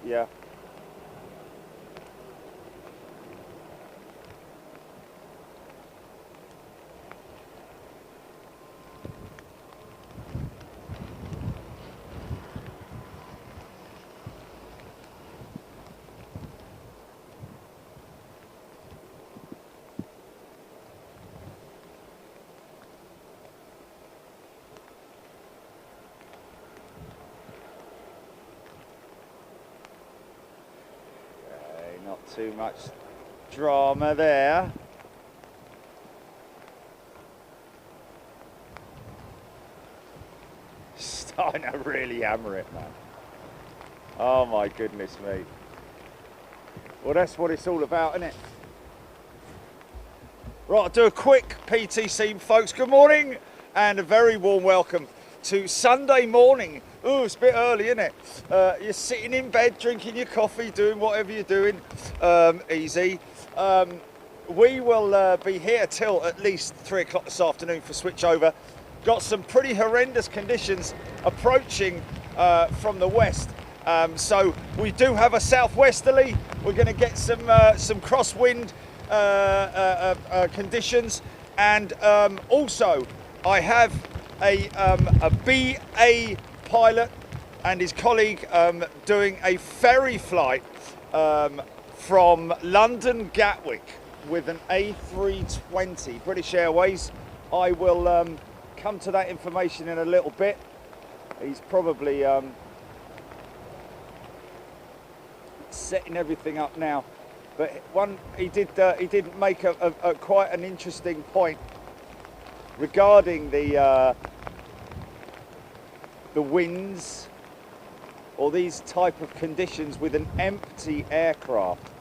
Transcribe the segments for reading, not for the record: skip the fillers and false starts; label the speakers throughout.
Speaker 1: Yeah. Not too much drama there. Starting to really hammer it, man. Oh my goodness me. Well, that's what it's all about, isn't it? Right, I'll do a quick PTC, folks. Good morning and a very warm welcome to Sunday morning. Oh, it's a bit early, isn't it? You're sitting in bed, drinking your coffee, doing whatever you're doing. Easy. We will be here till at least 3 o'clock this afternoon for switchover. Got some pretty horrendous conditions approaching from the west. So we do have a southwesterly. We're going to get some crosswind conditions, and also I have a BA pilot and his colleague doing a ferry flight from London Gatwick with an A320 British Airways. I will come to that information in a little bit. He's probably setting everything up now, but he did make a quite an interesting point regarding the winds or these type of conditions with an empty aircraft.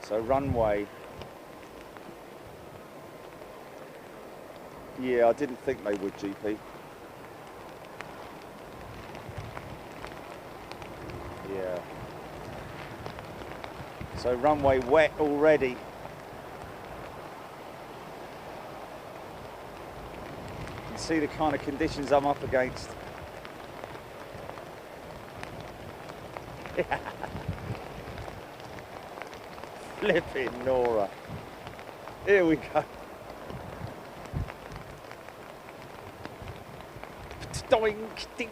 Speaker 1: So runway. Yeah, I didn't think they would, GP. Yeah. So runway wet already. You can see the kind of conditions I'm up against. Flipping Nora. Here we go. Doink, ding,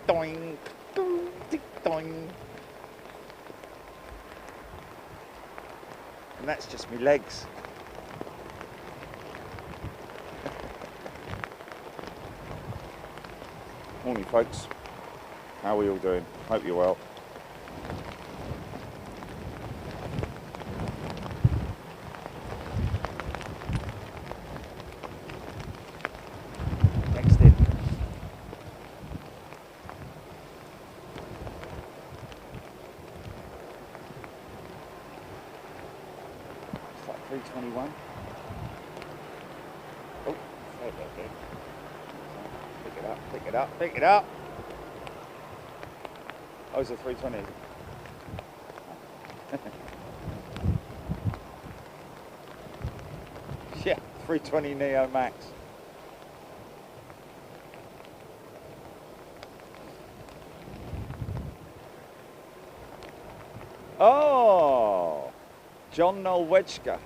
Speaker 1: doink, doink, ding, doink. And that's just my legs. Morning, folks. How are we all doing? Hope you're well. Next in. It's like 321. Oh, okay. Pick it up, pick it up, pick it up. Oh, it's a 320. Yeah, 320 Neo Max. Oh, John Noel Wedgker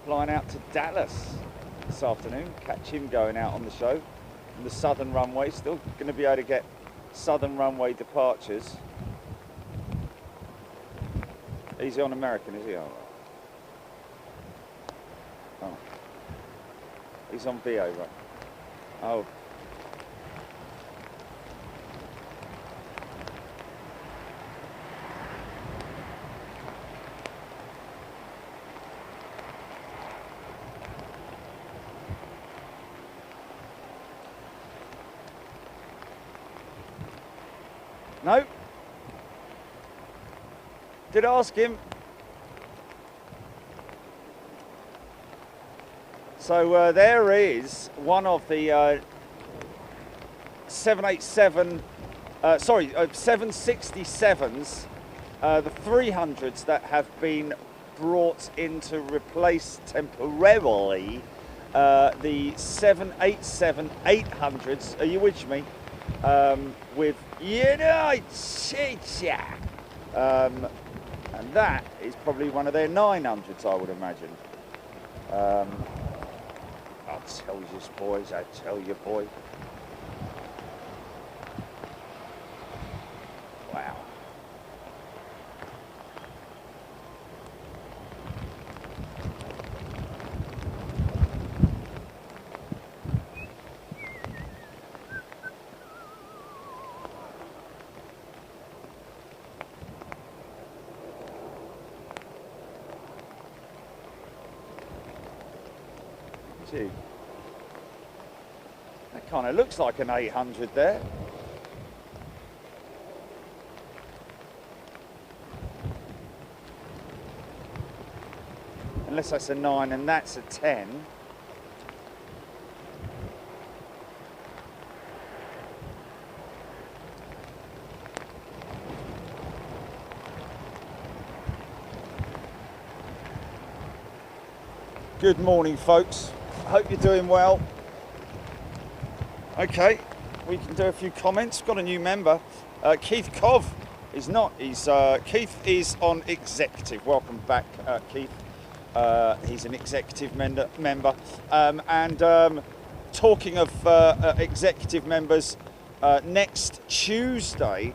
Speaker 1: flying out to Dallas this afternoon. Catch him going out on the show on the southern runway. Still going to be able to get southern runway departures. He's on American, is he? Oh. Oh. He's on BA, right? Oh. No. Did ask him. So there is one of the 767, 767s the 300s that have been brought in to replace temporarily the 787-800s. Are you with me? With United, and that is probably one of their 900s, I would imagine. I tell you, boys, I tell you, boy. Wow. Gee. That kind of looks like an 800 there. Unless that's a 9 and that's a 10. Good morning, folks. Hope you're doing well. Okay, we can do a few comments. Got a new member. Keith Cov is not. Keith is on executive. Welcome back, Keith. He's an executive member. Talking of executive members, next Tuesday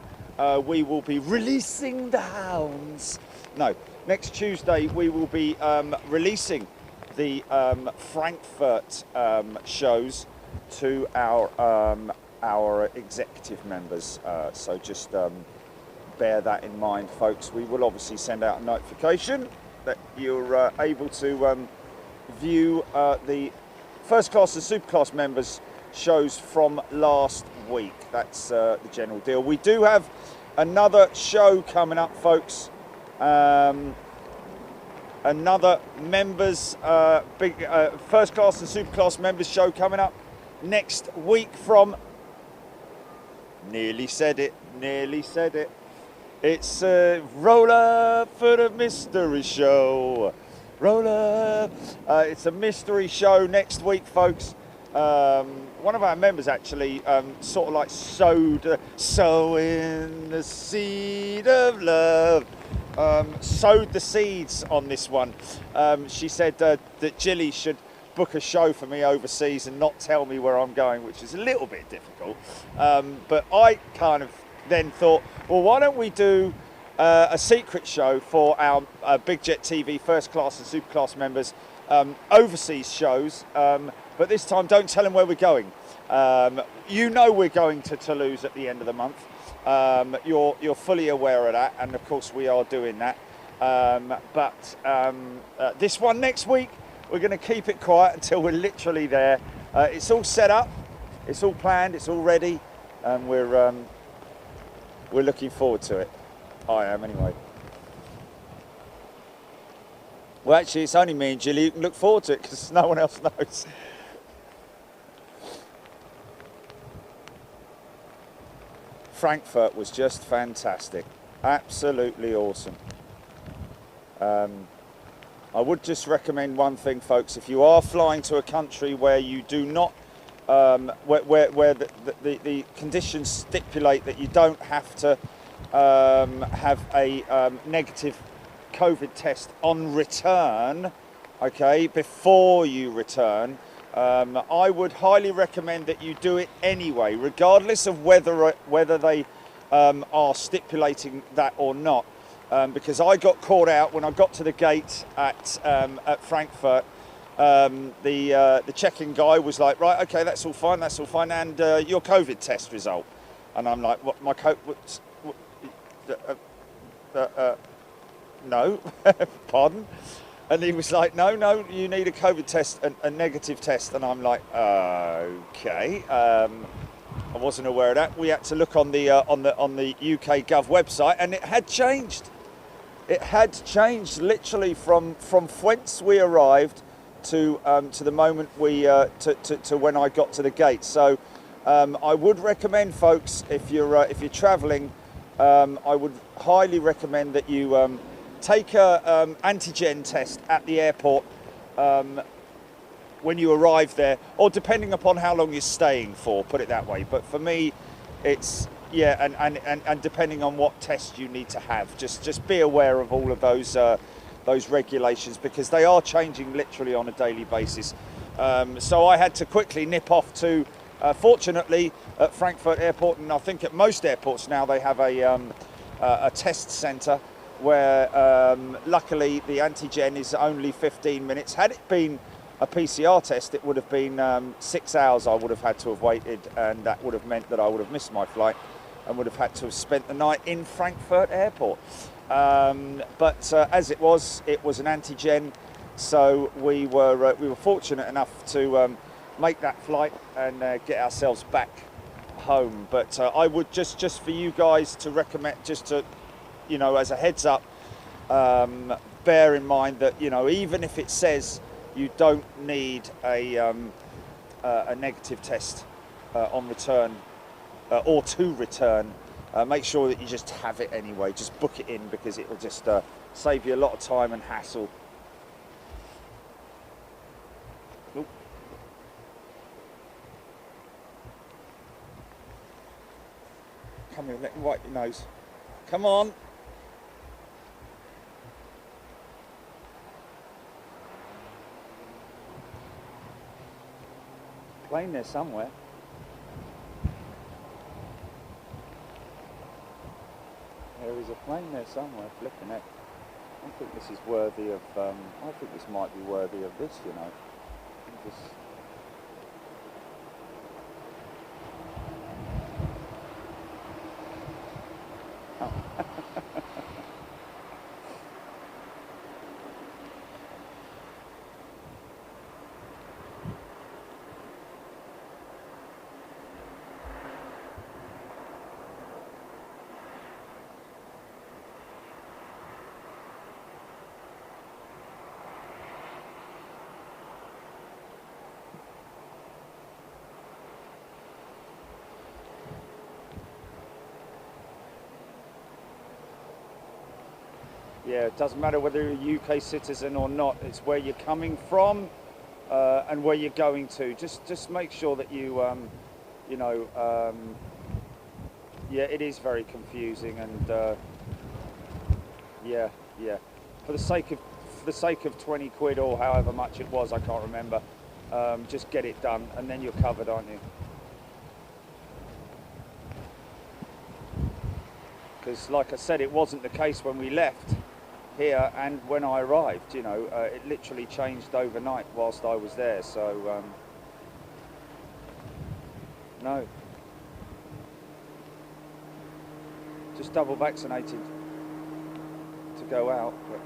Speaker 1: we will be releasing the hounds. No, next Tuesday we will be releasing the Frankfurt shows to our executive members. So just bear that in mind, folks. We will obviously send out a notification that you're able to view the first class and super class members shows from last week. That's the general deal. We do have another show coming up, folks. Another members big first class and super class members show coming up next week from nearly said it. It's roll up for the mystery show. Roll up. It's a mystery show next week, folks. One of our members actually sort of like sowing the seed of love. Sowed the seeds on this one. She said that Jilly should book a show for me overseas and not tell me where I'm going, which is a little bit difficult. But I kind of then thought, well, why don't we do a secret show for our Big Jet TV first class and super class members, overseas shows, but this time don't tell them where we're going. You know we're going to Toulouse at the end of the month. You're fully aware of that, and of course we are doing that. This one next week, we're going to keep it quiet until we're literally there. It's all set up, it's all planned, it's all ready, and we're looking forward to it. I am anyway. Well, actually, it's only me and Jilly who can look forward to it because no one else knows. Frankfurt was just fantastic, absolutely awesome. I would just recommend one thing, folks. If you are flying to a country where you do not, where the conditions stipulate that you don't have to have a negative COVID test on return, okay, before you return, I would highly recommend that you do it anyway, regardless of whether they are stipulating that or not. Because I got caught out when I got to the gate at Frankfurt. The check-in guy was like, right, okay, that's all fine, and your COVID test result. And I'm like, what, my COVID, no, pardon? And he was like, no, you need a COVID test, a negative test. And I'm like, okay. I wasn't aware of that. We had to look on the UK Gov website, and it had changed. It had changed literally from whence we arrived to the moment we to when I got to the gate. So I would recommend, folks, if you're travelling, I would highly recommend that you take a antigen test at the airport when you arrive there, or depending upon how long you're staying for, put it that way. But for me, it's, yeah, and depending on what test you need to have, just be aware of all of those regulations, because they are changing literally on a daily basis. So I had to quickly nip off to, fortunately, at Frankfurt Airport, and I think at most airports now they have a test centre where luckily the antigen is only 15 minutes. Had it been a PCR test, it would have been 6 hours I would have had to have waited, and that would have meant that I would have missed my flight and would have had to have spent the night in Frankfurt Airport. But as it was an antigen, so we were fortunate enough to make that flight and get ourselves back home. But I would just for you guys to recommend, just to, you know, as a heads up, bear in mind that, you know, even if it says you don't need a negative test on return or to return, make sure that you just have it anyway. Just book it in, because it will just save you a lot of time and hassle. Oop. Come here, let me wipe your nose. Come on. Plane there somewhere. There is a plane there somewhere, flipping it. I think this is worthy of, I think this might be worthy of this, you know. Oh. Yeah, it doesn't matter whether you're a UK citizen or not. It's where you're coming from and where you're going to. Just make sure that you, you know, yeah, it is very confusing, and yeah. For the sake of 20 quid or however much it was, I can't remember. Just get it done, and then you're covered, aren't you? Because, like I said, it wasn't the case when we left here and when I arrived. You know, it literally changed overnight whilst I was there. So no, just double vaccinated to go out. But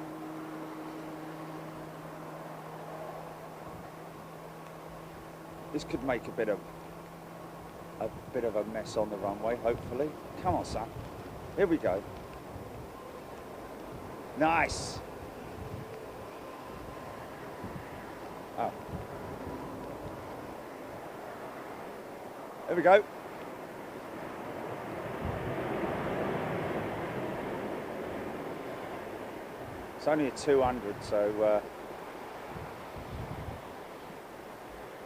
Speaker 1: this could make a bit of a mess on the runway. Hopefully, come on, son. Here we go. Nice. Oh. There we go. It's only a 200, so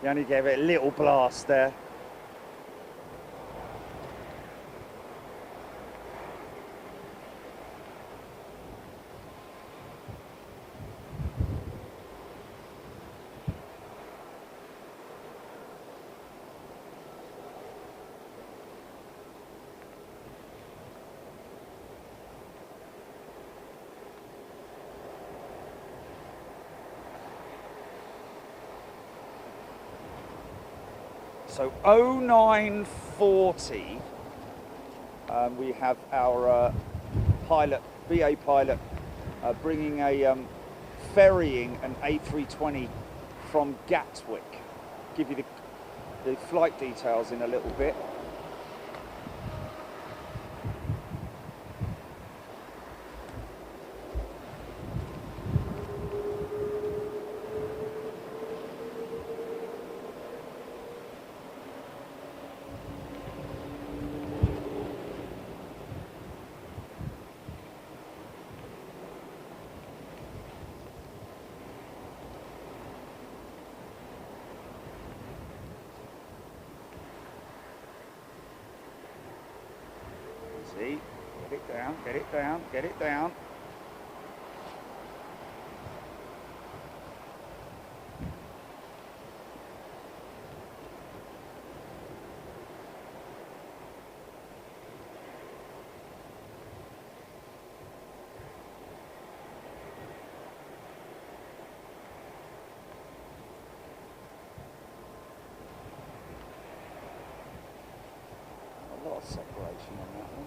Speaker 1: you only gave it a little blast there. So 0940, we have our pilot, BA pilot, bringing ferrying an A320 from Gatwick. Give you the flight details in a little bit. See? Get it down, get it down, get it down. A lot of separation on that one.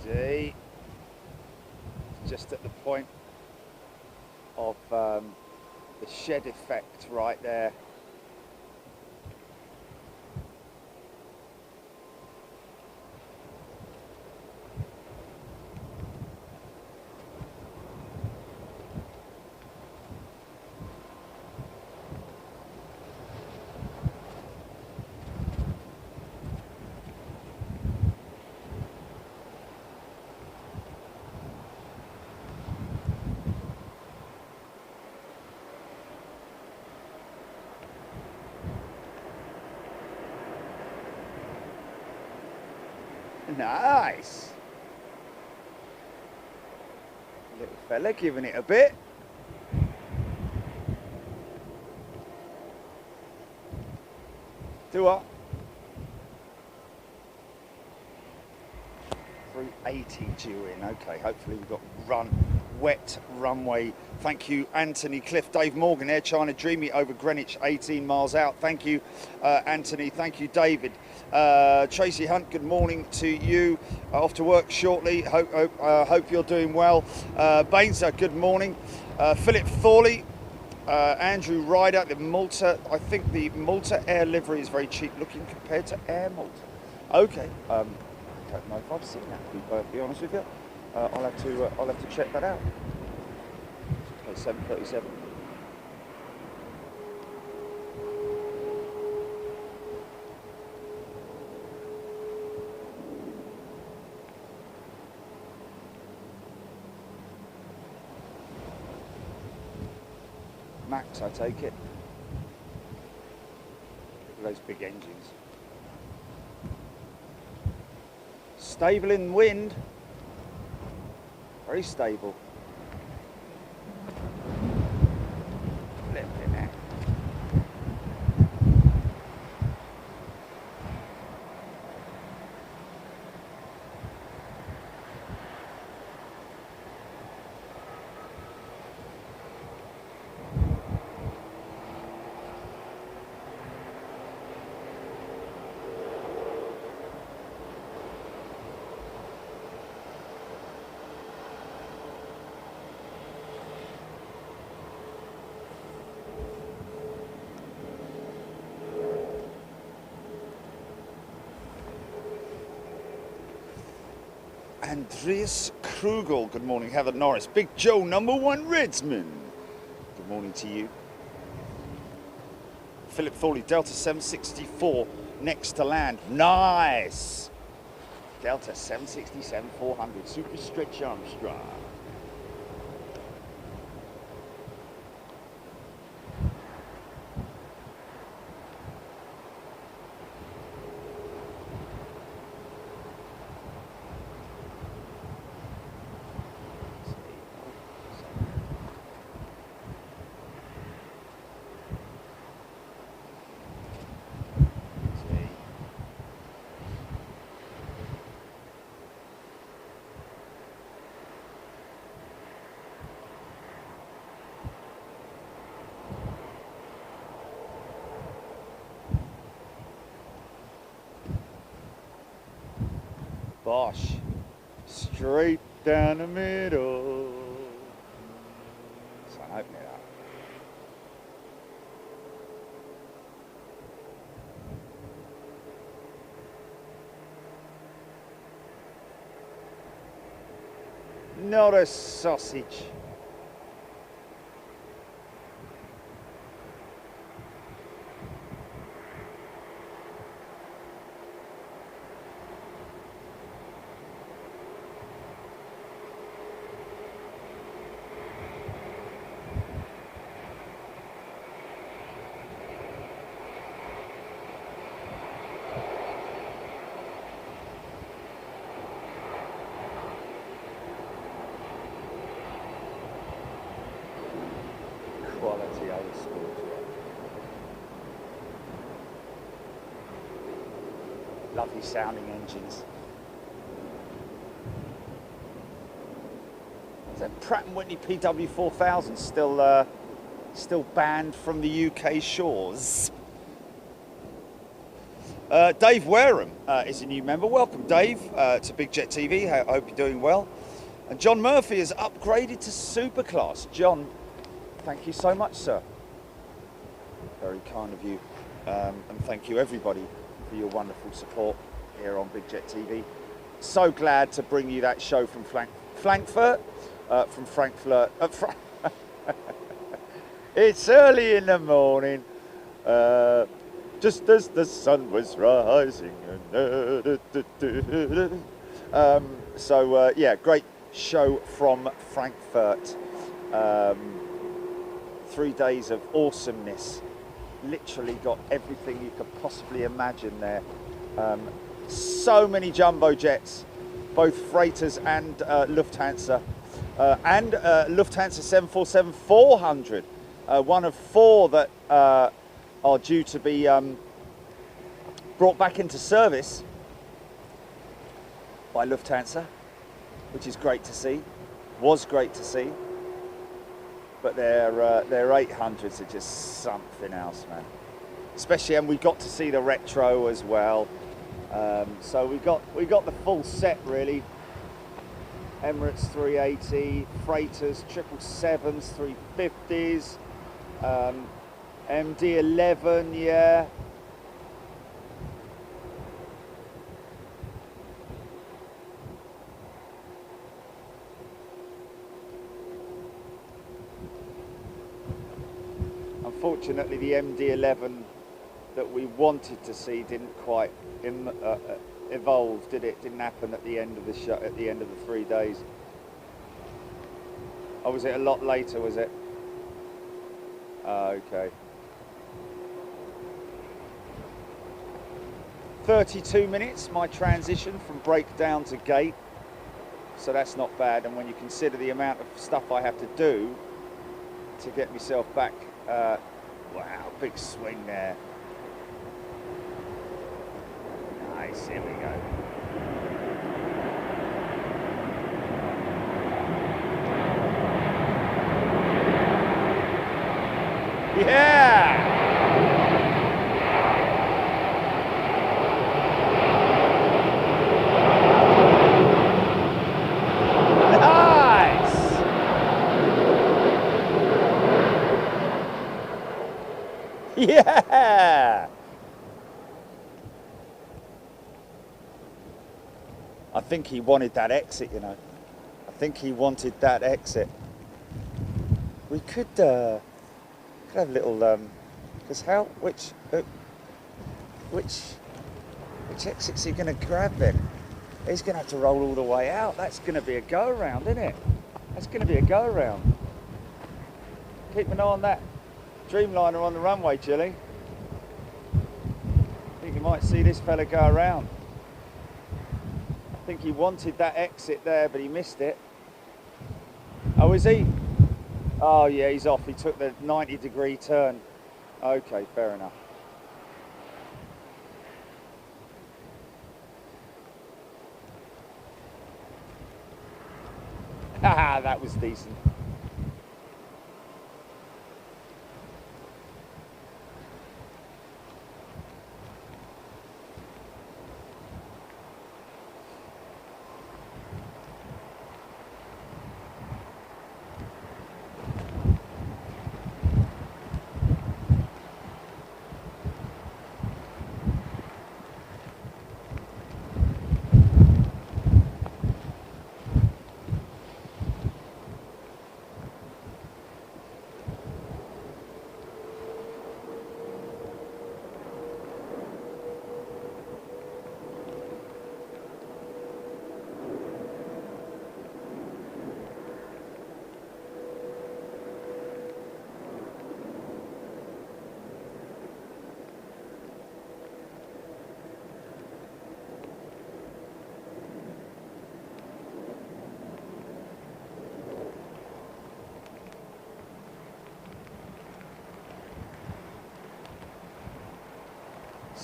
Speaker 1: See, just at the point of the shed effect right there. Nice. Little fella giving it a bit. Do what? 380 due in. Okay, hopefully we've got wet runway. Thank you, Anthony Cliff. Dave Morgan, Air China Dreamy over Greenwich, 18 miles out. Thank you, Anthony. Thank you, David. Tracy Hunt, good morning to you. Off to work shortly. Hope you're doing well. Bainzer, good morning. Philip Thorley. Andrew Ryder, the Malta. I think the Malta Air livery is very cheap looking compared to Air Malta. Okay. I don't know if I've seen that, to be honest with you. I'll have to check that out. Okay, 737. Max, I take it. Look at those big engines. Stable in wind. Very stable. Flipping it. Andreas Krugel, good morning. Heather Norris. Big Joe, #1 Redsman. Good morning to you. Philip Thorley, Delta 764, next to land. Nice. Delta 767-400, Super Stretch Armstrong. Bosh, straight down the middle. So open it up. Not a sausage. Quality old school. Lovely sounding engines. Is that Pratt & Whitney PW4000 still banned from the UK shores? Dave Wareham is a new member. Welcome, Dave, to Big Jet TV. I hope you're doing well. And John Murphy has upgraded to Superclass. John, thank you so much, sir. Very kind of you. And thank you, everybody, for your wonderful support here on Big Jet TV. So glad to bring you that show from Frankfurt. It's early in the morning, just as the sun was rising. Yeah, great show from Frankfurt. 3 days of awesomeness. Literally got everything you could possibly imagine there. So many jumbo jets, both freighters and Lufthansa, and Lufthansa 747-400, one of 4 that are due to be brought back into service by Lufthansa, which is great to see. Was great to see. But their 800s are just something else, man. Especially, and we got to see the retro as well. So we got the full set really. Emirates 380, freighters, 777s, 350s, MD-11, yeah. Unfortunately, the MD-11 that we wanted to see didn't quite evolve, did it? Didn't happen at the end of the show, at the end of the 3 days. Oh, was it a lot later, was it? Okay. 32 minutes, my transition from breakdown to gate. So that's not bad. And when you consider the amount of stuff I have to do to get myself back, wow, big swing there. Nice, here we go. Yeah! Yeah! I think he wanted that exit, you know. I think he wanted that exit. We could have a little, because which exit's he going to grab then? He's going to have to roll all the way out. That's going to be a go-around, isn't it? That's going to be a go-around. Keep an eye on that Dreamliner on the runway, Chilly. I think you might see this fella go around. I think he wanted that exit there, but he missed it. Oh, is he? Oh, yeah, he's off. He took the 90-degree turn. Okay, fair enough. Haha, that was decent.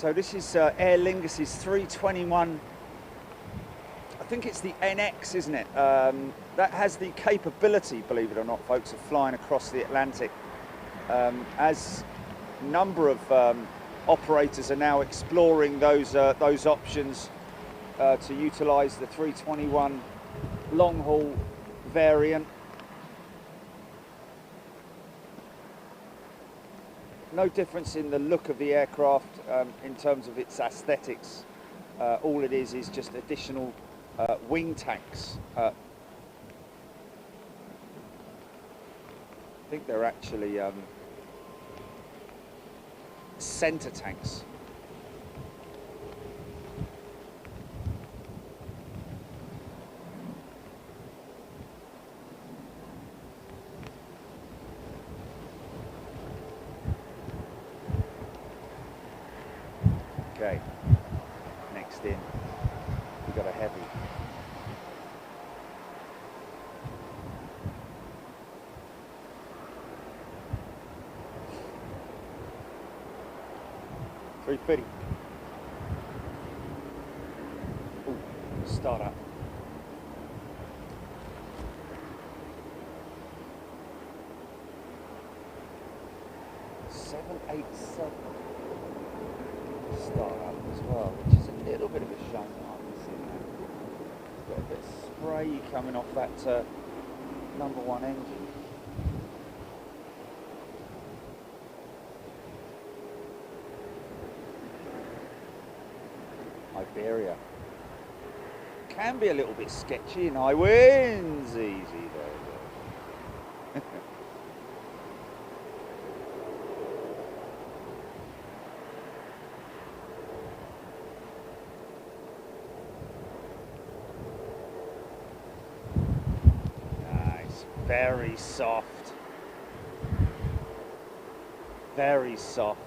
Speaker 1: So this is Aer Lingus's 321. I think it's the NX, isn't it? That has the capability, believe it or not, folks, of flying across the Atlantic. As a number of operators are now exploring those options to utilise the 321 long-haul variant. No difference in the look of the aircraft in terms of its aesthetics. All it is just additional wing tanks. I think they're actually centre tanks. Okay, next in, we've got a heavy. $350. Ooh, start up. $787. Start up as well, which is a little bit of a shame that I can see that. Got a bit of spray coming off that #1 engine. Iberia. Can be a little bit sketchy in high winds. Easy there. Nice. Very soft. Very soft.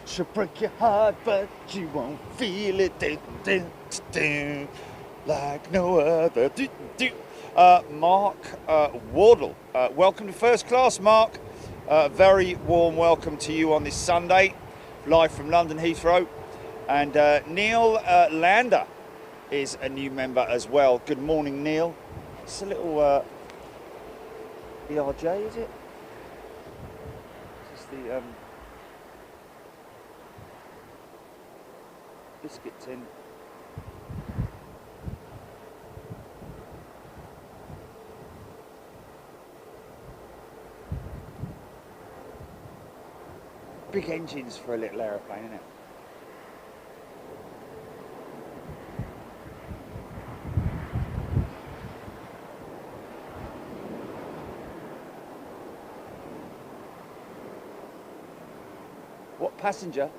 Speaker 1: She'll break your heart, but you won't feel it. Do, do, do, like no other. Do, do. Mark Wardle, welcome to First Class, Mark. Very warm welcome to you on this Sunday, live from London Heathrow. And Neil Lander is a new member as well. Good morning, Neil. It's a little ERJ, is it? Is this the biscuit tin? Big engines for a little aeroplane, isn't it? What passenger?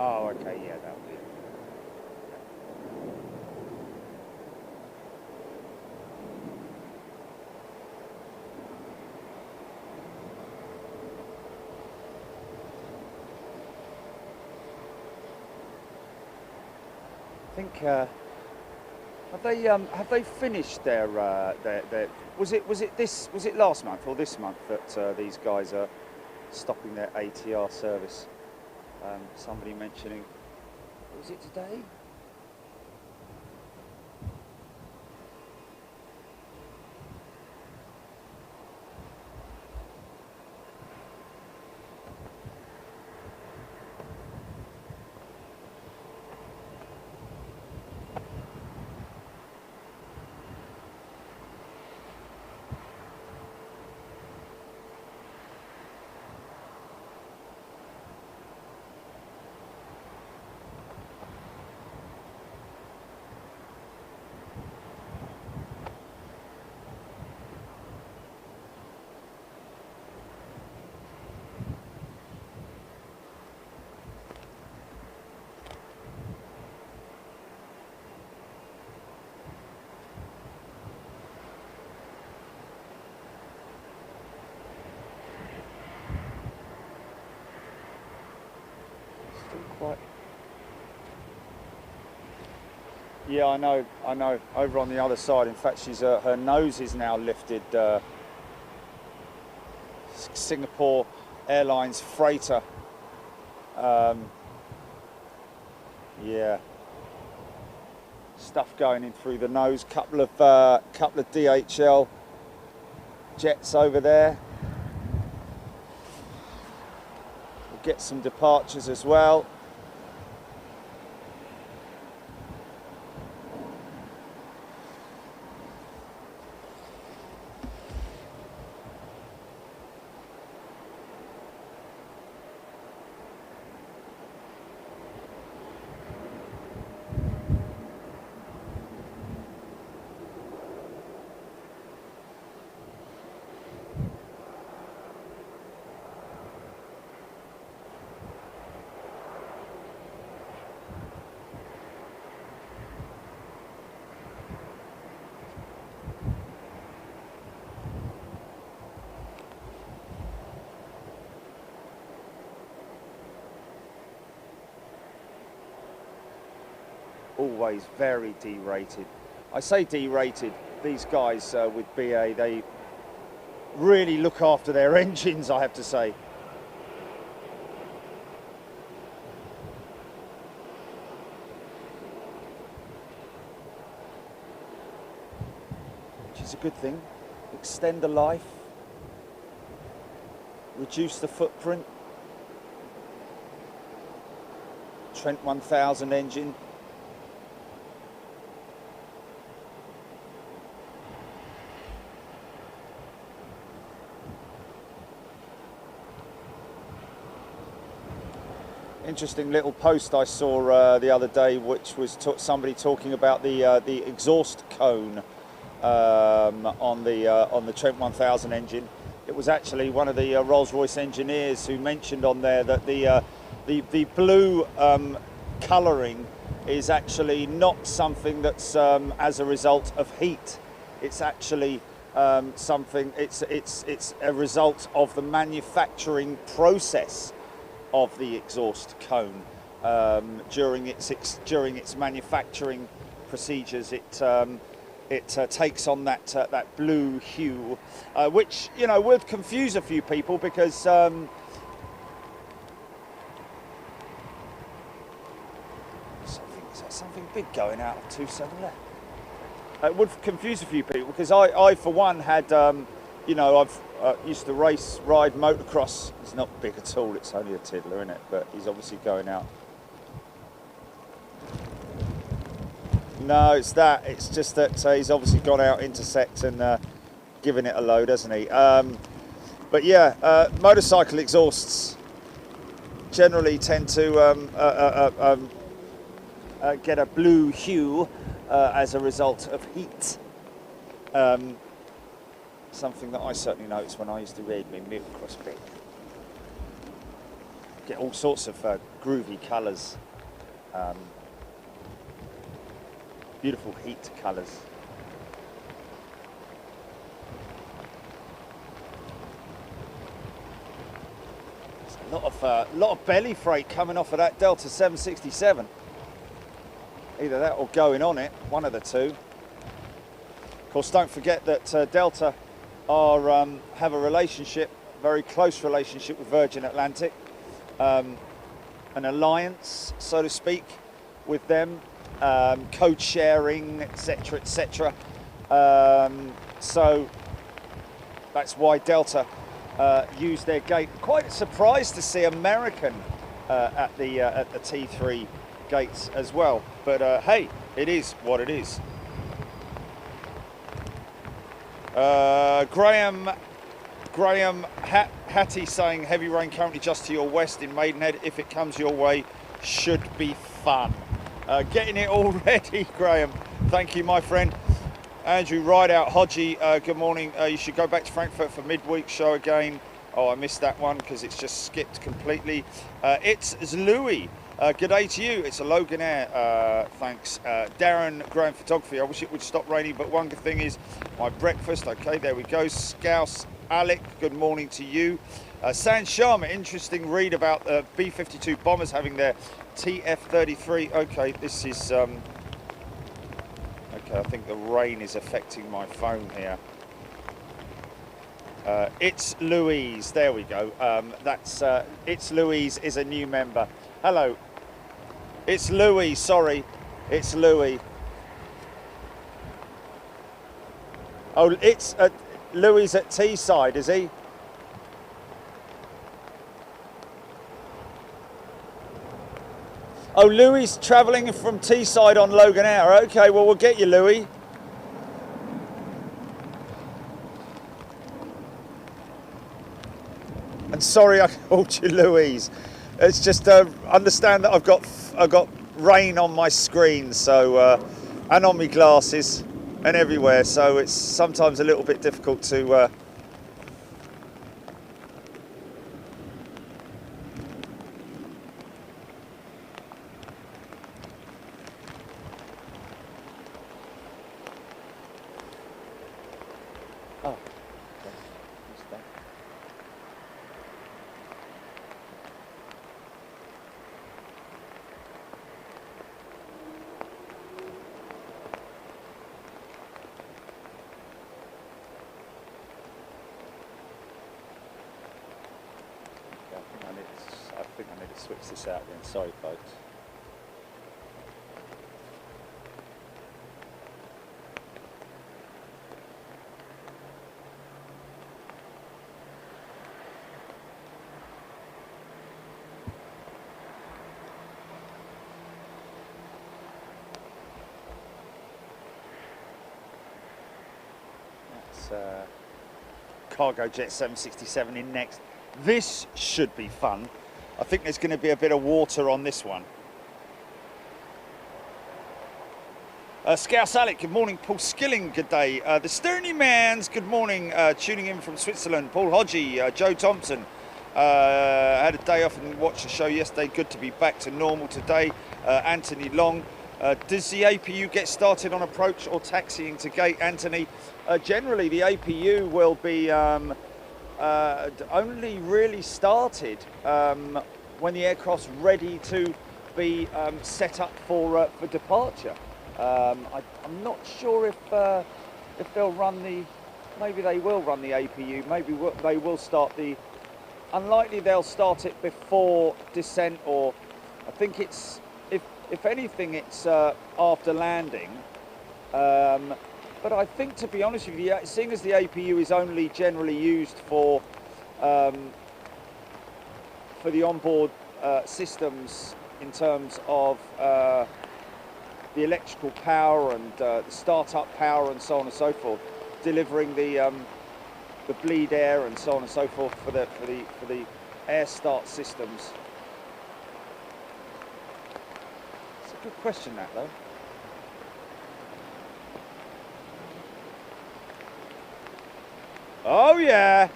Speaker 1: Oh, okay, yeah, that'll be it. I think Have they finished their was it last month or this month that these guys are stopping their ATR service? Somebody mentioning, was it today? Still quite. Yeah, I know. Over on the other side, in fact, she's her nose is now lifted. Singapore Airlines freighter. Yeah, stuff going in through the nose. Couple of DHL jets over there. We'll get some departures as well. Always very derated. I say derated, these guys with BA, they really look after their engines, I have to say. Which is a good thing. Extend the life, reduce the footprint. Trent 1000 engine. Interesting little post I saw the other day, which was somebody talking about the exhaust cone on the Trent 1000 engine. It was actually one of the Rolls-Royce engineers who mentioned on there that the blue colouring is actually not something that's as a result of heat. It's actually something. It's a result of the manufacturing process of the exhaust cone. During its manufacturing procedures, it takes on that blue hue, which would confuse a few people because something big going out of 27 left. It would confuse a few people because I for one had I've used to ride motocross. It's not big at all, it's only a tiddler, isn't it? But he's obviously going out. No, it's just that he's obviously gone out intersect and given it a load, hasn't he? But yeah, motorcycle exhausts generally tend to get a blue hue as a result of heat. Something that I certainly noticed when I used to ride my motocross bike. Get all sorts of groovy colours, beautiful heat colours. There's a lot of belly freight coming off of that Delta 767. Either that or going on it, one of the two. Of course, don't forget that Delta are have a relationship, very close relationship with Virgin Atlantic, an alliance, so to speak, with them, code sharing, etc., etc. So that's why Delta use their gate. Quite surprised to see American at the T3 gates as well. But hey, it is what it is. Graham Hattie saying heavy rain currently just to your west in Maidenhead. If it comes your way, should be fun. Getting it all ready, Graham. Thank you, my friend. Andrew Rideout Hodgie, good morning. You should go back to Frankfurt for midweek show again. Oh, I missed that one because it's just skipped completely. It's Louis. Good day to you. It's a Logan Air. Thanks. Darren Graham Photography. I wish it would stop raining, but one good thing is my breakfast. Okay, there we go. Scouse Alec, good morning to you. San Sharma, interesting read about the B-52 bombers having their TF-33. Okay, this is... okay, I think the rain is affecting my phone here. It's Louise. There we go. That's It's Louise is a new member. Hello. It's Louis. Sorry, it's Louis. Oh, it's Louis at Teesside, is he? Oh, Louis travelling from Teesside on Logan Air. Okay, well, we'll get you, Louis. And sorry I called you Louise. It's just understand that I've got rain on my screen, so and on my glasses and everywhere, so it's sometimes a little bit difficult to. I think I need to switch this out then. Sorry, folks. That's Cargo Jet 767 in next. This should be fun. I think there's going to be a bit of water on this one. Scouse Alec, good morning. Paul Skilling, good day. The Sterny Mans, good morning. Tuning in from Switzerland. Paul Hodgie, Joe Thompson. Had a day off and watched the show yesterday. Good to be back to normal today. Anthony Long. Does the APU get started on approach or taxiing to gate, Anthony? Generally, the APU will be only really started when the aircraft's ready to be set up for departure. I'm not sure if they'll run the. Maybe they will run the APU. Maybe they will start the. Unlikely they'll start it before descent, or I think it's if anything it's after landing. But I think, to be honest with you, seeing as the APU is only generally used for the onboard systems in terms of the electrical power and the start-up power and so on and so forth, delivering the bleed air and so on and so forth for the air start systems. It's a good question, that though. Oh yeah.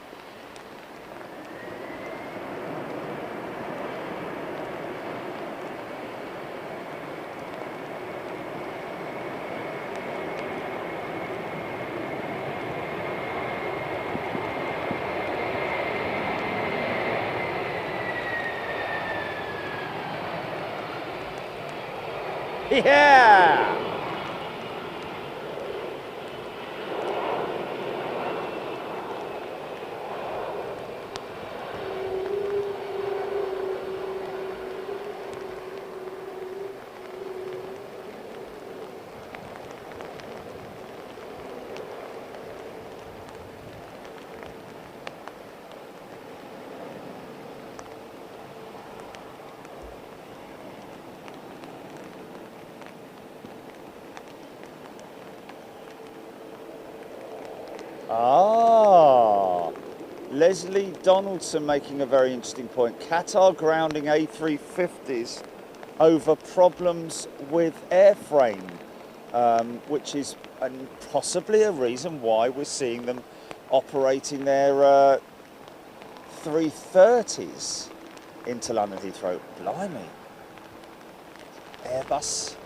Speaker 1: Yeah! Ah, Leslie Donaldson making a very interesting point. Qatar grounding A350s over problems with airframe, which is possibly a reason why we're seeing them operating their 330s into London Heathrow. Blimey. Airbus.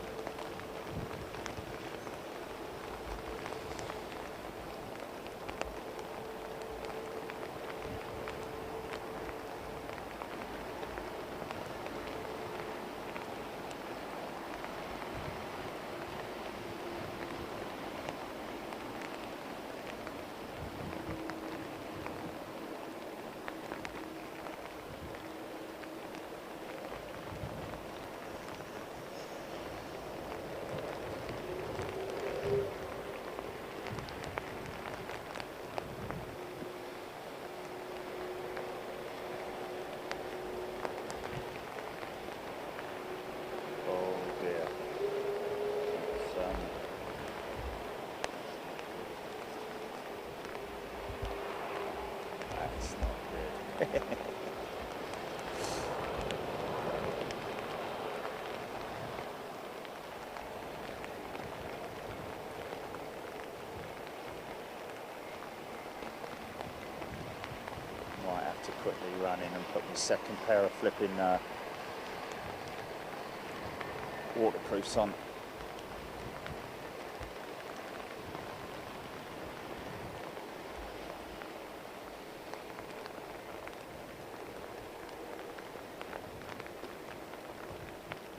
Speaker 1: Might have to quickly run in and put my second pair of flipping waterproofs on.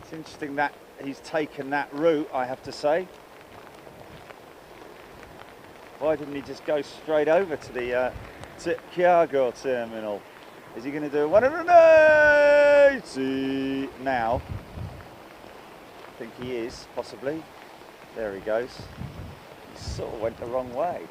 Speaker 1: It's interesting that he's taken that route, I have to say. Why didn't he just go straight over to the cargo terminal? Is he going to do 180 now? I think he is, possibly. There he goes. He sort of went the wrong way.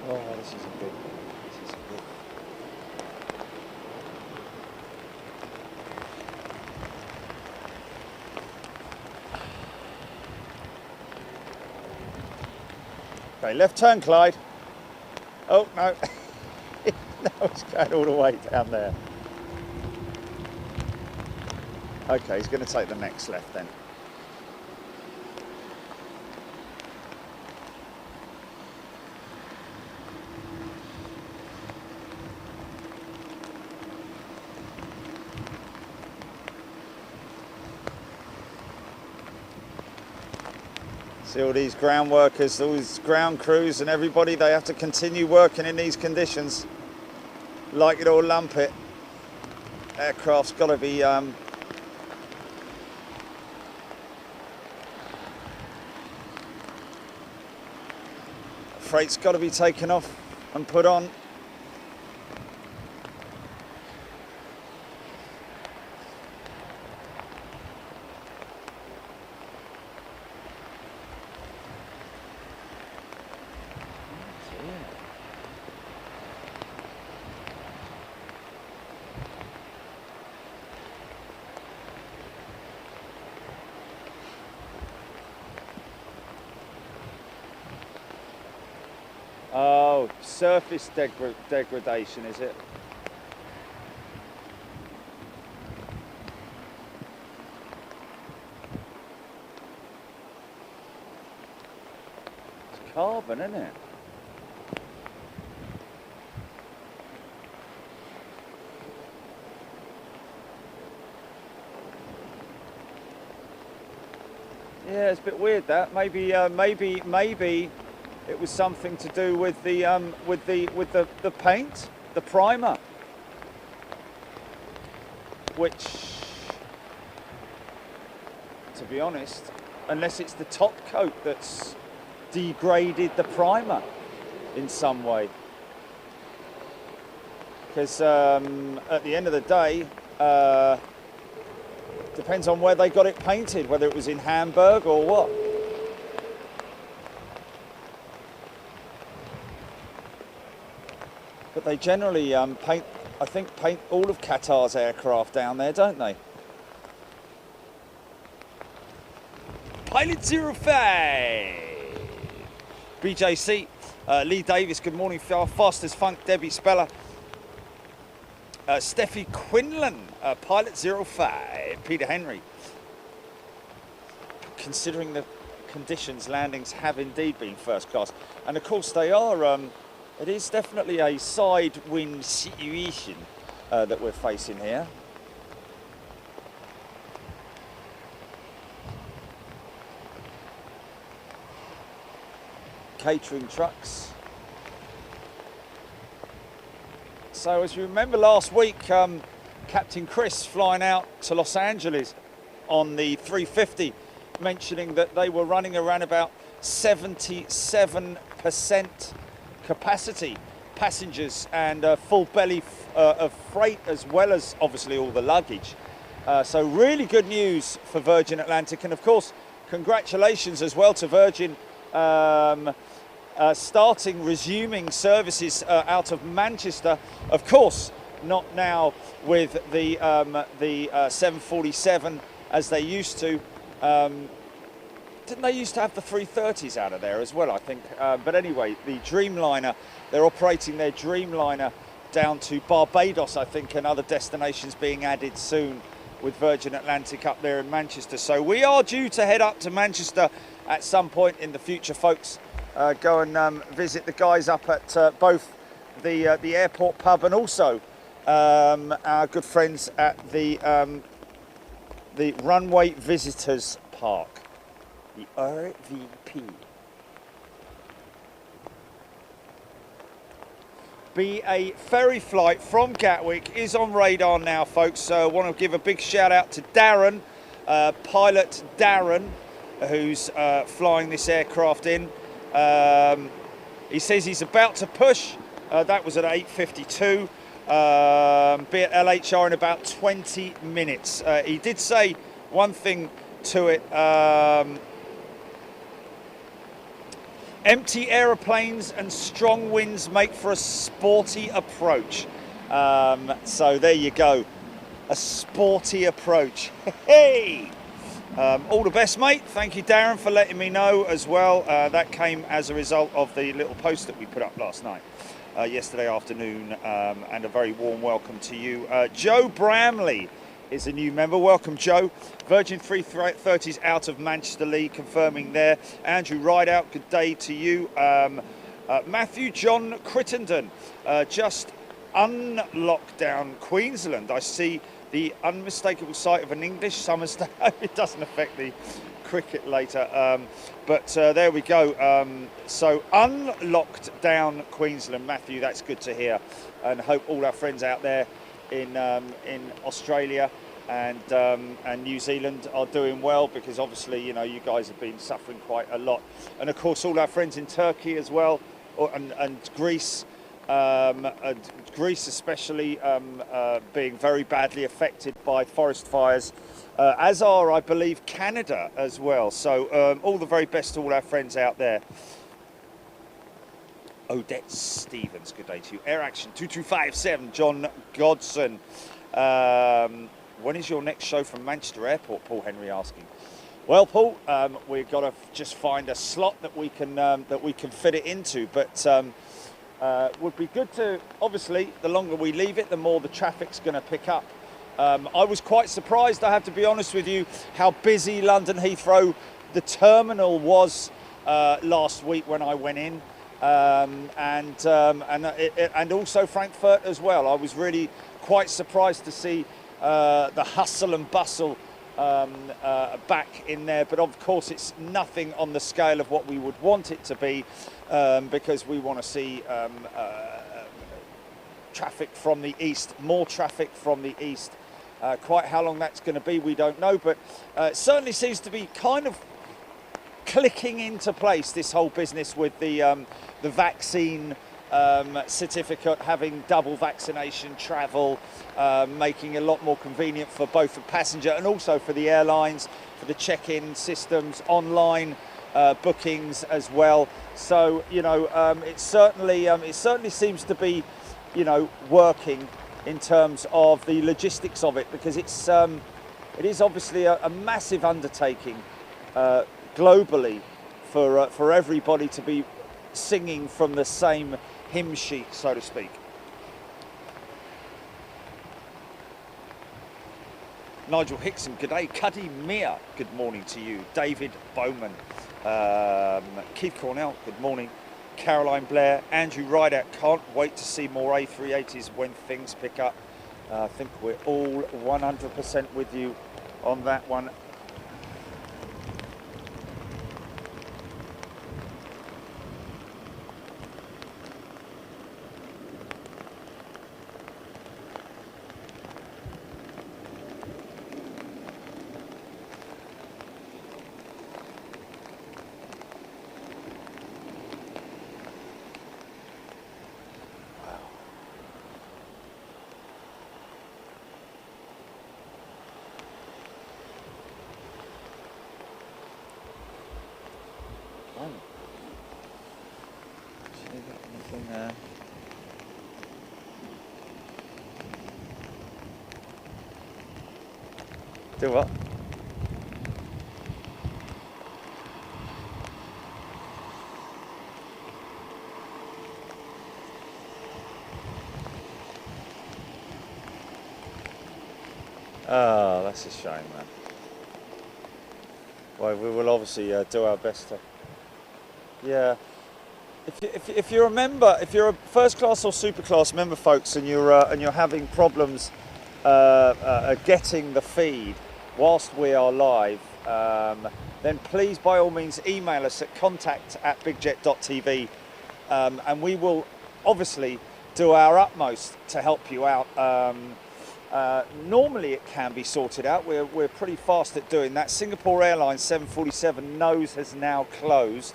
Speaker 1: Oh, this isn't good. This isn't good. Okay, left turn, Clyde. Oh, no. No, it's going all the way down there. Okay, he's going to take the next left then. See all these ground workers, all these ground crews and everybody, they have to continue working in these conditions. Like it or lump it. Aircraft's got to be freight's got to be taken off and put on. Oh, surface degradation, is it? It's carbon, isn't it? Yeah, it's a bit weird that. Maybe it was something to do with the paint, the primer, which, to be honest, unless it's the top coat that's degraded the primer in some way, because at the end of the day, depends on where they got it painted, whether it was in Hamburg or what. But they generally paint all of Qatar's aircraft down there, don't they? Pilot 05, BJC, Lee Davis, good morning, Fast as Funk, Debbie Speller, Steffi Quinlan, Pilot 05, Peter Henry. Considering the conditions, landings have indeed been first class. And of course they are, it is definitely a side wind situation that we're facing here. Catering trucks. So as you remember last week, Captain Chris flying out to Los Angeles on the 350, mentioning that they were running around about 77% capacity passengers and full belly of freight, as well as obviously all the luggage. So really good news for Virgin Atlantic, and of course congratulations as well to Virgin resuming services out of Manchester. Of course not now with the 747 as they used to. Didn't they used to have the 330s out of there as well, I think? But anyway, the Dreamliner, they're operating their Dreamliner down to Barbados, I think, and other destinations being added soon with Virgin Atlantic up there in Manchester. So we are due to head up to Manchester at some point in the future, folks. Go and visit the guys up at both the airport pub and also our good friends at the Runway Visitors Park. The RVP. BA ferry flight from Gatwick is on radar now, folks. So I want to give a big shout out to Darren, pilot Darren, who's flying this aircraft in. He says he's about to push. That was at 8:52. Be at LHR in about 20 minutes. He did say one thing to it. Empty aeroplanes and strong winds make for a sporty approach. So there you go, a sporty approach. Hey! All the best, mate. Thank you, Darren, for letting me know as well. That came as a result of the little post that we put up last night, yesterday afternoon, and a very warm welcome to you. Joe Bramley is a new member. Welcome, Joe. Virgin 330s out of Manchester Lee, confirming there. Andrew Rideout, good day to you. Matthew John Crittenden, just unlocked down Queensland. I see the unmistakable sight of an English summer stay. It doesn't affect the cricket later, but there we go. So unlocked down Queensland, Matthew, that's good to hear, and hope all our friends out there in Australia and New Zealand are doing well, because obviously, you know, you guys have been suffering quite a lot, and of course all our friends in Turkey as well, and Greece. Greece especially being very badly affected by forest fires, as are, I believe, Canada as well. So all the very best to all our friends out there. Odette Stevens, good day to you. Air Action 2257, John Godson. When is your next show from Manchester Airport? Paul Henry asking. Well, Paul, we've got to just find a slot that we can fit it into, but would be good to, obviously, the longer we leave it, the more the traffic's going to pick up. I was quite surprised, I have to be honest with you, how busy London Heathrow, the terminal was last week when I went in, and also Frankfurt as well. I was really quite surprised to see the hustle and bustle back in there, but of course it's nothing on the scale of what we would want it to be, because we want to see traffic from the east, more traffic from the east. Quite how long that's going to be, we don't know, but it certainly seems to be kind of clicking into place, this whole business with the vaccine certificate, having double vaccination travel, making it a lot more convenient for both the passenger and also for the airlines, for the check-in systems, online bookings as well. So, you know, it certainly seems to be, you know, working in terms of the logistics of it, because it is obviously a massive undertaking globally for everybody to be singing from the same hymn sheet, so to speak. Nigel Hickson, good day. Cuddy Mia, good morning to you. David Bowman, Keith Cornell, good morning. Caroline Blair, Andrew Rideout, can't wait to see more A380s when things pick up. I think we're all 100% with you on that one. Do what? Oh, that's a shame, man. Well, we will obviously do our best to. Yeah. If you're a member, if you're a first class or super class member, folks, and you're having problems getting the feed whilst we are live, then please, by all means, email us at contact@bigjet.tv, and we will obviously do our utmost to help you out. Normally it can be sorted out. We're pretty fast at doing that. Singapore Airlines 747 nose has now closed.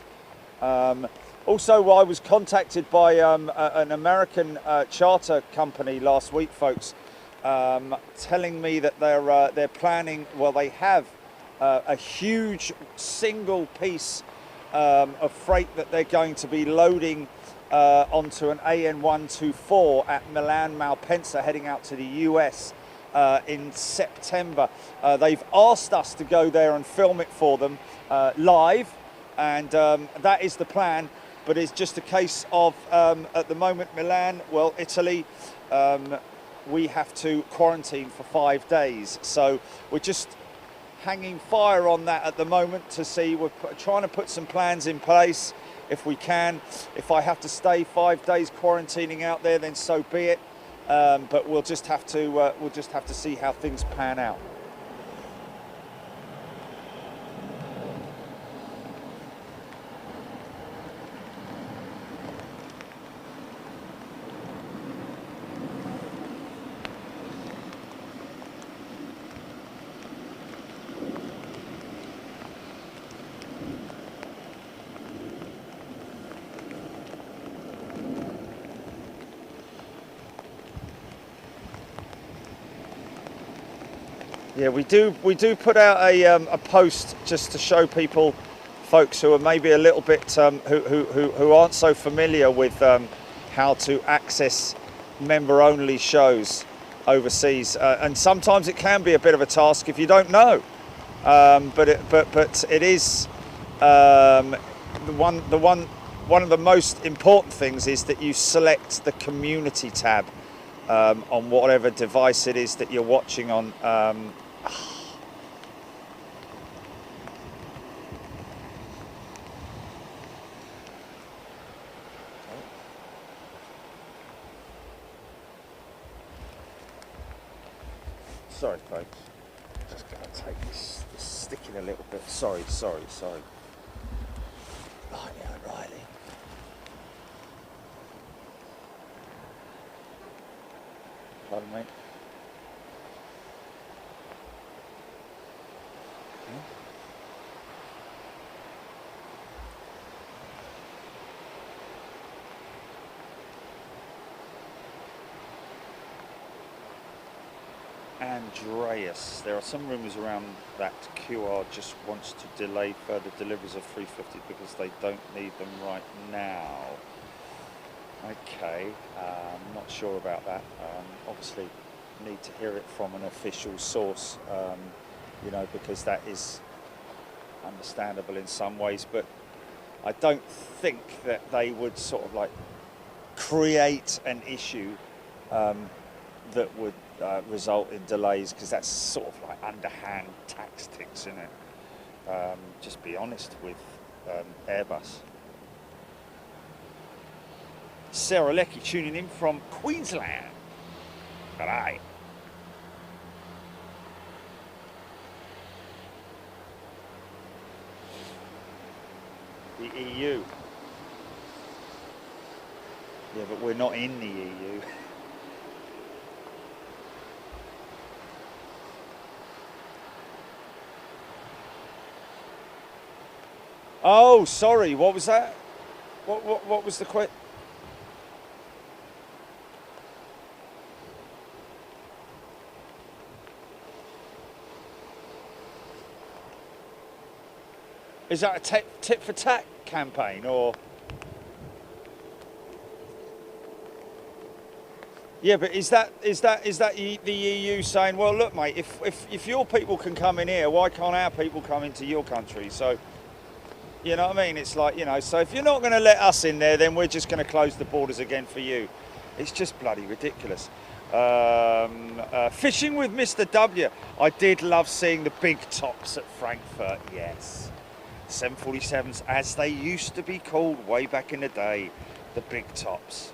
Speaker 1: Also, I was contacted by an American charter company last week, folks, telling me that they're planning. Well, they have a huge single piece of freight that they're going to be loading onto an AN124 at Milan Malpensa, heading out to the US in September. They've asked us to go there and film it for them live, and that is the plan. But it's just a case of, at the moment, Milan, well, Italy, we have to quarantine for 5 days. So we're just hanging fire on that at the moment to see. We're trying to put some plans in place if we can. If I have to stay 5 days quarantining out there, then so be it. But we'll just have to see how things pan out. Yeah, we do put out a post just to show people, folks who are maybe a little bit who aren't so familiar with how to access member-only shows overseas, and sometimes it can be a bit of a task if you don't know. But it is one of the most important things is that you select the community tab on whatever device it is that you're watching on. Sorry, folks. Just gonna take this sticking a little bit. Sorry. Riley. Pardon me. Andreas, there are some rumours around that QR just wants to delay further deliveries of 350 because they don't need them right now. Okay, I'm not sure about that. Obviously, need to hear it from an official source, because that is understandable in some ways, but I don't think that they would sort of like create an issue that would result in delays, because that's sort of like underhand tactics, isn't it? Just be honest with Airbus. Sarah Leckie tuning in from Queensland. G'day. The EU. Yeah, but we're not in the EU. Oh, sorry, what was that? What was the question? Is that a tit for tat campaign, or? Yeah, but is that the EU saying, well, look, mate, if your people can come in here, why can't our people come into your country? So, you know what I mean? It's like, so if you're not going to let us in there, then we're just going to close the borders again for you. It's just bloody ridiculous. Fishing with Mr. W. I did love seeing the big tops at Frankfurt, yes. 747s, as they used to be called way back in the day, the big tops.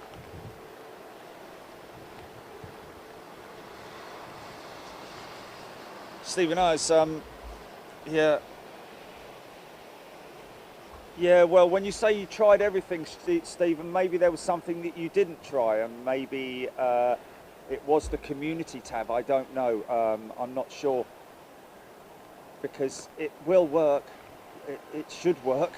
Speaker 1: Stephen Eyes, yeah. Yeah, well, when you say you tried everything, Stephen, maybe there was something that you didn't try, and maybe it was the community tab. I don't know. I'm not sure, because it will work. It should work,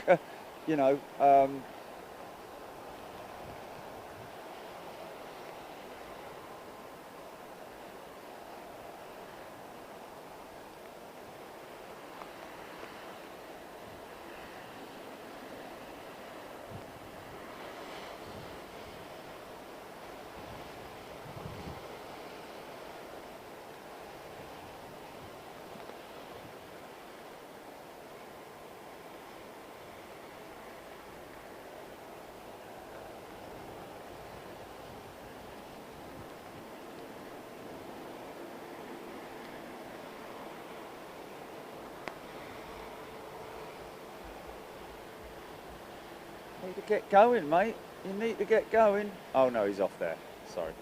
Speaker 1: Need to get going, mate. You need to get going. Oh no, he's off there. Sorry.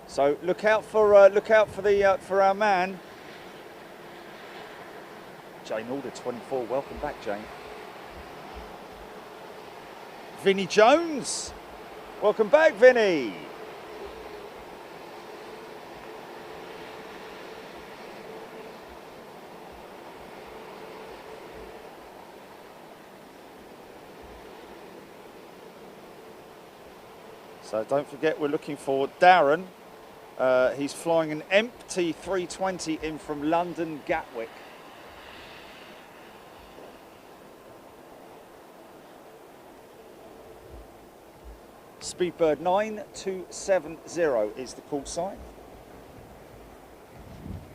Speaker 1: So look out for for our man. Jane Order 24. Welcome back, Jane. Vinnie Jones. Welcome back, Vinnie. So don't forget, we're looking for Darren. He's flying an empty 320 in from London Gatwick. Speedbird 9270 is the call sign.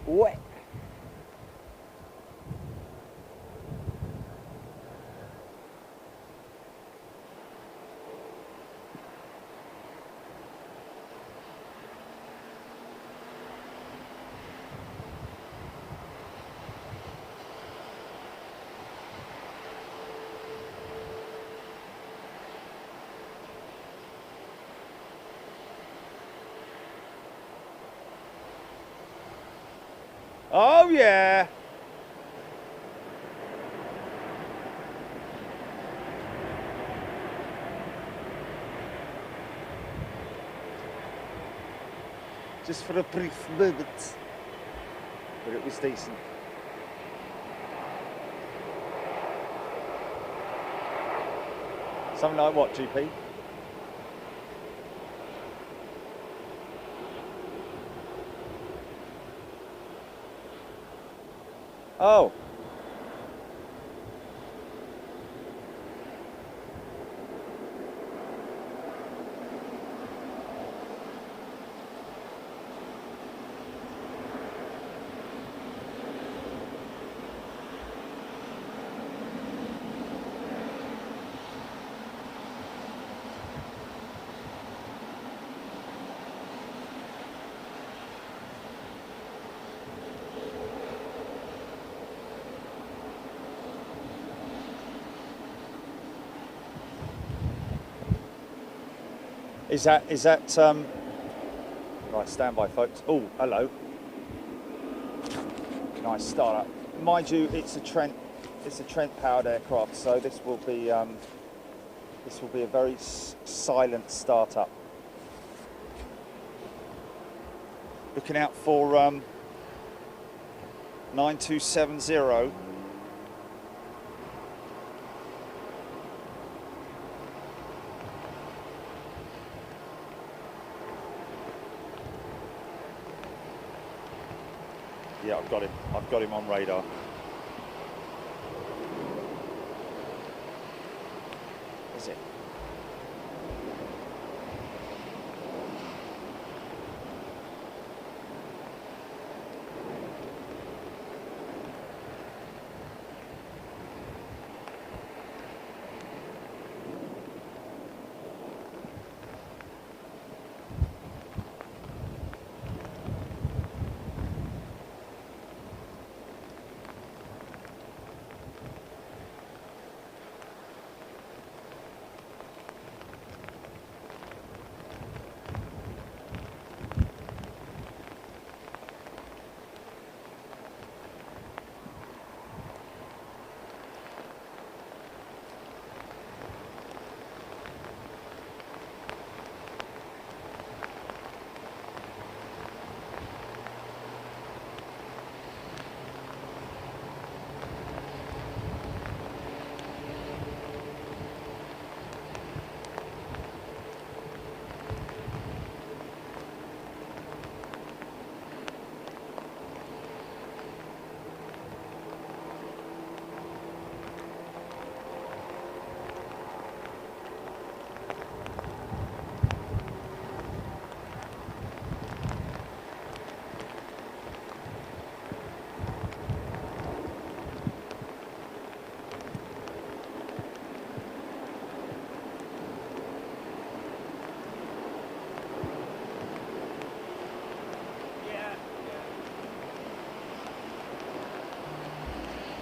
Speaker 1: Wet. Oh yeah. Just for a brief moment, but it was decent. Something like what, GP? Oh. Is that right, stand by folks. Oh, hello. Nice start up. Mind you, it's a Trent powered aircraft, so this will be a very silent start up. Looking out for 9270. Yeah, I've got him. I've got him on radar. Is it?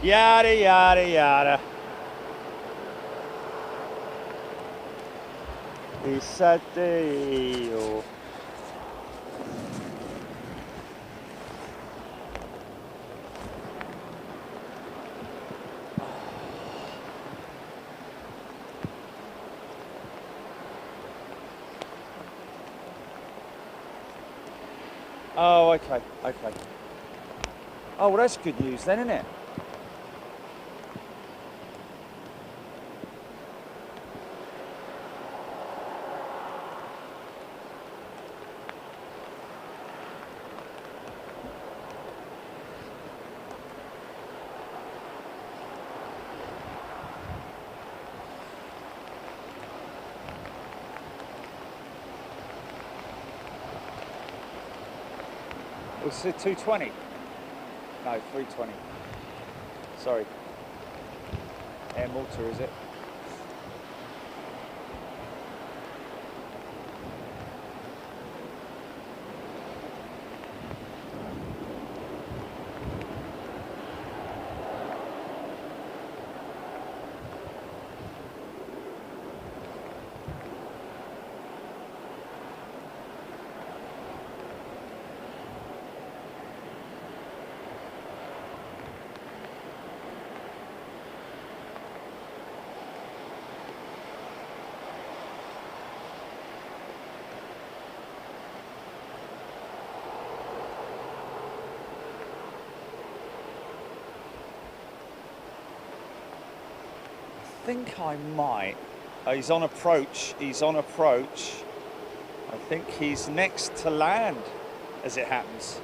Speaker 1: Yada, yada, yada. Isateo. Oh, okay, okay. Oh, well, that's good news then, isn't it? Was it 220? No, 320. Sorry. Air Malta, is it? I think I might. He's on approach. He's on approach. I think he's next to land, as it happens.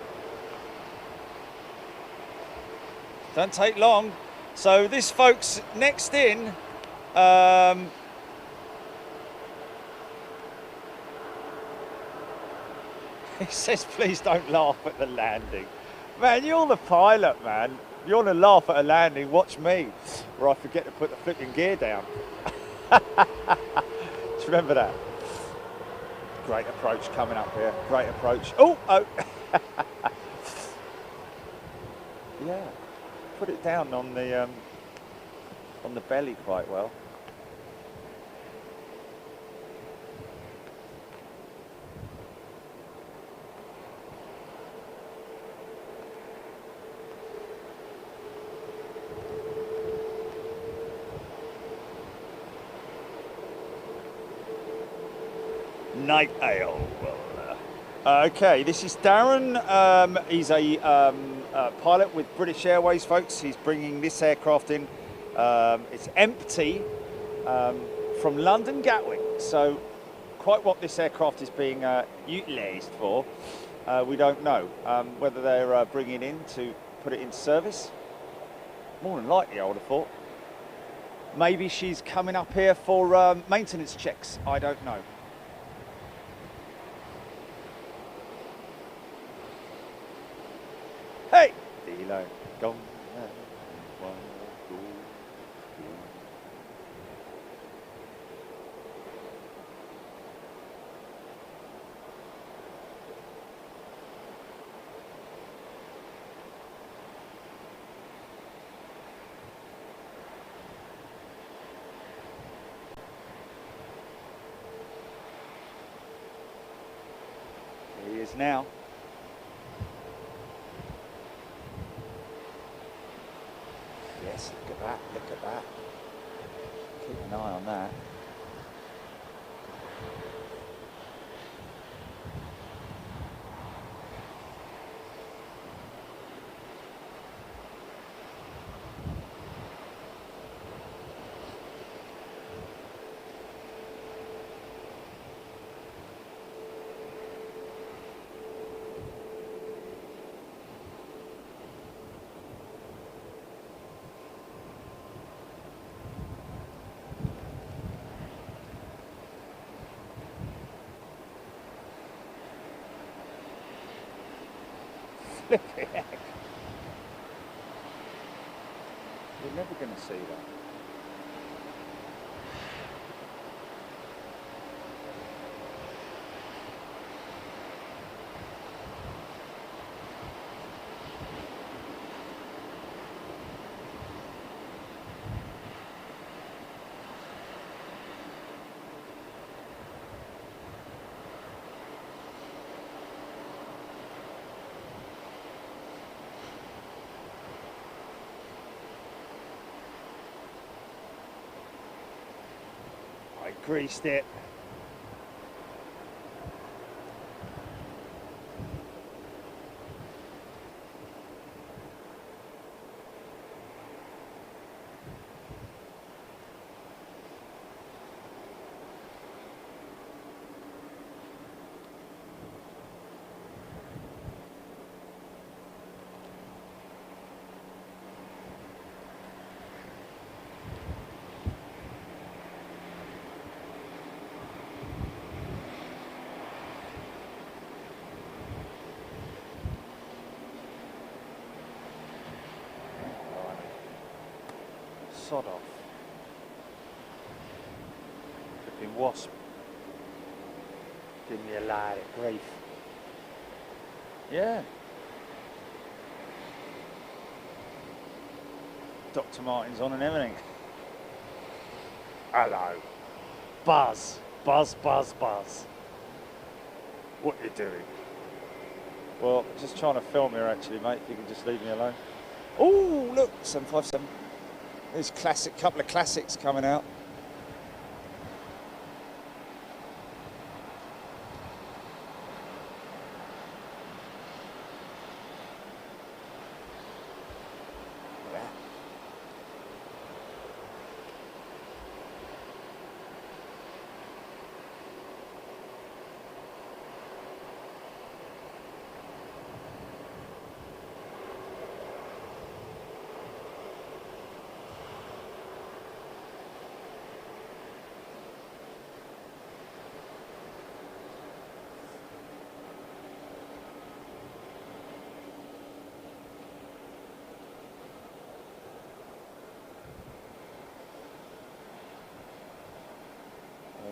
Speaker 1: Don't take long. So this folks next in. He says, please don't laugh at the landing. Man, you're the pilot, man. You want to laugh at a landing, watch me, or I forget to put the flipping gear down. Just remember that. Great approach coming up here, great approach. Oh, oh. Yeah, put it down on the belly quite well. Night ale. Okay, this is Darren. He's a pilot with British Airways, folks. He's bringing this aircraft in. It's empty from London Gatwick. So quite what this aircraft is being utilised for, we don't know. Whether they're bringing it in to put it into service. More than likely, I would have thought. Maybe she's coming up here for maintenance checks. I don't know. Hey! Daylight gone. He is now. Yes, look at that, look at that. Keep an eye on that. Flipping heck. You're never going to see that. I greased it. sod off. Flipping wasp. Give me a load of grief. Yeah. Dr. Martin's on and everything. Hello. Buzz. Buzz, buzz, buzz. What you doing? Well, just trying to film here actually, mate. If you can just leave me alone. Oh, look, 757. There's couple of classics coming out.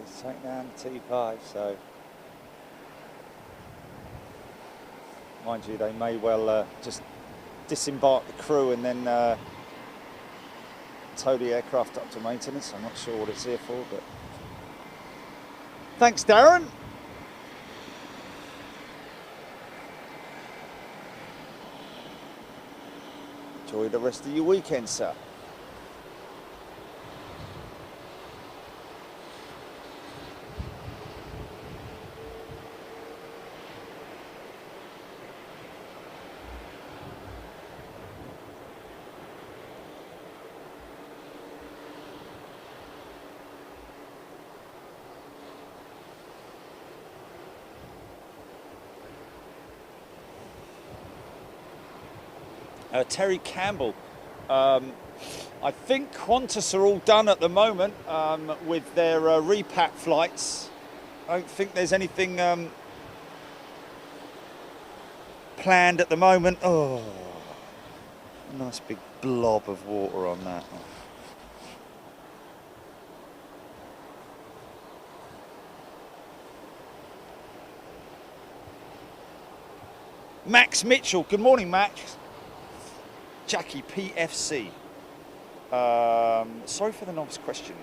Speaker 1: He's taking down the T5, so mind you, they may well just disembark the crew and then tow the aircraft up to maintenance. I'm not sure what it's here for, but thanks, Darren. Enjoy the rest of your weekend, sir. Terry Campbell, I think Qantas are all done at the moment with their repat flights. I don't think there's anything planned at the moment. Oh, a nice big blob of water on that. Max Mitchell, good morning, Max. Jackie PFC. Sorry for the novice question,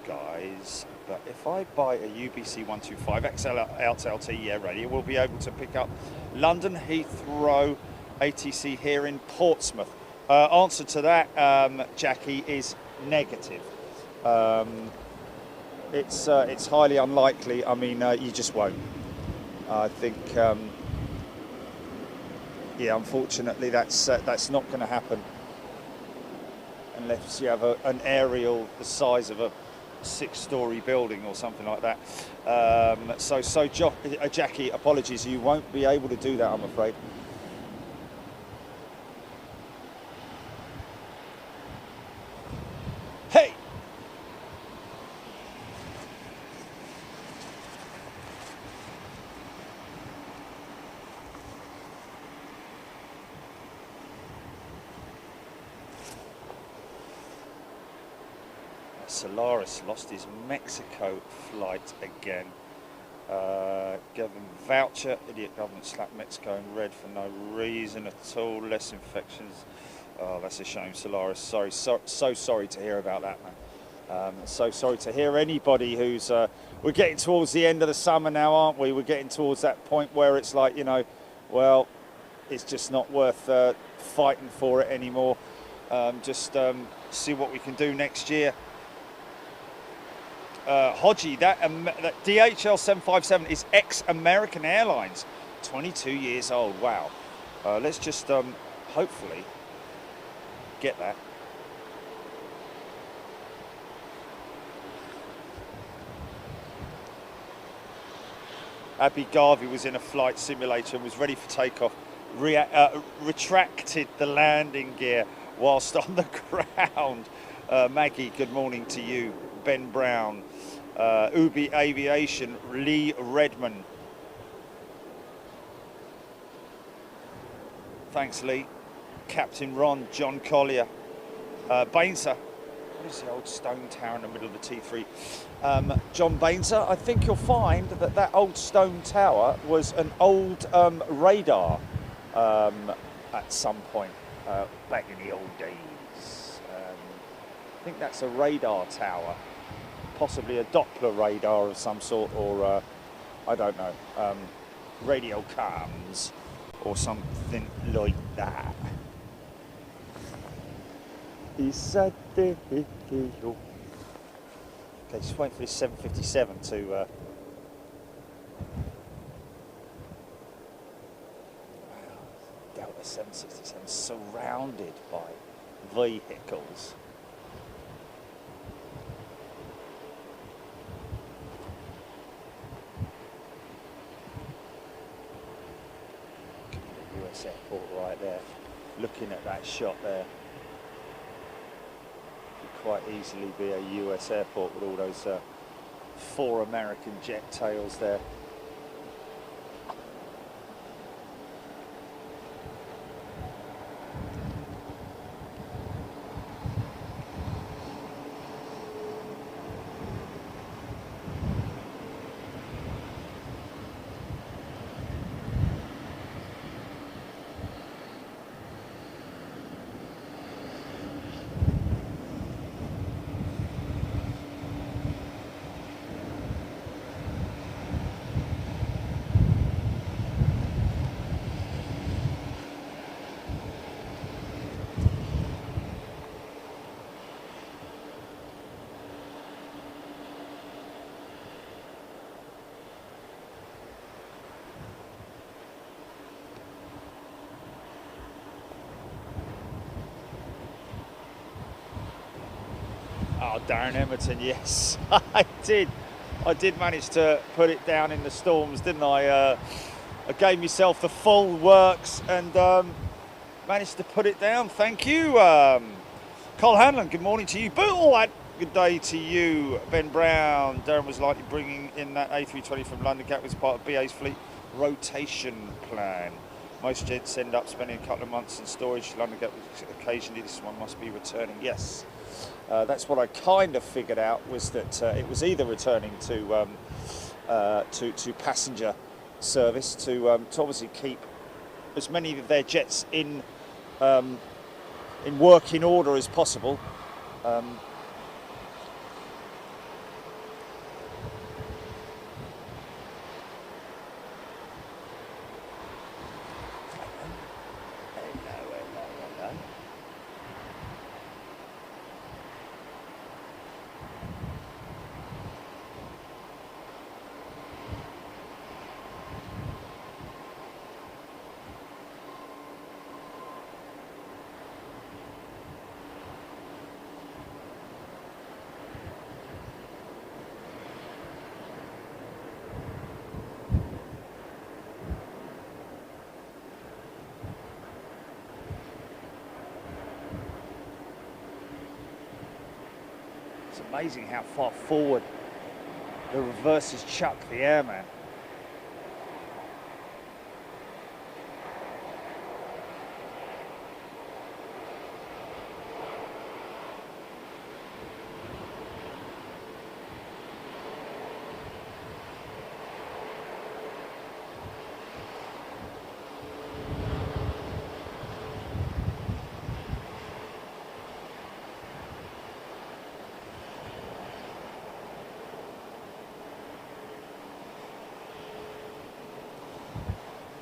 Speaker 1: guys, but if I buy a UBC 125 XL out LT, yeah, ready, we'll be able to pick up London Heathrow ATC here in Portsmouth. Answer to that, Jackie, is negative. It's highly unlikely. I mean, you just won't. I think. Yeah, unfortunately, that's not going to happen unless you have an aerial the size of a 6-story building or something like that. Jackie, apologies, you won't be able to do that, I'm afraid. Hey! Solaris lost his Mexico flight again. Government voucher, idiot government slapped Mexico in red for no reason at all. Less infections. Oh, that's a shame, Solaris. Sorry, so sorry to hear about that, man. So sorry to hear anybody who's. We're getting towards the end of the summer now, aren't we? We're getting towards that point where it's like, you know, well, it's just not worth fighting for it anymore. Just see what we can do next year. Hodgie, that DHL 757 is ex-American Airlines, 22 years old. Wow. Let's just hopefully get that. Abby Garvey was in a flight simulator and was ready for takeoff, retracted the landing gear whilst on the ground. Maggie, good morning to you. Ben Brown, Ubi Aviation, Lee Redman. Thanks, Lee. Captain Ron, John Collier, Bainser, what is the old stone tower in the middle of the T3? John Bainser, I think you'll find that that old stone tower was an old radar at some point back in the old days. I think that's a radar tower, possibly a Doppler radar of some sort, or I don't know, radio comms or something like that. Okay, just waiting for this 757 to Delta 767 surrounded by vehicles. US airport right there. Looking at that shot there, could quite easily be a US airport with all those 4 American jet tails there. Oh, Darren Emerton, yes, I did. I did manage to put it down in the storms, didn't I? I gave myself the full works and managed to put it down. Thank you. Cole Hanlon, good morning to you. Bill, good day to you. Ben Brown, Darren was likely bringing in that A320 from London Gatwick as part of BA's fleet rotation plan. Most jets end up spending a couple of months in storage. London Gatwick occasionally, this one must be returning. Yes. That's what I kind of figured out, was that it was either returning to passenger service to obviously keep as many of their jets in working order as possible. It's amazing how far forward the reverses chuck the airman.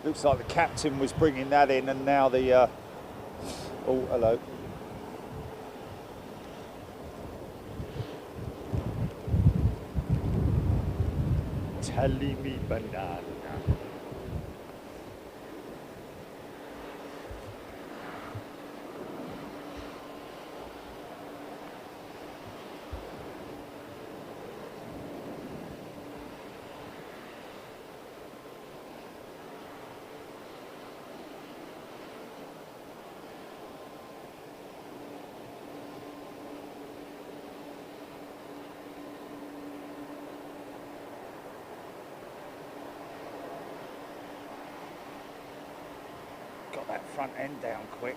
Speaker 1: Looks like the captain was bringing that in, and now the oh, hello. Telling me banana. Got that front end down quick.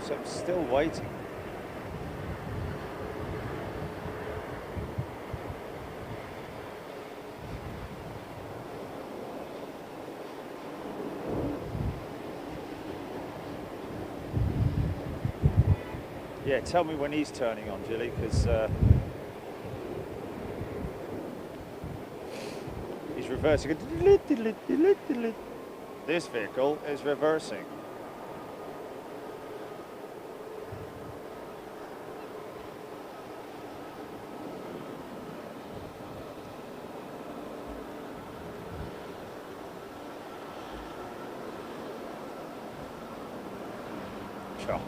Speaker 1: So I'm still waiting. Yeah, tell me when he's turning on, Jilly, because he's reversing. This vehicle is reversing. Sure.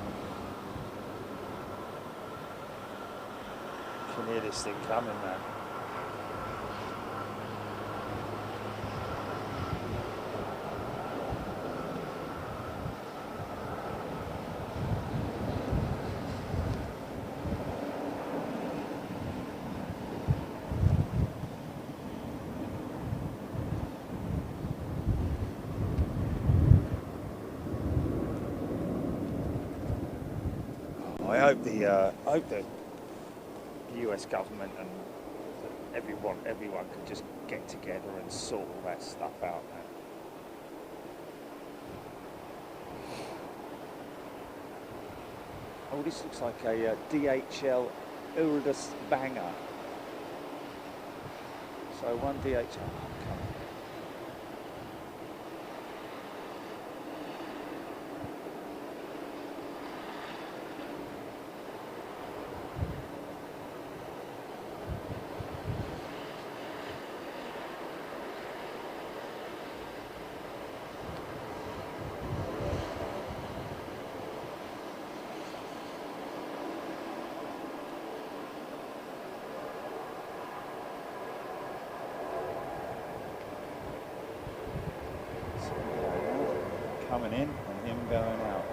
Speaker 1: Can hear this thing coming, man. I hope the US government and everyone can just get together and sort all that stuff out, man. Oh, this looks like a DHL Urdus banger. So one DHL. Oh, come on. Coming in and him going out.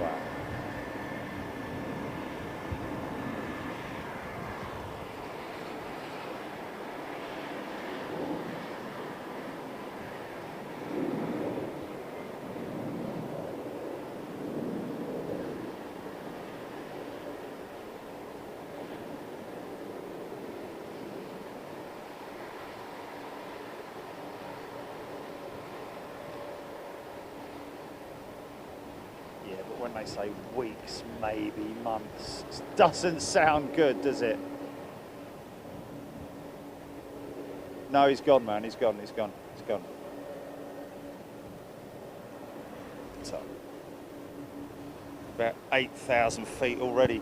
Speaker 1: Wow. When they say weeks, maybe months, it doesn't sound good, does it? No, he's gone, man. He's gone. So, about 8,000 feet already.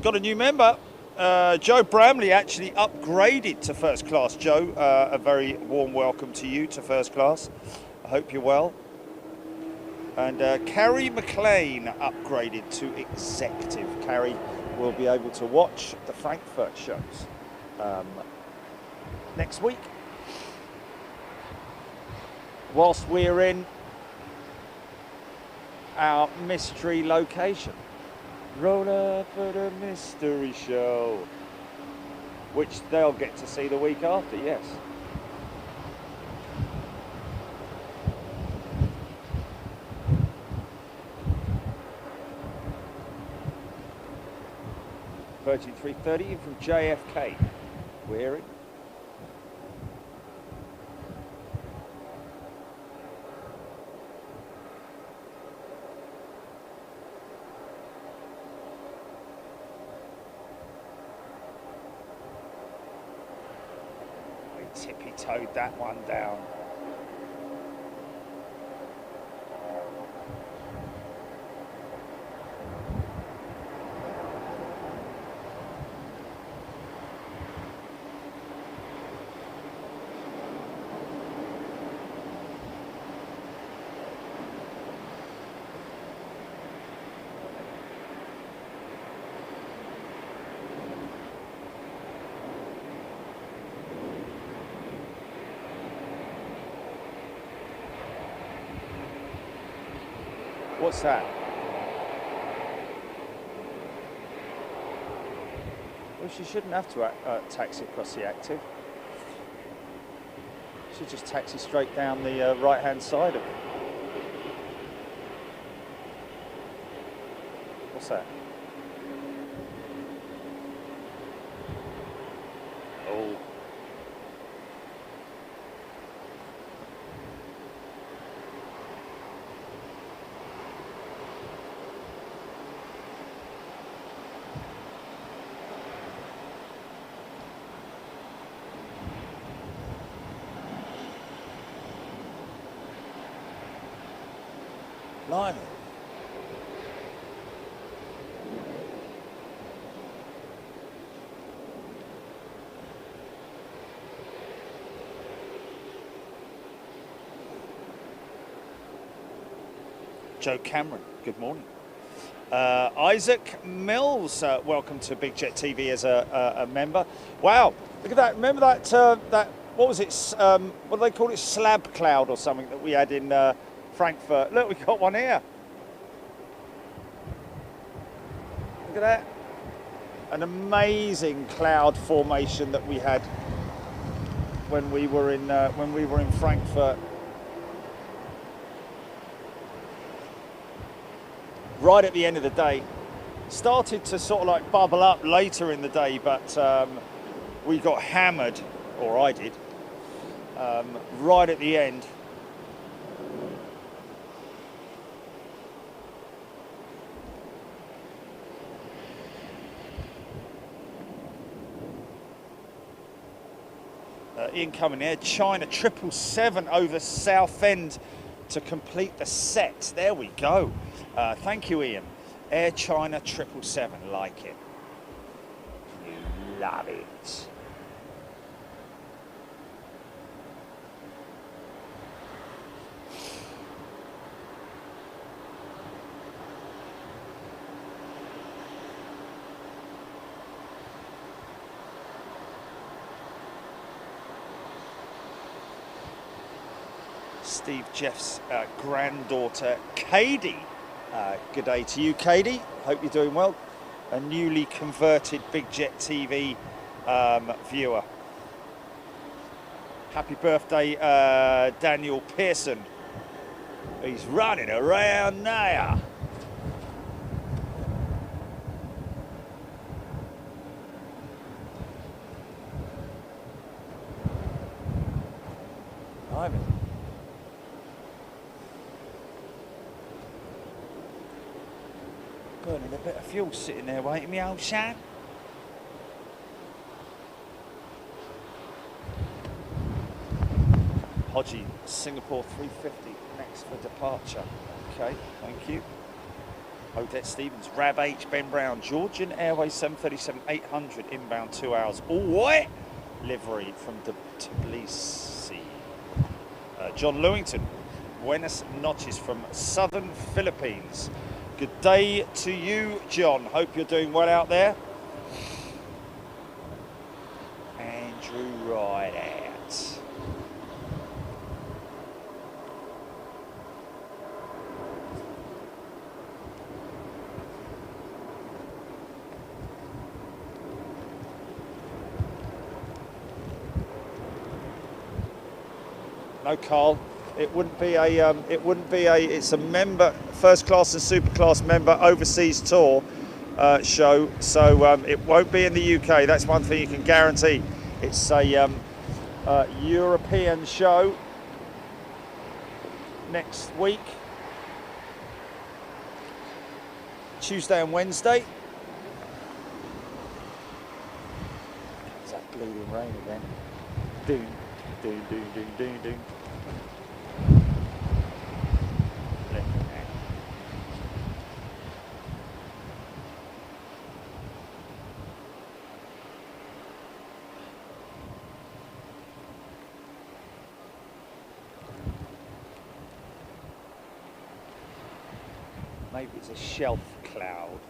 Speaker 1: Got a new member. Joe Bramley actually upgraded to first class. Joe, a very warm welcome to you to first class. I hope you're well. And Carrie McLean upgraded to executive. Carrie will be able to watch the Frankfurt shows next week. Whilst we're in our mystery location. Roll up for the mystery show. Which they'll get to see the week after, yes. Virgin 330 in from JFK. We're hearing. We tippy-toed that one down. What's that? Well, she shouldn't have to taxi across the active. Should just taxi straight down the right-hand side of it. What's that? Oh. Blimey. Joe Cameron, good morning. Isaac Mills, welcome to Big Jet TV as a member. Wow, look at that. Remember that, that what was it, what do they call it, slab cloud or something that we had in Frankfurt? Look, we got one here. Look at that. An amazing cloud formation that we had when we were in Frankfurt. Right at the end of the day. Started to sort of like bubble up later in the day, but we got hammered, or I did, right at the end. Incoming air, China 777 over Southend to complete the set. There we go. Thank you, Ian. Air China 777, like it. You love it. Steve Jeff's granddaughter, Katie. Good day to you, Katie. Hope you're doing well. A newly converted Big Jet TV viewer. Happy birthday, Daniel Pearson. He's running around now. Blimey. Burning a bit of fuel sitting there waiting me, old Shan. Hodgie, Singapore 350 next for departure. Okay, thank you. Odette Stevens, Rab H, Ben Brown, Georgian Airways 737-800 inbound 2 hours. All white livery from Tbilisi. John Lewington, Buenos noches from southern Philippines. Good day to you, John. Hope you're doing well out there. Andrew Rideout. No, Carl. It wouldn't be a. It's a member, first class and super class member overseas tour show. So it won't be in the UK. That's one thing you can guarantee. It's a European show next week, Tuesday and Wednesday. It's that bleeding rain again. Doom, doom, doom, doom, doom, doom. Maybe it's a shelf cloud.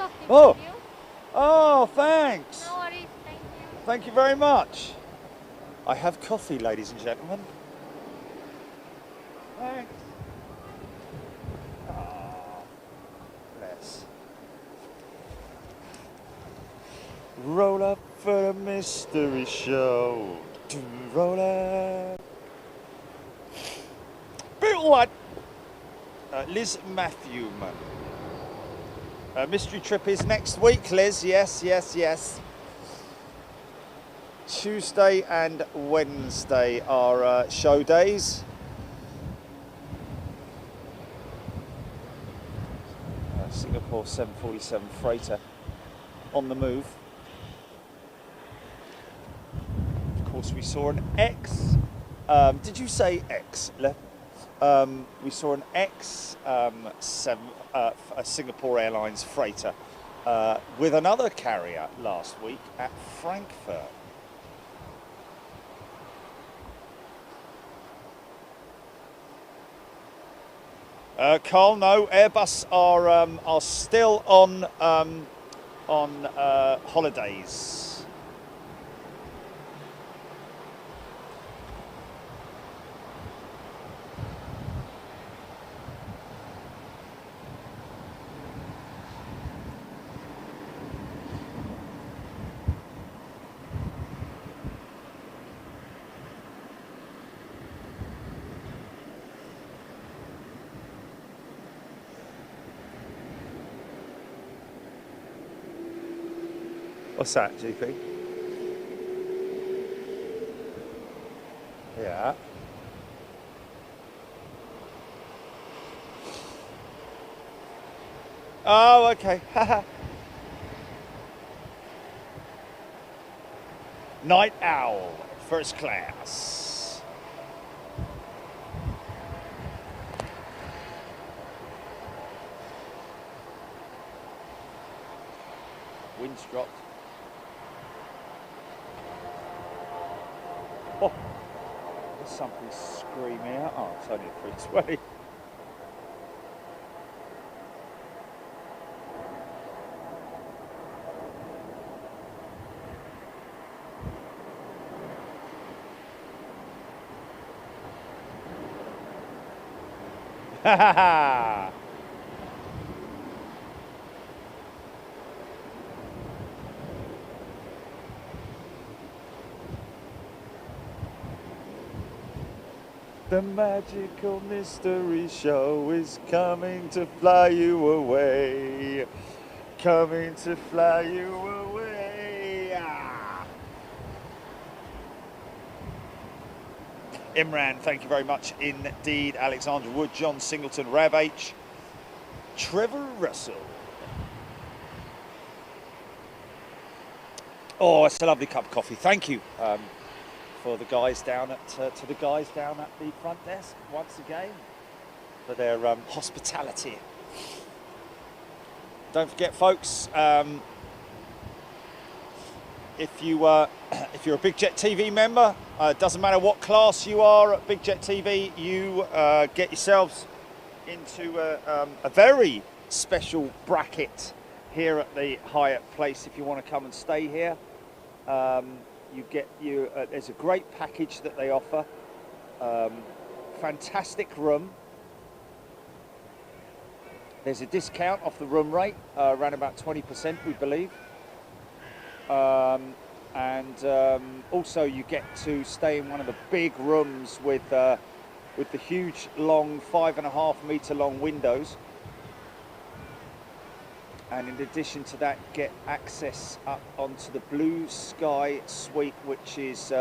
Speaker 2: coffee
Speaker 1: Oh.
Speaker 2: for you.
Speaker 1: Oh, thanks.
Speaker 2: No worries, thank you.
Speaker 1: Thank you very much. I have coffee, ladies and gentlemen. Thanks. Oh, bless. Roll up for a mystery show. Do roll up. Bit like Liz Matthewman. Mystery trip is next week, Liz. Yes, yes, yes. Tuesday and Wednesday are show days. Singapore 747 freighter on the move. Of course, we saw an X. Did you say X? We saw an a Singapore Airlines freighter with another carrier last week at Frankfurt. Carl, no, Airbus are still on holidays. What's that, GP? Yeah. Oh, okay. Night owl, first class. Wind's dropped. Oh, there's something screaming out. Oh, it's only a 320. Ha ha ha! The magical mystery show is coming to fly you away. Coming to fly you away. Ah. Imran, thank you very much indeed. Alexandra Wood, John Singleton, Rav H, Trevor Russell. Oh, it's a lovely cup of coffee. Thank you. For the guys down at to the guys down at the front desk once again for their hospitality. Don't forget, folks, if you're a Big Jet TV member, it doesn't matter what class you are at Big Jet TV, you get yourselves into a very special bracket here at the Hyatt Place if you want to come and stay here. There's a great package that they offer. Fantastic room. There's a discount off the room rate, around about 20%, we believe. Also you get to stay in one of the big rooms with the huge, long, 5.5 meter long windows. And in addition to that, get access up onto the Blue Sky Suite, which is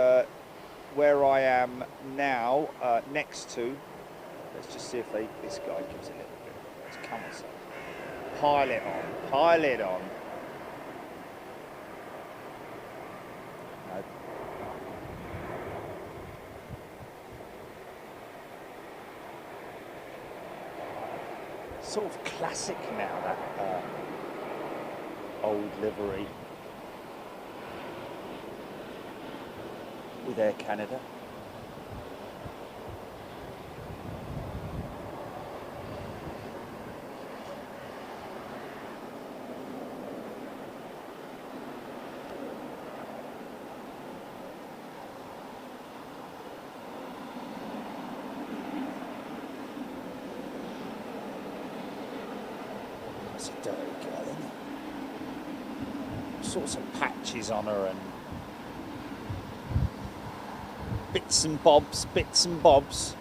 Speaker 1: where I am now, next to. Let's just see if this guy gives a little bit. Let's come on, son. Pile it on, pile it on. No. Sort of classic now, that old livery with Air Canada. It's a dirty girl, isn't it? All sorts of patches on her and bits and bobs, bits and bobs.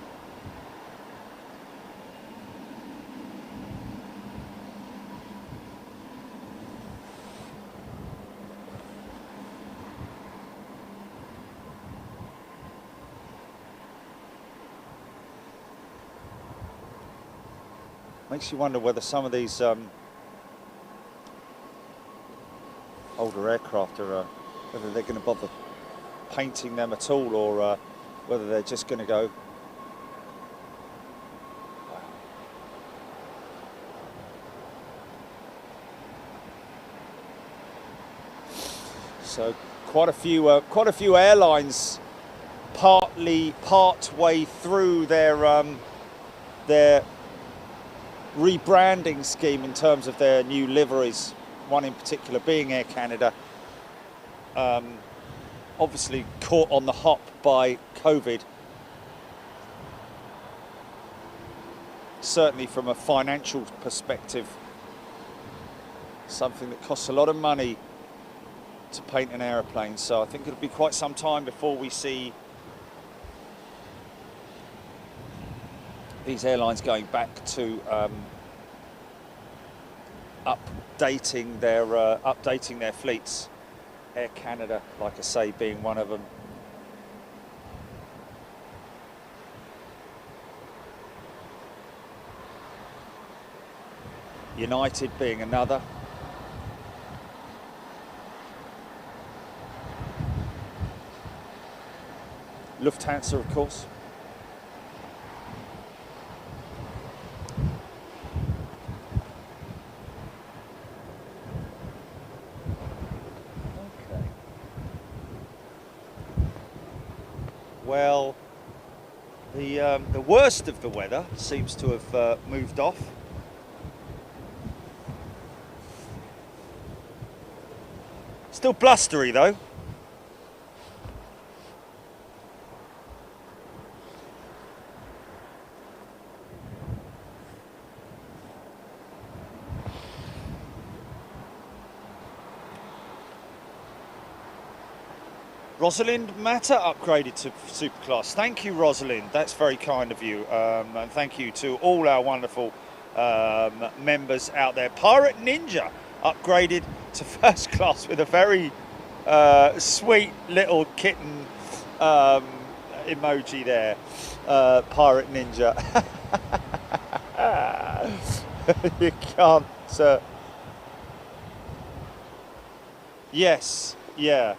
Speaker 1: Makes you wonder whether some of these older aircraft are, whether they're going to bother painting them at all, or whether they're just going to go. So quite a few airlines part way through their rebranding scheme in terms of their new liveries, one in particular being Air Canada, obviously caught on the hop by COVID, certainly from a financial perspective, something that costs a lot of money to paint an aeroplane. So I think it'll be quite some time before we see these airlines going back to updating their fleets. Air Canada, like I say, being one of them. United being another. Lufthansa, of course. Well, the worst of the weather seems to have moved off. Still blustery though. Rosalind Matter upgraded to Superclass. Thank you, Rosalind. That's very kind of you. And thank you to all our wonderful members out there. Pirate Ninja upgraded to first class with a very sweet little kitten emoji there. Pirate Ninja. You can't. Yes. Yeah.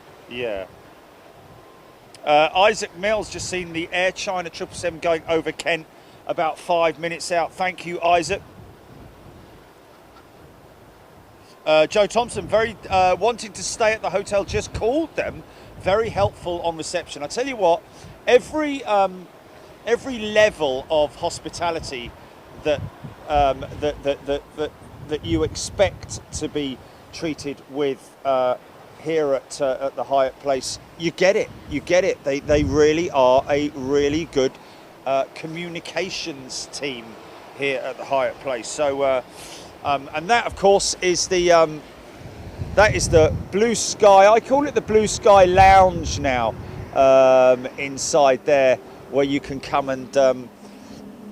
Speaker 1: Isaac Mills just seen the Air China 777 going over Kent about 5 minutes out. Thank you, Isaac. Joe Thompson, very wanting to stay at the hotel, just called them. Very helpful on reception. I tell you what, every level of hospitality that that you expect to be treated with here at the Hyatt Place, you get it. They really are a really good communications team here at the Hyatt Place. So and that of course is the Blue Sky. I call it the Blue Sky Lounge now, inside there, where you can come and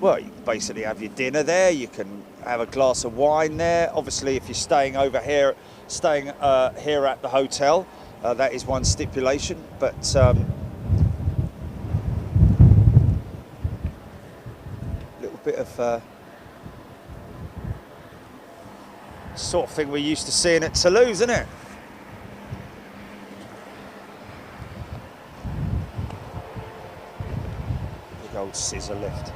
Speaker 1: well, you basically have your dinner there. You can have a glass of wine there. Obviously, if you're staying here at the hotel, that is one stipulation. But little bit of sort of thing we're used to seeing at Toulouse, isn't it? Big old scissor lift.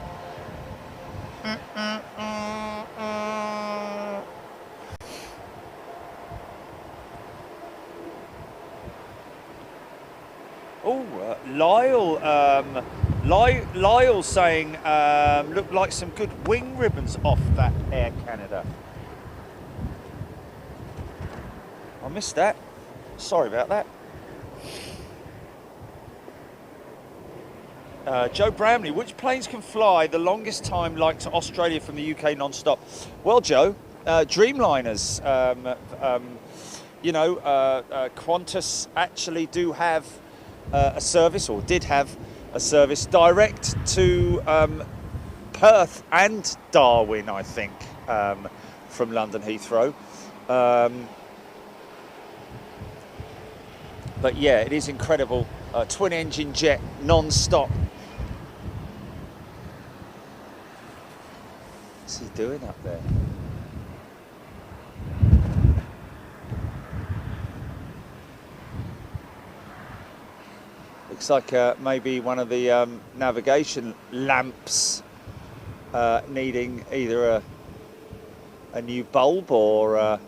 Speaker 1: Oh, Lyle saying, looked like some good wing ribbons off that Air Canada. I missed that. Sorry about that. Joe Bramley, which planes can fly the longest time like to Australia from the UK non-stop? Well, Joe, Dreamliners. Qantas actually do have a service, or did have a service direct to Perth and Darwin, I think, from London Heathrow. But yeah, it is incredible. Twin engine jet, non-stop. What's he doing up there? Looks like maybe one of the navigation lamps needing either a new bulb or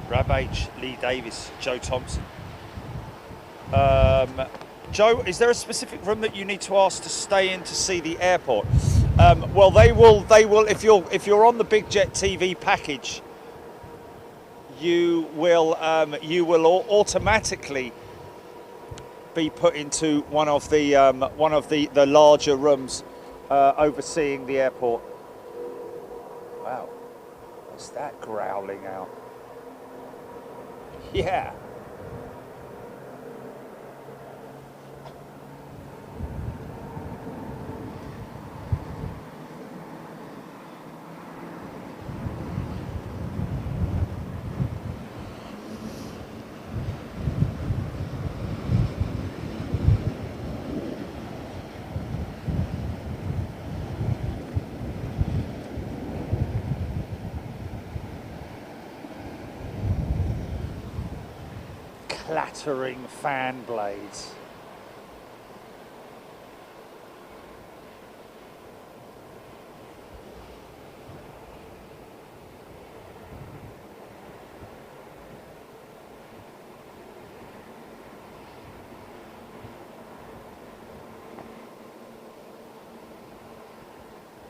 Speaker 1: Rab H, Lee Davis, Joe Thompson. Joe, is there a specific room that you need to ask to stay in to see the airport? Well, they will. If you're on the Big Jet TV package, you will automatically be put into one of the larger rooms overseeing the airport. Wow, what's that growling out? Yeah. Clattering fan blades.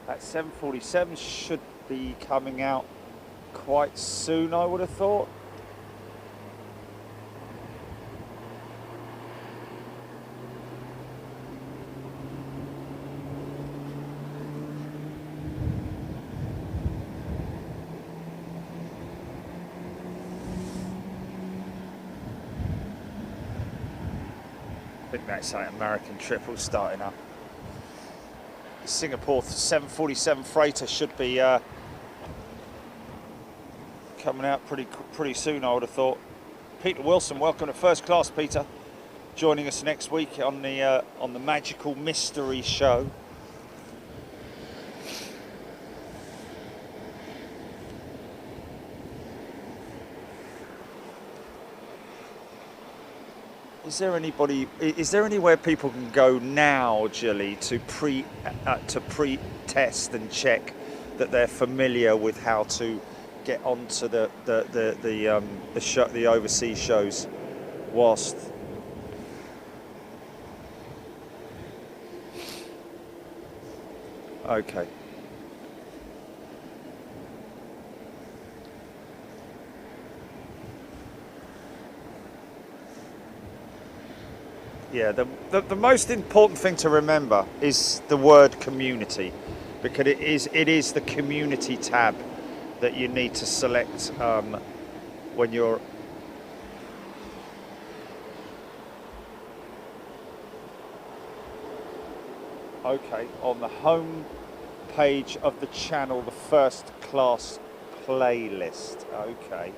Speaker 1: That 747 should be coming out quite soon, I would have thought. I think that's an American triple starting up. The Singapore 747 freighter should be coming out pretty soon, I would have thought. Peter Wilson, welcome to First Class, Peter. Joining us next week on the Magical Mystery Show. Is there anywhere people can go now, Jilly, to pre-test and check that they're familiar with how to get onto the overseas shows whilst okay. Yeah, the most important thing to remember is the word community, because it is the community tab that you need to select when you're okay on the home page of the channel, the First Class playlist. Okay,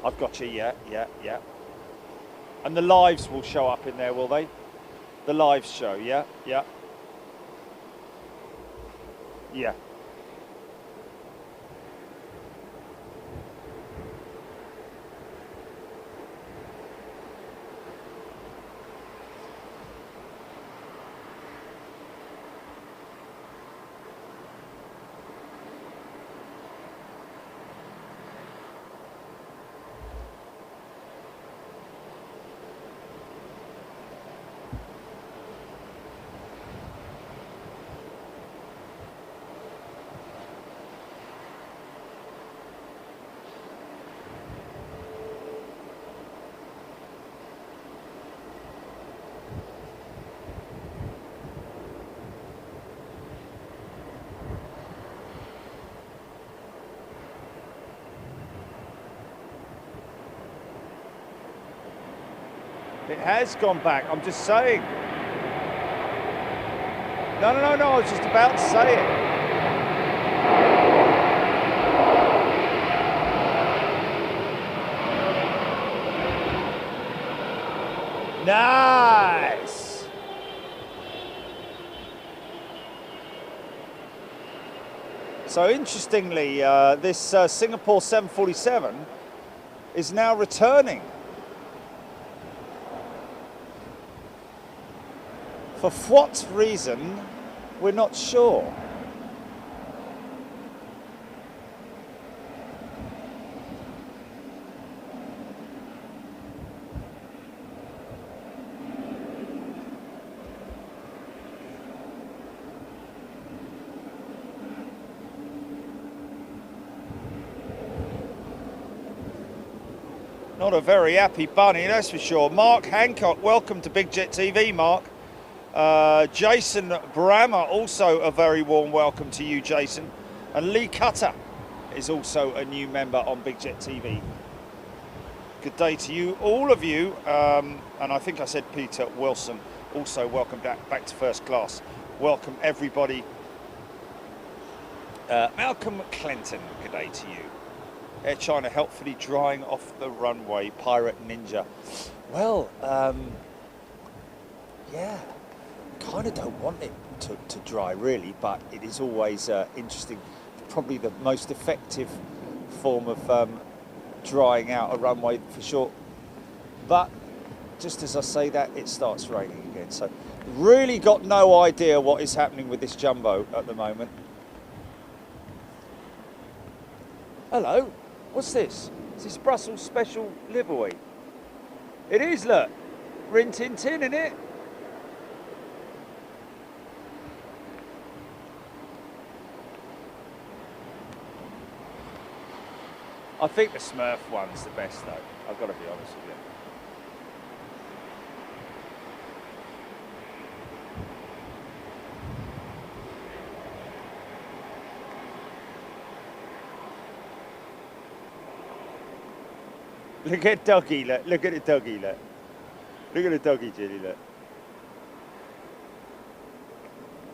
Speaker 1: I've got you. Yeah. And the lives will show up in there, will they? The live show, yeah. It has gone back. I'm just saying. No. I was just about to say it. Nice. So interestingly, this Singapore 747 is now returning. For what reason, we're not sure. Not a very happy bunny, that's for sure. Mark Hancock, welcome to Big Jet TV, Mark. Jason Brammer, also a very warm welcome to you, Jason. And Lee Cutter is also a new member on Big Jet TV. Good day to you, all of you. And I think I said Peter Wilson, also welcome back to First Class. Welcome everybody. Malcolm Clinton, good day to you. Air China helpfully drying off the runway, Pirate Ninja. Well, yeah, kind of don't want it to dry really, but it is always interesting. Probably the most effective form of drying out a runway for sure. But just as I say that, it starts raining again. So really got no idea what is happening with this jumbo at the moment. Hello. What's this? Is this Brussels Special Liveaway? It is, look. Rin Tin Tin, isn't it? I think the Smurf one's the best, though. I've got to be honest with you. Look at doggy, look. Look at the doggy, look. Look at the doggy, Julie, look.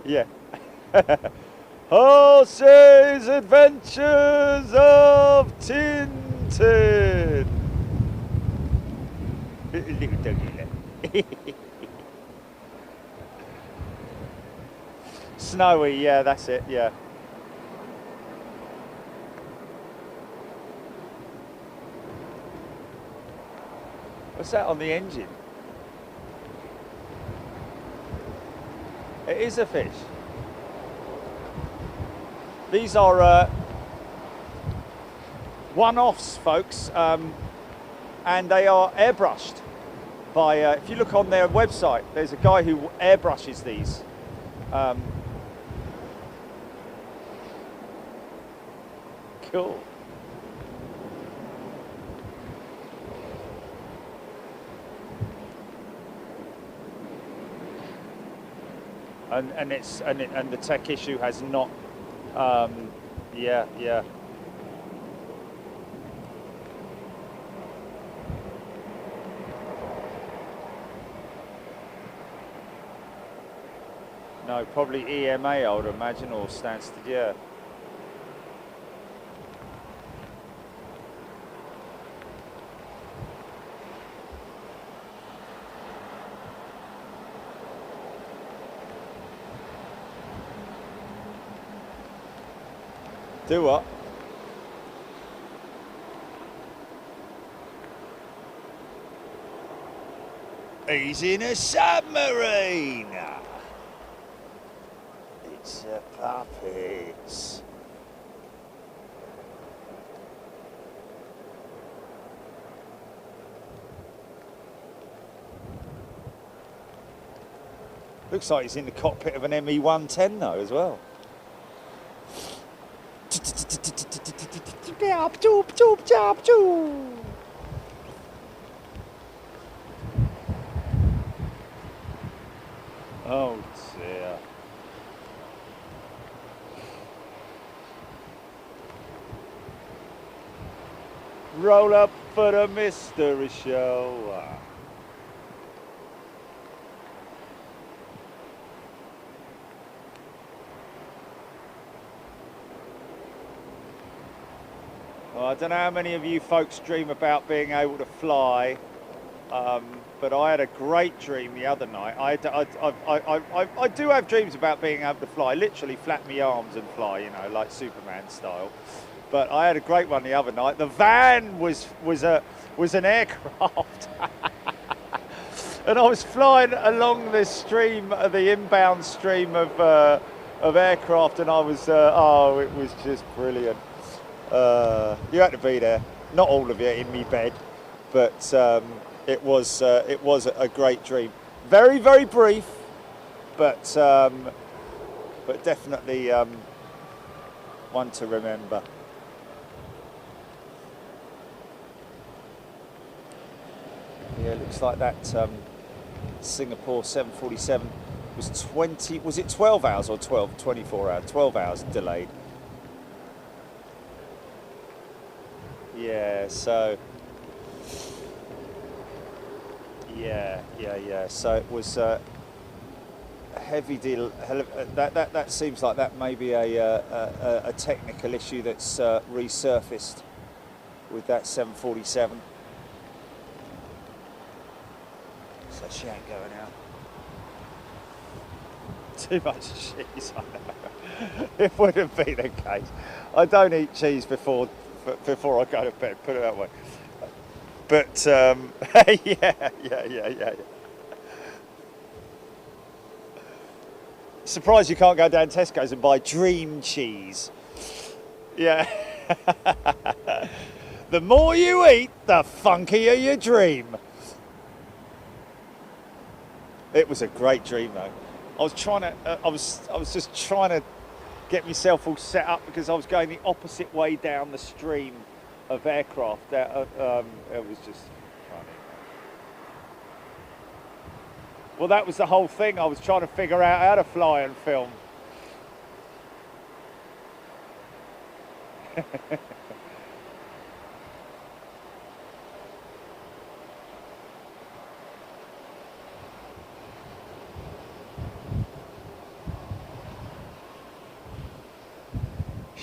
Speaker 1: Yeah. Horses Adventures of Tintin. Look at doggy, look. Snowy, yeah, that's it, yeah. What's that on the engine? It is a fish. These are one-offs, folks, and they are airbrushed by, if you look on their website, there's a guy who airbrushes these. Cool. And the tech issue has not, yeah. No, probably EMA, I would imagine, or Stansted, yeah. Do what? He's in a submarine. It's a puppet. Looks like he's in the cockpit of an ME-110 though as well. Oh dear. Roll up for the mystery show. Well, I don't know how many of you folks dream about being able to fly, but I had a great dream the other night. I do have dreams about being able to fly, literally flap my arms and fly, you know, like Superman style. But I had a great one the other night. The van was an aircraft, and I was flying along the stream, the inbound stream of aircraft, and I was oh, it was just brilliant. You had to be there, not all of you in me bed, but it was a great dream. Very, very brief, but definitely one to remember. Yeah, it looks like that Singapore 747 was it 12 hours or 24 hours? 12 hours delayed. Yeah, so yeah. So it was a heavy deal. That seems like that may be a technical issue that's resurfaced with that 747. So she ain't going out. Too much cheese, I know. It wouldn't be the case. I don't eat cheese before I go to bed, put it that way. But yeah. Surprised you can't go down Tesco's and buy dream cheese. Yeah. The more you eat, the funkier your dream. It was a great dream though. I was just trying to get myself all set up because I was going the opposite way down the stream of aircraft. It was just funny. Well, that was the whole thing. I was trying to figure out how to fly and film.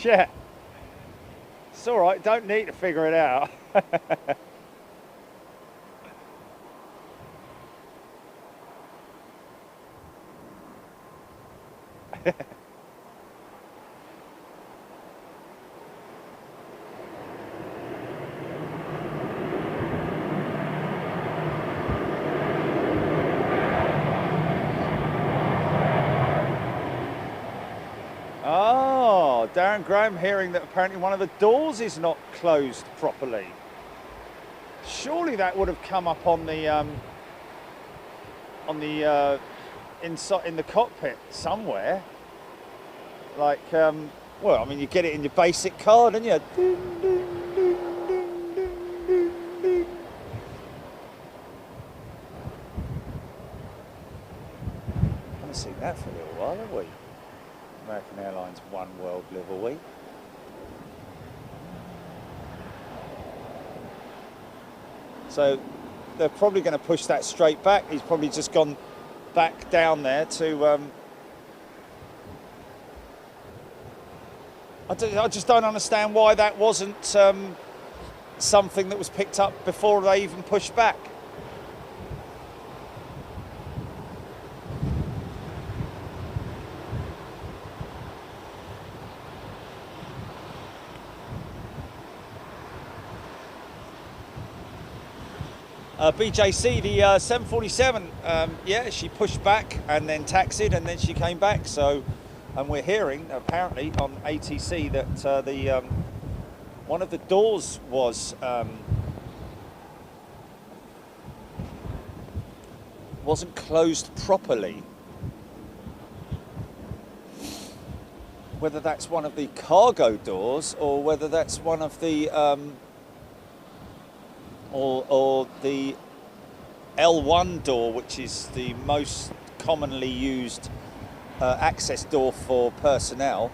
Speaker 1: Yeah, it's all right, don't need to figure it out. Oh, Darren Graham hearing that apparently one of the doors is not closed properly. Surely that would have come up on the inside in the cockpit somewhere. Like, well, I mean, you get it in your basic car, don't you? Ding, ding, ding, ding, ding, ding, ding. Haven't seen that for a little while, have we? American Airlines One World Live a Week. So they're probably going to push that straight back. He's probably just gone back down there to. I just don't understand why that wasn't something that was picked up before they even pushed back. BJC, the 747, yeah, she pushed back and then taxied and then she came back. So, and we're hearing apparently on ATC that the one of the doors was wasn't closed properly. Whether that's one of the cargo doors or whether that's one of the or the L1 door, which is the most commonly used access door for personnel.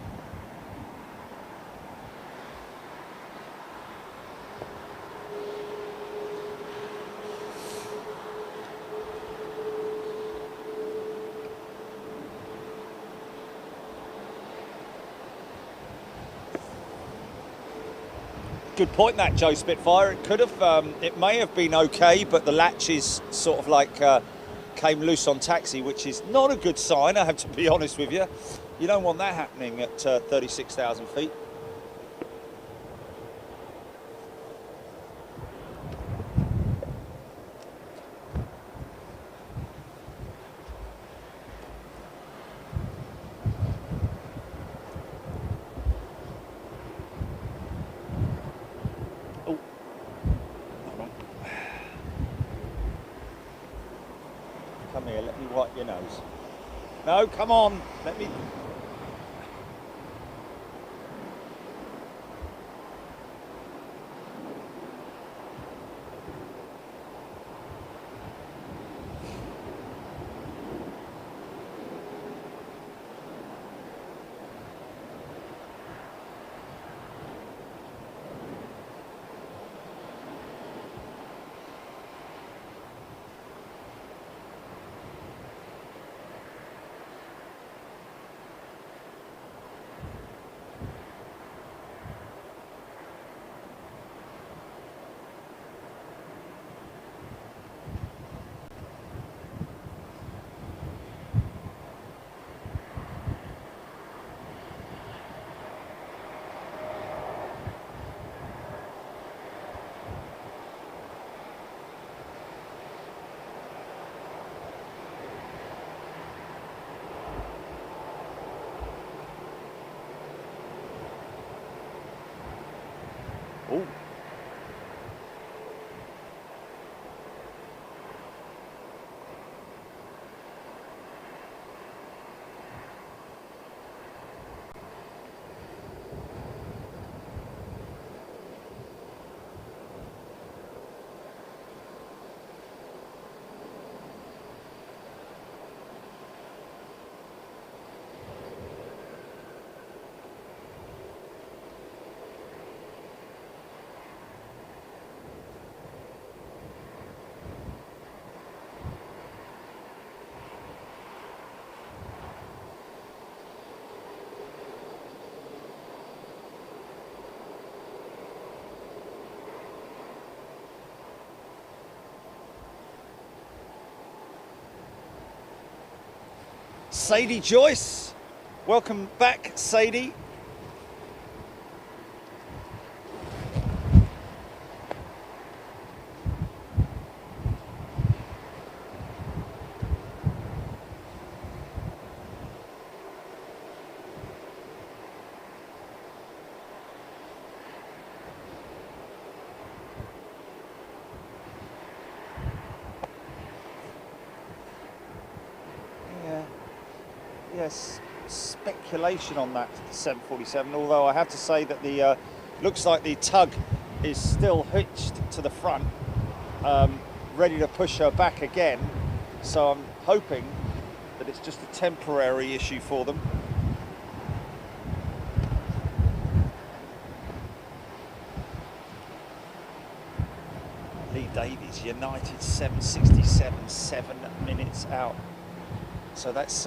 Speaker 1: Good point, that Joe Spitfire. It could have, it may have been okay, but the latches sort of like came loose on taxi, which is not a good sign. I have to be honest with you. You don't want that happening at 36,000 feet. Oh, hold on. Come here, let me wipe your nose. No, come on, let me. Oh. Sadie Joyce, welcome back, Sadie. Yes, speculation on that 747, although I have to say that the looks like the tug is still hitched to the front, ready to push her back again, so I'm hoping that it's just a temporary issue for them. Lee Davies, United 767, 7 minutes out, so that's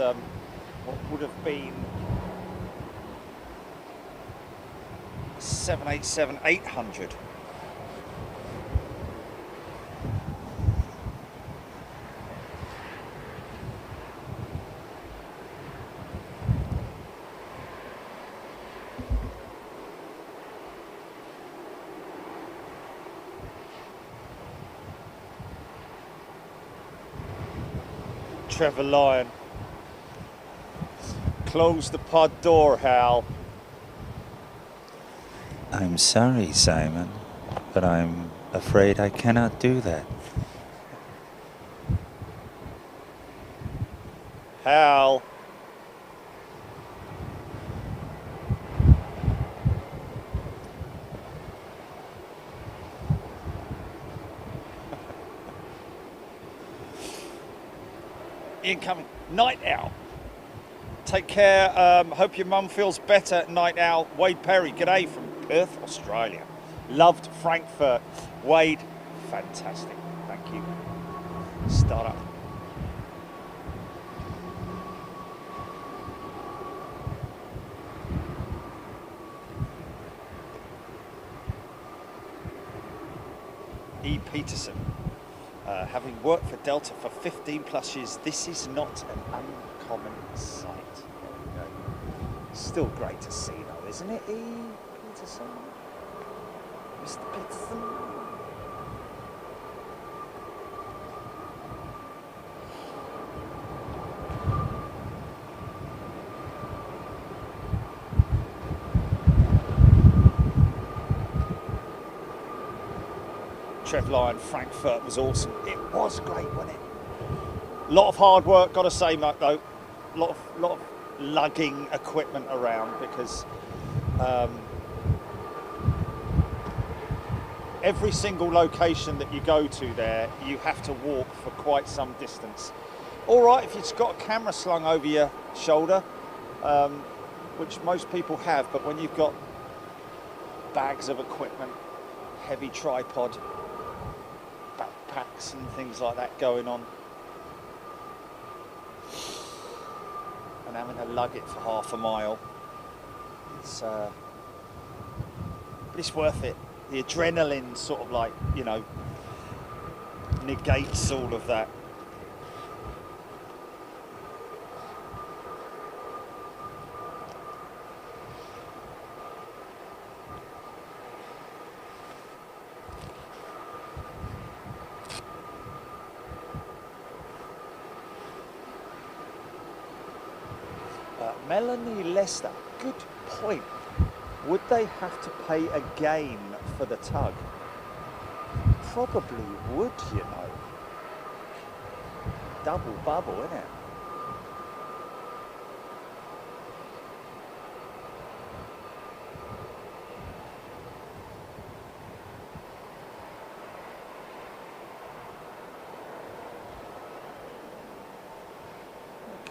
Speaker 1: what would have been 787-800. Trevor Lyon. Close the pod door, Hal.
Speaker 2: I'm sorry, Simon, but I'm afraid I cannot do that.
Speaker 1: Hal. Incoming. Night Owl. Take care. Hope your mum feels better. Night Owl. Wade Perry. G'day from Perth, Australia. Loved Frankfurt. Wade, fantastic. Thank you. Start up. E. Peterson. Having worked for Delta for 15 plus years, this is not an uncommon sight. There we go. Still great to see though, isn't it, E. Peterson? Mr. Peterson? Trev Lyon, Frankfurt was awesome. It was great, wasn't it? A lot of hard work, got to say, Mark, though. A lot of lugging equipment around because every single location that you go to there, you have to walk for quite some distance. All right, if you've got a camera slung over your shoulder, which most people have, but when you've got bags of equipment, heavy tripod, backpacks and things like that going on, and having to lug it for half a mile, but it's worth it. The adrenaline sort of like, you know, negates all of that. Melanie Lester, good point. Would they have to pay again for the tug? Probably would, you know. Double bubble, isn't it?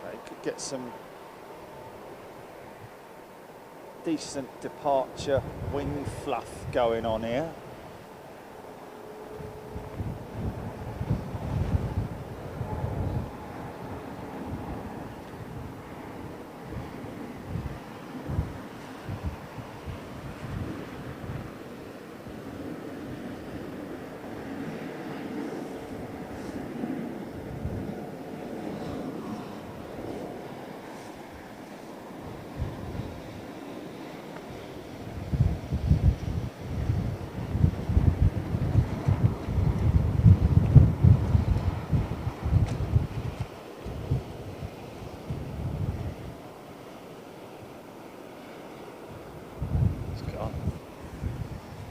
Speaker 1: Okay, could get some decent departure wing fluff going on here.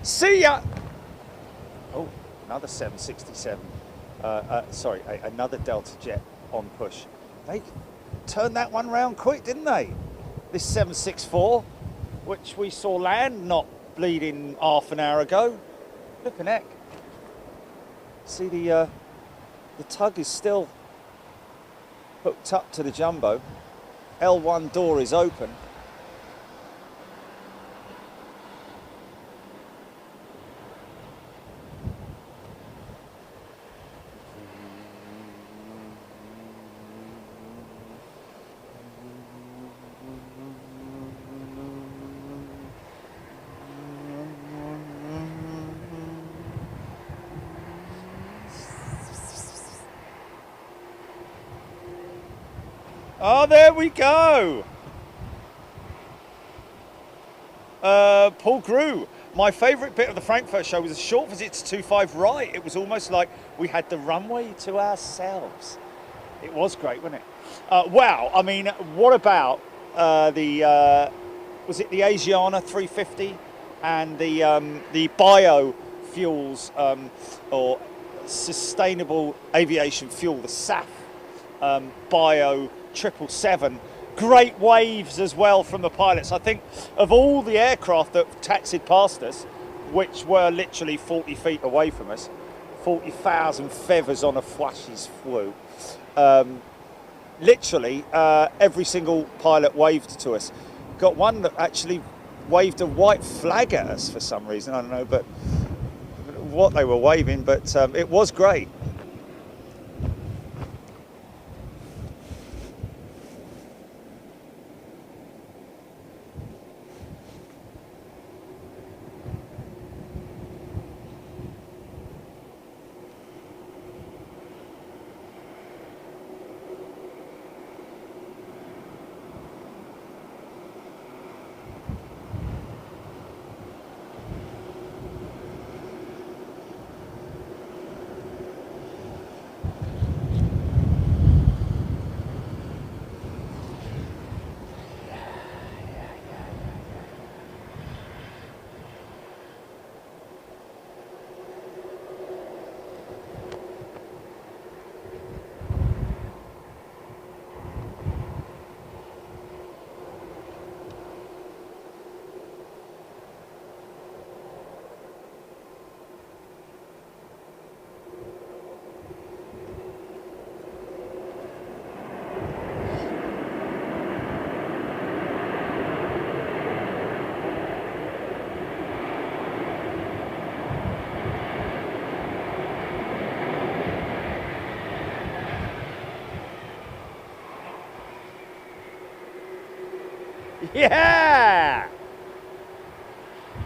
Speaker 1: See ya! Oh, another 767. Sorry, another Delta jet on push. They turned that one round quick, didn't they? This 764, which we saw land not bleeding half an hour ago. Flippin' heck. See, the tug is still hooked up to the jumbo. L1 door is open. Oh, there we go. Paul Grew. My favourite bit of the Frankfurt show was a short visit to 25 right. It was almost like we had the runway to ourselves. It was great, wasn't it? Wow. I mean, what about was it the Asiana 350 and the biofuels or sustainable aviation fuel, the SAF bio 777, great waves as well from the pilots. I think of all the aircraft that taxied past us, which were literally 40 feet away from us, 40,000 feathers on a flashes flew. Literally every single pilot waved to us. Got one that actually waved a white flag at us for some reason, I don't know, but what they were waving, but it was great. Yeah!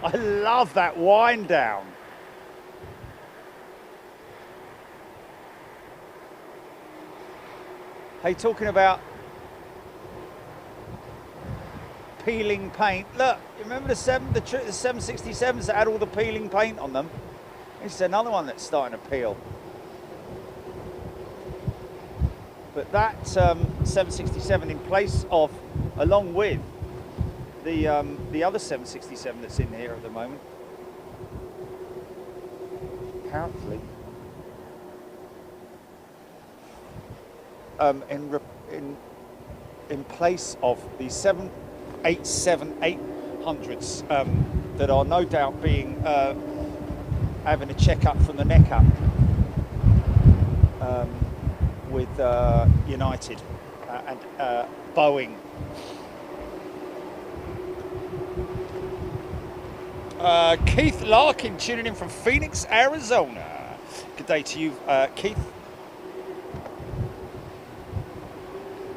Speaker 1: I love that wind down. Hey, talking about peeling paint. Look, you remember the 767s that had all the peeling paint on them? This is another one that's starting to peel. But that 767 in place of, along with the other 767 that's in here at the moment, apparently, in place of the 787-800s that are no doubt being having a check-up from the neck up with United and Boeing. Keith Larkin tuning in from Phoenix, Arizona. Good day to you, Keith.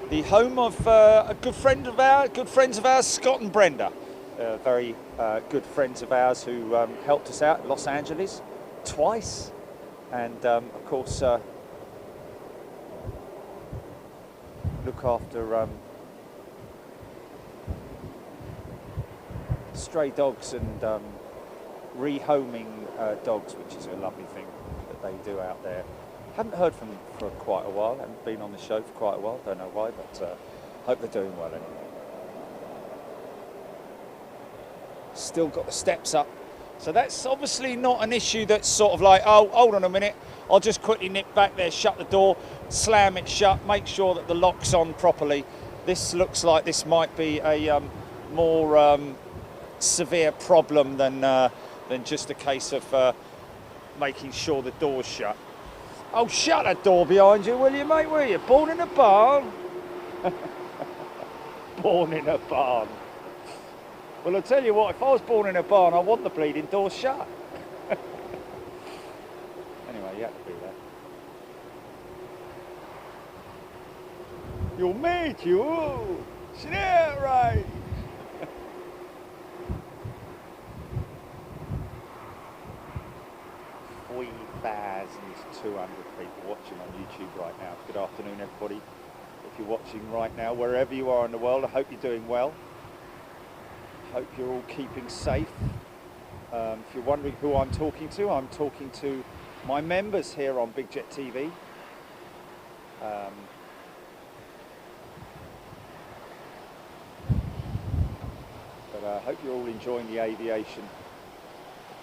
Speaker 1: The home of a good friends of ours, Scott and Brenda. Very good friends of ours who helped us out in Los Angeles twice, and of course look after stray dogs and rehoming dogs, which is a lovely thing that they do out there. Haven't heard from them for quite a while, haven't been on the show for quite a while, don't know why, but hope they're doing well anyway. Still got the steps up. So that's obviously not an issue that's sort of like, oh, hold on a minute, I'll just quickly nip back there, shut the door, slam it shut, make sure that the lock's on properly. This looks like this might be a more severe problem than just a case of making sure the door's shut. Oh, shut that door behind you, will you, mate? Were you born in a barn? Born in a barn. Well, I'll tell you what, if I was born in a barn, I want the bleeding door shut. Anyway, you have to be there. You'll meet you. Snare right. 3,200 people watching on YouTube right now. Good afternoon, everybody. If you're watching right now, wherever you are in the world, I hope you're doing well. Hope you're all keeping safe. If you're wondering who I'm talking to my members here on Big Jet TV. But I hope you're all enjoying the aviation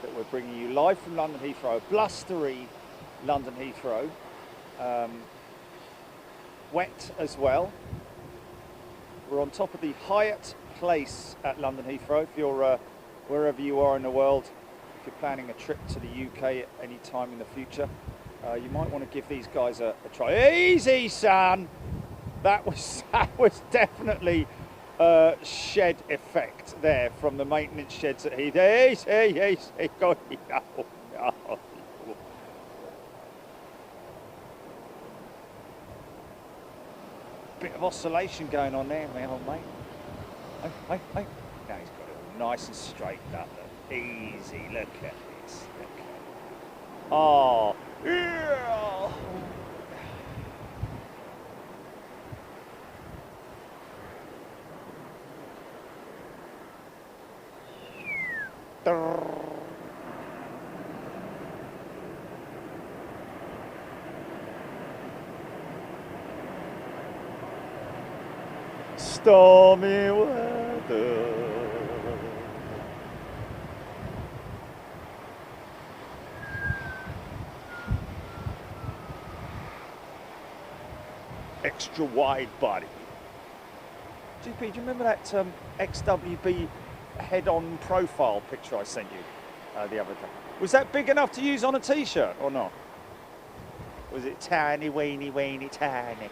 Speaker 1: that we're bringing you live from London Heathrow, blustery London Heathrow, wet as well. We're on top of the Hyatt Place at London Heathrow. If you're wherever you are in the world, if you're planning a trip to the UK at any time in the future, you might want to give these guys a try. Easy, son. That was definitely shed effect there from the maintenance sheds at Heathrow. Easy. God, no. Bit of oscillation going on there, my old mate. Hey. Now he's got it nice and straightened up. Look. Easy, look at this. Look at it. Oh, yeah. Stormy weather. Extra wide body. GP, do you remember that XWB head-on profile picture I sent you the other day? Was that big enough to use on a t-shirt or not? Was it tiny, weeny, tiny?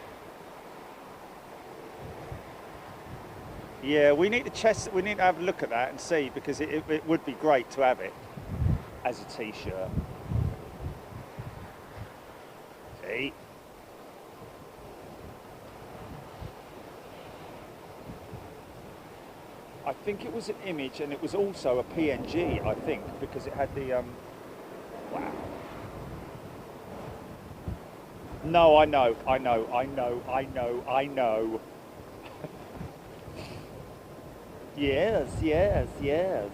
Speaker 1: Yeah, we need to have a look at that and see, because it would be great to have it as a t-shirt. See? I think it was an image, and it was also a PNG. I think because it had the wow. No, I know. Yes, yes, yes.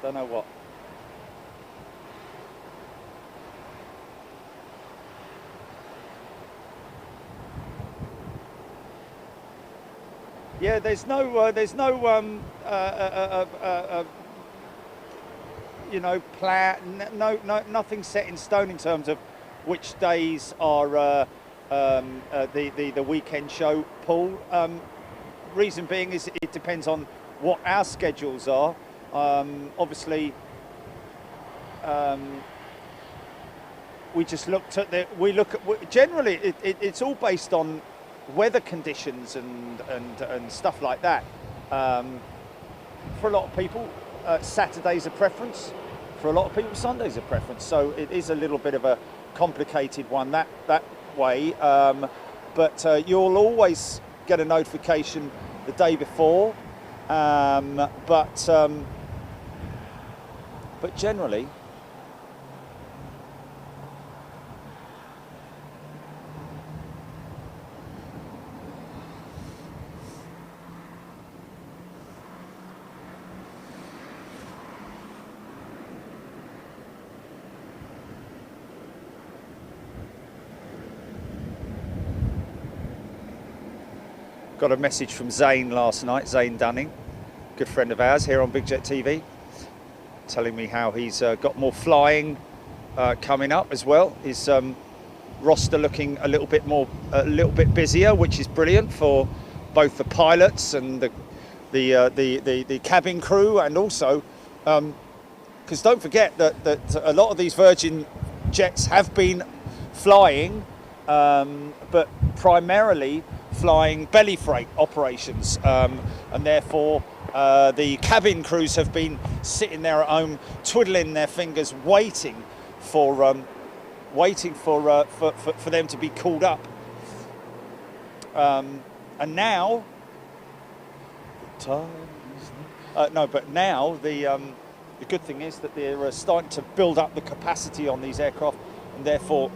Speaker 1: Don't know what. Yeah, there's no you know, plan. Nothing set in stone in terms of which days are the weekend show, Paul. Reason being is it depends on what our schedules are. Obviously, we just looked at generally it's all based on weather conditions and stuff like that. For a lot of people, Saturday's a preference. For a lot of people, Sunday's a preference. So it is a little bit of a complicated one that way. But you'll always get a notification the day before. But generally, got a message from Zane last night, Zane Dunning, good friend of ours here on Big Jet TV, telling me how he's got more flying coming up as well. His roster looking a little bit busier, which is brilliant for both the pilots and the cabin crew, and also because don't forget that a lot of these Virgin jets have been flying, but primarily flying belly freight operations, and therefore the cabin crews have been sitting there at home twiddling their fingers, waiting for them to be called up. And now, but now the good thing is that they're starting to build up the capacity on these aircraft, and therefore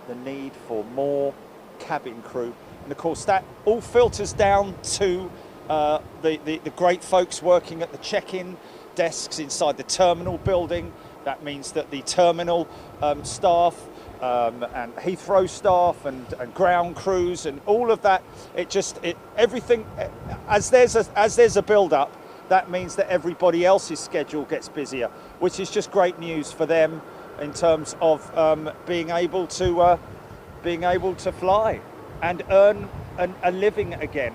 Speaker 1: the need for more cabin crew. And of course that all filters down to the great folks working at the check-in desks inside the terminal building. That means that the terminal staff and Heathrow staff and ground crews and all of that, everything, as there's a build-up, that means that everybody else's schedule gets busier, which is just great news for them in terms of being able to fly and earn a living again.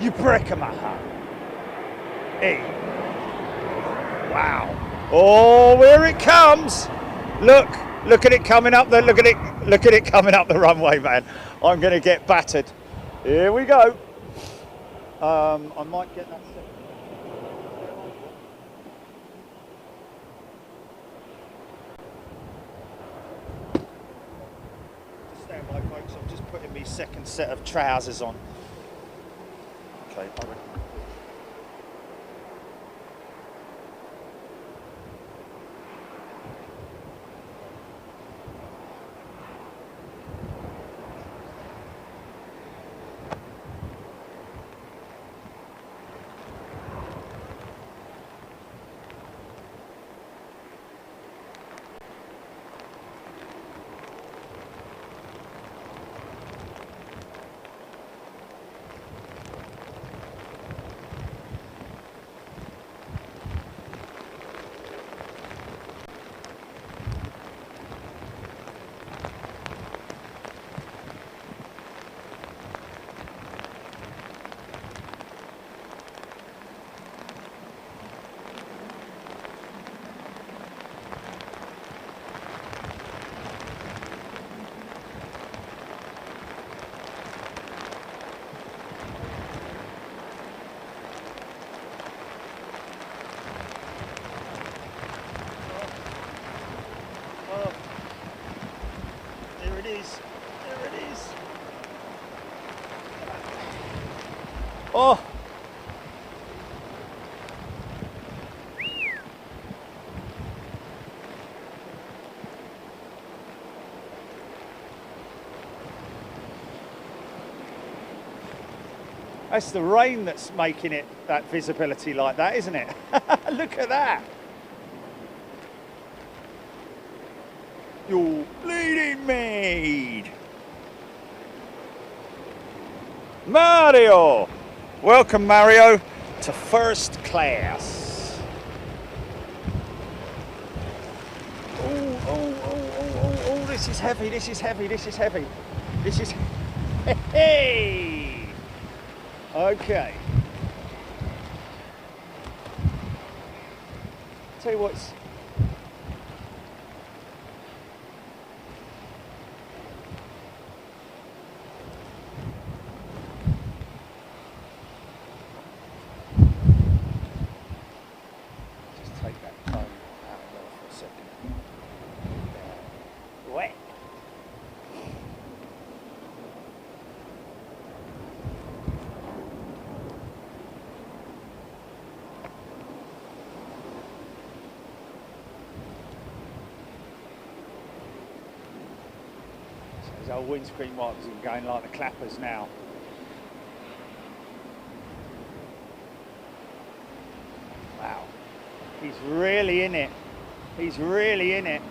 Speaker 1: You Brecamaha. Hey. Wow. Oh, here it comes. Look at it coming up the look at it coming up the runway, man. I'm gonna get battered. Here we go. I might get that set. Just stand by, folks. I'm just putting my second set of trousers on. Okay, Oh. That's the rain that's making it that visibility like that, isn't it? Look at that. You're bleeding maid. Mario! Welcome, Mario, to first class. Oh, this is heavy, this is heavy, this is heavy. This is... Hey! Okay. Tell you what's... Just take that phone out of there for a second. Wet. Those old windscreen wipers are going like the clappers now. Wow. He's really in it. He's really in it.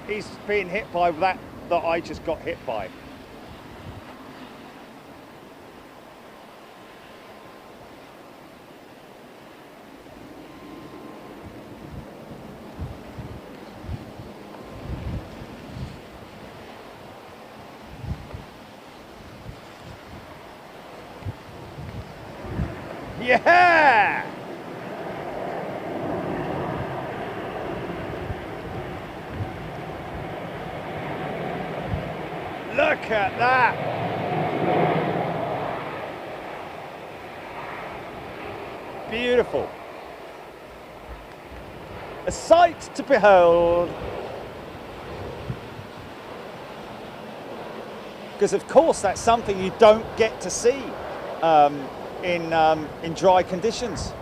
Speaker 1: He's being hit by that I just got hit by. Yeah! Look at that! Beautiful. A sight to behold. Because of course that's something you don't get to see in dry conditions.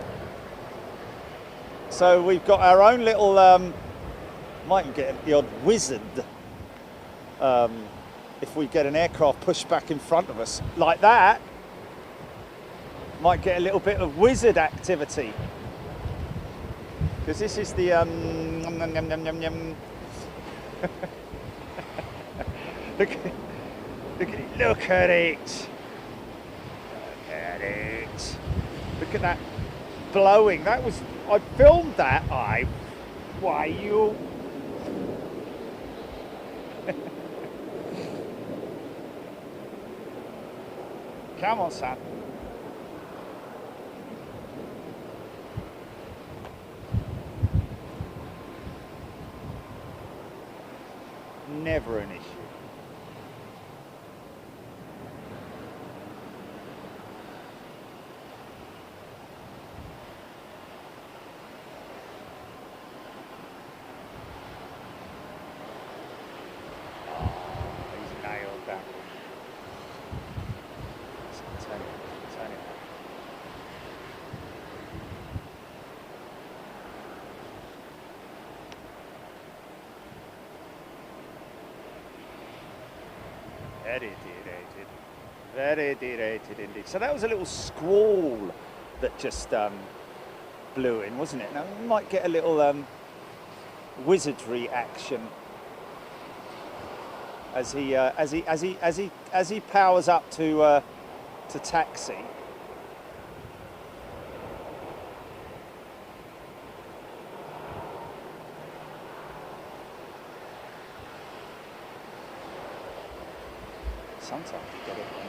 Speaker 1: So we've got our own little, might get the odd wizard if we get an aircraft pushed back in front of us like that. Might get a little bit of wizard activity. Because this is the look at it. Look at it. Look at it. Look at that blowing. That was, I filmed that. Why you? Come on, son. Never an issue. Very derated indeed. So that was a little squall that just blew in, wasn't it? Now we might get a little wizardry action as he powers up to taxi. Sometimes you get it when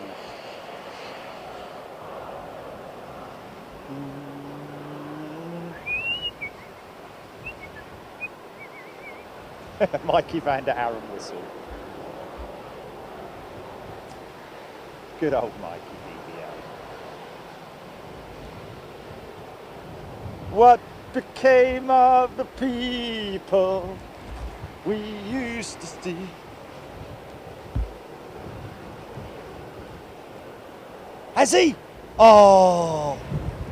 Speaker 1: Mikey van der Aaron whistle. Good old Mikey BBL. What became of the people we used to see? Has he? Oh,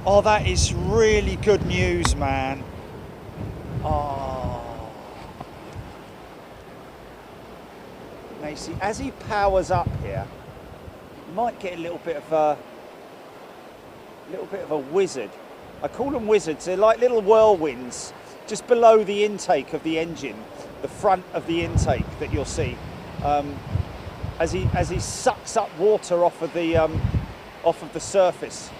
Speaker 1: oh, that is really good news, man. Oh, Macy, as he powers up here, you might get a little bit of a wizard. I call them wizards. They're like little whirlwinds just below the intake of the engine, the front of the intake that you'll see, as he sucks up water off of the surface.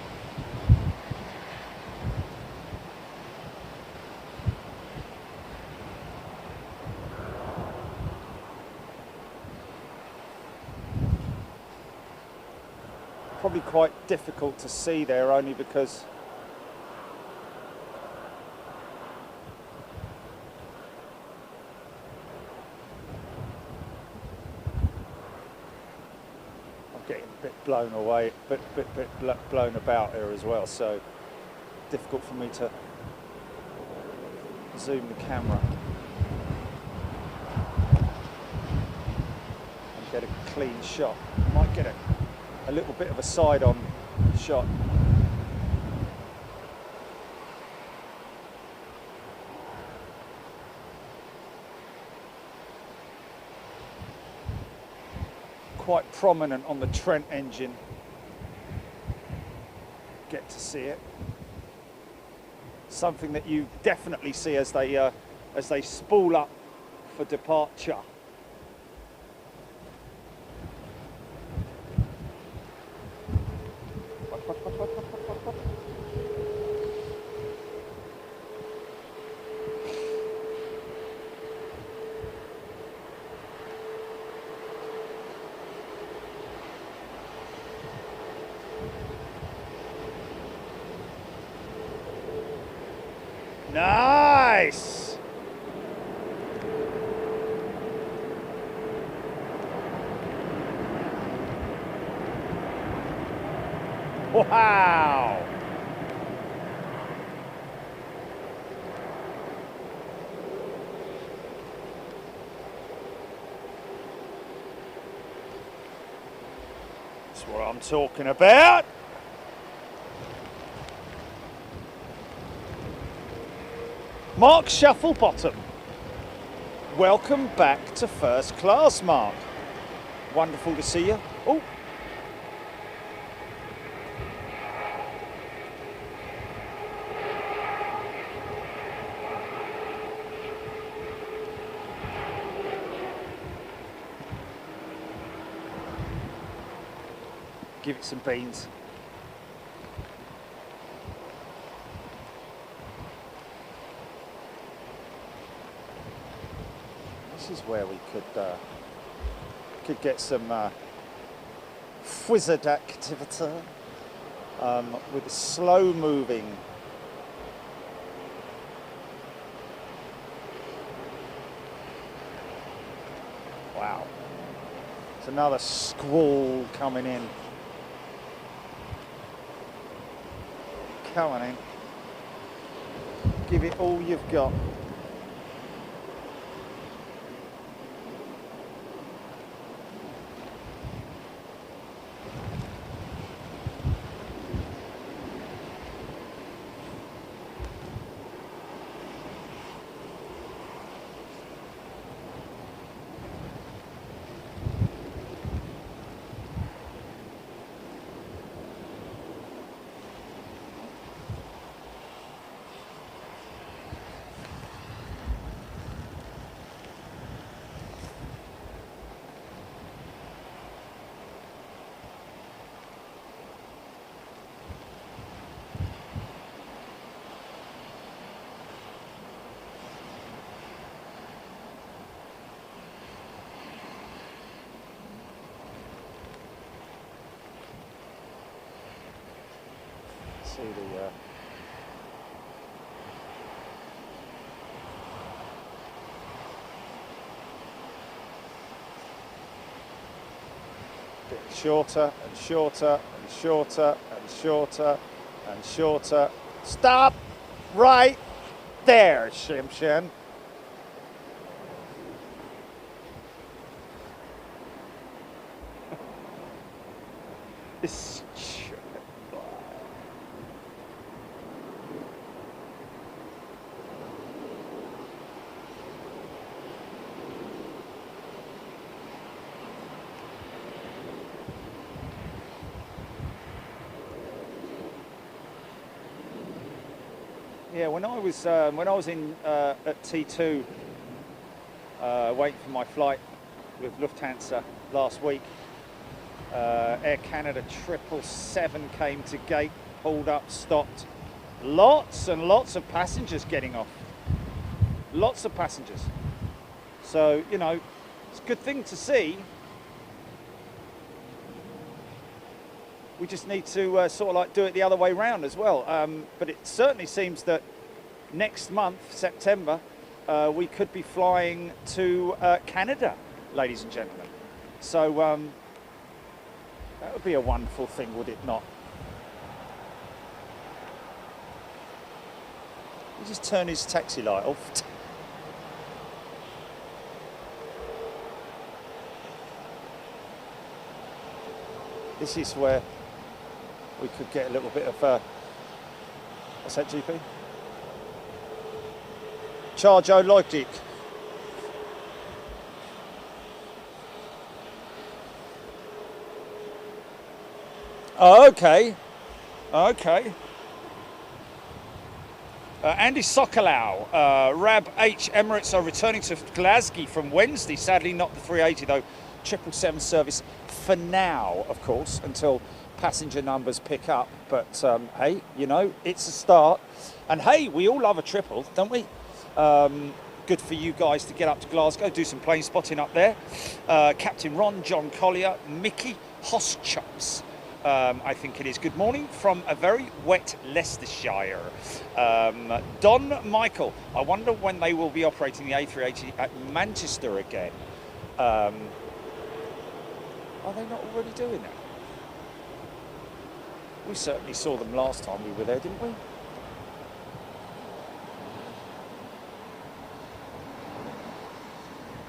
Speaker 1: Probably quite difficult to see there, only because I'm getting a bit blown away, bit blown about here as well, so difficult for me to zoom the camera and get a clean shot. Might get a little bit of a side-on shot. Quite prominent on the Trent engine. Get to see it. Something that you definitely see as they spool up for departure. Nice! Wow! That's what I'm talking about. Mark Shufflebottom, welcome back to first class, Mark. Wonderful to see you. Oh. Give it some beans. This is where we could get some wizard activity with slow moving. Wow, it's another squall coming in. Come on in. Give it all you've got. See the bit shorter and shorter and shorter and shorter and shorter. Stop right there, Shimshin. This Yeah, when I was in at T2 waiting for my flight with Lufthansa last week, Air Canada 777 came to gate, pulled up, stopped. Lots and lots of passengers getting off. Lots of passengers. So, you know, it's a good thing to see. We just need to sort of like do it the other way round as well. But it certainly seems that next month, September, we could be flying to Canada, ladies and gentlemen. So that would be a wonderful thing, would it not? He just turned his taxi light off. This is where we could get a little bit of what's that, GP? Chargo logic. Oh, okay. Okay. Andy Sokolau, Rab H. Emirates are returning to Glasgow from Wednesday. Sadly, not the 380 though. 777 service for now, of course, until passenger numbers pick up. But hey, you know, it's a start. And hey, we all love a triple, don't we? Good for you guys to get up to Glasgow, do some plane spotting up there. Captain Ron, John Collier, Mickey Hoschups. I think it is. Good morning from a very wet Leicestershire. Don Michael, I wonder when they will be operating the A380 at Manchester again. Are they not already doing that? We certainly saw them last time we were there, didn't we?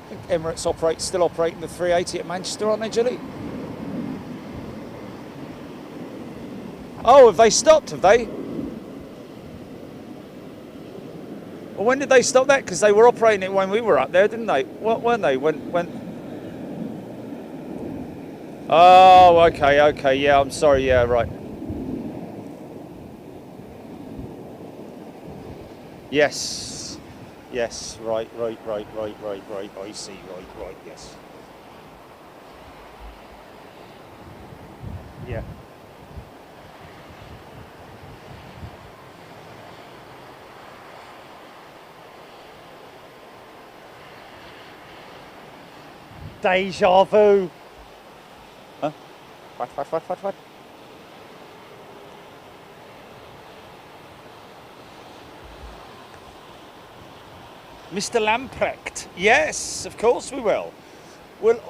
Speaker 1: I think Emirates still operating the 380 at Manchester, aren't they, Julie? Oh, have they stopped, have they? Well, when did they stop that? Because they were operating it when we were up there, didn't they? What weren't they? When? Oh, okay, yeah, I'm sorry, yeah, right. Yes, right, I see, right, yes. Yeah. Deja vu. Huh? What? Mr. Lamprecht. Yes, of course we will. We will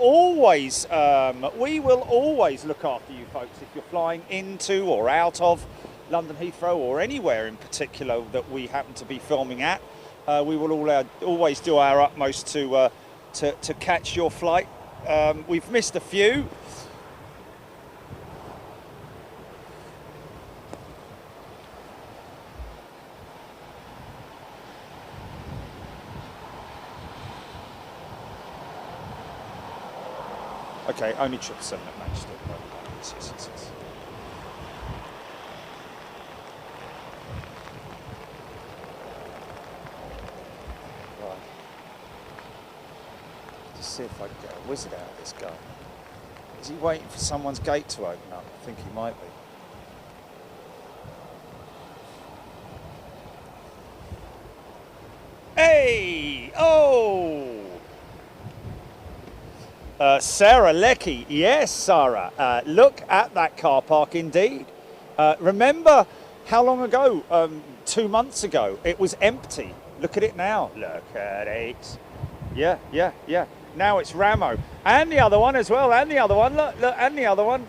Speaker 1: always look after you folks if you're flying into or out of London Heathrow or anywhere in particular that we happen to be filming at. We will always do our utmost to catch your flight. We've missed a few. Okay, only 777 at Manchester. Yes. Right. Just see if I can get a wizard out of this guy. Is he waiting for someone's gate to open up? I think he might be. Hey! Oh! Sarah Leckie, yes, Sarah. Look at that car park indeed. Remember how long ago? 2 months ago, it was empty. Look at it now. Look at it. Yeah. Now it's Ramo, and the other one as well, and the other one. Look, and the other one.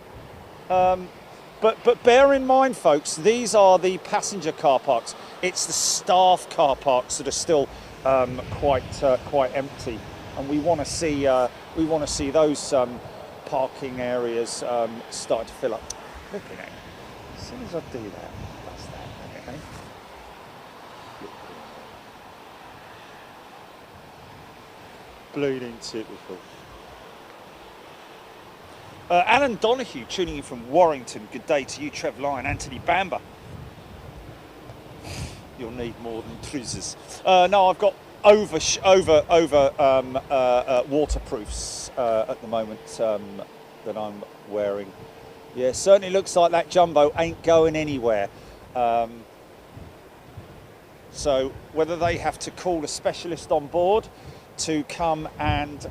Speaker 1: But bear in mind, folks, these are the passenger car parks. It's the staff car parks that are still quite empty, and we want to see those parking areas start to fill up. Look at it. As soon as I do that, that's that. Okay. Bleeding typical. Alan Donahue tuning in from Warrington. Good day to you, Trev Lyon, Anthony Bamber. you'll need more than trousers. No, I've got waterproofs at the moment that I'm wearing. Yeah, certainly looks like that jumbo ain't going anywhere. So whether they have to call a specialist on board to come and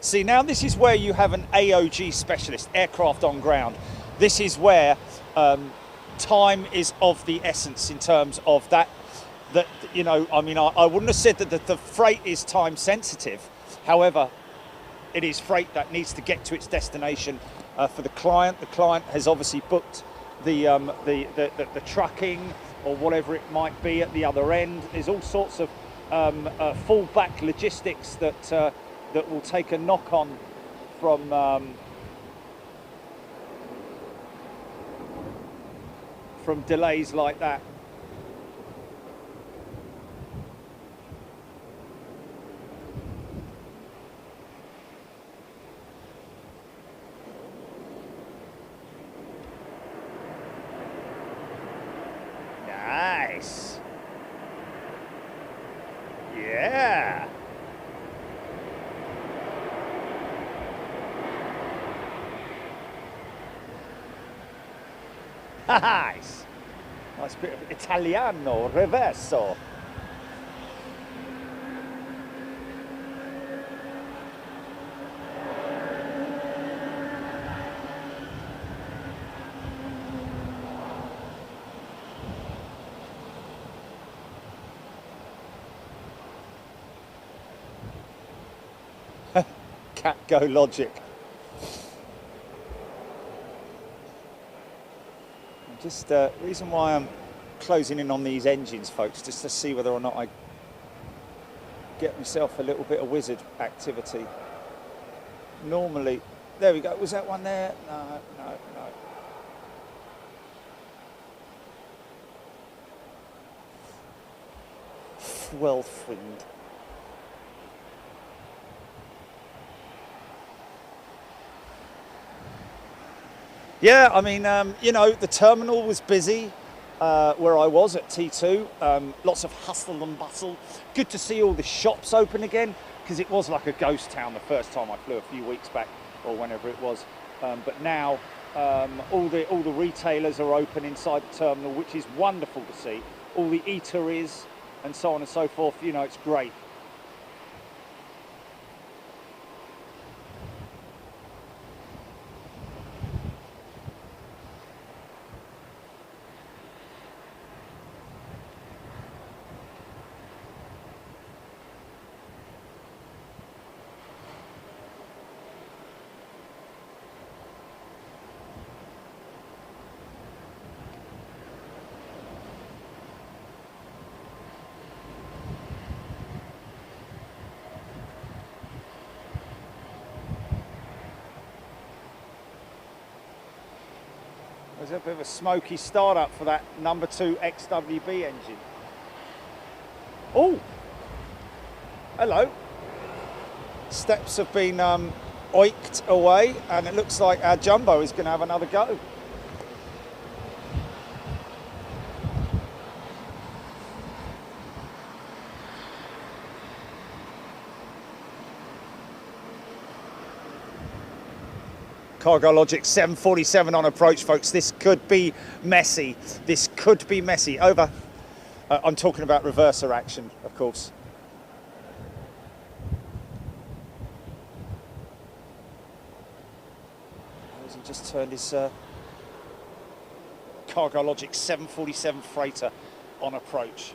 Speaker 1: see, now this is where you have an AOG specialist, aircraft on ground. This is where time is of the essence in terms of that, you know, I mean, I wouldn't have said that the freight is time sensitive. However, it is freight that needs to get to its destination for the client. The client has obviously booked the trucking or whatever it might be at the other end. There's all sorts of fallback logistics that will take a knock on from delays like that. Nice. Yeah. Nice. Nice bit of Italiano reverso. Cat go logic. Just reason why I'm closing in on these engines, folks, just to see whether or not I get myself a little bit of wizard activity. Normally, there we go. Was that one there? No, no, no. 12th wind. Yeah, I mean, you know, the terminal was busy where I was at T2. Lots of hustle and bustle. Good to see all the shops open again, because it was like a ghost town the first time I flew a few weeks back, or whenever it was. But now all the retailers are open inside the terminal, which is wonderful to see. All the eateries and so on and so forth. You know, it's great. There's a bit of a smoky startup for that number 2 XWB engine. Oh, hello. Steps have been oiked away, and it looks like our jumbo is going to have another go. Cargo Logic 747 on approach, folks. This could be messy. This could be messy. Over. I'm talking about reverser action, of course. He just turned his Cargo Logic 747 freighter on approach.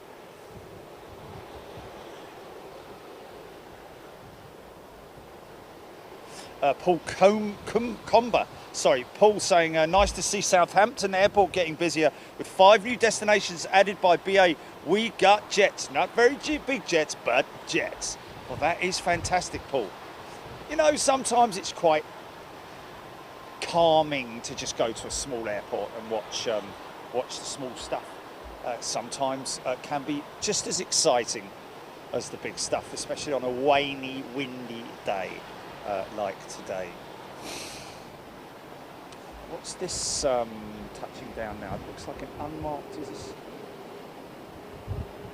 Speaker 1: Paul Comber, sorry, Paul saying, nice to see Southampton Airport getting busier with 5 new destinations added by BA. We got jets, not very big jets, but jets. Well, that is fantastic, Paul. You know, sometimes it's quite calming to just go to a small airport and watch the small stuff. Sometimes can be just as exciting as the big stuff, especially on a rainy, windy day. Like today. What's this touching down now? It looks like an unmarked, is this?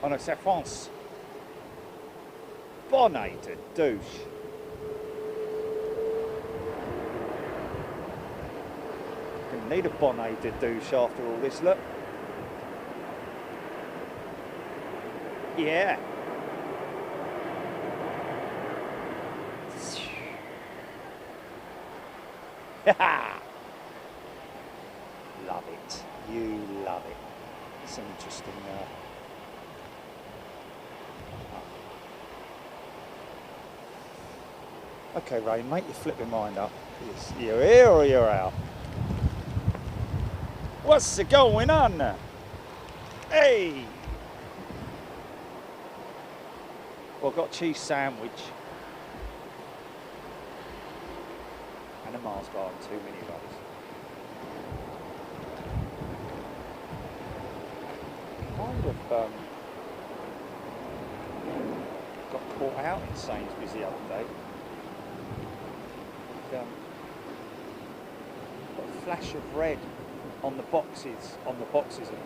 Speaker 1: Oh no, c'est France. Bonnet de douche. Gonna need a bonnet de douche after all this, look. Yeah. Love it. You love it. It's an interesting. Okay, Ray, mate, you flip your mind up. You're here or you're out? What's going on? Hey! Well, I've got a cheese sandwich and a Mars bar and 2 mini rolls. Kind of got caught out in Sainsbury's the other day. Got a flash of red on the boxes of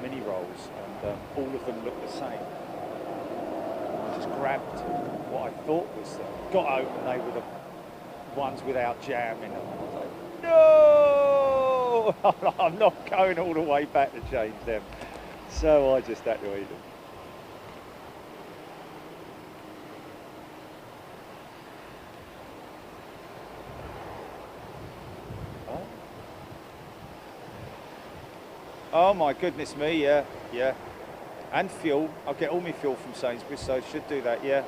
Speaker 1: mini rolls, and all of them look the same. I just grabbed what I thought was them, got open, they were the ones without jam in them. I was like, no! I'm not going all the way back to change them. So I just had to eat them. Oh my goodness me, yeah. And fuel. I'll get all my fuel from Sainsbury's, so I should do that, yeah.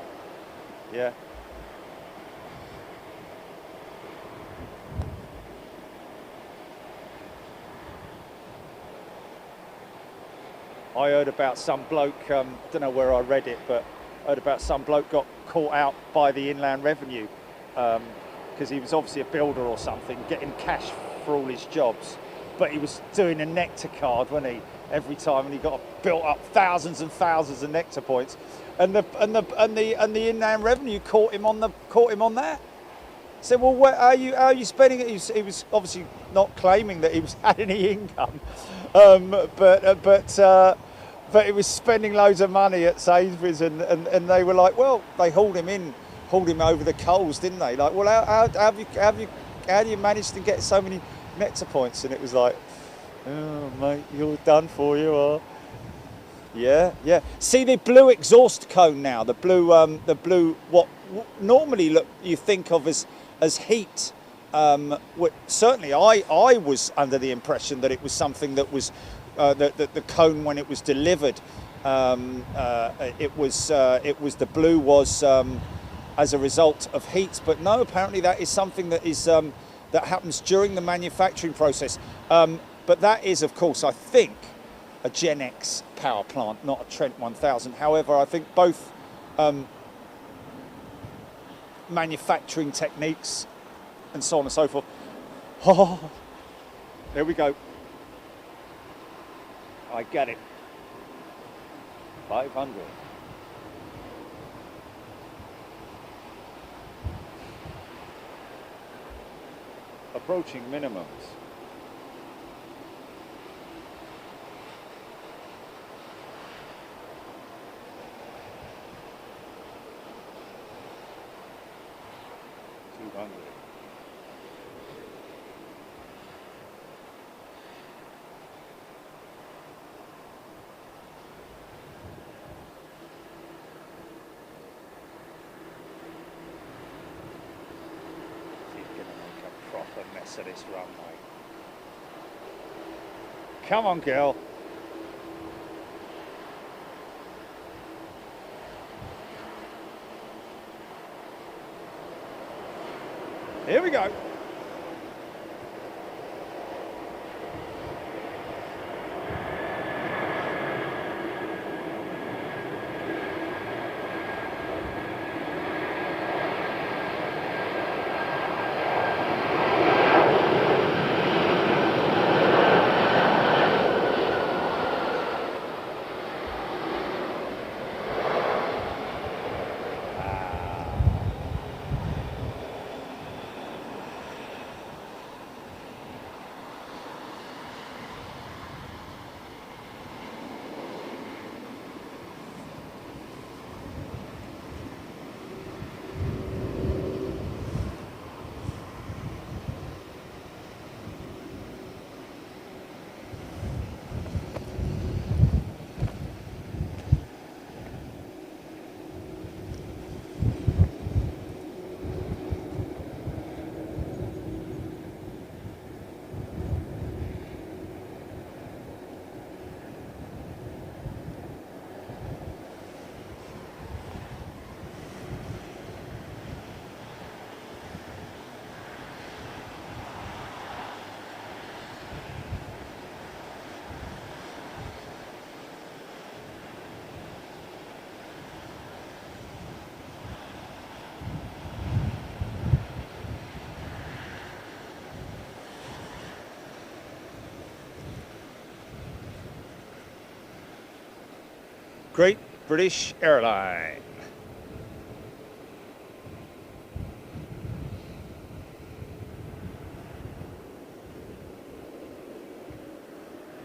Speaker 1: I heard about some bloke, don't know where I read it, but heard about some bloke got caught out by the Inland Revenue because he was obviously a builder or something, getting cash for all his jobs. But he was doing a nectar card, wasn't he? Every time, and he got built up thousands and thousands of nectar points, and the Inland Revenue caught him on that. Said, well, how are you spending it? He was obviously not claiming that he had any income, but he was spending loads of money at Sainsbury's, and they were like, well, they hauled him over the coals, didn't they? Like, well, how do you manage to get so many nectar points? And it was like, oh mate, you're done for, you are. Yeah. See the blue exhaust cone now, the blue what normally look you think of as heat. Certainly I was under the impression that it was something that was that the cone when it was delivered, it was the blue was as a result of heat, but no, apparently that is something that is that happens during the manufacturing process. But that is, of course, I think, a Gen X power plant, not a Trent 1000. However, I think both manufacturing techniques and so on and so forth. Oh, there we go. I get it. 500. Approaching minimums. $200. Mess of this runway. Come on, girl. Here we go. Great British Airline.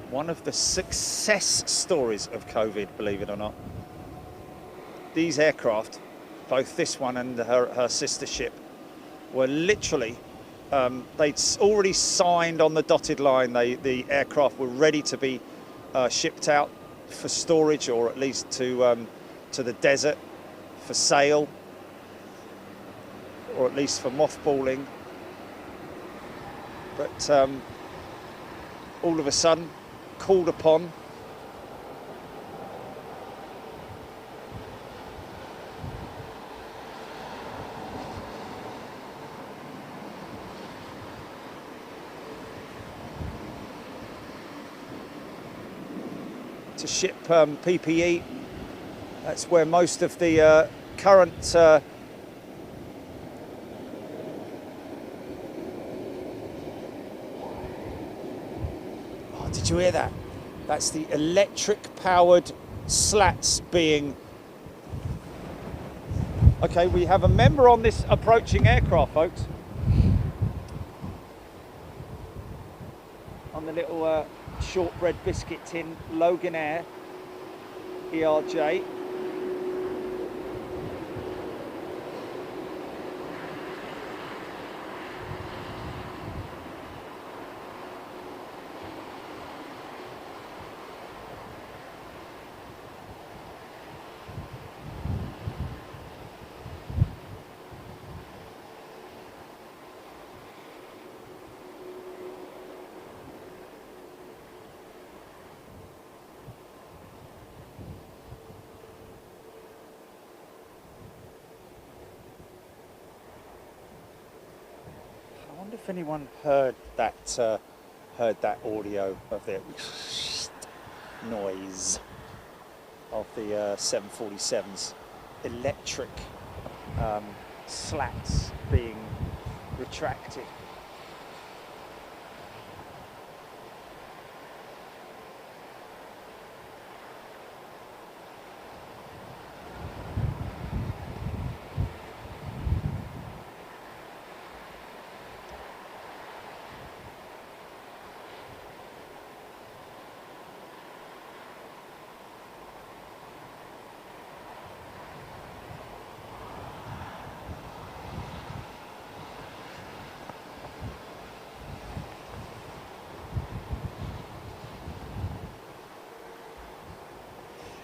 Speaker 1: One of the success stories of COVID, believe it or not. These aircraft, both this one and her sister ship, were literally, they'd already signed on the dotted line. The aircraft were ready to be shipped out for storage, or at least to the desert for sale, or at least for mothballing. But all of a sudden, called upon to ship PPE. That's where most of the current did you hear that? That's the electric powered slats being... Okay, we have a member on this approaching aircraft, folks. On the little shortbread biscuit tin, Logan Air, ERJ. I wonder if anyone heard that audio of the noise of the 747's electric slats being retracted.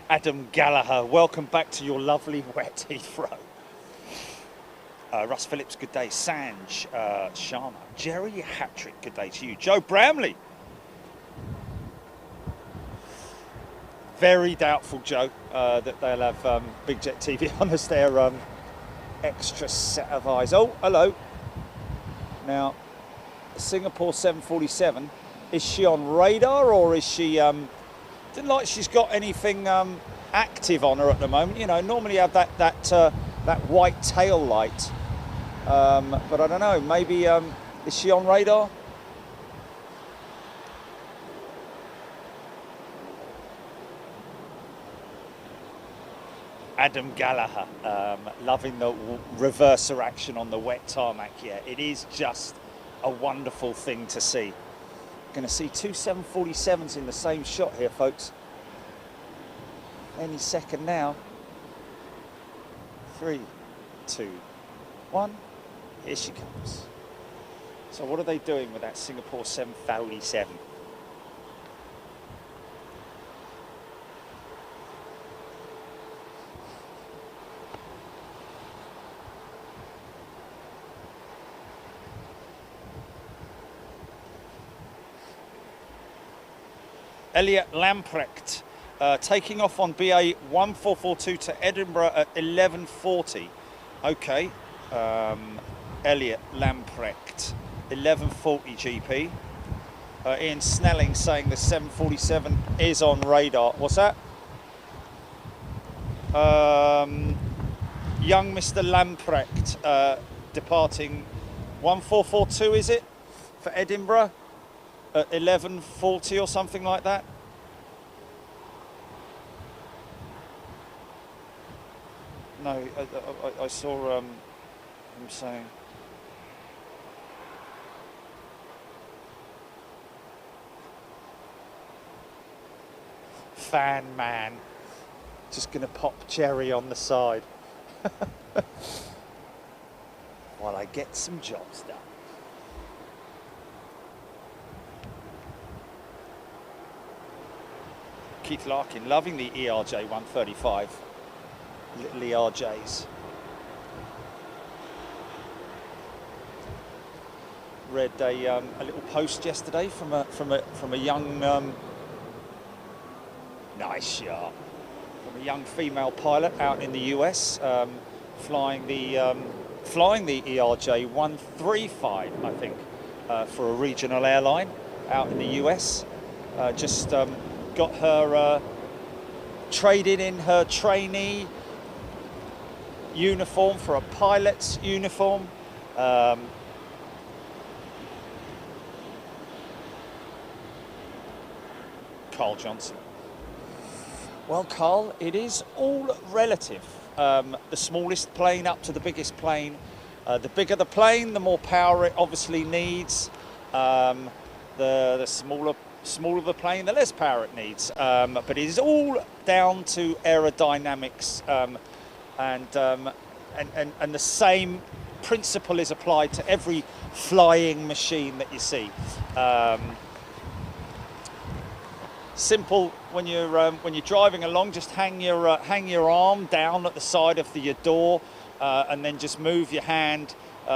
Speaker 1: Adam Gallagher, welcome back to your lovely wet Heathrow. Russ Phillips, good day. Sanj Sharma. Jerry Hattrick, good day to you. Joe Bramley. Very doubtful, Joe, that they'll have Big Jet TV on as their extra set of eyes. Oh, hello. Now, Singapore 747, is she on radar, or is she... Didn't like she's got anything active on her at the moment. You know, normally you have that white tail light, but I don't know. Maybe is she on radar? Adam Gallagher, loving the reverser action on the wet tarmac. Yeah, it is just a wonderful thing to see. Going to see two 747s in the same shot here, folks. Any second now. 3, 2, 1. Here she comes. So what are they doing with that Singapore 747? Elliot Lamprecht taking off on BA 1442 to Edinburgh at 11:40. Okay, Elliot Lamprecht, 11:40 GP. Ian Snelling saying the 747 is on radar. What's that? Young Mr. Lamprecht departing 1442, is it, for Edinburgh? At 11:40 or something like that. No, I saw him saying. Fan man. Just going to pop cherry on the side. While I get some jobs done. Keith Larkin loving the ERJ 135. Little ERJs. Read a little post yesterday from a young nice shot from a young female pilot out in the US, flying the ERJ 135, I think, for a regional airline out in the US. Just got her traded in her trainee uniform for a pilot's uniform. Carl Johnson. Well, Carl, it is all relative. The smallest plane up to the biggest plane. The bigger the plane, the more power it obviously needs. The smaller the plane, the less power it needs. But it is all down to aerodynamics, and the same principle is applied to every flying machine that you see. Simple. When you're driving along, just hang your arm down at the side of your door, and then just move your hand.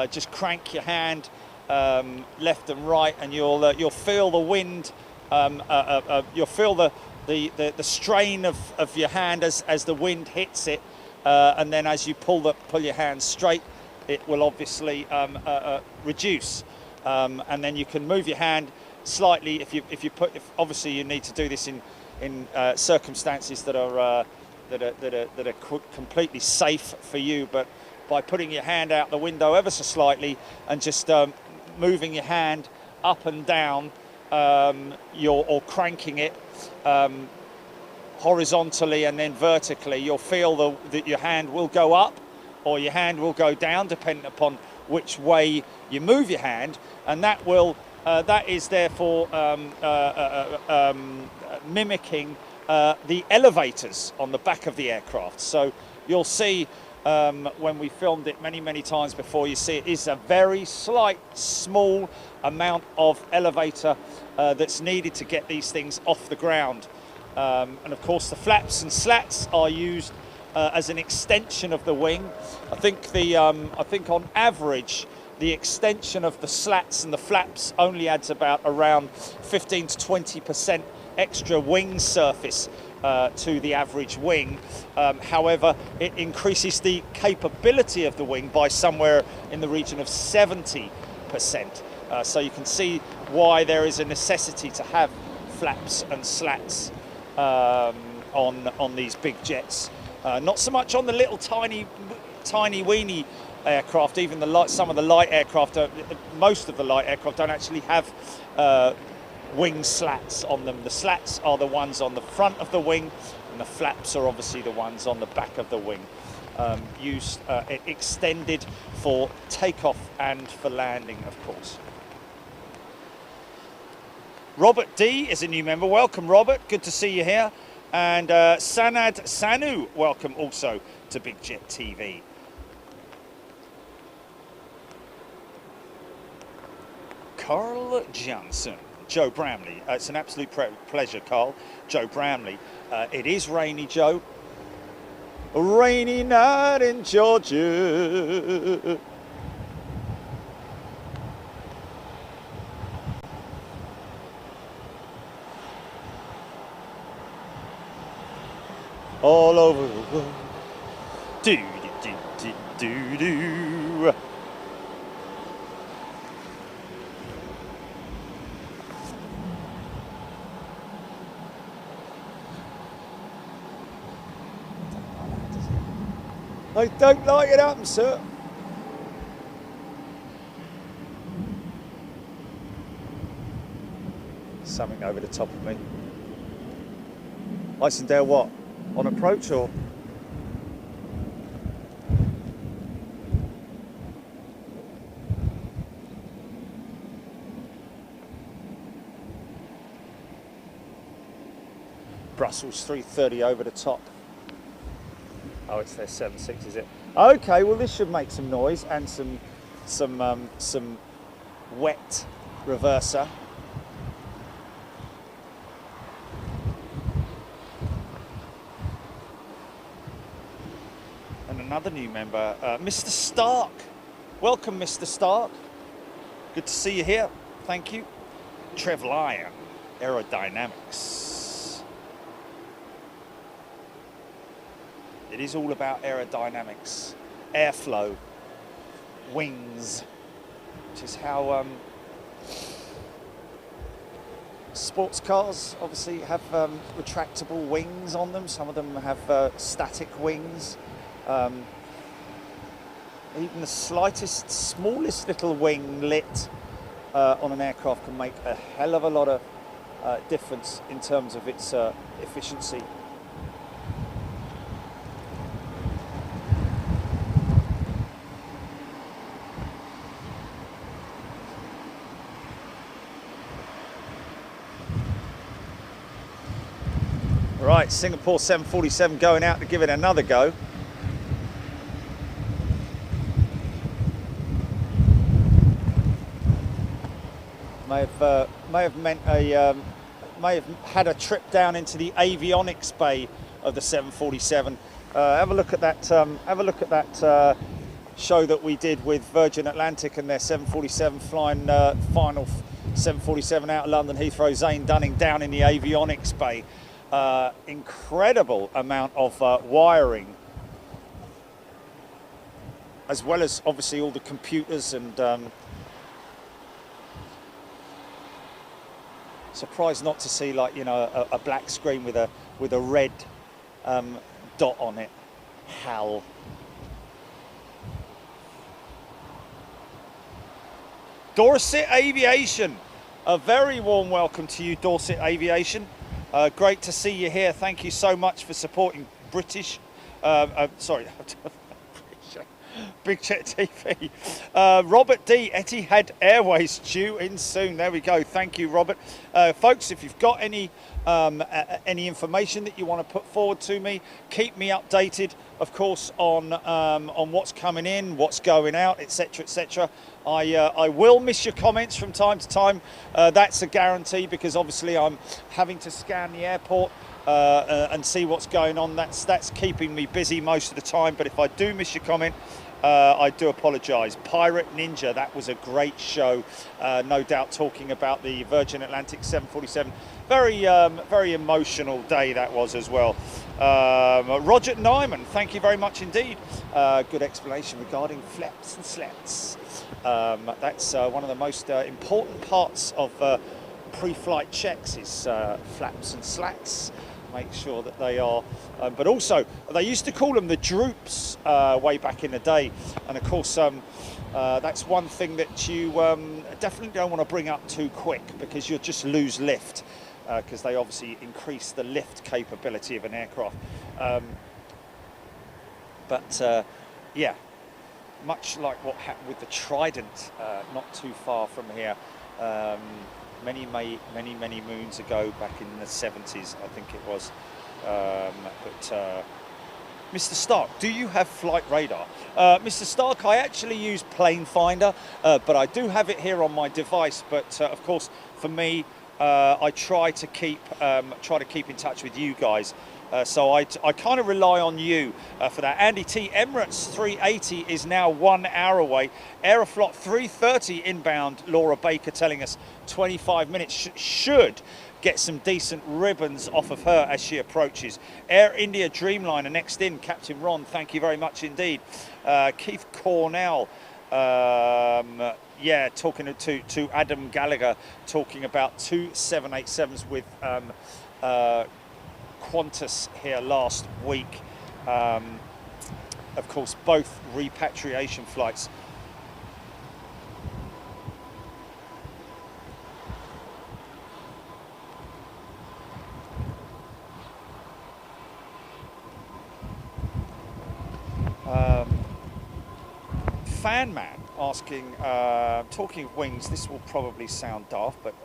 Speaker 1: Just crank your hand left and right, and you'll feel the wind. You'll feel the strain of your hand as the wind hits it, and then as you pull your hand straight, it will obviously reduce, and then you can move your hand slightly if obviously you need to do this in circumstances that are completely safe for you, but by putting your hand out the window ever so slightly and just moving your hand up and down, or cranking it horizontally and then vertically, you'll feel that your hand will go up or your hand will go down depending upon which way you move your hand, and that is therefore mimicking the elevators on the back of the aircraft. So you'll see when we filmed it many times before, you see it is a very slight, small amount of elevator that's needed to get these things off the ground. And of course the flaps and slats are used as an extension of the wing. I think on average the extension of the slats and the flaps only adds about around 15 to 20% extra wing surface to the average wing. However, it increases the capability of the wing by somewhere in the region of 70%. So you can see why there is a necessity to have flaps and slats on these big jets. Not so much on the little tiny weeny aircraft. Even some of the light aircraft, most of the light aircraft don't actually have wing slats on them. The slats are the ones on the front of the wing, and the flaps are obviously the ones on the back of the wing. Used extended for takeoff and for landing, of course. Robert D is a new member. Welcome, Robert. Good to see you here. And Sanad Sanu, welcome also to Big Jet TV. Carl Johnson, Joe Bramley. It's an absolute pleasure, Carl. Joe Bramley. It is rainy, Joe. A rainy night in Georgia. All over the world. Do do do do do. I don't like it happens, sir. Something over the top of me. Icendale what? On approach or? Brussels 330 over the top. Oh, it's their 7.6, is it? Okay, well this should make some noise and some wet reverser. And another new member, Mr. Stark. Welcome, Mr. Stark. Good to see you here. Thank you. Trev Lyon, aerodynamics. It is all about aerodynamics, airflow, wings, which is how sports cars obviously have retractable wings on them. Some of them have static wings. Even the slightest, smallest little wing lit on an aircraft can make a hell of a lot of difference in terms of its efficiency. Right, Singapore 747 going out to give it another go. May have had a trip down into the avionics bay of the 747. Have a look at that. Have a look at that show that we did with Virgin Atlantic and their 747 flying final 747 out of London Heathrow. Zane Dunning down in the avionics bay. Incredible amount of wiring, as well as obviously all the computers and. Surprised not to see, like, you know, a black screen with a red dot on it. HAL. Dorset Aviation. A very warm welcome to you, Dorset Aviation. Great to see you here. Thank you so much for supporting British. Sorry. Big Jet TV. Robert D. Etihad Airways due in soon. There we go. Thank you, Robert. Folks, if you've got any information that you want to put forward to me, keep me updated, of course, on what's coming in, what's going out, etc., etc. I will miss your comments from time to time. That's a guarantee, because obviously I'm having to scan the airport and see what's going on. That's keeping me busy most of the time. But if I do miss your comment, I do apologise. Pirate Ninja, that was a great show. No doubt talking about the Virgin Atlantic 747. Very emotional day that was as well. Roger Nyman, thank you very much indeed. Good explanation regarding flaps and slats. That's one of the most important parts of pre-flight checks is flaps and slats. Make sure that they are, but also they used to call them the droops way back in the day, and of course that's one thing that you definitely don't want to bring up too quick, because you'll just lose lift, because they obviously increase the lift capability of an aircraft. But yeah, much like what happened with the Trident not too far from here. Many moons ago, back in the 70s, I think it was. Mr. Stark, do you have flight radar? Mr. Stark, I actually use Plane Finder, but I do have it here on my device. But of course, for me, I try to keep in touch with you guys. So I kind of rely on you for that. Andy T, Emirates 380 is now 1 hour away. Aeroflot 330 inbound, Laura Baker telling us 25 minutes. Should get some decent ribbons off of her as she approaches. Air India Dreamliner next in, Captain Ron, thank you very much indeed. Keith Cornell, yeah, talking to Adam Gallagher, talking about 2 787s with Qantas here last week. Of course, both repatriation flights. Fan Man asking, talking of wings, this will probably sound daft, but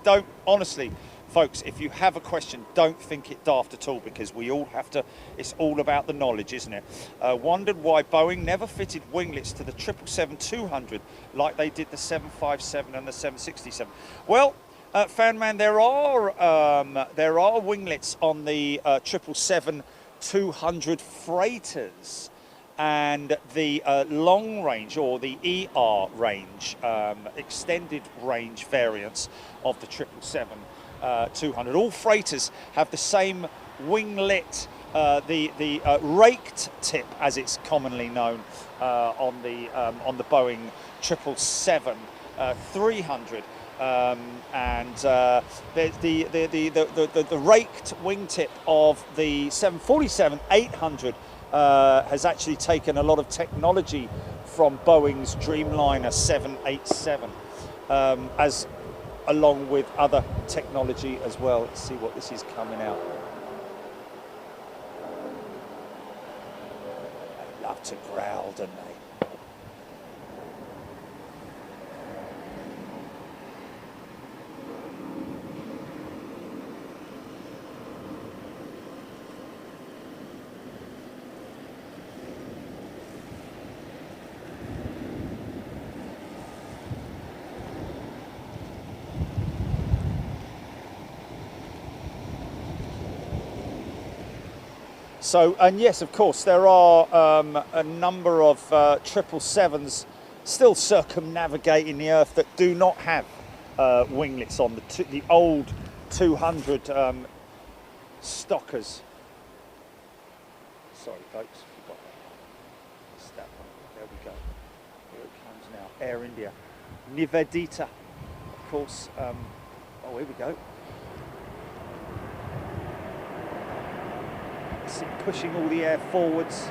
Speaker 1: don't honestly, Folks, if you have a question, don't think it daft at all, because we all have to, it's all about the knowledge, isn't it? Wondered why Boeing never fitted winglets to the 777-200 like they did the 757 and the 767. Well, fan man, there are winglets on the 777-200 freighters and the long range, or the ER range, extended range variants of the 777-200. All freighters have the same winglet, the raked tip, as it's commonly known, on the Boeing 777-300. And the raked wingtip of the 747-800 has actually taken a lot of technology from Boeing's Dreamliner 787, as along with other technology as well. Let's see what this is coming out. They love to growl, don't they? So, and yes, of course, there are a number of 777s still circumnavigating the Earth that do not have winglets on, the old 200 stockers. Sorry, folks. It's that one. There we go. Here it comes now. Air India. Nivedita, of course. Oh, here we go. Pushing all the air forwards.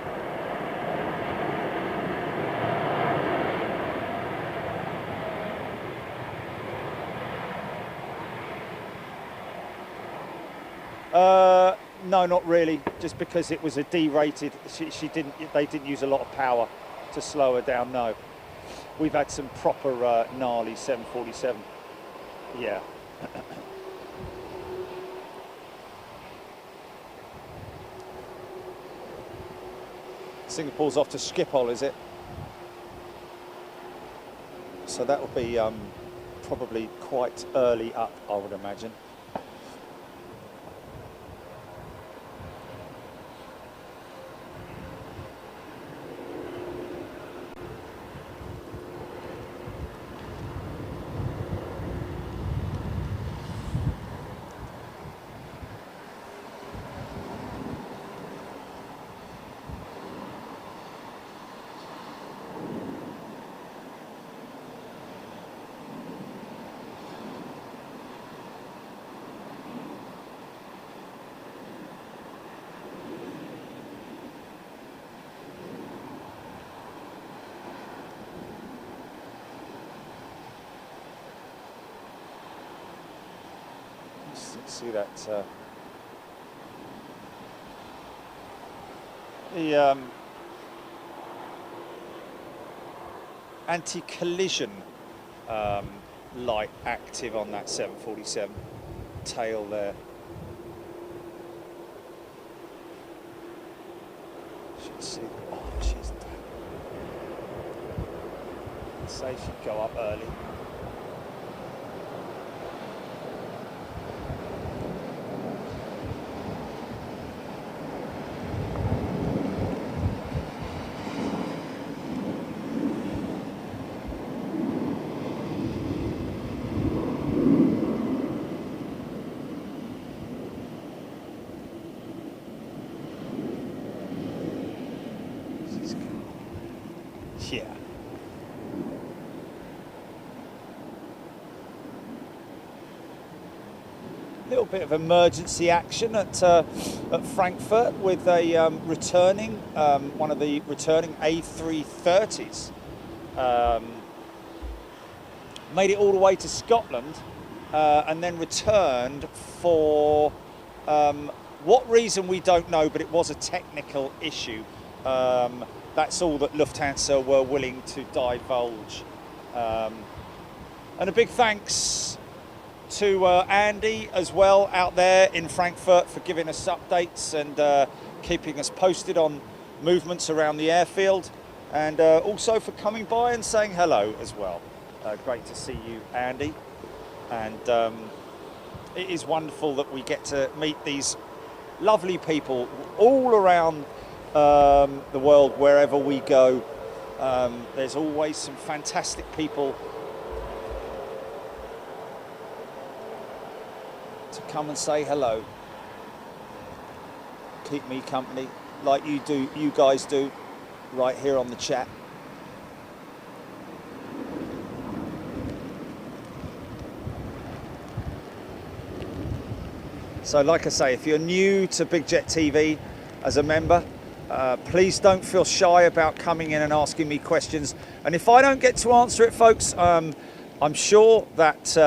Speaker 1: No, not really. Just because it was a D-rated, they didn't use a lot of power to slow her down. No, we've had some proper gnarly 747. Yeah. Singapore's off to Schiphol, is it? So that will be probably quite early up, I would imagine. See that the anti-collision light active on that 747 tail there. Should see. Oh, she's done. Say she'd go up early. Yeah. A little bit of emergency action at Frankfurt with a returning, one of the returning A330s. Made it all the way to Scotland and then returned for what reason we don't know, but it was a technical issue. That's all that Lufthansa were willing to divulge. And a big thanks to Andy as well out there in Frankfurt for giving us updates and keeping us posted on movements around the airfield, and also for coming by and saying hello as well. Great to see you, Andy. And it is wonderful that we get to meet these lovely people all around the world, wherever we go. There's always some fantastic people to come and say hello, keep me company, like you guys do, right here on the chat. So like I say, if you're new to Big Jet TV as a member, please don't feel shy about coming in and asking me questions. And if I don't get to answer it, folks, I'm sure that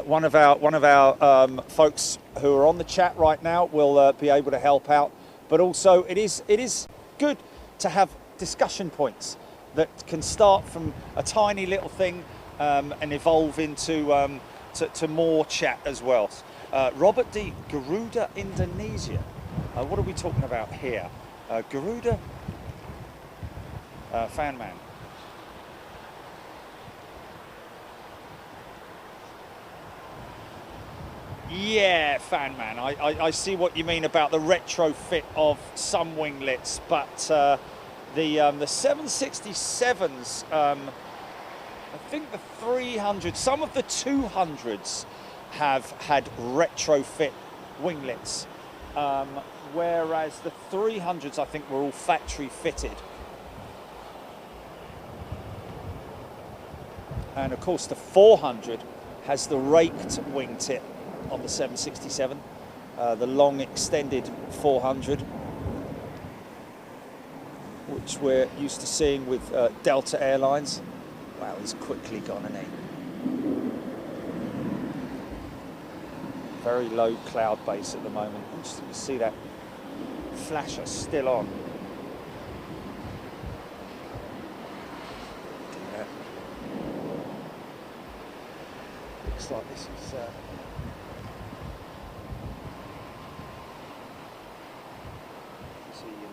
Speaker 1: one of our folks who are on the chat right now will be able to help out. But also, it is good to have discussion points that can start from a tiny little thing and evolve into to more chat as well. Robert D, Garuda, Indonesia. What are we talking about here? Garuda, fan man. Yeah, fan man. I see what you mean about the retrofit of some winglets, but the 767s, I think the 300, some of the 200s have had retrofit winglets, whereas the 300s I think were all factory fitted. And of course the 400 has the raked wingtip on the 767, the long extended 400, which we're used to seeing with Delta Airlines. Wow, he's quickly gone, isn't he? Very low cloud base at the moment. You see that flasher still on. Yeah. Looks like this is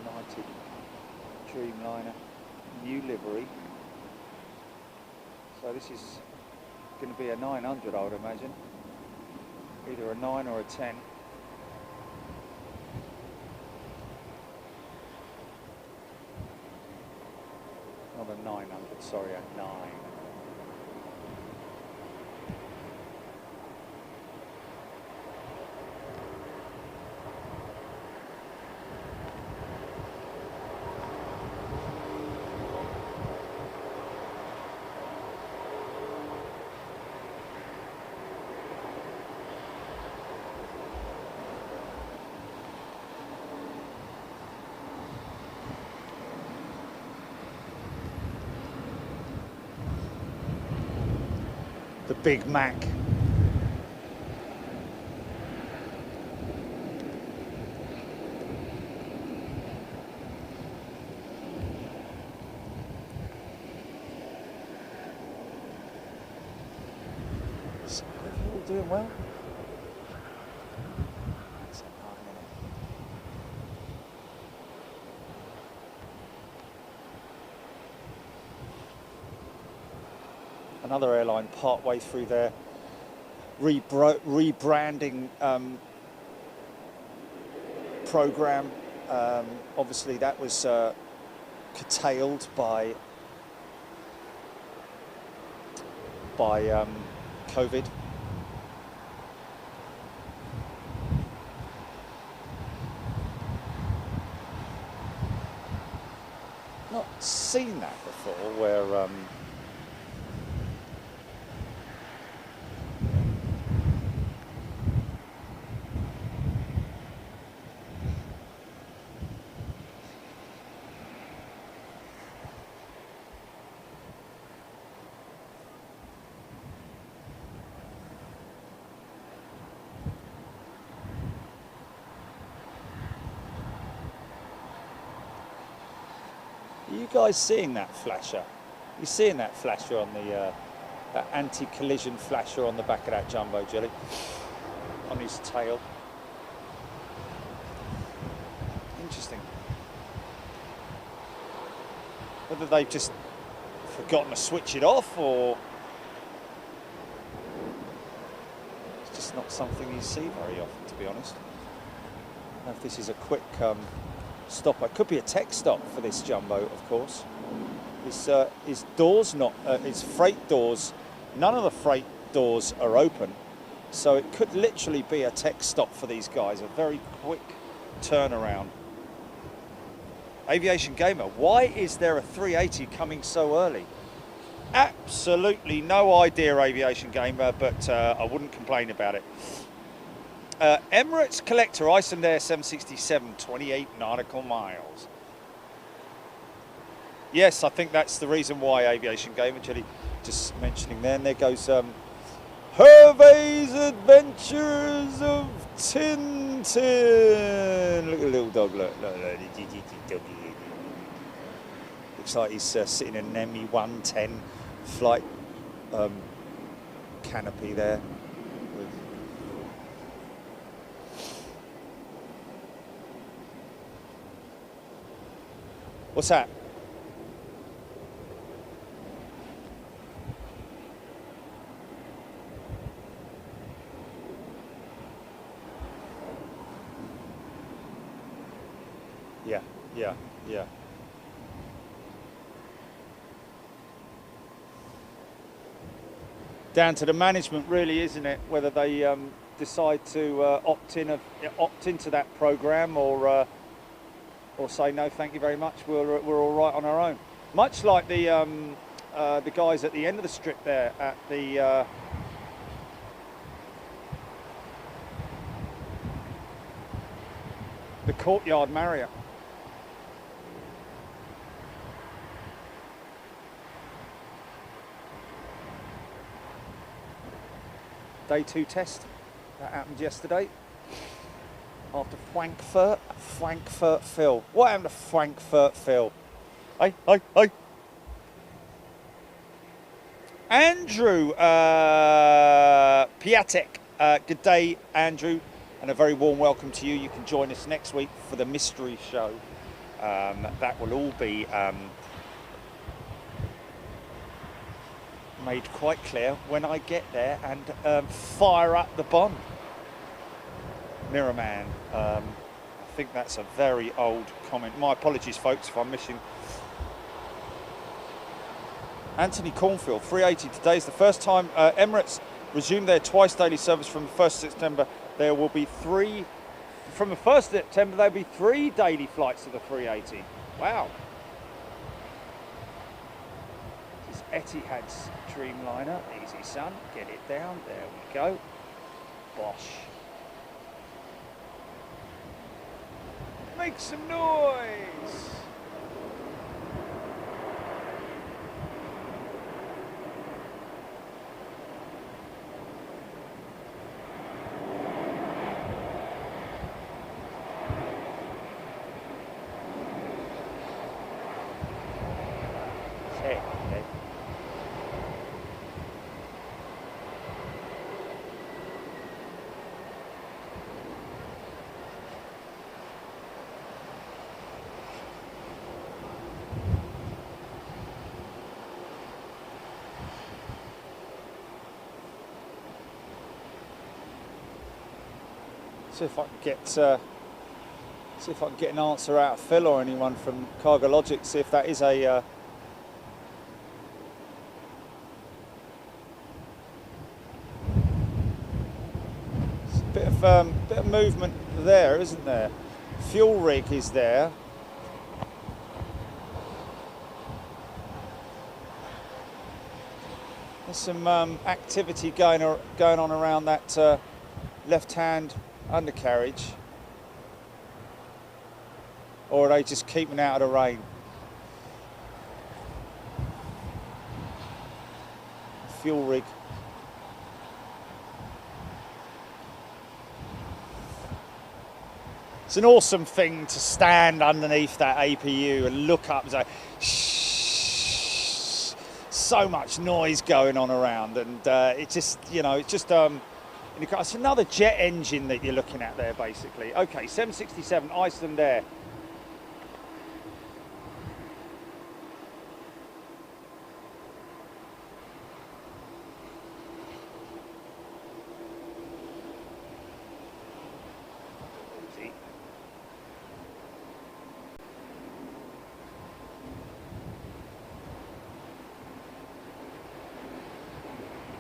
Speaker 1: United Dreamliner new livery. So this is going to be a 900, I would imagine. Either a 9 or a 10. Not a 900, sorry, a 9. The Big Mac. So, are you all doing well? Another airline part way through their rebranding program. Obviously that was curtailed by COVID. Not seen that before, where are you guys seeing that flasher? You seeing that flasher on the That anti-collision flasher on the back of that jumbo jelly, on his tail. Interesting. Whether they've just forgotten to switch it off, or it's just not something you see very often, to be honest. I don't know if this is a quick stop. It could be a tech stop for this jumbo, of course. His doors not, his freight doors, none of the freight doors are open, so it could literally be a tech stop for these guys, a very quick turnaround. Aviation Gamer, why is there a 380 coming so early? Absolutely no idea, Aviation Gamer, but I wouldn't complain about it. Emirates Collector, Icelandair 767, 28 nautical miles. Yes, I think that's the reason why, Aviation Gamer, just mentioning there. And there goes Hervé's Adventures of Tintin. Look at the little dog, look. Looks like he's sitting in an ME-110 flight canopy there. What's that? Yeah. Down to the management, really, isn't it? Whether they decide to opt into that program, or say no, thank you very much. We're all right on our own. Much like the guys at the end of the strip there at the. The Courtyard Marriott. Day 2 test that happened yesterday after Frankfurt Phil. What happened to Frankfurt Phil? Hey. Andrew Piatek. Good day, Andrew, and a very warm welcome to you. You can join us next week for the mystery show. That will all be made quite clear when I get there and fire up the Bond. Mirrorman, I think that's a very old comment. My apologies, folks, if I'm missing. Anthony Cornfield, 380 today is the first time Emirates resumed their twice daily service from the 1st of September. There will be three, from the 1st of September, there'll be 3 daily flights to the 380. Wow. This is Etihad's Dreamliner. Easy, son. Get it down. There we go. Bosh. Make some noise. See if I can get an answer out of Phil or anyone from Cargo Logic. See if that is a bit of movement there, isn't there? Fuel rig is there. There's some activity going on around that left-hand undercarriage, or are they just keeping out of the rain? Fuel rig. It's an awesome thing to stand underneath that APU and look up and say, shh, so much noise going on around, and it's just, you know, it's just it's another jet engine that you're looking at there, basically. Okay, 767 Iceland Air.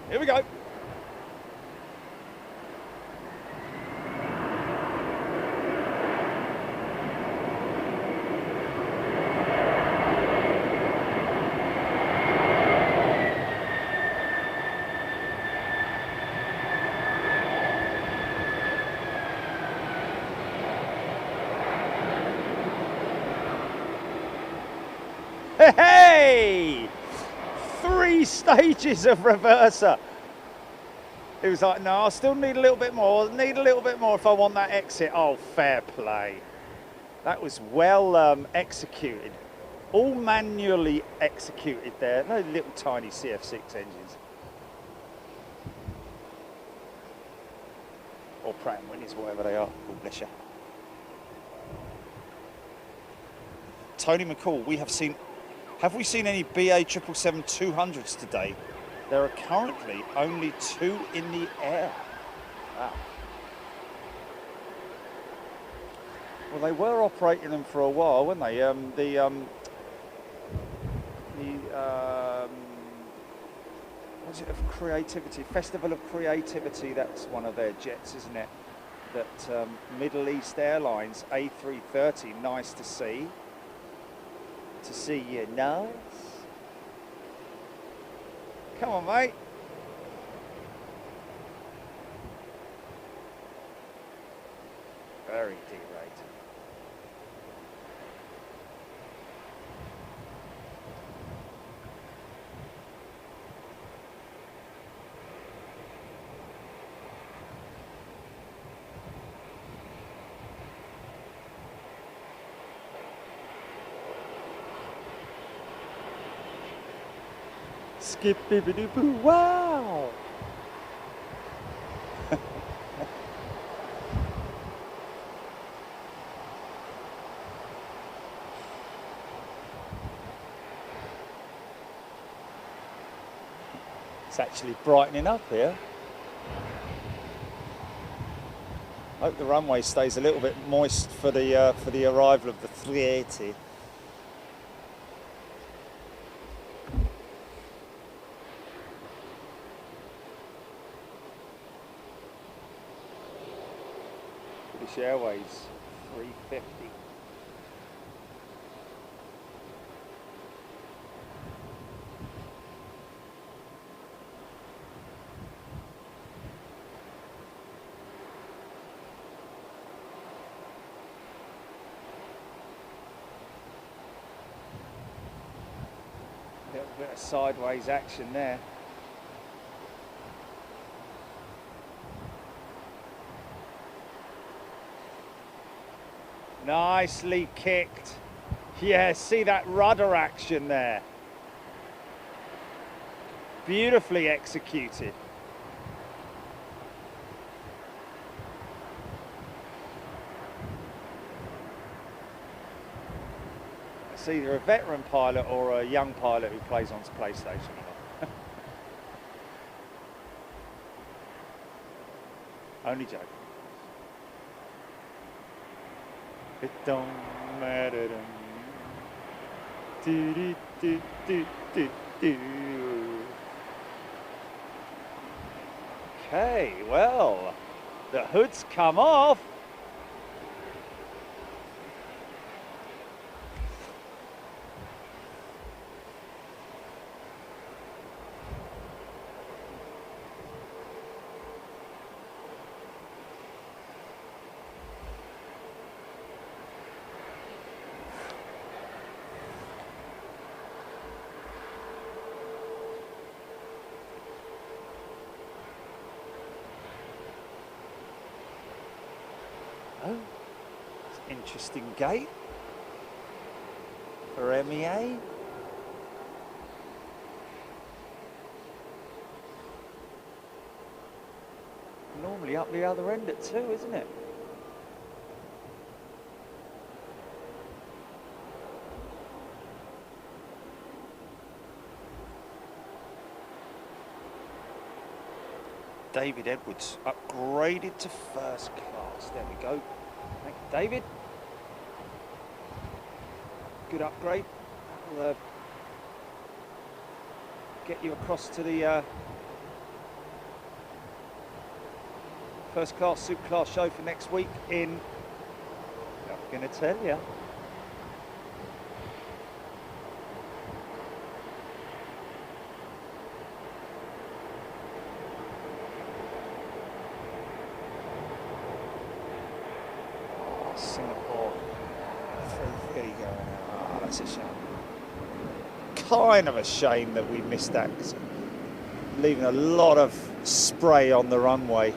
Speaker 1: Here we go. Hey! 3 stages of reverser. It was like, no, I still need a little bit more. Need a little bit more if I want that exit. Oh, fair play. That was well executed. All manually executed there. No little tiny CF6 engines. Or Pratt & Whitney's, whatever they are. Oh, bless you. Tony McCall, have we seen any BA 777-200s today? There are currently only 2 in the air. Wow. Well, they were operating them for a while, weren't they? Was it of Creativity? Festival of Creativity, that's one of their jets, isn't it? That Middle East Airlines A330, nice to see. To see you, nice. Come on, mate. Very D-rated. Skip bibbidi boo, wow! It's actually brightening up here. I hope the runway stays a little bit moist for the arrival of the 380. British Airways 350. A little bit of sideways action there. Nicely kicked. Yeah, see that rudder action there. Beautifully executed. It's either a veteran pilot or a young pilot who plays on PlayStation. Only joking. It don't matter to me. Do, do, do, do, do, do. Okay, well, the hood's come off. Oh, it's an interesting gate for MEA. normally up the other end at 2, isn't it? David Edwards upgraded to first class. There we go. Thank you, David. Good upgrade. That'll get you across to the first class, super class show for next week in, I'm going to tell you. Singapore, 3:30 going out. Oh, that's a shame. Kind of a shame that we missed that, 'cause leaving a lot of spray on the runway.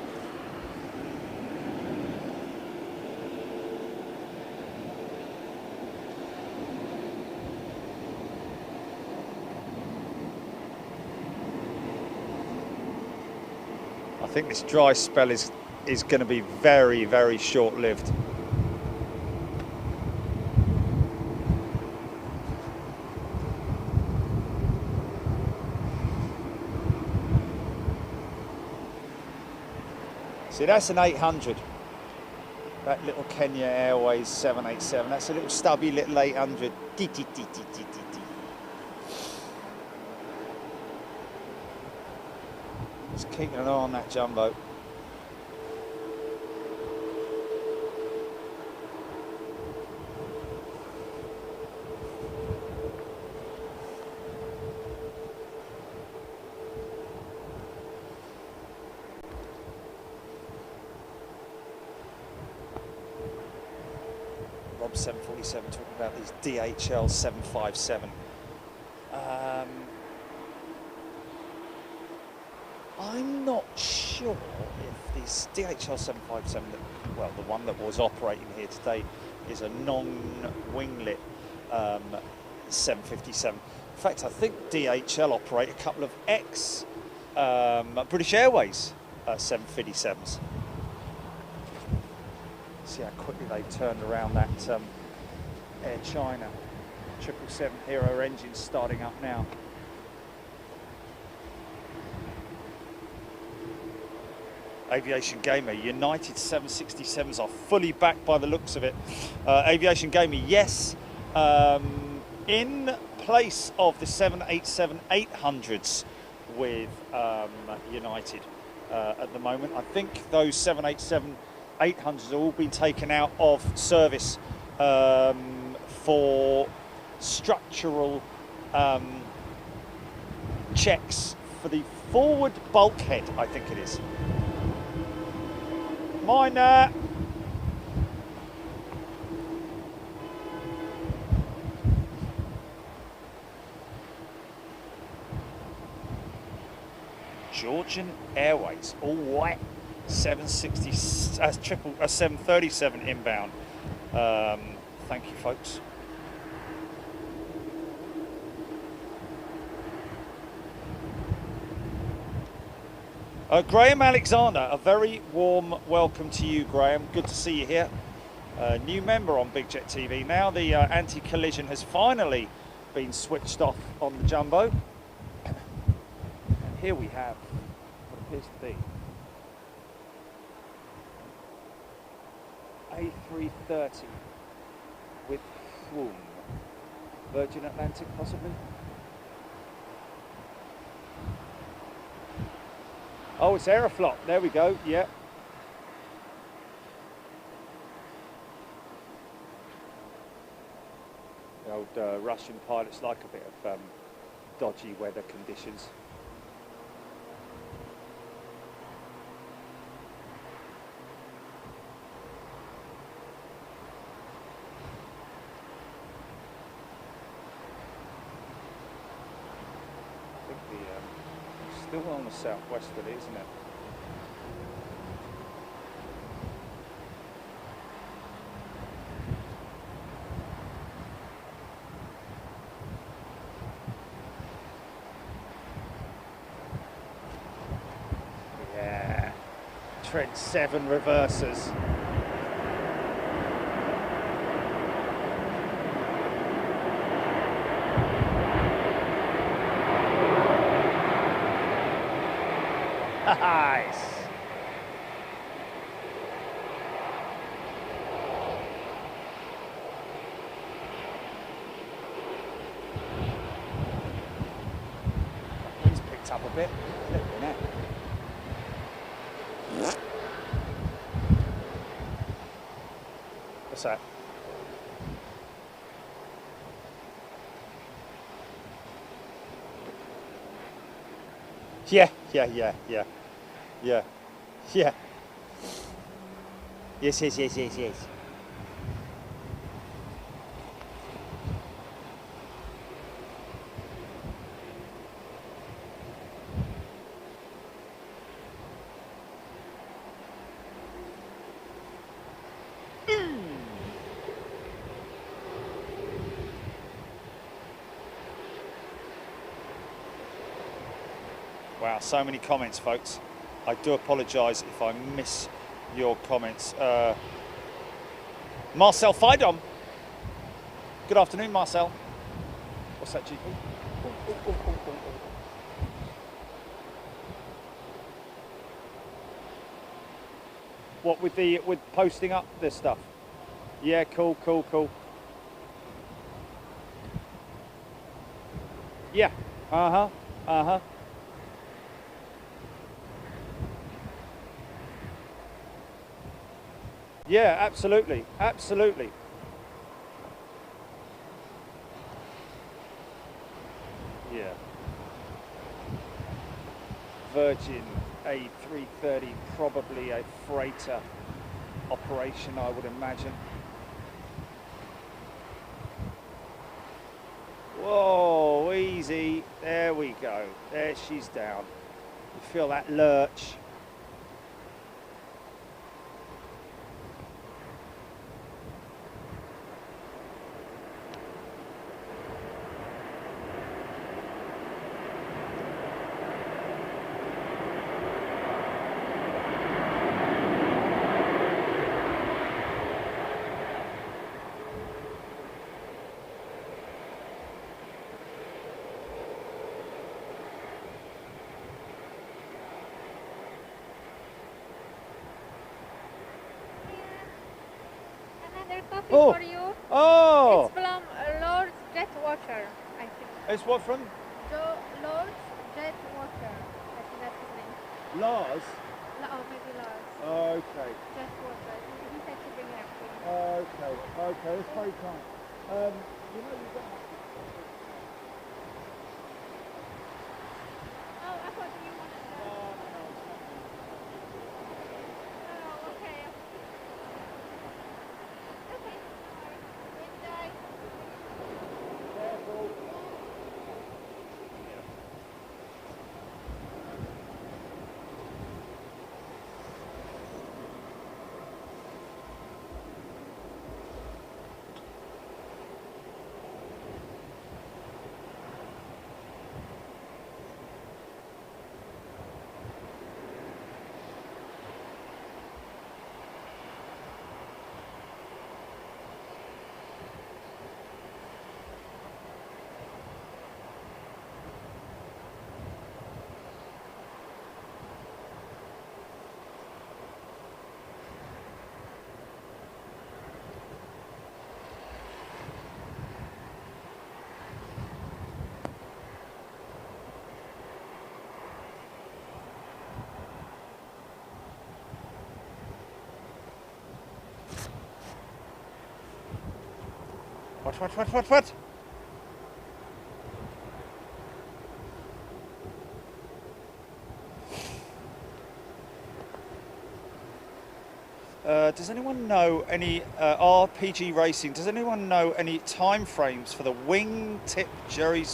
Speaker 1: I think this dry spell is going to be very, very short-lived. See, that's an 800. That little Kenya Airways 787. That's a little stubby little 800. Just keeping an eye on that jumbo. Rob 747 talking about these DHL 757. I'm not sure if this DHL 757, well, the one that was operating here today, is a non-winglet 757. In fact, I think DHL operate a couple of British Airways 757s. See how quickly they turned around that Air China 777 Hero engine starting up now. Aviation Gamer, United 767s are fully backed by the looks of it. Aviation Gamer, yes, in place of the 787-800s with United at the moment. I think those 787-800s have all been taken out of service for structural checks for the forward bulkhead, I think it is. Minor. Georgian Airways, all white, 737 inbound. Thank you, folks. Graham Alexander, a very warm welcome to you, Graham. Good to see you here. New member on Big Jet TV. Now the anti-collision has finally been switched off on the jumbo. And here we have what appears to be A330 with Froome. Virgin Atlantic, possibly? Oh, it's Aeroflot. There we go. Yeah. The old Russian pilots like a bit of dodgy weather conditions. I think still on the southwesterly, isn't it? Yeah, tread 7 reversers. Nice. He's picked up a bit. Flipping it. What's that? Yeah. Yes. Wow, so many comments, folks. I do apologise if I miss your comments. Marcel Fidom. Good afternoon, Marcel. What's that, GP? What with posting up this stuff? Yeah, cool. Yeah. Uh-huh. Yeah, absolutely. Yeah. Virgin A330, probably a freighter operation, I would imagine. Whoa, easy. There we go. There she's down. You feel that lurch.
Speaker 3: Coffee for you.
Speaker 1: Oh!
Speaker 3: It's from Lord's Jet Water, I think.
Speaker 1: It's what from?
Speaker 3: Lord's Jet Water. I think that's his name.
Speaker 1: Lars?
Speaker 3: Oh, maybe Lars.
Speaker 1: Okay.
Speaker 3: Jet Water. He said to bring it up to you.
Speaker 1: Okay, that's very kind. You know, you don't have to...
Speaker 3: Oh, I thought you wanted that. Oh, okay. Okay. Enjoy.
Speaker 1: Careful. What? Does anyone know any RPG racing? Does anyone know any time frames for the wingtip Jerry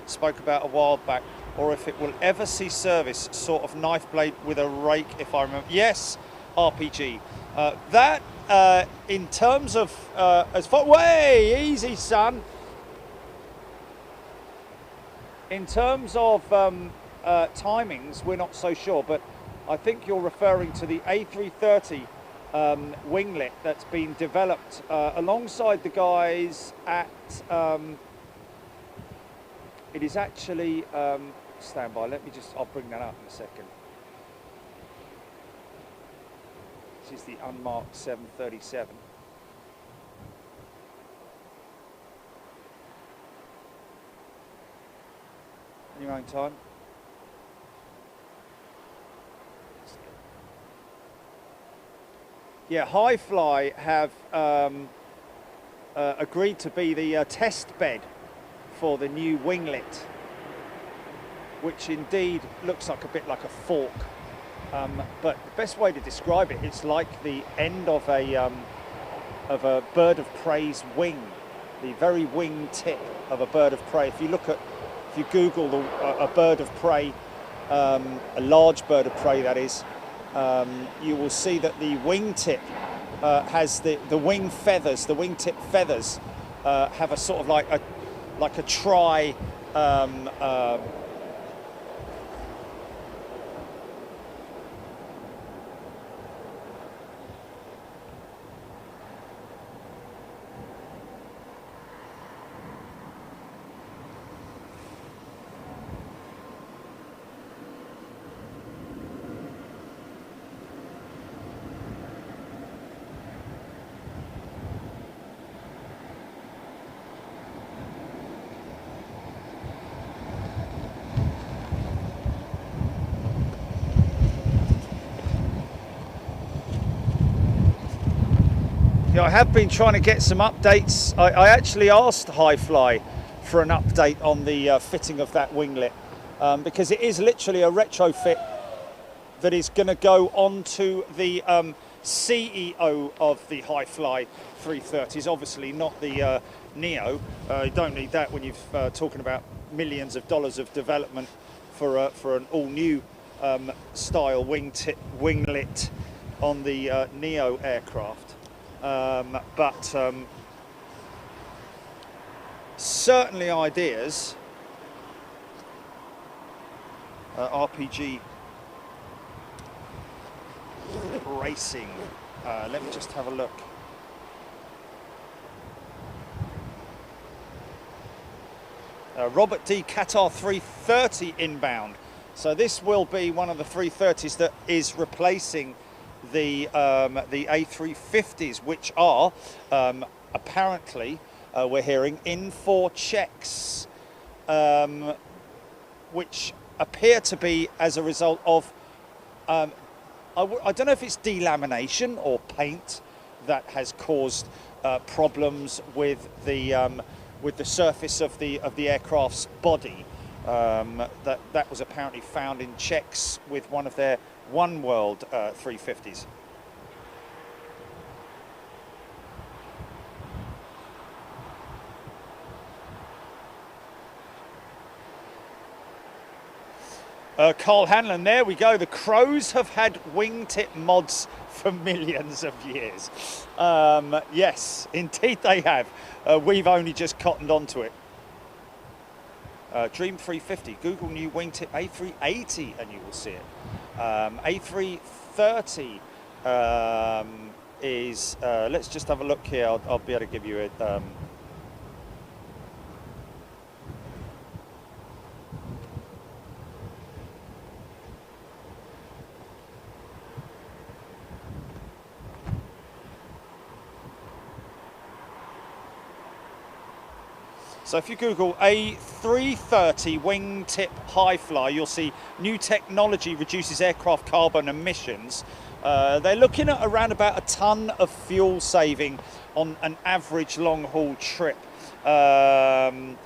Speaker 1: spoke about a while back, or if it will ever see service? Sort of knife blade with a rake, if I remember. Yes, RPG. That in terms of as far way easy, son. In terms of timings, we're not so sure, but I think you're referring to the A330 winglet that's been developed alongside the guys at, it is actually, stand by, I'll bring that up in a second. This is the unmarked 737. In your own time. Yeah, Highfly have agreed to be the test bed for the new winglet, which indeed looks like a bit like a fork. But the best way to describe it, it's like the end of a bird of prey's wing, the very wing tip of a bird of prey. If you Google a bird of prey, a large bird of prey that is, you will see that the wingtip has the wingtip feathers have a sort of like a tri I have been trying to get some updates. I actually asked Highfly for an update on the fitting of that winglet because it is literally a retrofit that is going to go onto the CEO of the Highfly 330s, obviously not the Neo. You don't need that when you're talking about millions of dollars of development for an all-new style winglet on the Neo aircraft. But certainly ideas. RPG racing. Let me just have a look. Robert D. Qatar 330 inbound. So this will be one of the 330s that is replacing the A350s, which are apparently, we're hearing, in for checks, which appear to be as a result of, I don't know if it's delamination or paint that has caused problems with the surface of the aircraft's body. That was apparently found in checks with one of their One World 350s. Carl Hanlon, there we go. The Crows have had wingtip mods for millions of years. Yes, indeed they have. We've only just cottoned onto it. Dream 350, Google new wingtip A380 and you will see it. A330 is, let's just have a look here. I'll be able to give you it. So if you Google A330 wingtip Highfly, you'll see new technology reduces aircraft carbon emissions. They're looking at around about a ton of fuel saving on an average long-haul trip. Highfly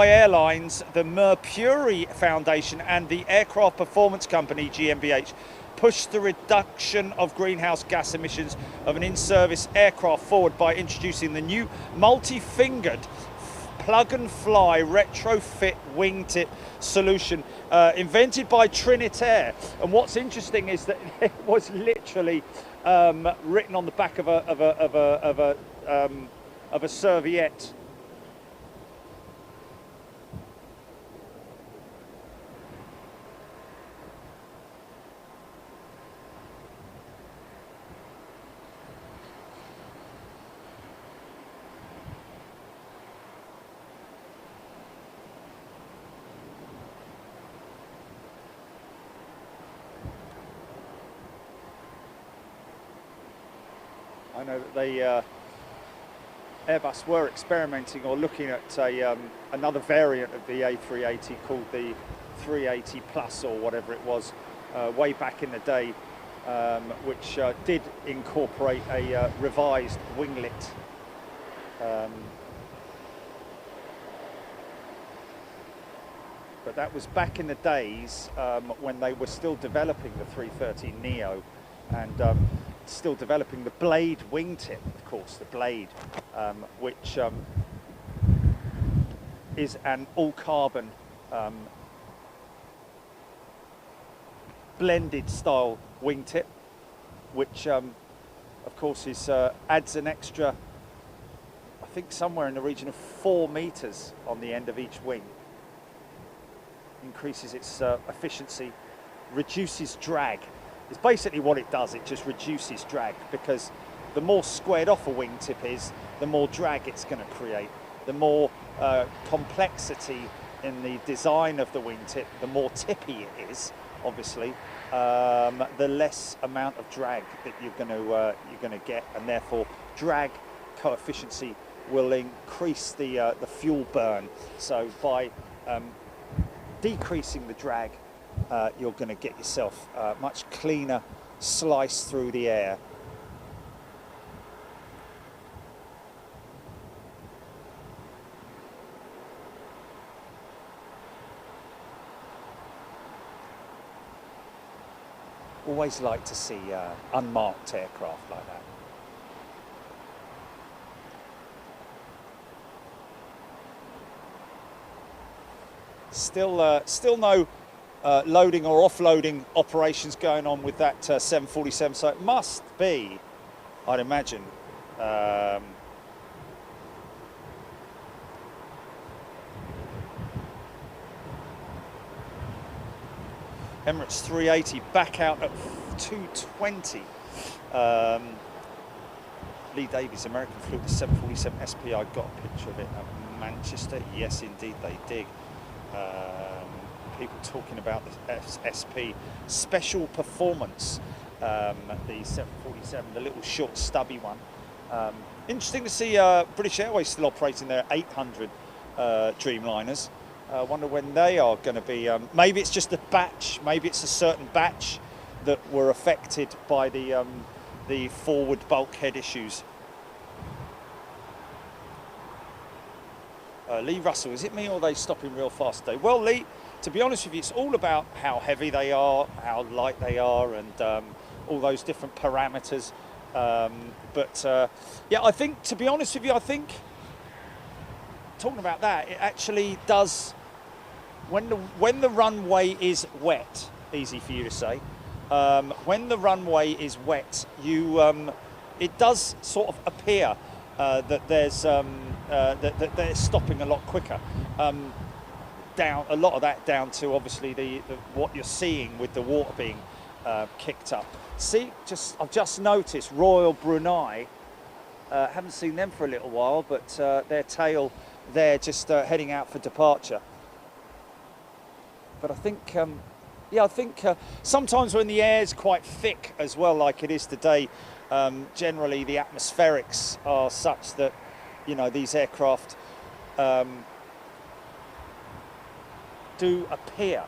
Speaker 1: Airlines, the Mercury Foundation and the Aircraft Performance Company, GmbH, pushed the reduction of greenhouse gas emissions of an in-service aircraft forward by introducing the new multi-fingered plug-and-fly retrofit wingtip solution invented by Trinitair. And what's interesting is that it was literally written on the back of a serviette. I know that they Airbus were experimenting or looking at another variant of the A380 called the 380 Plus or whatever it was way back in the day, which did incorporate a revised winglet. But that was back in the days when they were still developing the 330neo and still developing the blade wingtip, of course, the blade, which is an all-carbon blended style wingtip, which of course is adds an extra, I think somewhere in the region of 4 meters on the end of each wing. Increases its efficiency, reduces drag. It's basically what it does, it just reduces drag, because the more squared off a wingtip is, the more drag it's going to create. The more complexity in the design of the wingtip, the more tippy it is, obviously, the less amount of drag that you're going to get, and therefore drag coefficiency will increase the fuel burn. So by decreasing the drag, you're going to get yourself a much cleaner slice through the air. Always like to see unmarked aircraft like that. Still no loading or offloading operations going on with that 747, so it must be, I'd imagine, Emirates 380 back out at 220. Lee Davies, American flew the 747 SP. I got a picture of it at Manchester. Yes, indeed they did. People talking about the SP special performance, the 747, the little short stubby one. Interesting to see British Airways still operating their 800 Dreamliners. I wonder when they are going to be, maybe it's just a batch, maybe it's a certain batch that were affected by the forward bulkhead issues. Lee Russell, is it me or are they stopping real fast today? Well, Lee, to be honest with you, it's all about how heavy they are, how light they are, and all those different parameters. Yeah, I think, to be honest with you, I think, talking about that, it actually does, when the runway is wet, easy for you to say, when the runway is wet, it does sort of appear that there's that they're stopping a lot quicker. Down a lot of that down to obviously the what you're seeing with the water being kicked up. See, I've just noticed Royal Brunei. Haven't seen them for a little while, but their tail there just heading out for departure. But I think, yeah, I think sometimes when the air's quite thick as well, like it is today, generally the atmospherics are such that, you know, these aircraft do appear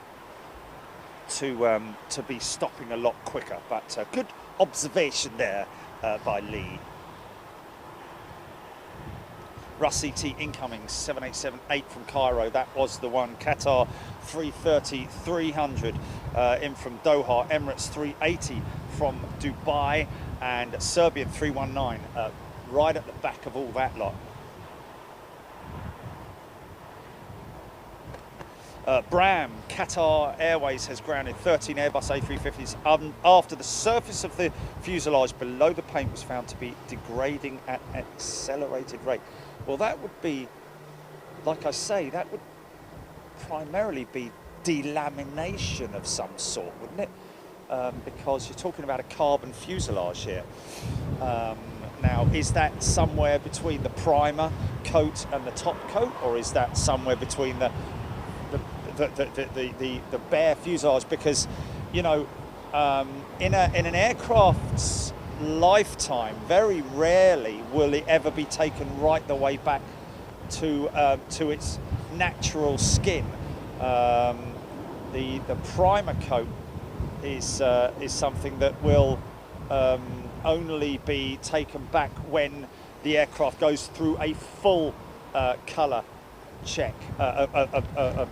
Speaker 1: to be stopping a lot quicker. But good observation there by Lee. Russ ET incoming 787-8 from Cairo. That was the one. Qatar 330-300 in from Doha. Emirates 380 from Dubai, and Serbian 319 right at the back of all that lot. Bram, Qatar Airways has grounded 13 Airbus A350s after the surface of the fuselage below the paint was found to be degrading at an accelerated rate. Well, that would be, like I say, that would primarily be delamination of some sort, wouldn't it? Because you're talking about a carbon fuselage here. Now, is that somewhere between the primer coat and the top coat, or is that somewhere between the bare fuselage? Because, you know, in an aircraft's lifetime, very rarely will it ever be taken right the way back to its natural skin. The primer coat is something that will only be taken back when the aircraft goes through a full colour check, a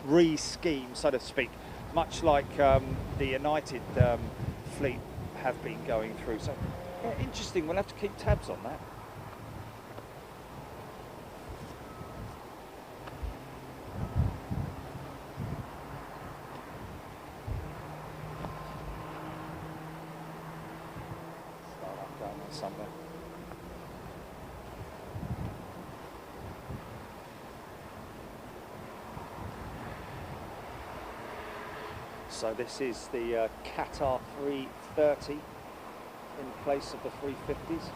Speaker 1: re-scheme, so to speak, much like the United fleet have been going through. So yeah, interesting. We'll have to keep tabs on that. Start up going on somewhere. So this is the Qatar 330 in place of the 350s.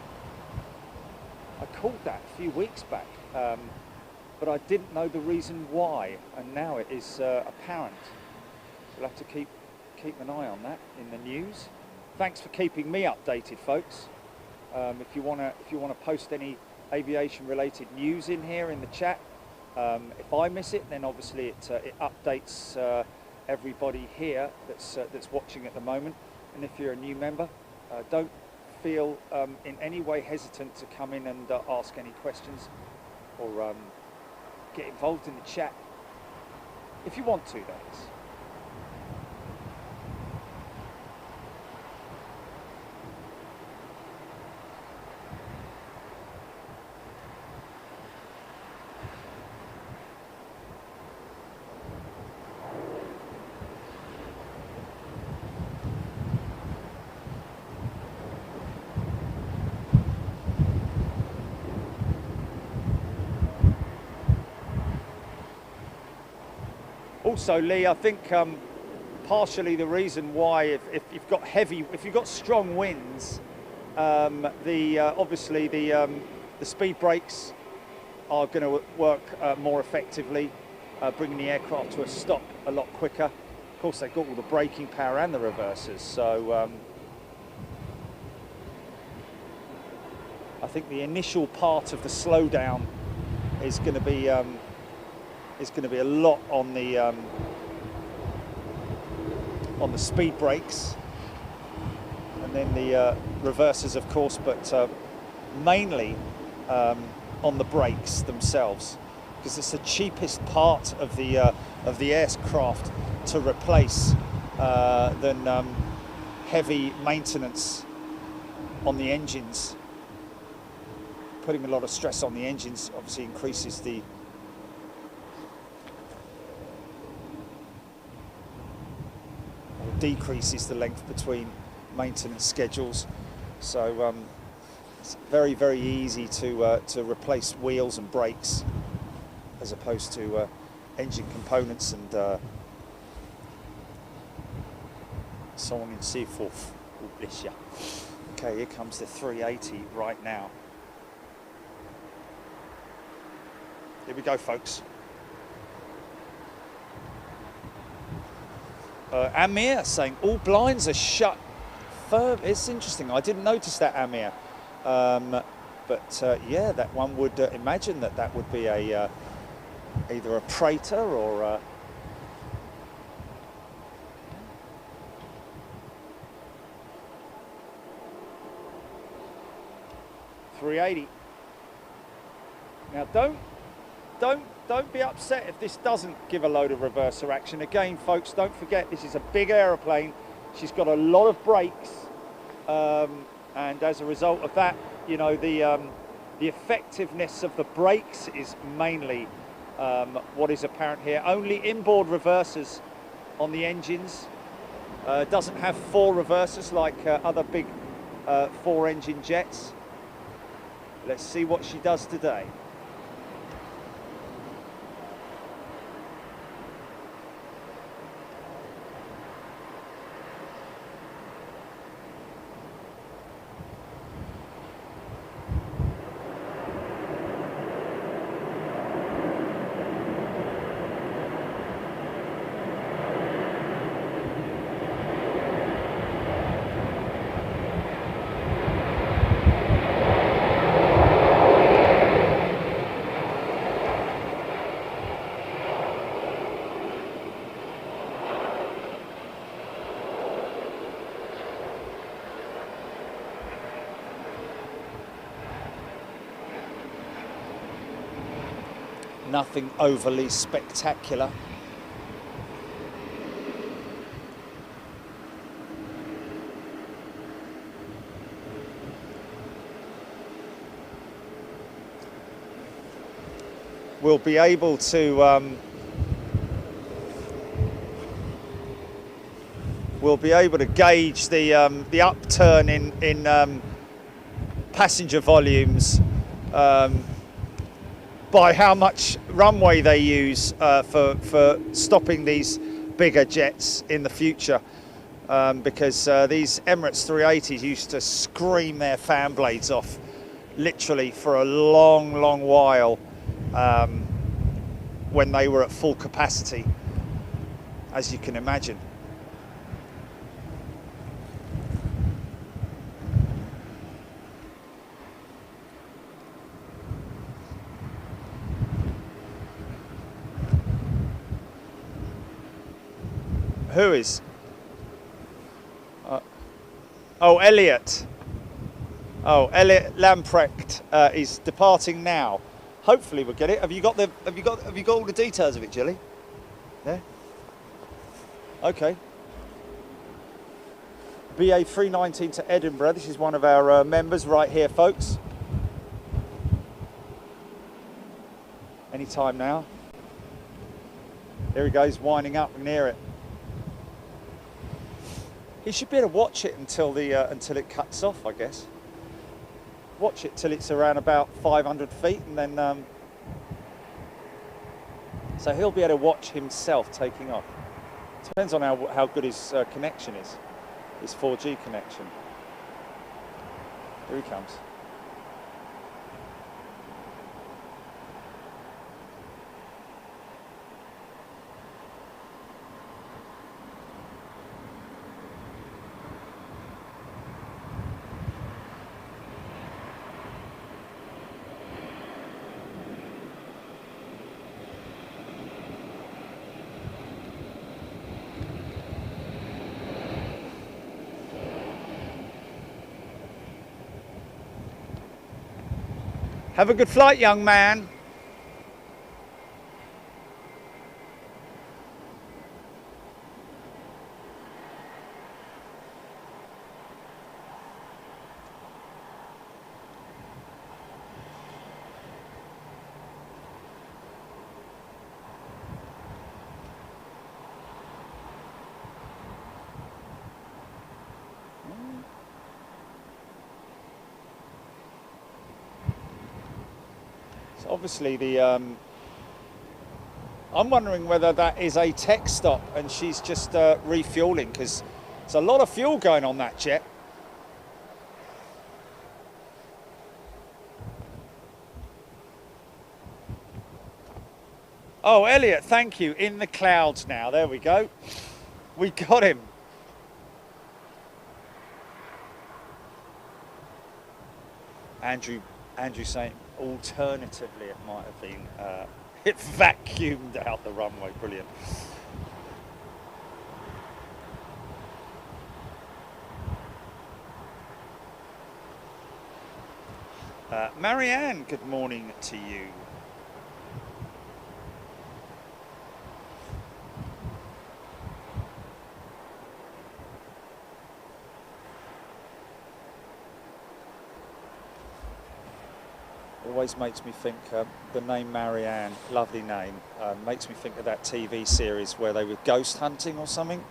Speaker 1: I called that a few weeks back, but I didn't know the reason why, and now it is apparent. We'll have to keep an eye on that in the news. Thanks for keeping me updated, folks. If you wanna post any aviation-related news in here in the chat, if I miss it, then obviously it updates everybody here that's watching at the moment. And if you're a new member, don't feel in any way hesitant to come in and ask any questions or get involved in the chat if you want to, that is. Also, Lee, I think partially the reason why, if you've got strong winds, obviously the speed brakes are going to work more effectively, bringing the aircraft to a stop a lot quicker. Of course, they've got all the braking power and the reversers, so I think the initial part of the slowdown is going to be a lot on the speed brakes, and then the reversers, of course, but mainly on the brakes themselves, because it's the cheapest part of the aircraft to replace than heavy maintenance on the engines. Putting a lot of stress on the engines obviously increases the decreases the length between maintenance schedules, so it's very, very easy to replace wheels and brakes as opposed to engine components and so on and so forth. Oh, bless you. Okay, here comes the 380 right now. Here we go, folks. Amir saying all blinds are shut firm. It's interesting. I didn't notice that, Amir. But yeah, that one would imagine that would be a either a Praetor or a 380. Now don't be upset if this doesn't give a load of reverser action. Again, folks, don't forget this is a big aeroplane. She's got a lot of brakes, and as a result of that, you know, the effectiveness of the brakes is mainly what is apparent here. Only inboard reversers on the engines. Doesn't have 4 reversers like other big 4-engine jets. Let's see what she does today. Nothing overly spectacular. We'll be able to gauge the upturn in passenger volumes by how much runway they use for stopping these bigger jets in the future, because these Emirates 380s used to scream their fan blades off literally for a long while when they were at full capacity, as you can imagine. Who is? Oh, Elliot. Oh, Elliot Lamprecht is departing now. Hopefully we'll get it. Have you got all the details of it, Jilly? Yeah. Okay. BA 319 to Edinburgh. This is one of our members right here, folks. Any time now. Here he goes, winding up near it. He should be able to watch it until it cuts off, I guess. Watch it till it's around about 500 feet, and then so he'll be able to watch himself taking off. Depends on how good his connection is, his 4G connection. Here he comes. Have a good flight, young man. Obviously I'm wondering whether that is a tech stop and she's just refueling, because there's a lot of fuel going on that jet. Oh, Elliot, thank you. In the clouds now. There we go. We got him. Andrew saying, alternatively, it might have been, it vacuumed out the runway. Brilliant. Marianne, good morning to you. Always makes me think, the name Marianne, lovely name, makes me think of that TV series where they were ghost hunting or something,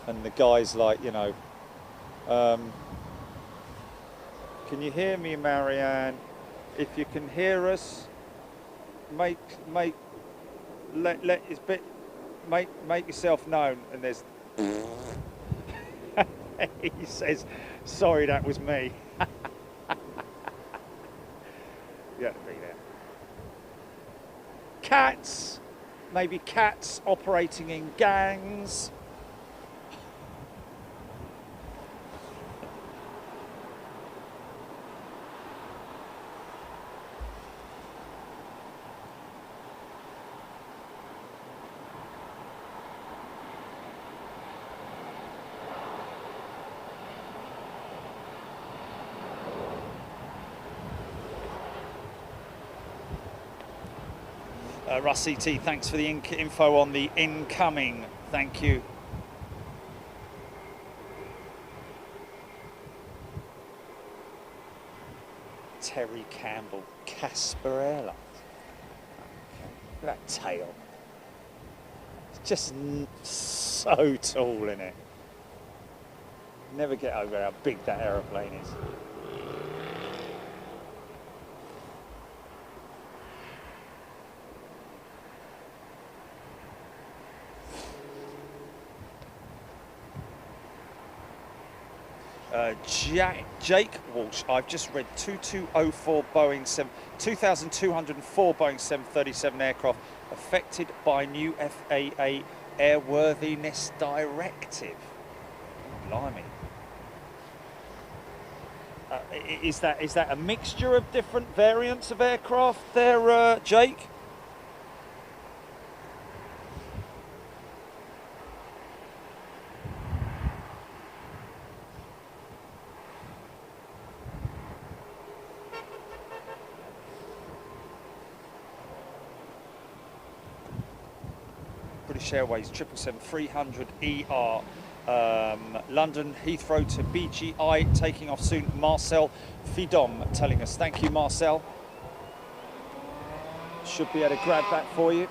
Speaker 1: and the guy's like, you know, can you hear me, Marianne? If you can hear us, make yourself known. And there's he says, sorry, that was me. You have to be there. Cats, maybe cats operating in gangs. Russ CT, thanks for the info on the incoming. Thank you. Terry Campbell, Casparella. Look at that tail. It's just so tall, isn't it? Never get over how big that aeroplane is. Jake Walsh, I've just read 2204 Boeing 2204 Boeing 737 aircraft affected by new FAA airworthiness directive. Blimey. Is that a mixture of different variants of aircraft there, Jake? British Airways 777-300 ER, London Heathrow to BGI, taking off soon. Marcel Fidom telling us. Thank you, Marcel. Should be able to grab that for you.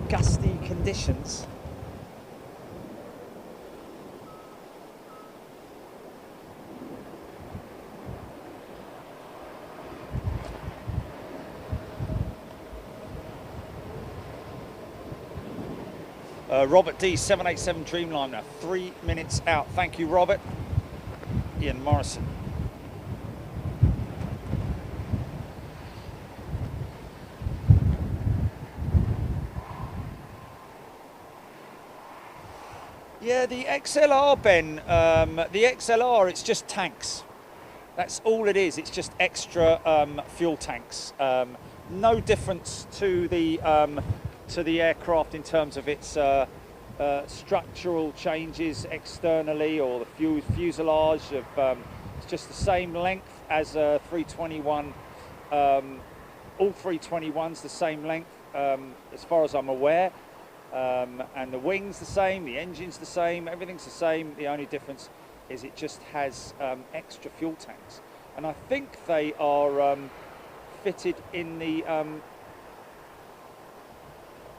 Speaker 1: Gusty conditions. Robert D, 787 Dreamliner, 3 minutes out. Thank you, Robert. Ian Morrison. Yeah, the XLR, Ben, the XLR, it's just tanks. That's all it is. It's just extra fuel tanks. No difference to the aircraft in terms of its structural changes externally or the fuselage. It's just the same length as a 321. All 321s the same length, as far as I'm aware. And the wing's the same, the engine's the same, everything's the same. The only difference is it just has extra fuel tanks. And I think they are fitted in the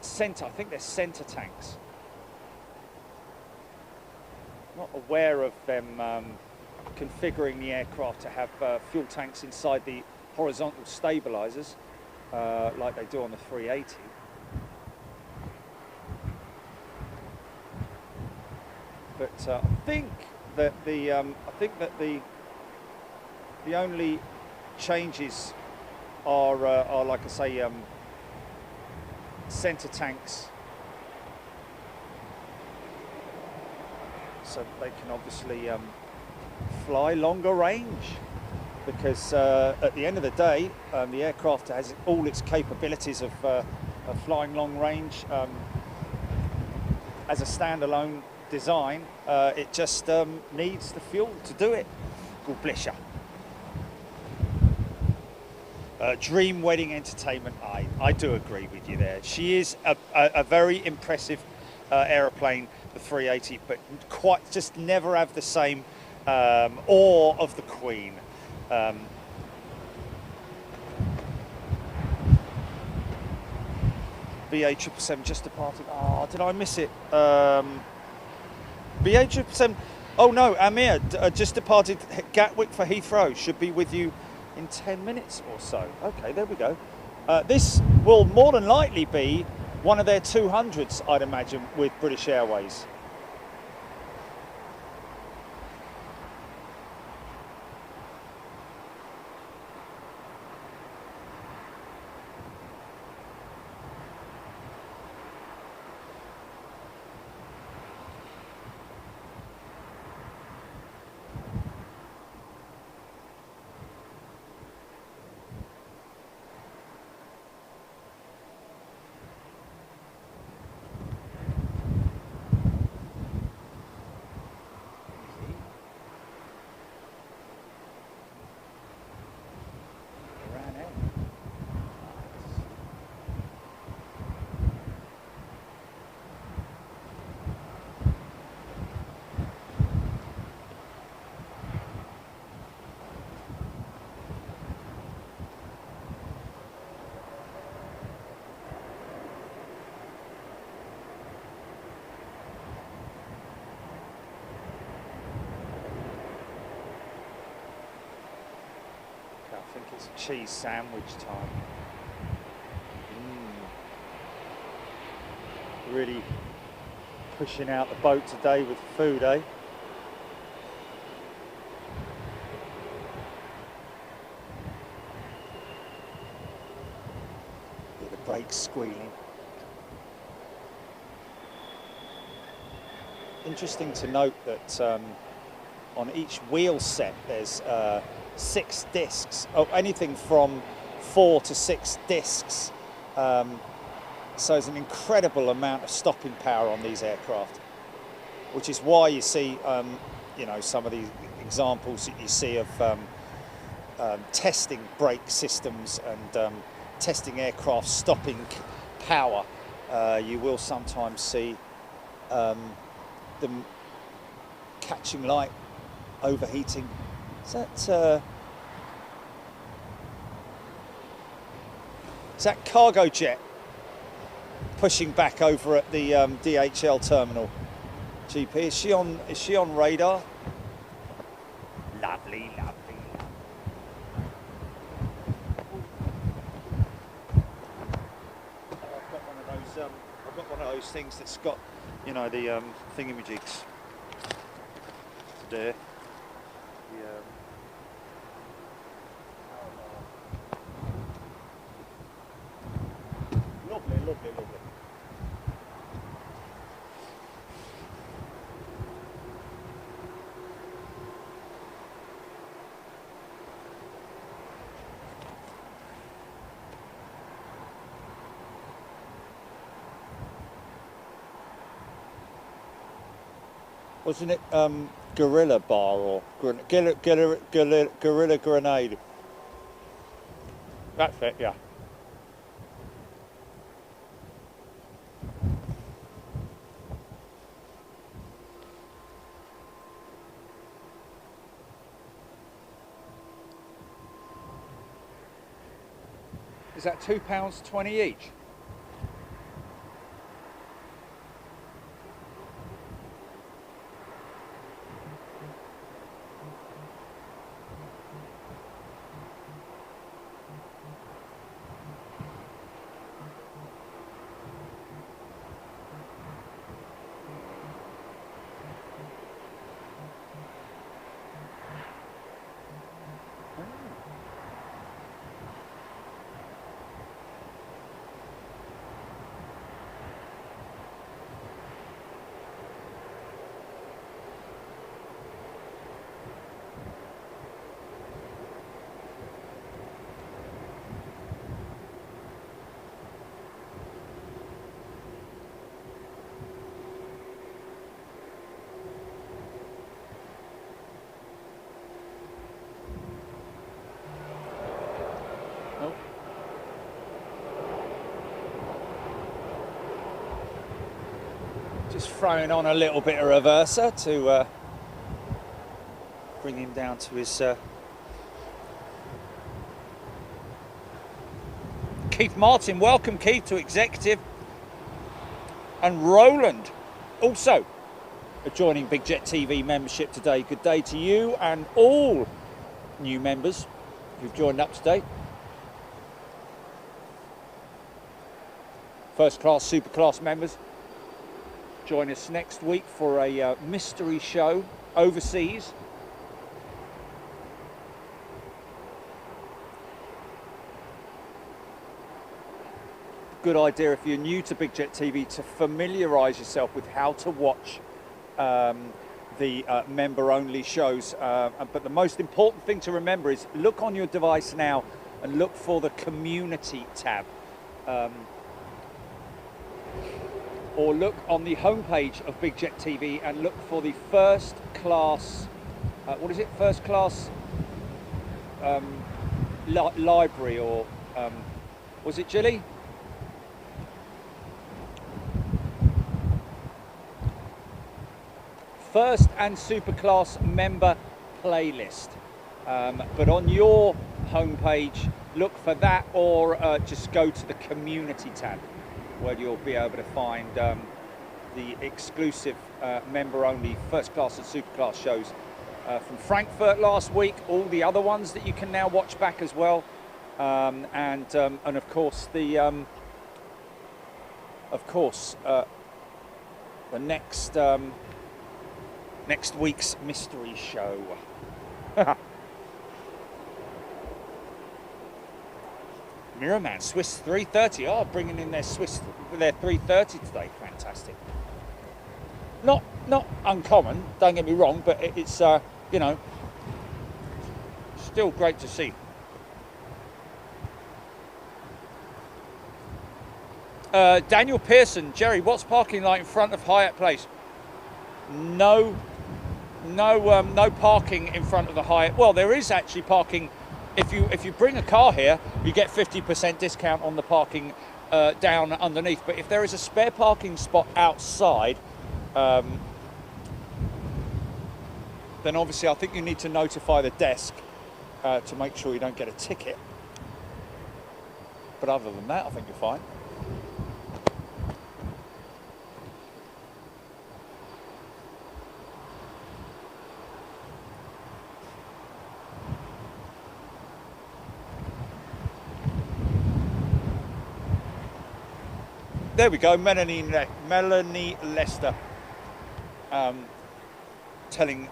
Speaker 1: centre. I think they're centre tanks. Not aware of them configuring the aircraft to have fuel tanks inside the horizontal stabilisers like they do on the 380. But I think that the only changes are like I say, centre tanks, so they can obviously fly longer range. Because at the end of the day, the aircraft has all its capabilities of flying long range as a standalone design. It just needs the fuel to do it. God bless you. Dream Wedding Entertainment, I do agree with you there. She is a very impressive aeroplane, the 380, but quite just never have the same awe of the Queen. BA 777 just departed. Oh, did I miss it? BA 777. Oh no, Amir just departed Gatwick for Heathrow. Should be with you in 10 minutes or so. Okay, there we go. This will more than likely be one of their 200s, I'd imagine, with British Airways. I think it's cheese sandwich time. Really pushing out the boat today with food, eh? Hear the brakes squealing. Interesting to note that on each wheel set there's 6 discs, anything from 4 to 6 discs. So there's an incredible amount of stopping power on these aircraft, which is why you see, you know, some of the examples that you see of testing brake systems and testing aircraft stopping power. You will sometimes see them catching light, overheating. Is that cargo jet pushing back over at the DHL terminal? GP, is she on radar? Lovely, lovely. I've got one of those things that's got, you know, the thingamajigs there. Lovely, lovely, lovely. Wasn't it Gorilla Bar or Gorilla Grenade? That's it, yeah. Is that £2.20 each? Just throwing on a little bit of reverser to bring him down to his Keith Martin. Welcome, Keith, to Executive. And Roland, also joining Big Jet TV membership today. Good day to you and all new members who've joined up today. First class, super class members. Join us next week for a mystery show overseas. Good idea if you're new to Big Jet TV to familiarise yourself with how to watch the member-only shows. But the most important thing to remember is look on your device now and look for the community tab. Or look on the homepage of Big Jet TV and look for the first class, what is it, first class library, or was it Gilly? First and super class member playlist. But on your homepage, look for that, or just go to the community tab, where you'll be able to find the exclusive member-only first class and super class shows from Frankfurt last week, all the other ones that you can now watch back as well, and of course the next week's mystery show. Mirrorman, Swiss 330. Oh, bringing in their 330 today. Fantastic. Not uncommon. Don't get me wrong, but it's still great to see. Daniel Pearson, Jerry, what's parking like in front of Hyatt Place? No parking in front of the Hyatt. Well, there is actually parking. If you bring a car here, you get 50% discount on the parking down underneath. But if there is a spare parking spot outside, then obviously I think you need to notify the desk to make sure you don't get a ticket. But other than that, I think you're fine. There we go, Melanie Lester telling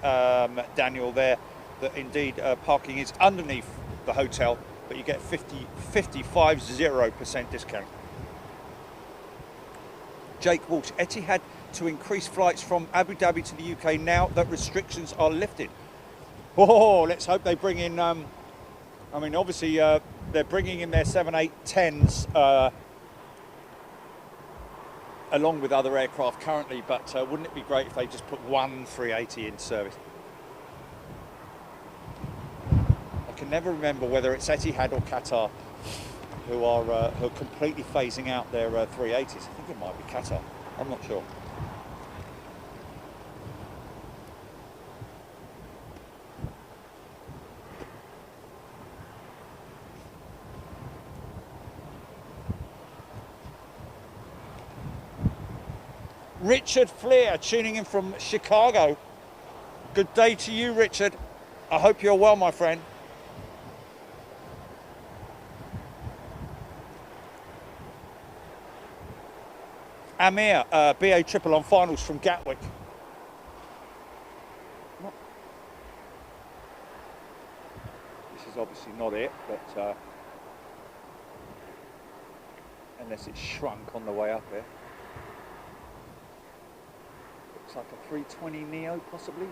Speaker 1: Daniel there that indeed parking is underneath the hotel, but you get 50% discount. Jake Walsh, Etihad to increase flights from Abu Dhabi to the UK now that restrictions are lifted. Oh, let's hope they bring in, obviously they're bringing in their 787s along with other aircraft currently, but wouldn't it be great if they just put one 380 in service? I can never remember whether it's Etihad or Qatar who are completely phasing out their 380s. I think it might be Qatar. I'm not sure. Richard Fleer tuning in from Chicago. Good day to you, Richard. I hope you're well, my friend. Amir, BA triple on finals from Gatwick. This is obviously not it, but unless it's shrunk on the way up here. Looks like a 320 Neo, possibly.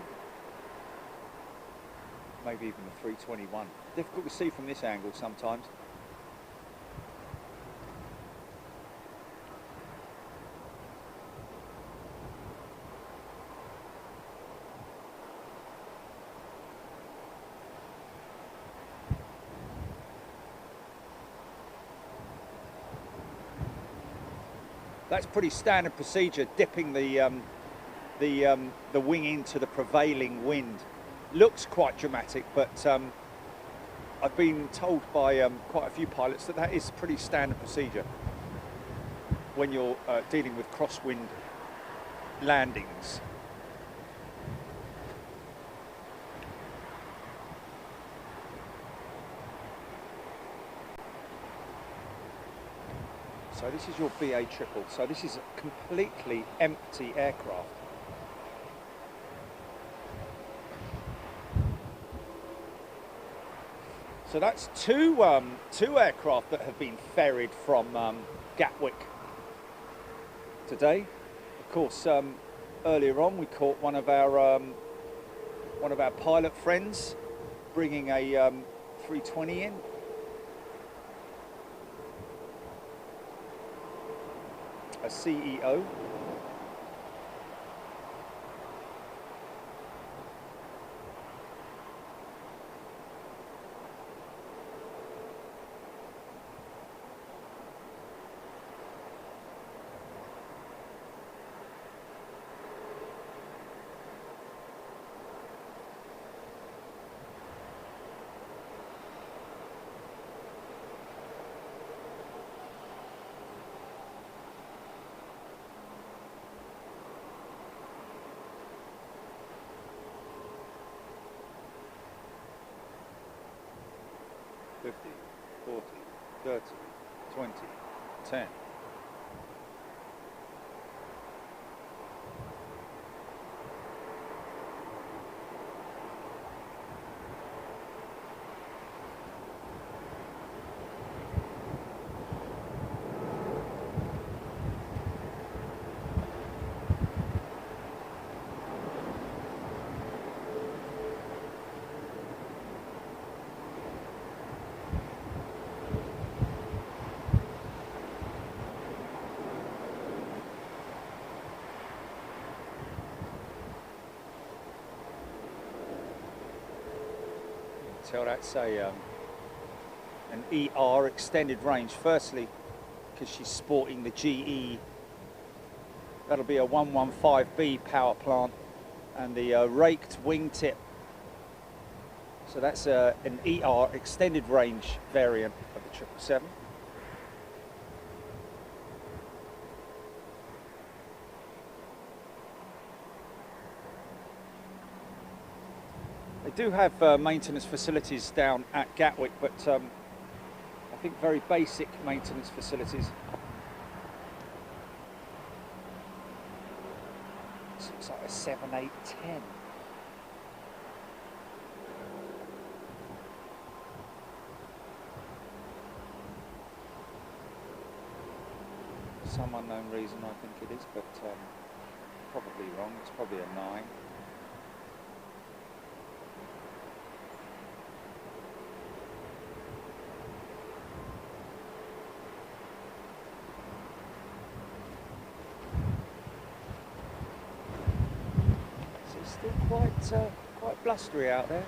Speaker 1: Maybe even a 321. Difficult to see from this angle sometimes. That's pretty standard procedure, dipping the wing into the prevailing wind. Looks quite dramatic, but I've been told by quite a few pilots that that is pretty standard procedure when you're dealing with crosswind landings. So this is your BA triple. So this is a completely empty aircraft. So that's two aircraft that have been ferried from Gatwick today. Of course, earlier on we caught one of our pilot friends bringing a 320 in. A CEO. 50, 40, 30, 20, 10. Tell that's an ER, extended range. Firstly, because she's sporting the GE. That'll be a 115B power plant, and the raked wingtip. So that's an ER, extended range variant of the 777. They do have maintenance facilities down at Gatwick, but I think very basic maintenance facilities. This looks like a 7810. For some unknown reason I think it is, but probably wrong. It's probably a 9. Still quite blustery out there.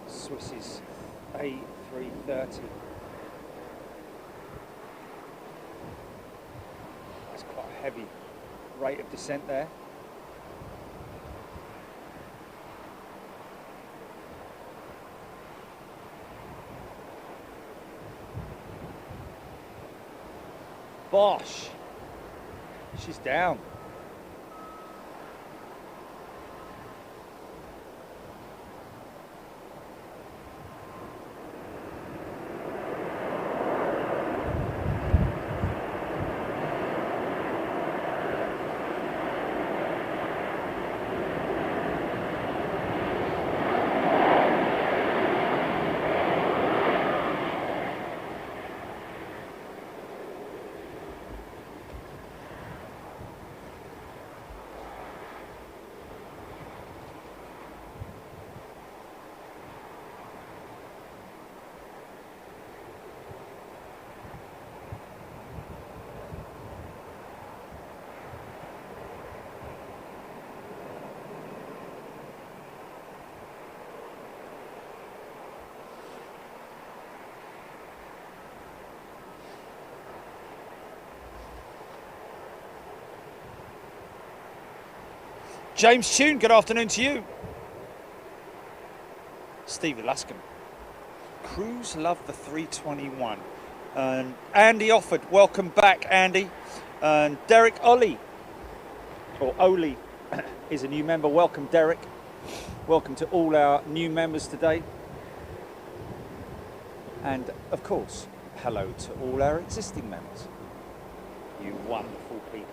Speaker 1: Swiss's A330. That's quite a heavy rate of descent there. Bosh! She's down. James Tune, good afternoon to you. Stevie Luscombe. Crews love the 321. And Andy offered, welcome back, Andy. And Derek Ollie, or Oli, is a new member. Welcome, Derek. Welcome to all our new members today. And of course, hello to all our existing members. You wonderful people.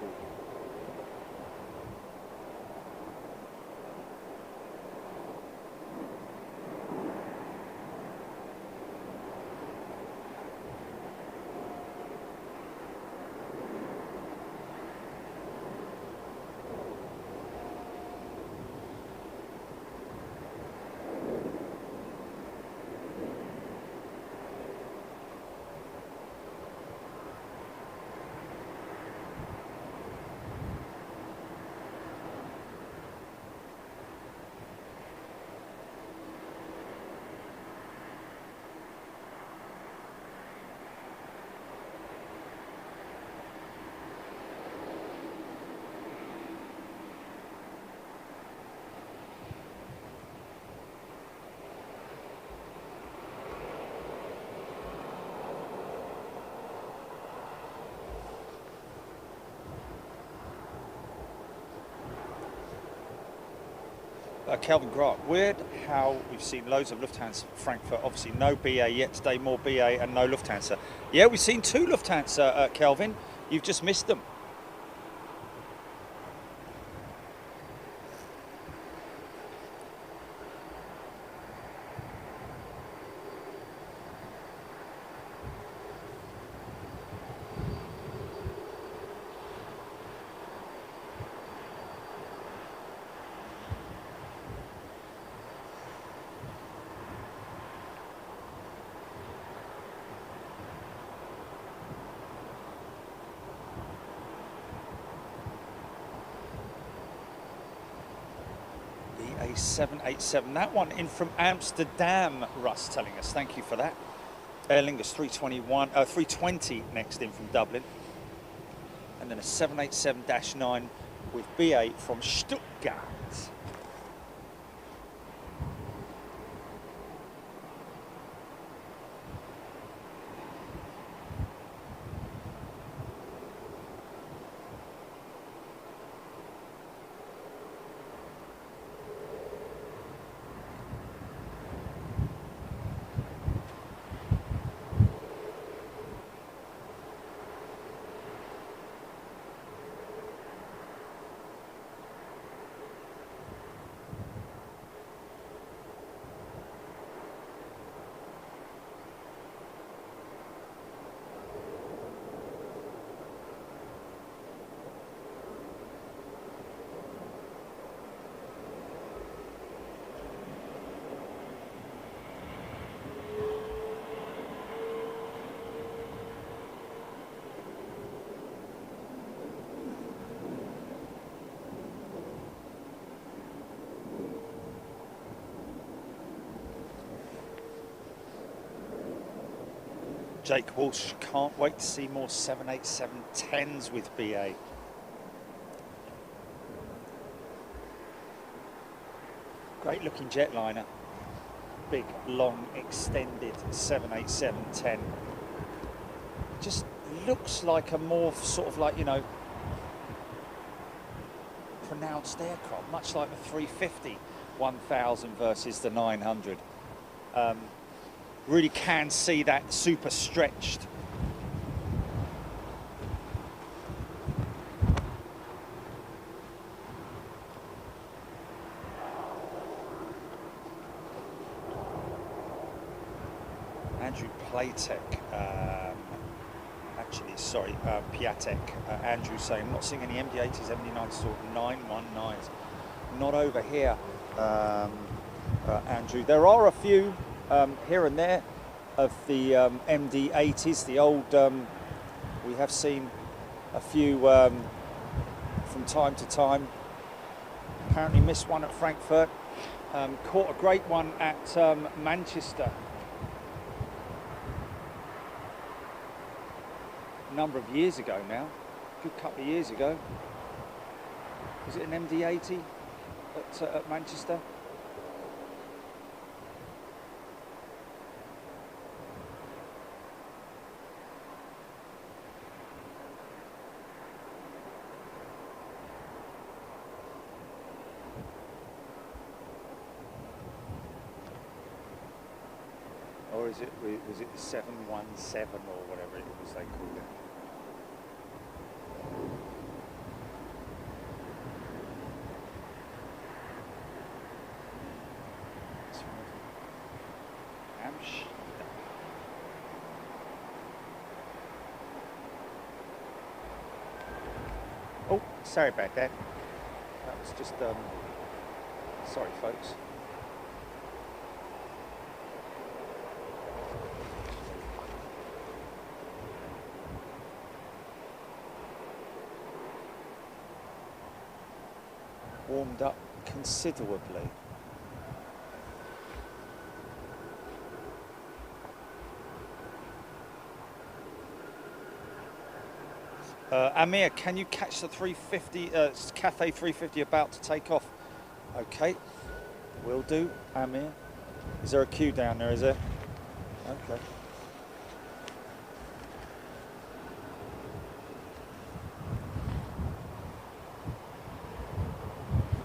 Speaker 1: Kelvin Grant, weird how we've seen loads of Lufthansa Frankfurt, obviously no BA yet today, more BA and no Lufthansa. Yeah, we've seen 2 Lufthansa, Kelvin, you've just missed them. BA 787, that one in from Amsterdam, Russ telling us, thank you for that. Aer Lingus 320 next in from Dublin. And then a 787-9 with BA from Stuttgart. Jake Walsh, can't wait to see more 787-10s with BA. Great looking jetliner. Big, long, extended 787-10. Just looks like a more sort of like, you know, pronounced aircraft, much like the 350 1000 versus the 900. Really can see that super stretched. Andrew Playtech, Piatek, Andrew saying, I'm not seeing any MD-80s, MD-90s or 919s. Not over here, Andrew. There are a few here and there of the MD-80s, the old, we have seen a few from time to time. Apparently missed one at Frankfurt, caught a great one at Manchester a number of years ago now, a good couple of years ago. Was it an MD-80 at Manchester? Or is it, was it the 717 or whatever it was they called it? Oh, sorry about that. That was just, sorry folks. Warmed up considerably. Amir, can you catch the 350, Cathay 350 about to take off? Okay, will do, Amir. Is there a queue down there, is there? Okay.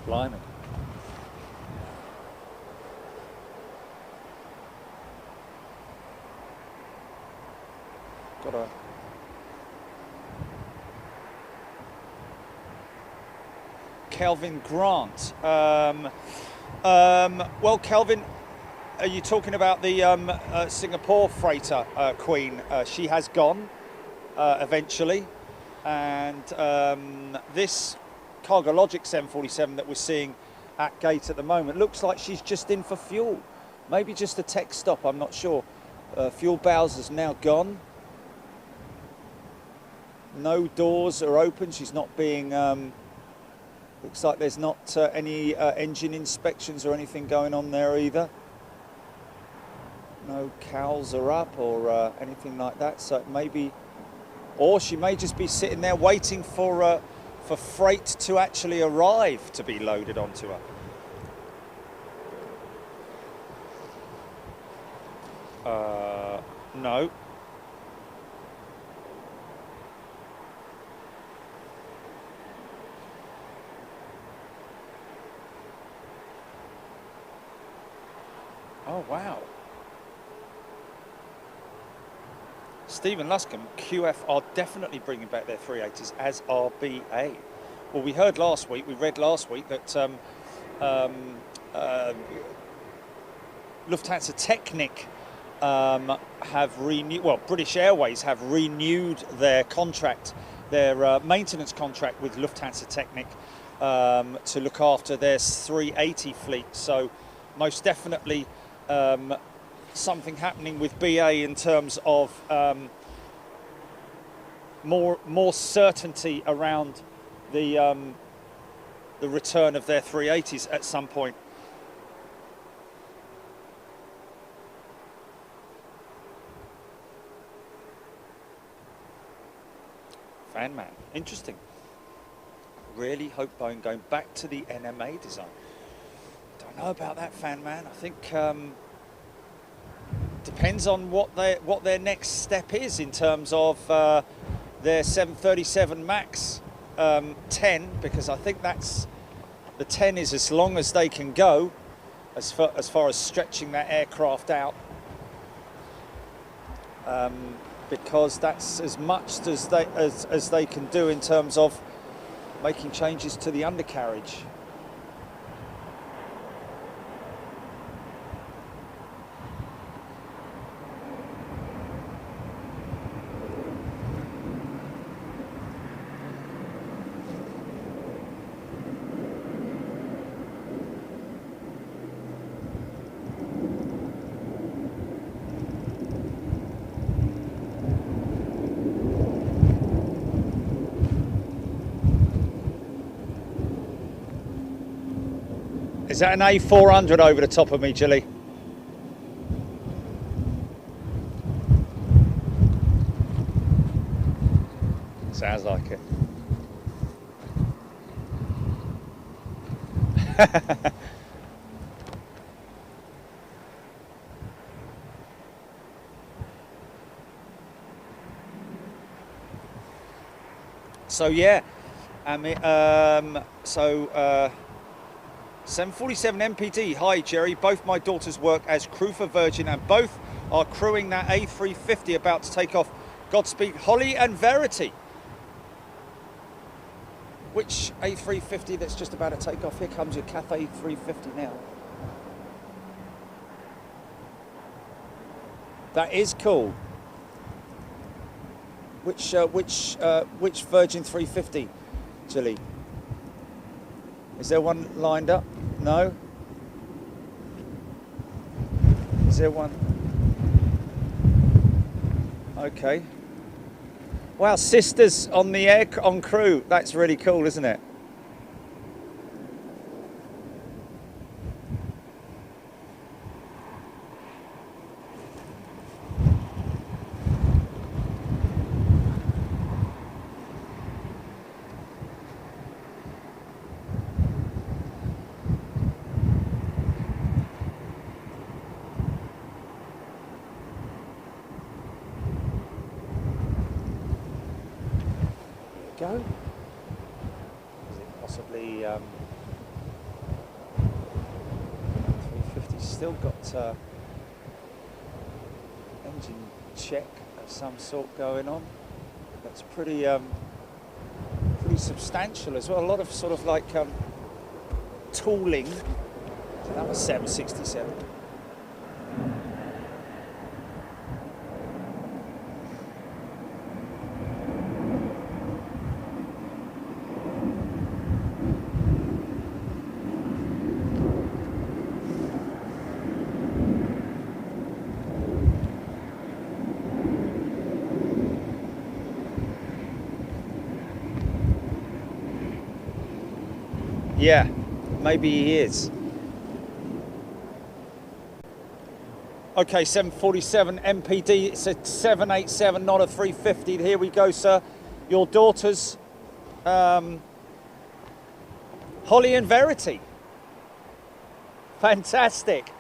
Speaker 1: Blimey. what I... Kelvin Grant. Well, Kelvin, are you talking about the Singapore freighter Queen? She has gone eventually, and this Cargologic 747 that we're seeing at gate at the moment looks like she's just in for fuel. Maybe just a tech stop, I'm not sure. Fuel Bowser's now gone. No doors are open. She's not being... looks like there's not any engine inspections or anything going on there either. No cowls are up or anything like that. So maybe... Or she may just be sitting there waiting for freight to actually arrive to be loaded onto her. No. Oh, wow. Stephen Luscombe, QF are definitely bringing back their 380s, as are BA. Well, we read last week that Lufthansa Technik have renewed, well, British Airways have renewed their contract, their maintenance contract with Lufthansa Technik to look after their 380 fleet. So most definitely something happening with BA in terms of more certainty around the return of their 380s at some point. Fan man, interesting. Really hope Boeing going back to the NMA design. Don't know about that, fan man. I think depends on what their next step is in terms of their 737 MAX 10, because I think that's the 10 is as long as they can go as far as stretching that aircraft out. Because that's as much as they can do in terms of making changes to the undercarriage. Is that an A400 over the top of me, Gilly? Sounds like it. So yeah, I mean, 747 MPD, hi Jerry, both my daughters work as crew for Virgin and both are crewing that A350 about to take off. Godspeed, Holly and Verity. Which A350 that's just about to take off? Here comes your Cathay 350 now. That is cool. Which Virgin 350, Gilly? Is there one lined up? No? Is there one? Okay. Wow, sisters on the on crew. That's really cool, isn't it? Go? Is it possibly 350 still got engine check some sort going on. That's pretty pretty substantial as well. A lot of sort of like tooling. So that was 767. Yeah, maybe he is. Okay, 747 MPD, it's a 787, not a 350. Here we go, sir. Your daughters, Holly and Verity. Fantastic.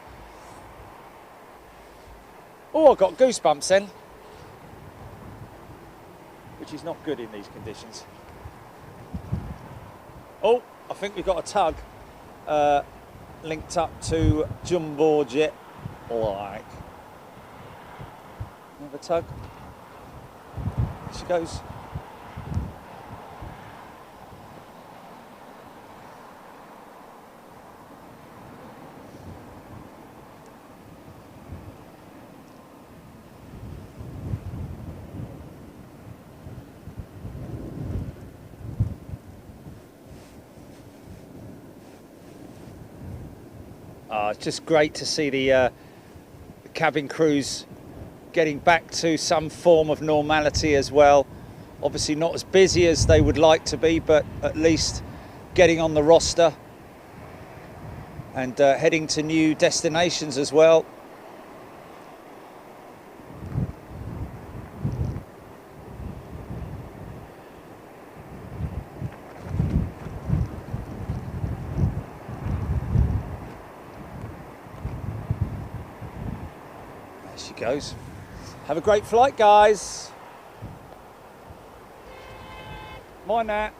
Speaker 1: Oh, I got goosebumps then. Which is not good in these conditions. Oh, I think we've got a tug linked up to Jumbo Jet. Like another tug. Here she goes. It's just great to see the cabin crews getting back to some form of normality as well. Obviously not as busy as they would like to be, but at least getting on the roster and heading to new destinations as well. Goes. Have a great flight, guys. Mind that.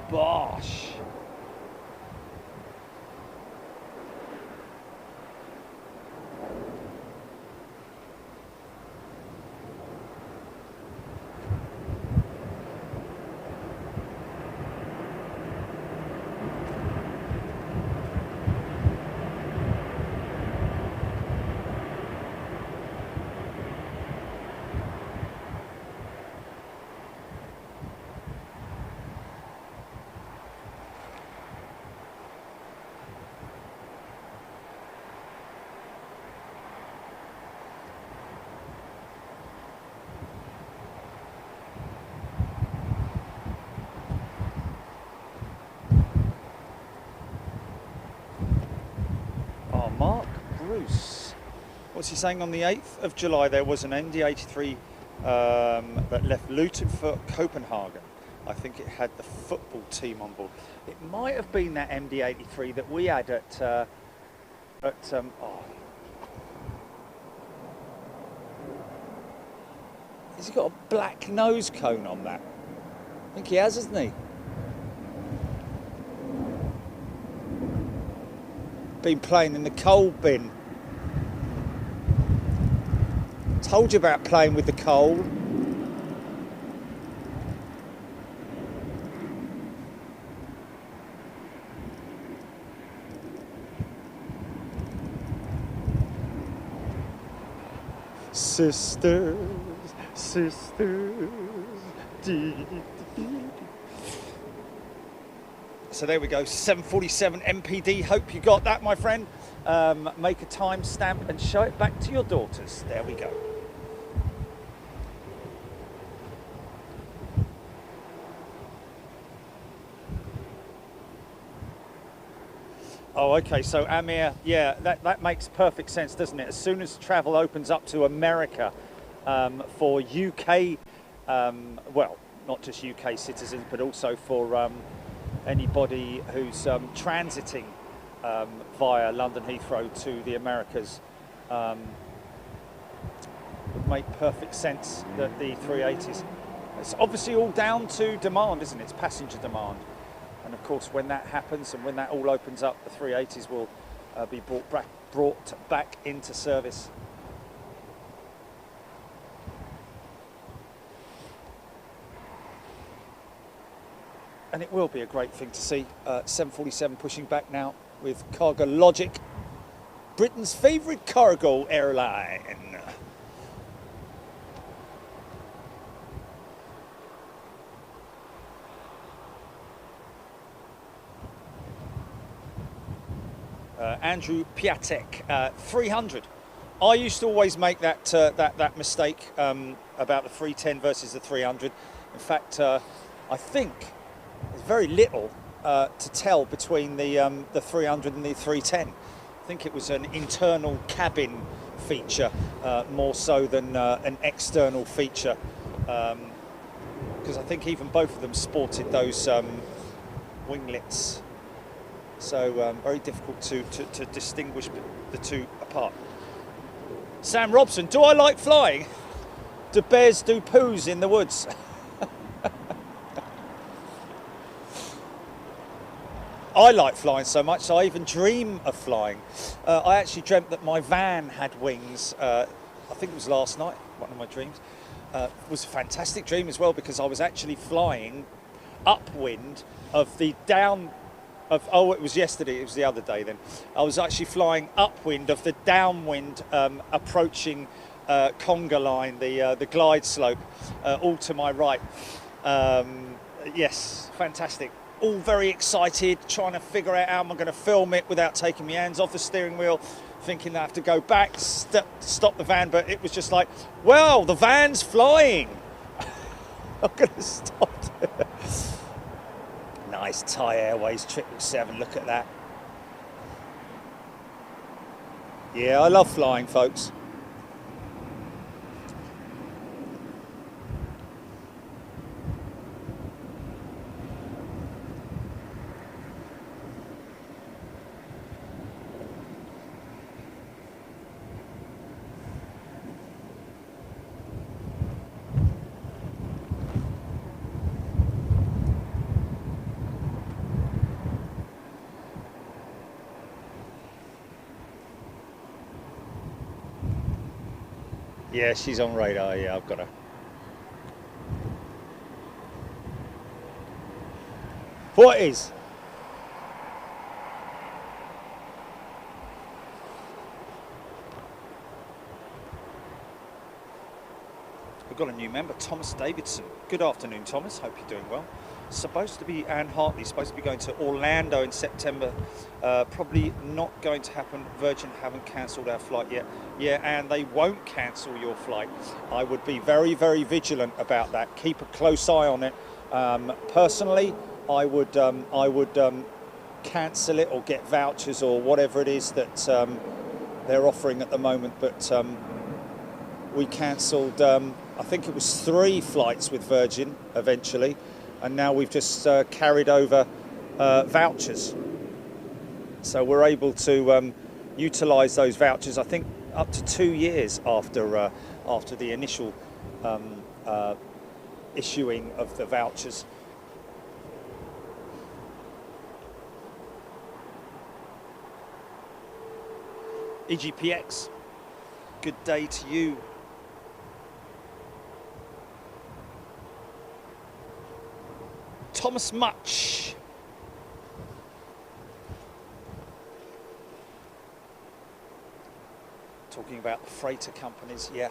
Speaker 1: Bosh. Mark Bruce. What's he saying? On the 8th of July there was an MD-83 that left Luton for Copenhagen. I think it had the football team on board. It might have been that MD-83 that we had at has he got a black nose cone on that? I think he has, hasn't he? Been playing in the coal bin. Told you about playing with the coal. Sisters, sisters. So there we go, 747 MPD. Hope you got that, my friend. Make a time stamp and show it back to your daughters. There we go. Oh, okay, so Amir, yeah, that makes perfect sense, doesn't it? As soon as travel opens up to America for UK, well, not just UK citizens, but also for anybody who's transiting via London Heathrow to the Americas, would make perfect sense that the 380s, it's obviously all down to demand, isn't it? It's passenger demand. And of course, when that happens and when that all opens up, the 380s will be brought back into service. And it will be a great thing to see 747 pushing back now with Cargo Logic, Britain's favourite cargo airline. Andrew Piatek, 300. I used to always make that mistake about the 310 versus the 300. In fact, I think there's very little to tell between the 300 and the 310. I think it was an internal cabin feature more so than an external feature, because I think even both of them sported those winglets. So very difficult to distinguish the two apart. Sam Robson, do I like flying? Do bears do poos in the woods? I like flying so much, I even dream of flying. I actually dreamt that my van had wings. I think it was last night, one of my dreams. It was a fantastic dream as well, because I was actually flying upwind of the down of, oh, it was yesterday, it was the other day then. I was actually flying upwind of the downwind approaching conga line, the glide slope, all to my right. Yes, fantastic. All very excited, trying to figure out how I'm going to film it without taking my hands off the steering wheel, thinking I have to go back, stop the van, but it was just like, well, the van's flying. I'm going to stop it. Nice Thai Airways 777, look at that. Yeah, I love flying, folks. Yeah, she's on radar. Yeah, I've got her. What is? We've got a new member, Thomas Davidson. Good afternoon, Thomas. Hope you're doing well. Supposed to be Anne Hartley, supposed to be going to Orlando in September. Probably not going to happen. Virgin haven't cancelled our flight yet. Yeah, and they won't cancel your flight. I would be very, very vigilant about that. Keep a close eye on it. Personally, I would cancel it or get vouchers or whatever it is that they're offering at the moment. But we cancelled, I think it was 3 flights with Virgin eventually. And now we've just carried over vouchers. So we're able to utilise those vouchers, I think, up to 2 years after the initial issuing of the vouchers. EGPX, good day to you. Thomas Much. Talking about the freighter companies, yeah.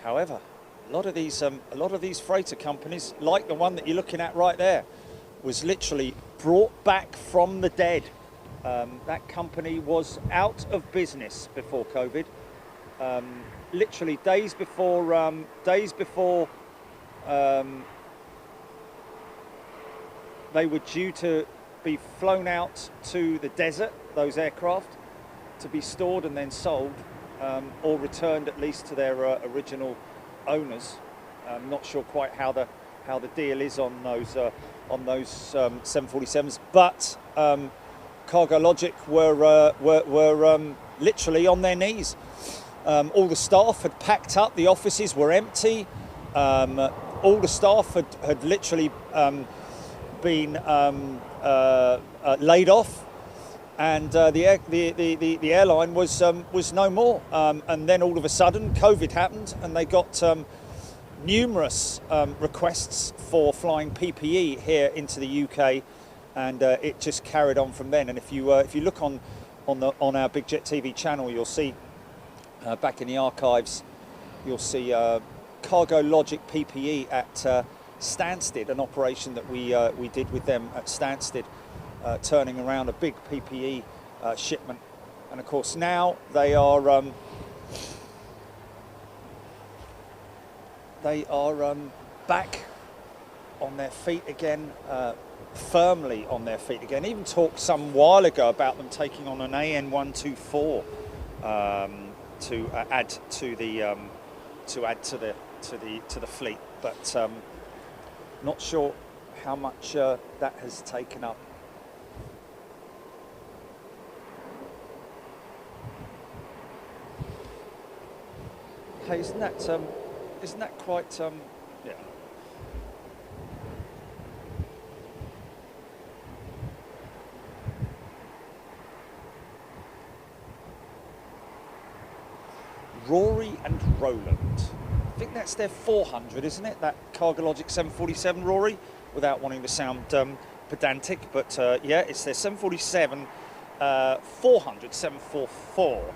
Speaker 1: However, a lot of these freighter companies, like the one that you're looking at right there, was literally brought back from the dead. That company was out of business before COVID. Literally days before they were due to be flown out to the desert, those aircraft, to be stored and then sold, or returned at least to their original owners. I'm not sure quite how the deal is on those 747s, but Cargo Logic were literally on their knees. All the staff had packed up, the offices were empty. All the staff had literally been laid off, and the airline was no more. And then all of a sudden, COVID happened, and they got numerous requests for flying PPE here into the UK, and it just carried on from then. And if you look on our Big Jet TV channel, you'll see back in the archives, you'll see Cargo Logic PPE at Stansted, an operation that we did with them at Stansted, turning around a big PPE shipment. And of course now they are back on their feet again, firmly on their feet again. Even talked some while ago about them taking on an AN124 to add to the fleet, but not sure how much that has taken up. Hey, isn't that quite yeah. Rory and Roland. I think that's their 400, isn't it? That Cargo Logic 747 Rory, without wanting to sound pedantic, but yeah, it's their 747 400, 744,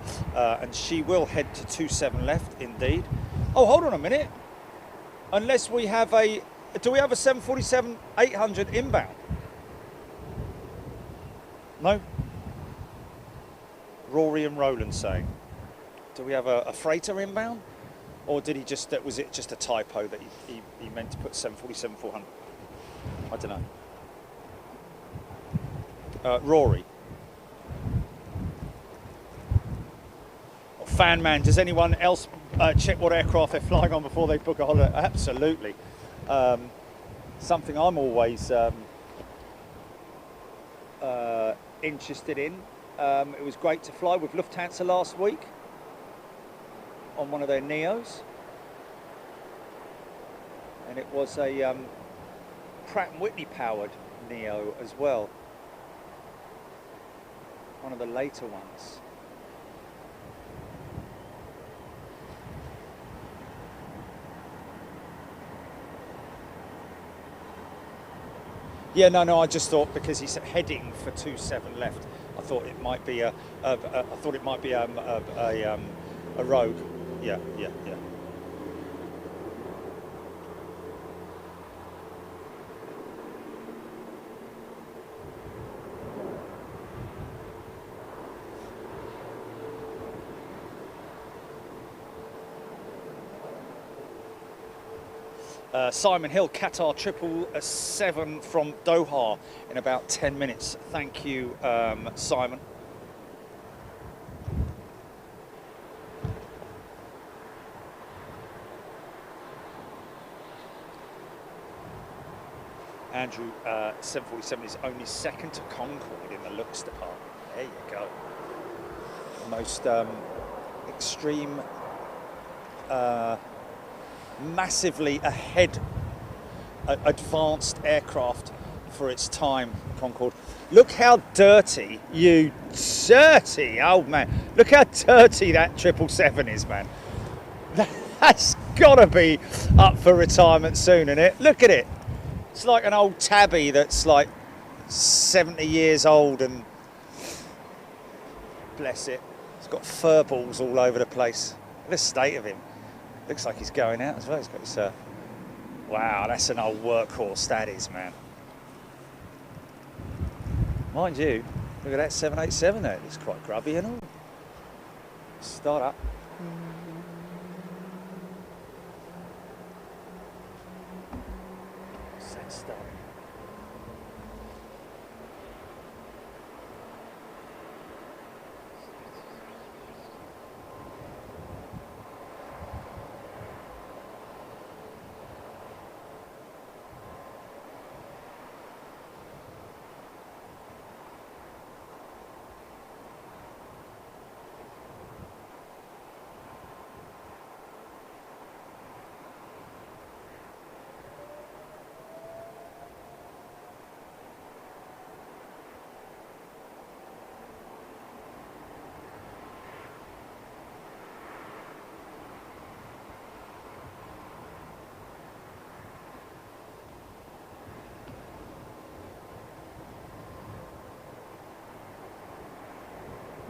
Speaker 1: and she will head to 27 left, indeed. Oh, hold on a minute. Unless we have do we have a 747 800 inbound? No? Rory and Roland saying. Do we have a freighter inbound? Or did he just, was it just a typo that he meant to put 747 400? I don't know. Rory. Fan man, does anyone else check what aircraft they're flying on before they book a holiday? Absolutely. Something I'm always interested in. It was great to fly with Lufthansa last week on one of their Neos, and it was a Pratt & Whitney powered Neo as well, one of the later ones. Yeah, no, I just thought because he's heading for 27 left, I thought it might be a rogue. Yeah. Simon Hill, Qatar 777 from Doha in about 10 minutes. Thank you, Simon. Andrew, 747 is only second to Concorde in the looks department. There you go. The most extreme, massively ahead, advanced aircraft for its time, Concorde. Look how dirty, you dirty old man. Look how dirty that 777 is, man. That's gotta be up for retirement soon, isn't it? Look at it. It's like an old tabby that's like 70 years old and bless it. It's got fur balls all over the place. Look at the state of him. Looks like he's going out as well. He's got his, wow, that's an old workhorse, that is, man. Mind you, look at that 787 there. It's quite grubby and all. Start up. Set start.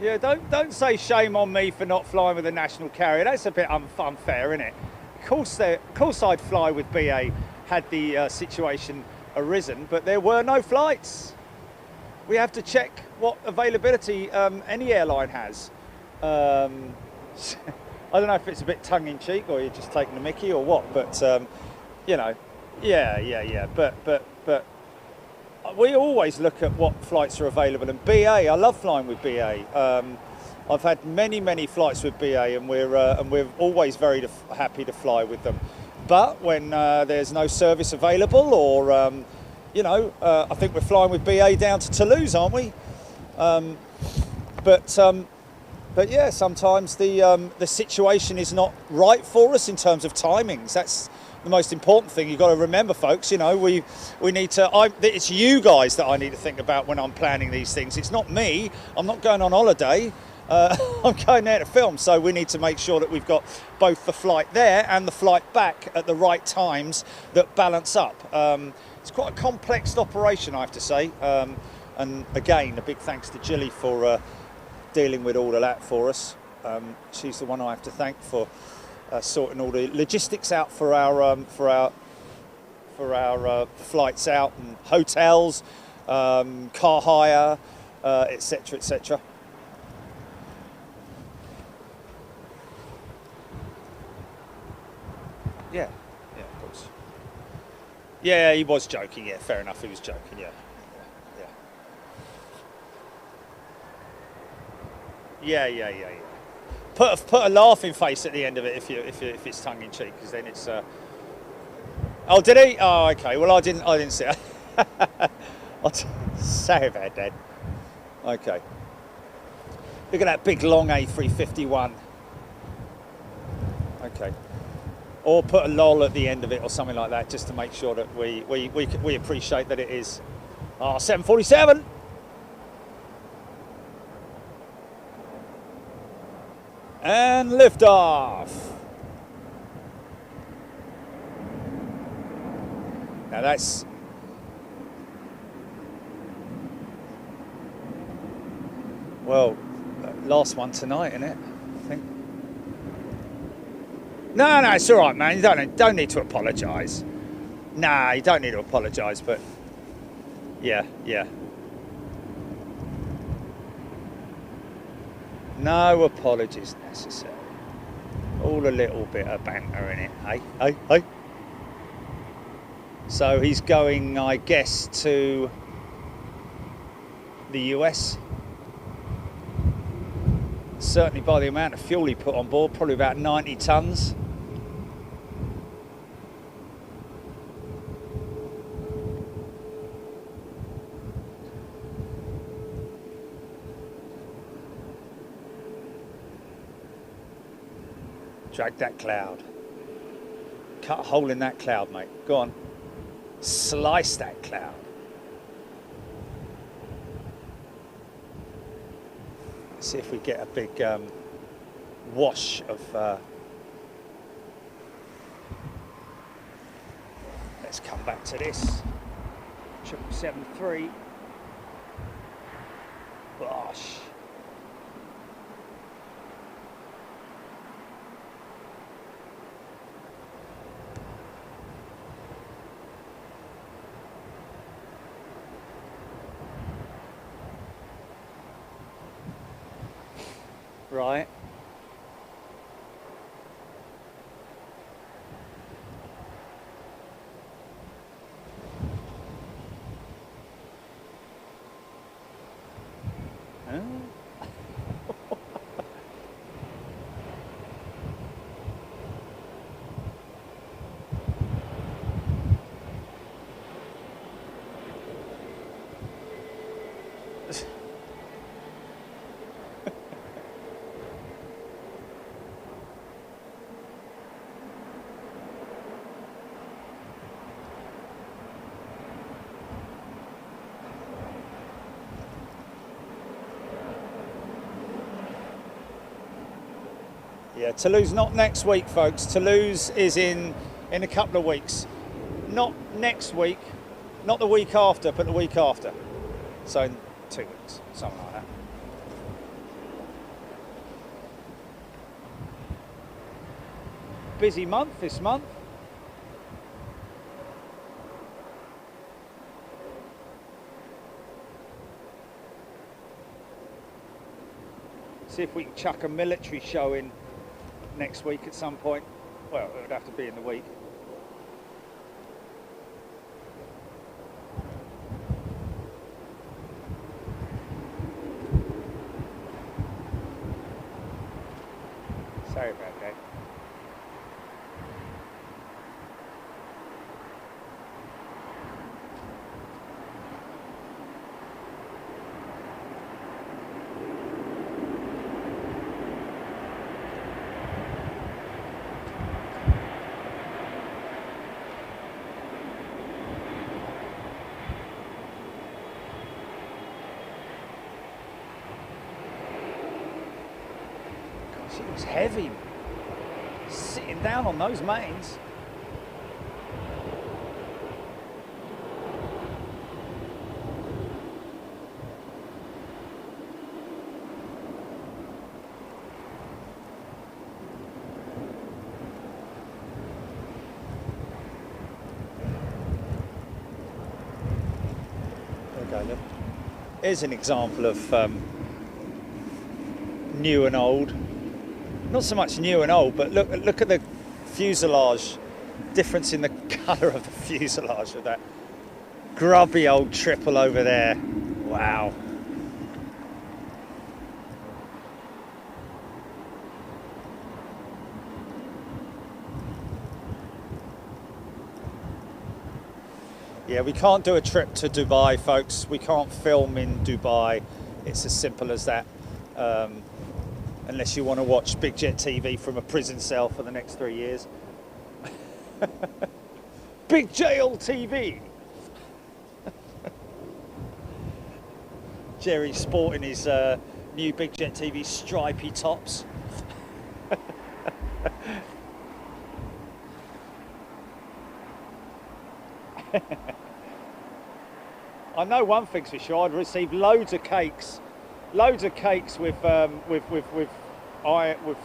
Speaker 1: Yeah, don't say shame on me for not flying with a national carrier. That's a bit unfair, isn't it? Of course I'd fly with BA had the situation arisen, but there were no flights. We have to check what availability any airline has. I don't know if it's a bit tongue-in-cheek or you're just taking the mickey or what, but you know, yeah. But we always look at what flights are available, and BA, I love flying with BA. I've had many flights with BA, and we're always very happy to fly with them. But when there's no service available, or I think we're flying with BA down to Toulouse, aren't we? But yeah, sometimes the situation is not right for us in terms of timings. That's the most important thing. You've got to remember, folks. You know, we need to. It's you guys that I need to think about when I'm planning these things. It's not me. I'm not going on holiday. I'm going there to film, so we need to make sure that we've got both the flight there and the flight back at the right times that balance up. It's quite a complex operation, I have to say. And again, a big thanks to Jilly for dealing with all of that for us. She's the one I have to thank for sorting all the logistics out for our flights out, and hotels, car hire, etc., etc. Yeah, of course. Yeah, he was joking. Yeah, fair enough. He was joking. Yeah. Put a laughing face at the end of it if it's tongue in cheek, because then it's. Oh, did he? Oh, okay. Well, I didn't see it. Sorry about that. Okay. Look at that big long A351. Okay. Or put a lol at the end of it or something like that, just to make sure that we appreciate that it is 747. And liftoff. Now that's last one tonight, isn't it? I think. No, it's all right, man. You don't need to apologise. Nah, you don't need to apologise, but yeah. No apologies necessary. All a little bit of banter in it, hey. So he's going, I guess, to the US. Certainly by the amount of fuel he put on board, probably about 90 tons. Drag that cloud. Cut a hole in that cloud, mate. Go on. Slice that cloud. Let's see if we get a big wash of... Let's come back to this. 773. Gosh. Right. Yeah, Toulouse not next week, folks. Toulouse is in a couple of weeks. Not next week, not the week after, but the week after. So in 2 weeks, something like that. busy month this month. See if we can chuck a military show in next week at some point. Well, it would have to be in the week. Sorry about that. It was heavy, sitting down on those mains. There we go, look. Here's an example of new and old. Not so much new and old, but look at the fuselage, difference in the colour of the fuselage of that grubby old triple over there. Wow. Yeah, we can't do a trip to Dubai, folks. We can't film in Dubai. It's as simple as that. Unless you want to watch Big Jet TV from a prison cell for the next 3 years. Big Jail TV. Jerry's sporting his new Big Jet TV stripy tops. I know one thing's for sure. I'd received loads of cakes with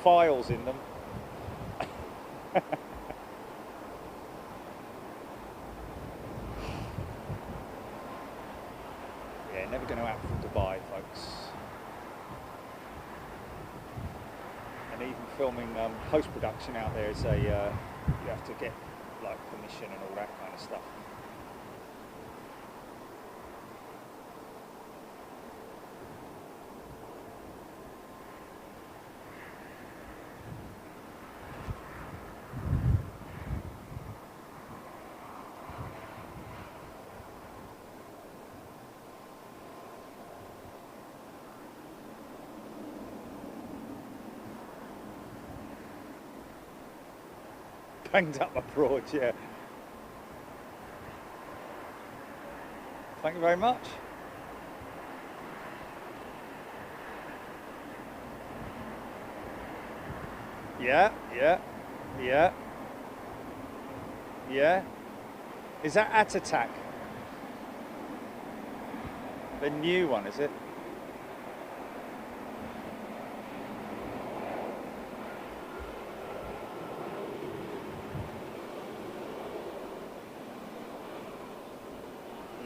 Speaker 1: files in them. Yeah, never going to happen from Dubai, folks. And even filming post-production out there is you have to get like permission and all that kind of stuff. Banged up abroad, yeah. Thank you very much. Yeah. Is that Atatak? The new one, is it?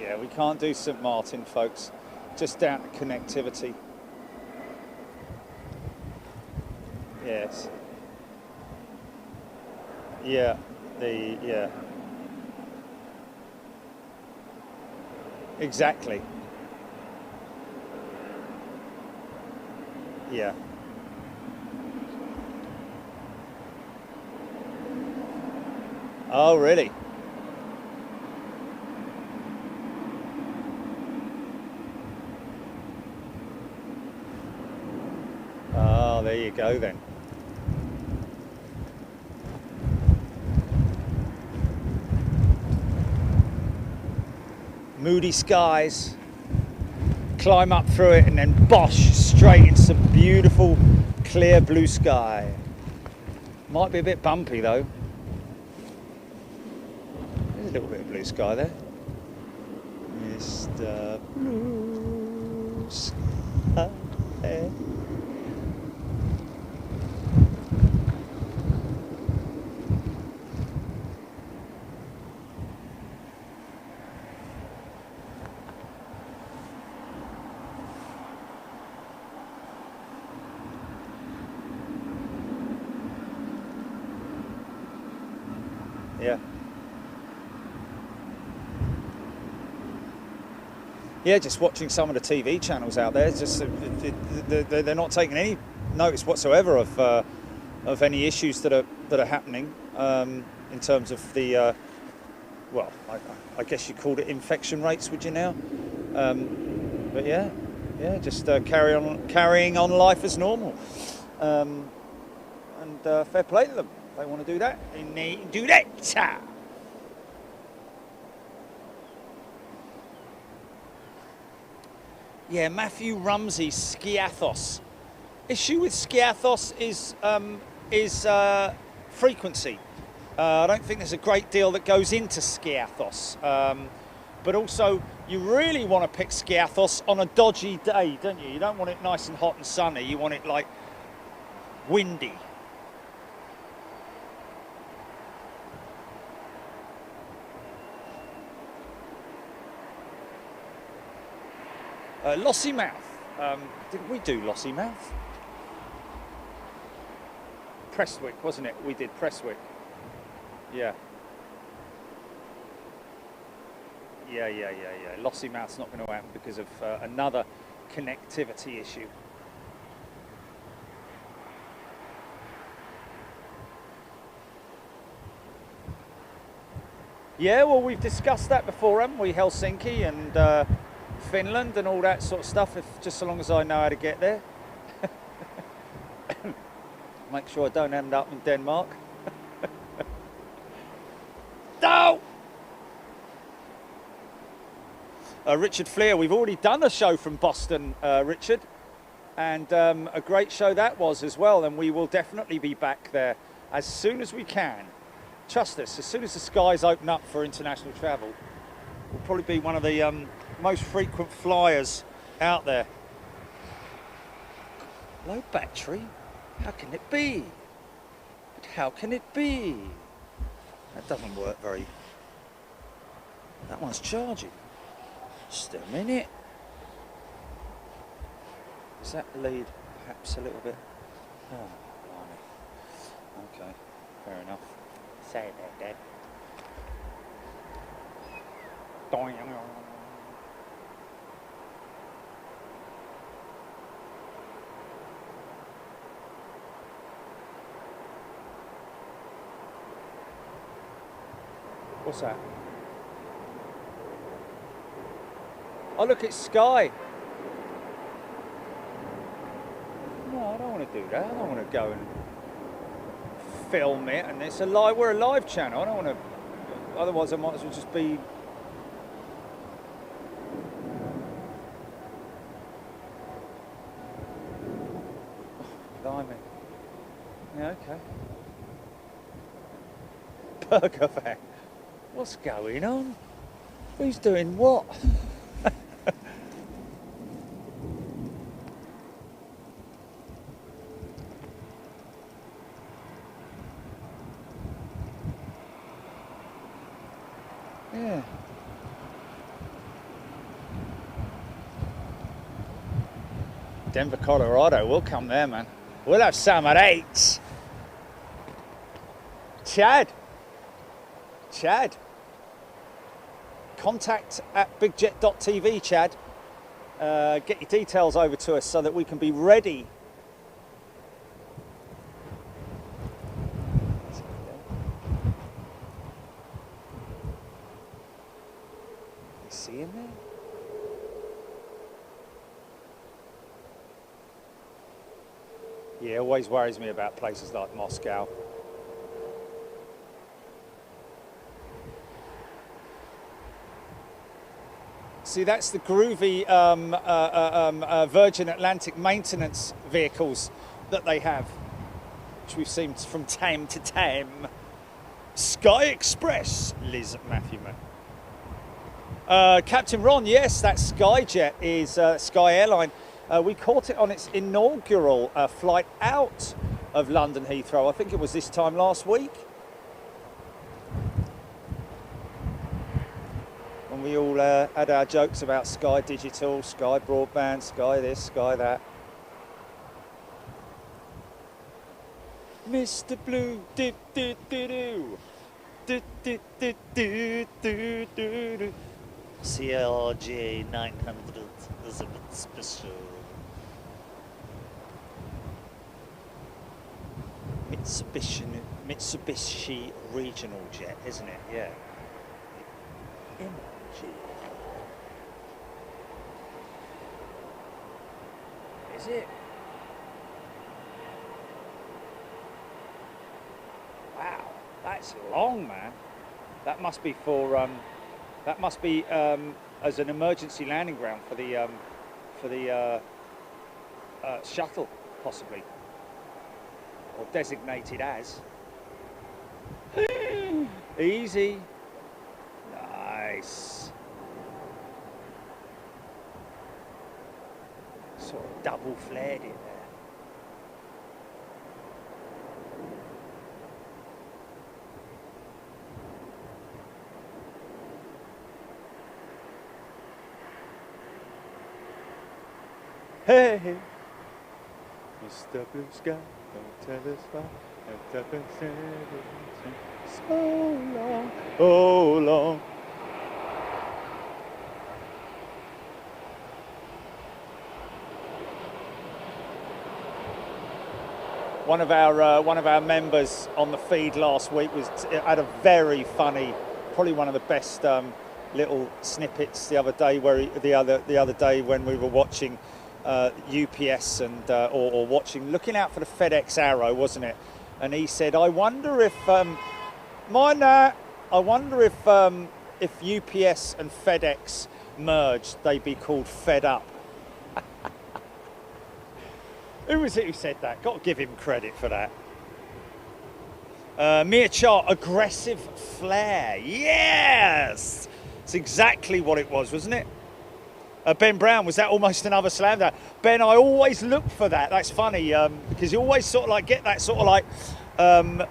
Speaker 1: Yeah, we can't do St. Martin, folks. Just down to connectivity. Yes. Yeah, yeah. Exactly. Yeah. Oh, really? Oh, there you go then. Moody skies, climb up through it and then bosh, straight into some beautiful clear blue sky. Might be a bit bumpy though. There's a little bit of blue sky there. Mr. Blue Sky. Yeah. Yeah, just watching some of the TV channels out there, just they're not taking any notice whatsoever of any issues that are happening in terms of the well, I guess you called it infection rates, would you now? But yeah, just carrying on life as normal, and fair play to them. If they want to do that, they do that. Yeah, Matthew Rumsey, Skiathos. Issue with Skiathos is frequency. I don't think there's a great deal that goes into Skiathos. But also, you really want to pick Skiathos on a dodgy day, don't you? You don't want it nice and hot and sunny. You want it like windy. Lossymouth. Did we do Lossymouth? Prestwick, wasn't it? We did Prestwick. Yeah. Yeah. Lossymouth's not going to happen because of another connectivity issue. Yeah, well, we've discussed that before, haven't we? Helsinki and Finland and all that sort of stuff, just so long as I know how to get there. Make sure I don't end up in Denmark. No! Richard Fleer, we've already done a show from Boston, Richard, and a great show that was as well, and we will definitely be back there as soon as we can. Trust us, as soon as the skies open up for international travel, we'll probably be one of the most frequent flyers out there. Low battery? How can it be? But how can it be? That doesn't work very... That one's charging. Just a minute. Is that lead perhaps a little bit... Oh, blimey. Okay, fair enough. Say it there, Dad. What's that? Oh, look, it's Sky. No, I don't want to do that. I don't want to go and film it, and it's a live. We're a live channel. I don't want to. Otherwise, I might as well just be. Blimey. Yeah, okay. Burger van. What's going on? Who's doing what? Yeah. Denver, Colorado. We'll come there, man. We'll have some at 8. Chad. Contact at bigjet.tv, Chad. Get your details over to us so that we can be ready. You see him there? Yeah, always worries me about places like Moscow. See, that's the groovy Virgin Atlantic maintenance vehicles that they have, which we've seen from time to time. Sky Express, Liz Matthew. Captain Ron, yes, that Skyjet is Sky Airline. We caught it on its inaugural flight out of London Heathrow. I think it was this time last week. When we all had our jokes about Sky Digital, Sky Broadband, Sky this, Sky that. Mr. Blue, dip, dip, dip, doo. Do, do, do, do, do, do, do.
Speaker 4: CLJ 900 is a bit special.
Speaker 1: Mitsubishi regional jet, isn't it? Yeah. MG. Is it? Wow, that's long, man. That must be for that must be as an emergency landing ground for the shuttle, possibly, or designated as. Easy. Nice. Sort of double flared it there. Hey, Mr. Blue Sky, don't tell us why, don't tell us everything so long, oh long. One of our members on the feed last week had a very funny, probably one of the best little snippets the other day, the other day when we were watching UPS and or watching, looking out for the FedEx arrow, wasn't it? And he said, "I wonder if if UPS and FedEx merged, they'd be called Fed Up." Who was it who said that? Got to give him credit for that. Mere chart, aggressive flare. Yes, it's exactly what it was, wasn't it? Ben Brown, was that almost another slam down? Ben, I always look for that. That's funny because you always sort of like get that sort of like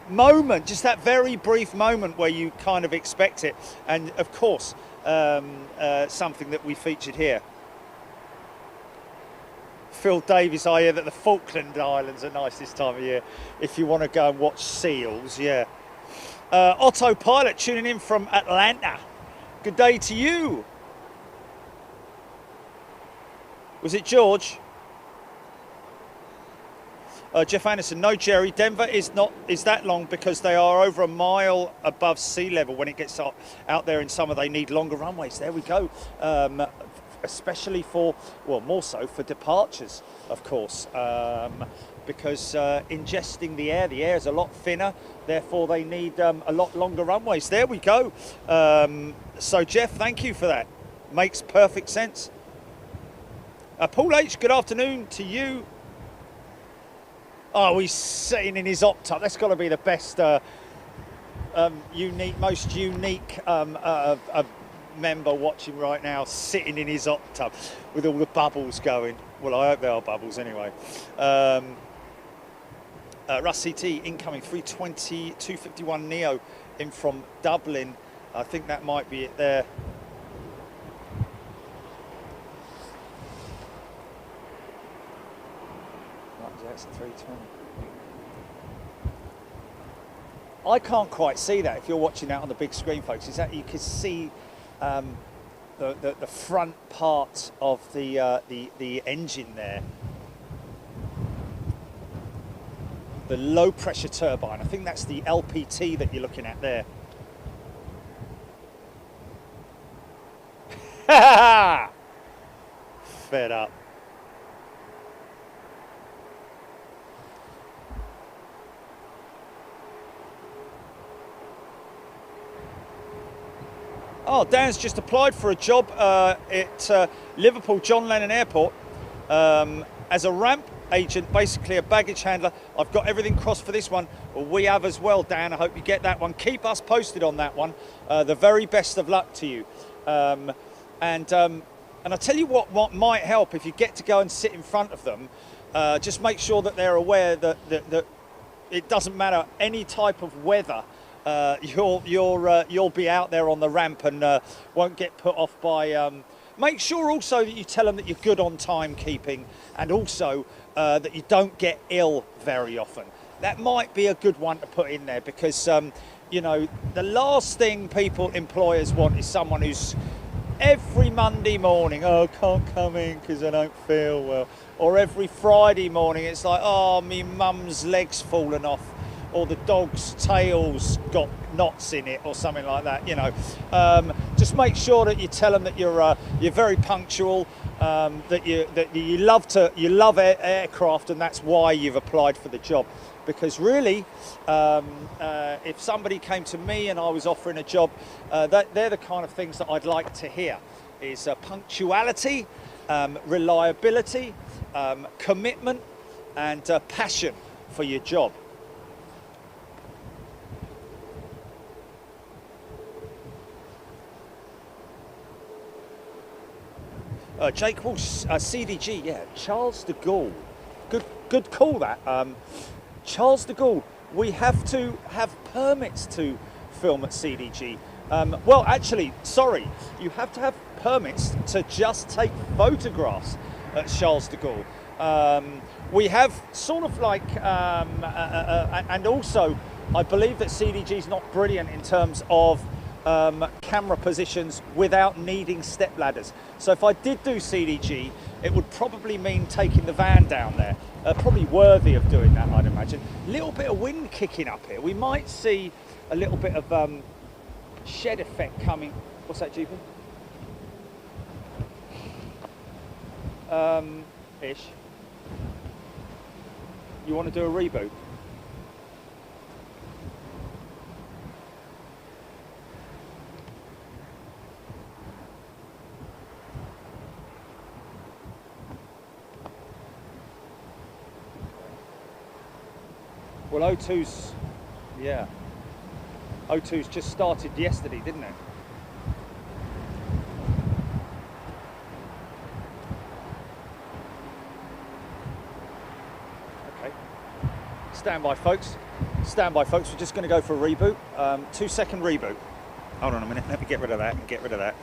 Speaker 1: moment, just that very brief moment where you kind of expect it. And of course, something that we featured here. Phil Davies, I hear that the Falkland Islands are nice this time of year if you want to go and watch seals, yeah. Autopilot tuning in from Atlanta. Good day to you. Was it George? Jeff Anderson, no Jerry, Denver is that long because they are over a mile above sea level. When it gets out there in summer, they need longer runways. There we go. Especially for, well, more so for departures, of course, because ingesting the air is a lot thinner, therefore they need a lot longer runways. There we go. So Jeff, thank you for that. Makes perfect sense. Paul H, good afternoon to you. Oh, he's sitting in his Optub. That's got to be the best, most unique member watching right now, sitting in his Optub with all the bubbles going. Well, I hope there are bubbles anyway. Russ CT incoming 320, 251 Neo in from Dublin. I think that might be it there. That's 320. I can't quite see that if you're watching that on the big screen, folks. Is that you can see the front part of the engine there, the low pressure turbine. I think that's the LPT that you're looking at there. Fed up. Oh, Dan's just applied for a job at Liverpool John Lennon Airport as a ramp agent, basically a baggage handler. I've got everything crossed for this one. Well, we have as well, Dan. I hope you get that one. Keep us posted on that one. The very best of luck to you. And I tell you what might help if you get to go and sit in front of them. Just make sure that they're aware that it doesn't matter any type of weather. You'll be out there on the ramp and won't get put off by. Make sure also that you tell them that you're good on timekeeping, and also that you don't get ill very often. That might be a good one to put in there because You know, the last thing employers want is someone who's every Monday morning, oh, I can't come in because I don't feel well. Or every Friday morning, it's like, oh, me mum's leg's fallen off, or the dog's tail's got knots in it, or something like that. You know, just make sure that you tell them that you're very punctual, that you love aircraft, and that's why you've applied for the job. Because really, if somebody came to me and I was offering a job, they're the kind of things that I'd like to hear: is punctuality, reliability, commitment, and passion for your job. Jake Walsh, CDG, yeah, Charles de Gaulle. Good call that. Charles de Gaulle, we have to have permits to film at CDG. Well, actually, sorry, you have to have permits to just take photographs at Charles de Gaulle. We have sort of like, and also, I believe that CDG is not brilliant in terms of camera positions without needing step ladders. So if I did do CDG, it would probably mean taking the van down there. Probably worthy of doing that, I'd imagine. A little bit of wind kicking up here. We might see a little bit of shed effect coming. What's that, GP? Ish. You want to do a reboot? Well, O2's, yeah, O2's just started yesterday, didn't it? Okay. Stand by, folks. Stand by, folks. We're just going to go for a reboot. 2-second reboot. Hold on a minute. Let me get rid of that and get rid of that.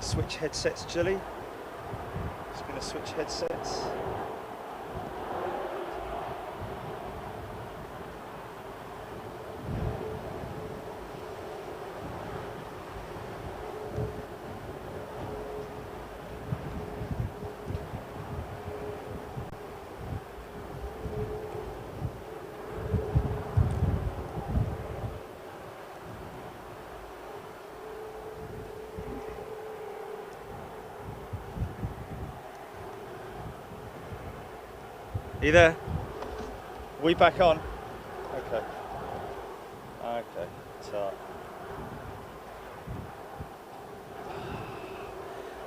Speaker 1: switch headsets, Jilly. Just going to switch headsets. You there? We back on? Okay. Okay. So.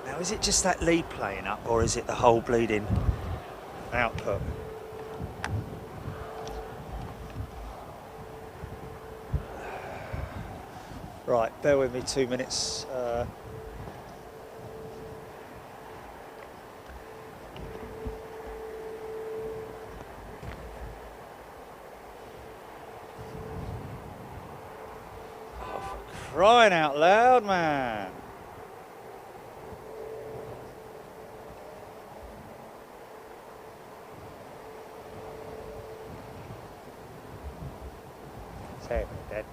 Speaker 1: Now, is it just that lead playing up, or is it the whole bleeding output? Right, bear with me 2 minutes. Crying out loud, man. Say it, Dad.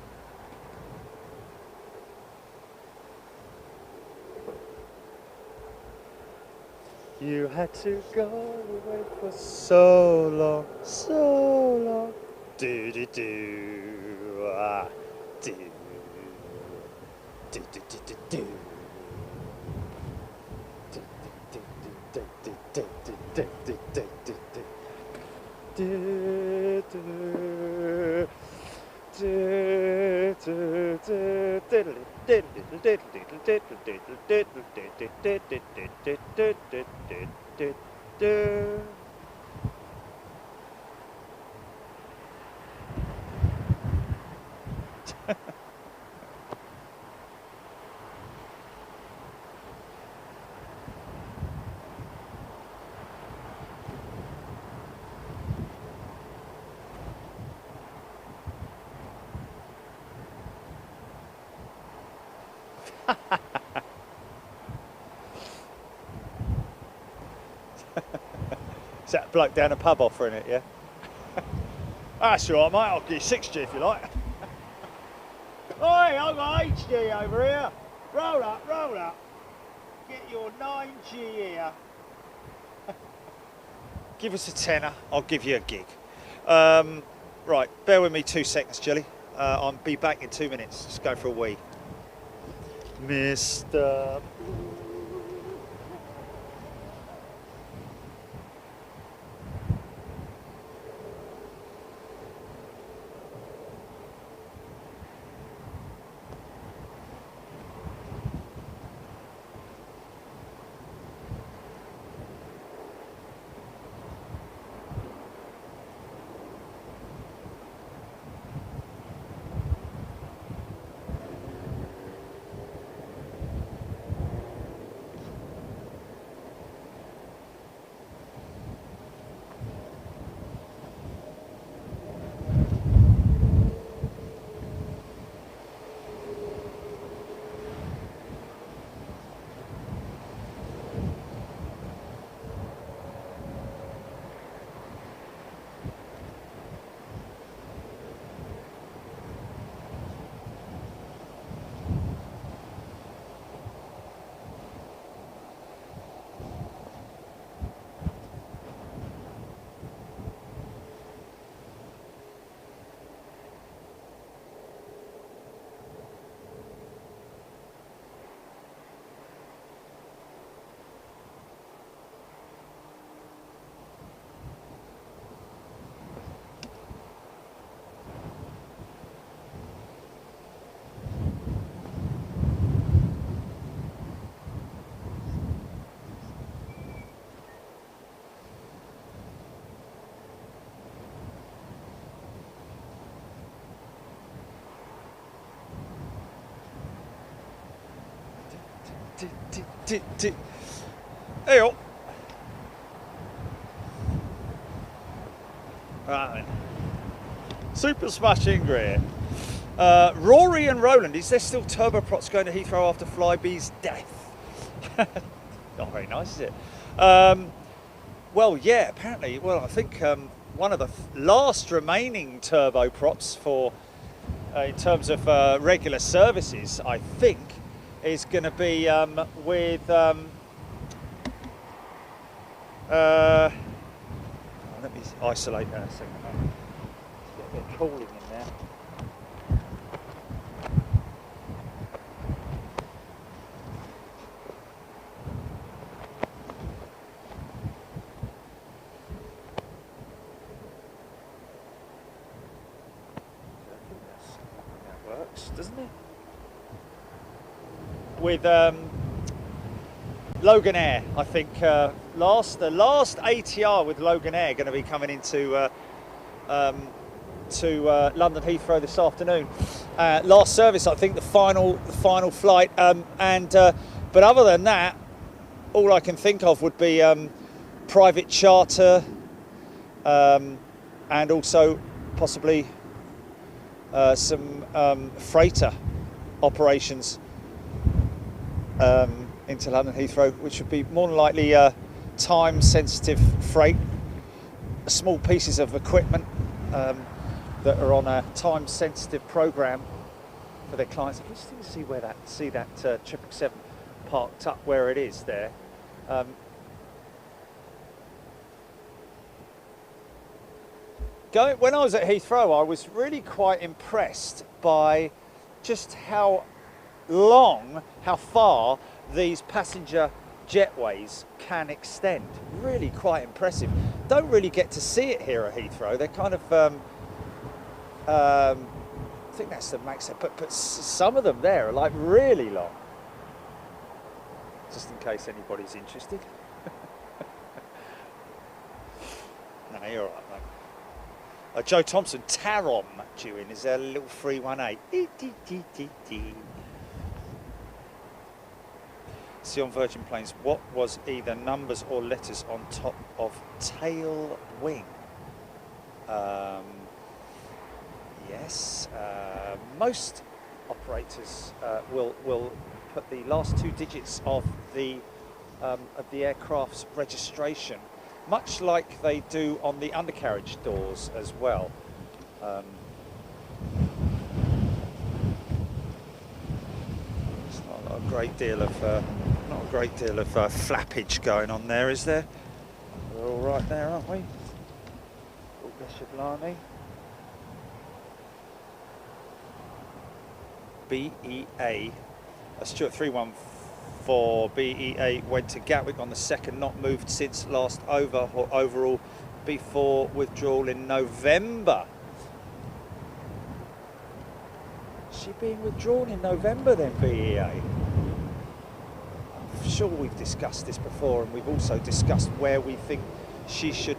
Speaker 1: You had to go away for so long, so long. Do do do, ah, do. Do, do, do, do, do. Do, do, do, do, do, do, do, do, do, do, do. Do, do. Do, do, do, diddly, diddly, diddly, diddly, diddly, diddly, diddly, diddly, diddly, diddly, diddly, diddly. Is that bloke down a pub offering it, yeah? That's all right, mate. I'll give you 6G if you like. Oi, I've got HG over here. Roll up, roll up. Get your 9G here. Give us a tenner, I'll give you a gig. Right, bear with me 2 seconds, Jilly. I'll be back in 2 minutes. Just go for a wee. Mr. Hey, oh. Right then. Super smashing great. Rory and Roland, is there still turboprops going to Heathrow after Flybe's death? Not very nice, is it? Well, yeah, apparently, well, I think one of the last remaining turboprops for, in terms of regular services, I think, is going to be with, let me isolate that a second. Let's get a bit of cooling in there. Doesn't it? With Logan Air, I think the last ATR with Logan Air going to be coming into London Heathrow this afternoon. Last service, I think the final flight, but other than that, all I can think of would be private charter, and also possibly some freighter operations into London Heathrow, which would be more than likely time-sensitive freight, small pieces of equipment that are on a time-sensitive program for their clients. I'm just to see where that 777 parked up where it is there. When I was at Heathrow, I was really quite impressed by just how far these passenger jetways can extend. Really quite impressive. Don't really get to see it here at Heathrow. They're kind of, I think that's the max, but some of them there are like really long. Just in case anybody's interested. No, you're all right, mate. Joe Thompson, Tarom due in. Is there a little 318? See on Virgin Planes, what was either numbers or letters on top of tail wing? Yes, most operators will put the last 2 digits of the aircraft's registration, much like they do on the undercarriage doors as well. It's not a great deal of flappage going on there, is there? We're all right there, aren't we? Oh, bless you, blimey. BEA, Stuart 314, BEA went to Gatwick on the 2nd, not moved since last overall before withdrawal in November. Is she being withdrawn in November then, BEA? I'm sure we've discussed this before, and we've also discussed where we think she should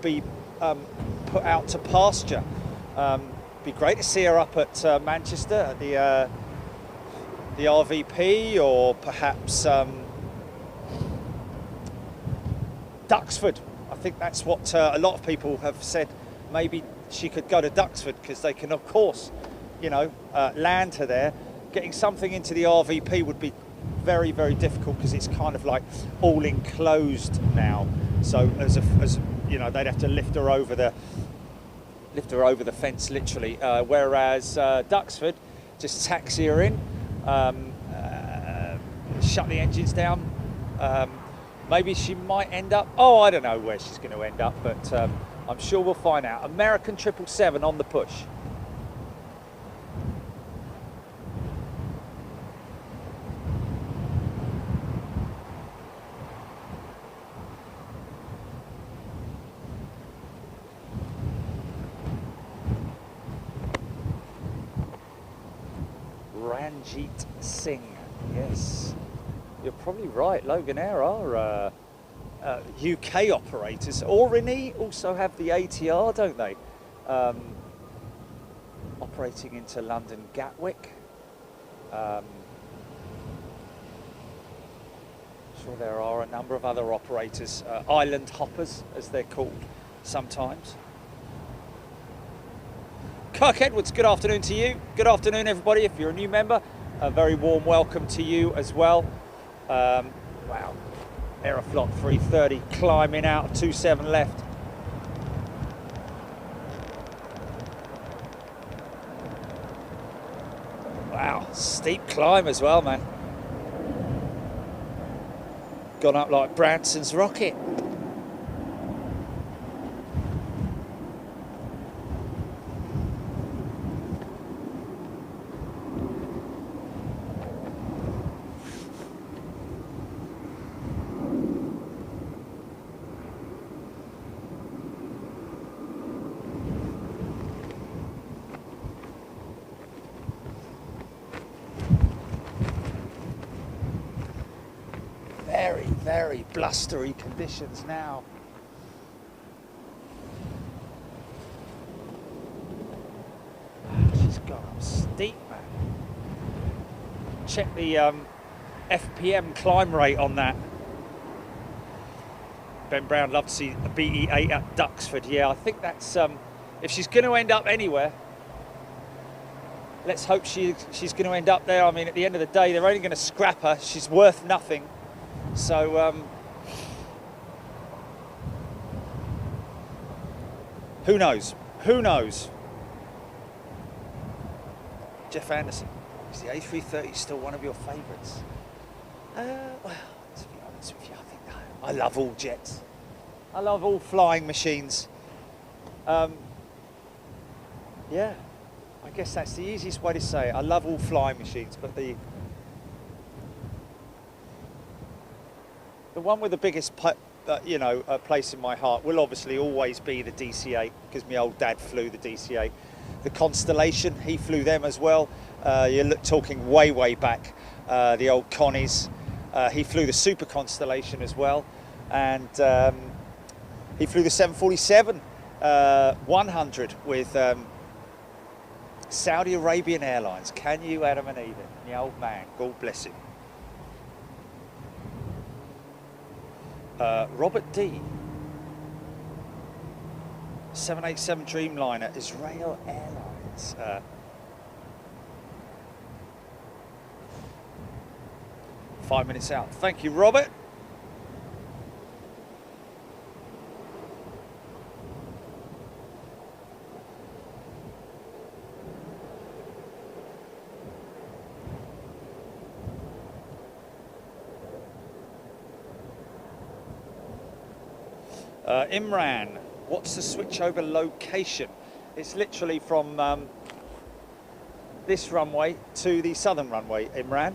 Speaker 1: be put out to pasture. Be great to see her up at Manchester at the RVP, or perhaps Duxford. I think that's what a lot of people have said. Maybe she could go to Duxford, because they can, of course, you know, land her there. Getting something into the RVP would be very, very difficult, because it's kind of like all enclosed now. So as you know, they'd have to lift her over the fence, literally. Whereas Duxford, just taxi her in, shut the engines down. Maybe she might end up, I don't know where she's going to end up, but I'm sure we'll find out. American 777 on the push. Ranjit Singh, yes, you're probably right. Logan Air are UK operators. Aurigny also have the ATR, don't they? Operating into London Gatwick. Sure, there are a number of other operators, island hoppers as they're called sometimes. Kirk Edwards, good afternoon to you. Good afternoon, everybody. If you're a new member, a very warm welcome to you as well. Wow, Aeroflot 330 climbing out, 27 left. Wow, steep climb as well, man. Gone up like Branson's rocket. Very, very blustery conditions now. She's gone up steep, man. Check the FPM climb rate on that. Ben Brown, love to see a BE8 at Duxford. Yeah, I think that's, if she's going to end up anywhere, let's hope she's going to end up there. I mean, at the end of the day, they're only going to scrap her. She's worth nothing. So, who knows? Who knows? Jeff Anderson, is the A330 still one of your favourites? Well, to be honest with you, I think I love all jets. I love all flying machines. Yeah, I guess that's the easiest way to say it. I love all flying machines, but the one with the biggest, place in my heart will obviously always be the DC-8, because my old dad flew the DC-8. The Constellation, he flew them as well. You're talking way back, the old Connies. He flew the Super Constellation as well, and he flew the 747 100 with Saudi Arabian Airlines. Can you, Adam and Eve? The old man, God bless him. Robert D. 787 Dreamliner, Israel Airlines. 5 minutes out. Thank you, Robert. Imran, what's the switchover location? It's literally from this runway to the southern runway, Imran.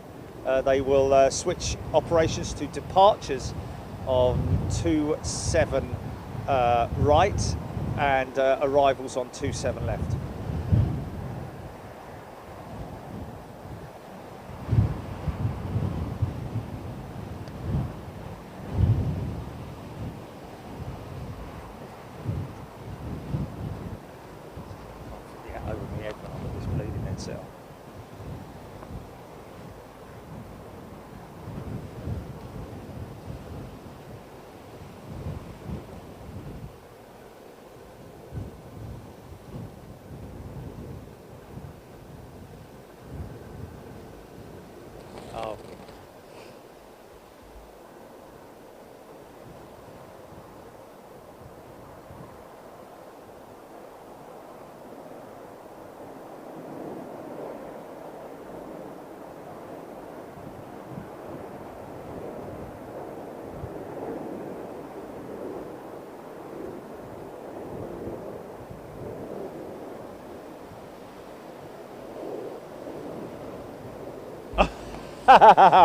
Speaker 1: They will switch operations to departures on 27 right and arrivals on 27 left.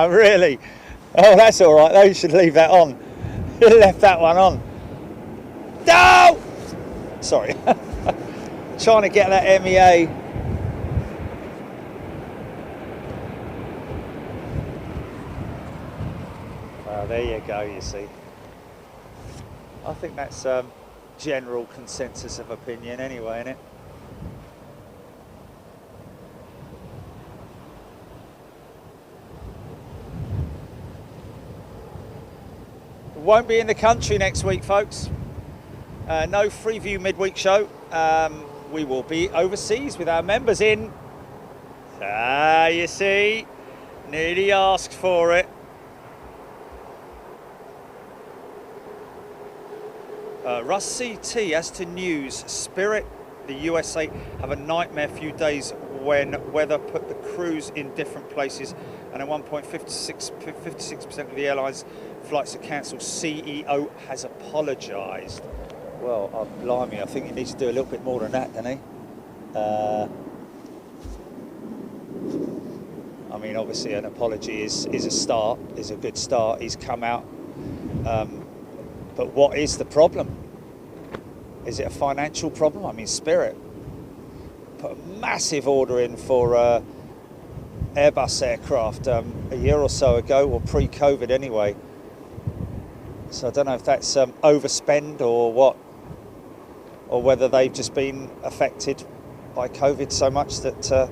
Speaker 1: Really? Oh, that's all right. They should leave that on. You left that one on. No! Sorry. Trying to get that MEA. Well, there you go, you see. I think that's general consensus of opinion anyway, isn't it? Won't be in the country next week, folks. No Freeview midweek show. We will be overseas with our members in, you see, Nearly asked for it. Russ CT, as to news, Spirit, the USA, have a nightmare few days when weather put the crews in different places, and at one point 56% of the airlines flights are cancelled. CEO has apologised. Well, blimey, I think he needs to do a little bit more than that, doesn't he? I mean, obviously an apology is a start, is a good start. He's come out. But what is the problem? Is it a financial problem? I mean, Spirit put a massive order in for Airbus aircraft a year or so ago, or pre-COVID anyway. So I don't know if that's overspend or what, or whether they've just been affected by COVID so much that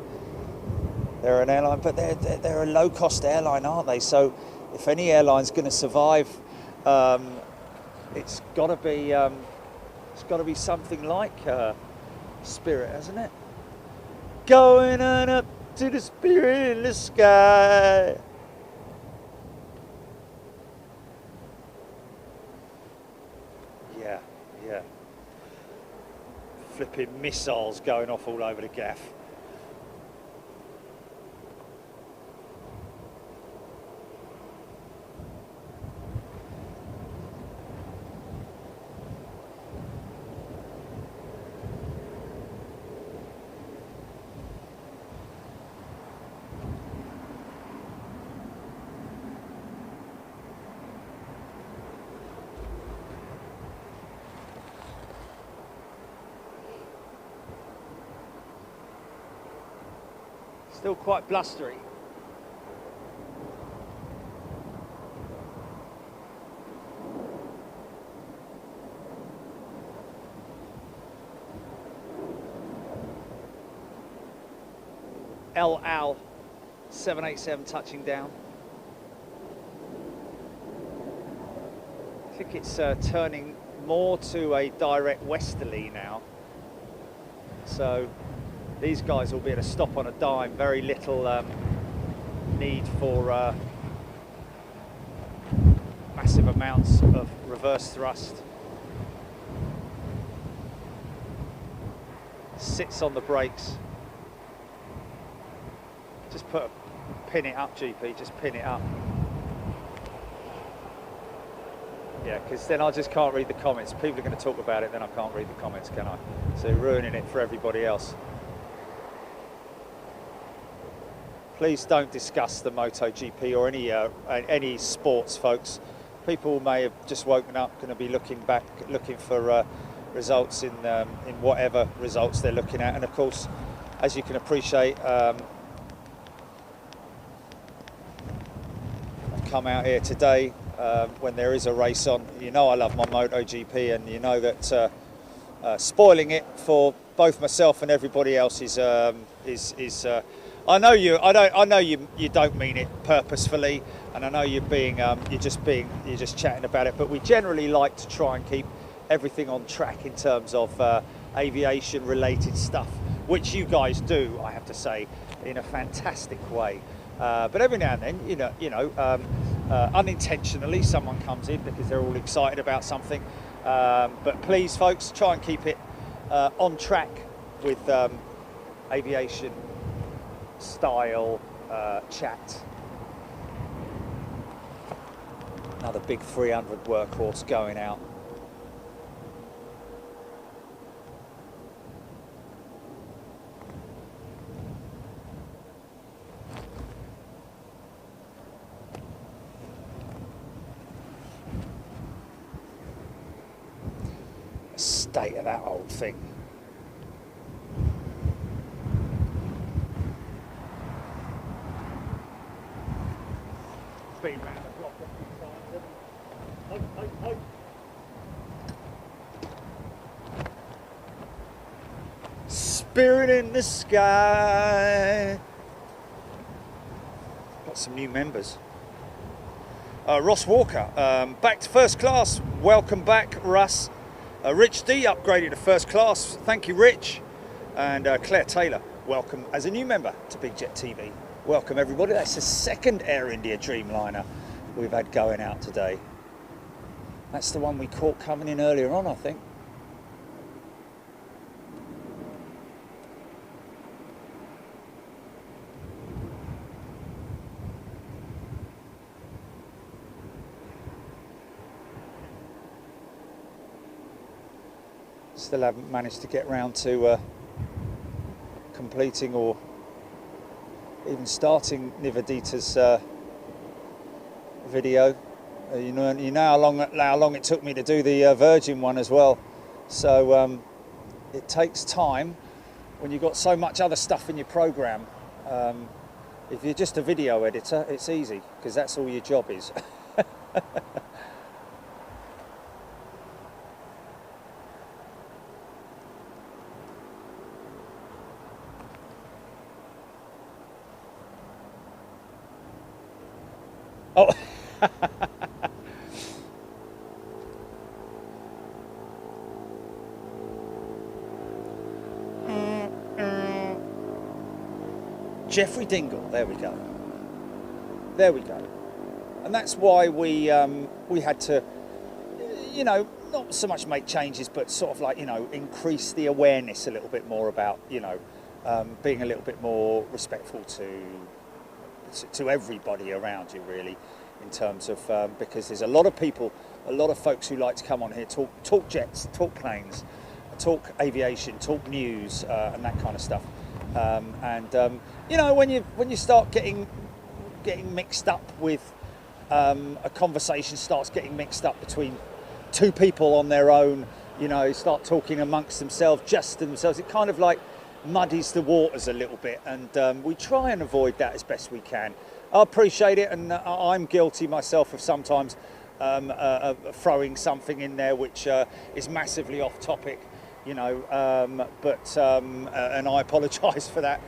Speaker 1: they're an airline. But they're a low-cost airline, aren't they? So if any airline's going to survive, it's got to be something like Spirit, hasn't it? Going on up to the Spirit in the sky. Yeah. Flipping missiles going off all over the gaff. Still quite blustery. El Al 787 touching down. I think it's turning more to a direct westerly now. So these guys will be at a stop on a dime, very little need for massive amounts of reverse thrust. Sits on the brakes. Just pin it up, GP, just pin it up. Yeah, because then I just can't read the comments. People are going to talk about it, then I can't read the comments, can I? So ruining it for everybody else. Please don't discuss the MotoGP or any sports, folks. People may have just woken up, going to be looking for results in whatever results they're looking at. And of course, as you can appreciate, I've come out here today when there is a race on. You know I love my MotoGP, and you know that spoiling it for both myself and everybody else is. I know you don't mean it purposefully, and I know you're just chatting about it. But we generally like to try and keep everything on track in terms of aviation-related stuff, which you guys do, I have to say, in a fantastic way. But every now and then, unintentionally, someone comes in because they're all excited about something. But please, folks, try and keep it on track with aviation style chat. Another big 300 workhorse going out. State of that old thing. Been round the block a few times. Spirit in the sky. Got some new members. Ross Walker, back to first class. Welcome back, Russ. Rich D upgraded to first class. Thank you, Rich. And Claire Taylor, welcome as a new member to Big Jet TV. Welcome everybody. That's the second Air India Dreamliner we've had going out today. That's the one we caught coming in earlier on, I think. Still haven't managed to get round to completing or even starting Nivedita's video. You know how long it took me to do the Virgin one as well. So it takes time when you've got so much other stuff in your program. If you're just a video editor, it's easy because that's all your job is. Oh. Jeffrey Dingle, there we go. There we go. And that's why we had to, you know, not so much make changes, but sort of like, you know, increase the awareness a little bit more about, you know, being a little bit more respectful to everybody around you, really, in terms of because there's a lot of people, a lot of folks who like to come on here, talk jets, talk planes, talk aviation, talk news, and that kind of stuff. You know, when you start getting mixed up with a conversation starts getting mixed up between two people on their own, you know, start talking amongst themselves, just themselves, it kind of like muddies the waters a little bit, and we try and avoid that as best we can. I appreciate it, and I'm guilty myself of sometimes throwing something in there which is massively off topic, you know, and I apologise for that,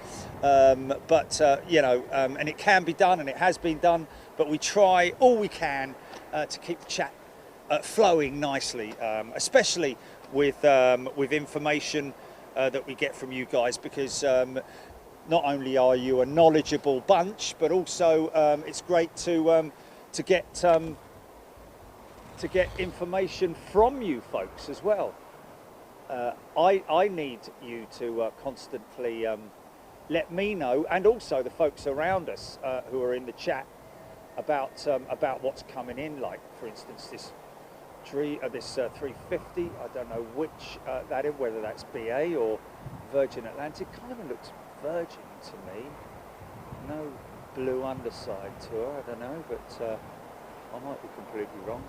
Speaker 1: you know, and it can be done and it has been done, but we try all we can to keep the chat flowing nicely, especially with information that we get from you guys, because not only are you a knowledgeable bunch, but also it's great to get information from you folks as well. I need you to constantly let me know, and also the folks around us who are in the chat, about what's coming in. Like, for instance, this 350. I don't know which that is, whether that's BA or Virgin Atlantic. Kind of looks Virgin to me. No blue underside to her. I don't know, but I might be completely wrong.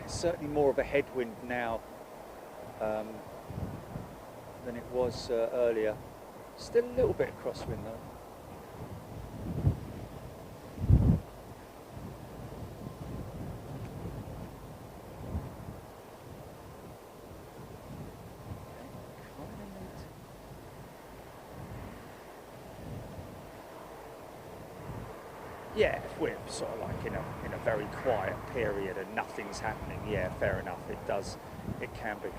Speaker 1: Certainly more of a headwind now than it was earlier. Still a little bit of crosswind though. Yeah, if we're sort of like in a very quiet period and nothing's happening, yeah, fair enough. It can be.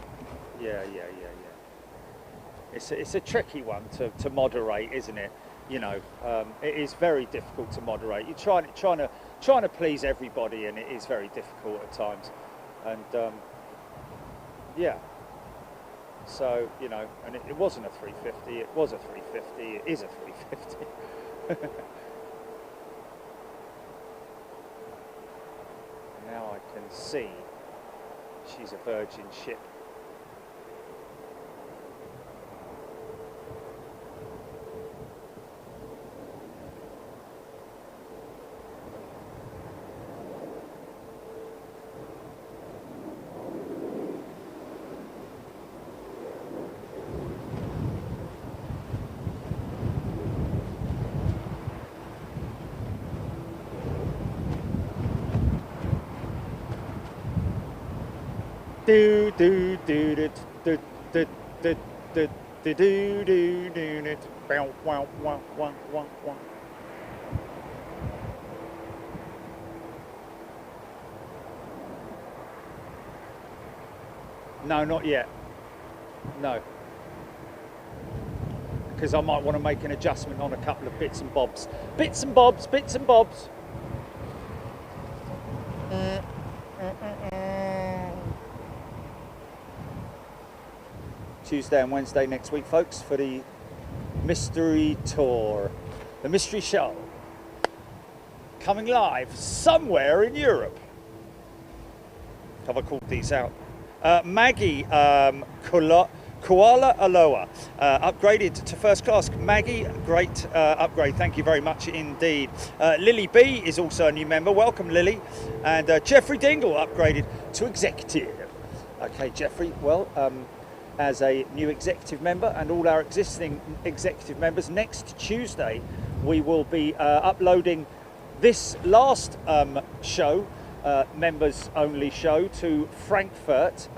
Speaker 1: Yeah. It's a tricky one to moderate, isn't it? You know, it is very difficult to moderate. You're trying to please everybody, and it is very difficult at times. And yeah. So, you know, and it wasn't a 350. It was a 350. It is a 350. Now I can see she's a Virgin ship. Do do do do do do do do do do do do. Wow wow wow wow wow wow. No, not yet. No. Because I might want to make an adjustment on a couple of bits and bobs. Bits and bobs, bits and bobs. Tuesday and Wednesday next week, folks, for the mystery tour. The mystery show. Coming live somewhere in Europe. Have I called these out? Maggie Koala Aloha upgraded to first class. Maggie, great upgrade. Thank you very much indeed. Lily B is also a new member. Welcome, Lily. And Jeffrey Dingle upgraded to executive. Okay, Jeffrey, well, as a new executive member and all our existing executive members, next Tuesday we will be uploading this last show, members only show, to Frankfurt.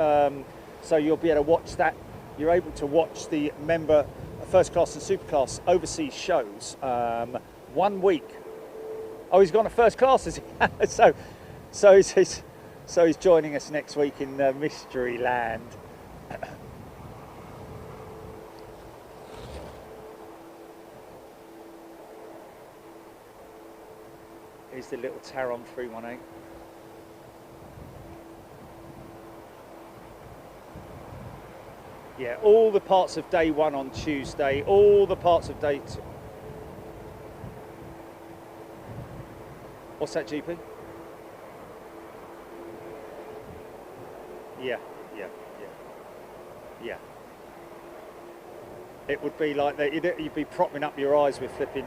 Speaker 1: So you'll be able to watch that. You're able to watch the member first class and super class overseas shows 1 week. Oh, he's gone to first class, is he? so he's joining us next week in Mystery Land. Here's the little Taron 318. Yeah, all the parts of day one on Tuesday, all the parts of day two. What's that, GP? Yeah. It would be like that. You'd be propping up your eyes with flipping.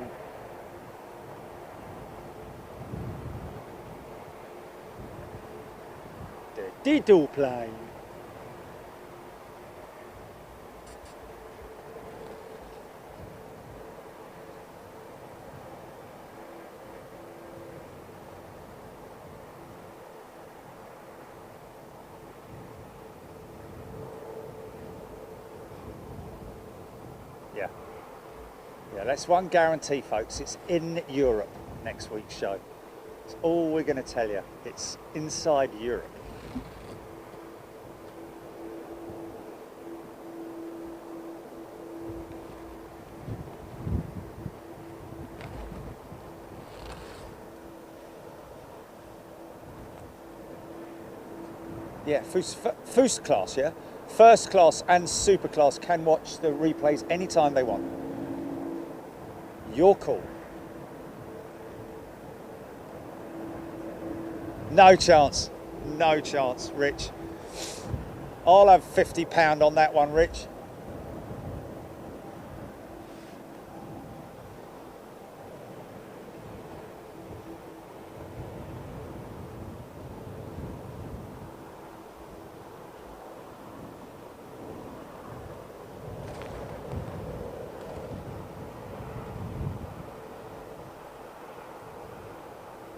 Speaker 1: The diddle plane. Yeah, that's one guarantee, folks. It's in Europe next week's show. It's all we're going to tell you. It's inside Europe. Yeah, first class, yeah? First class and super class can watch the replays anytime they want. Your call. No chance. No chance, Rich. I'll have £50 on that one, Rich.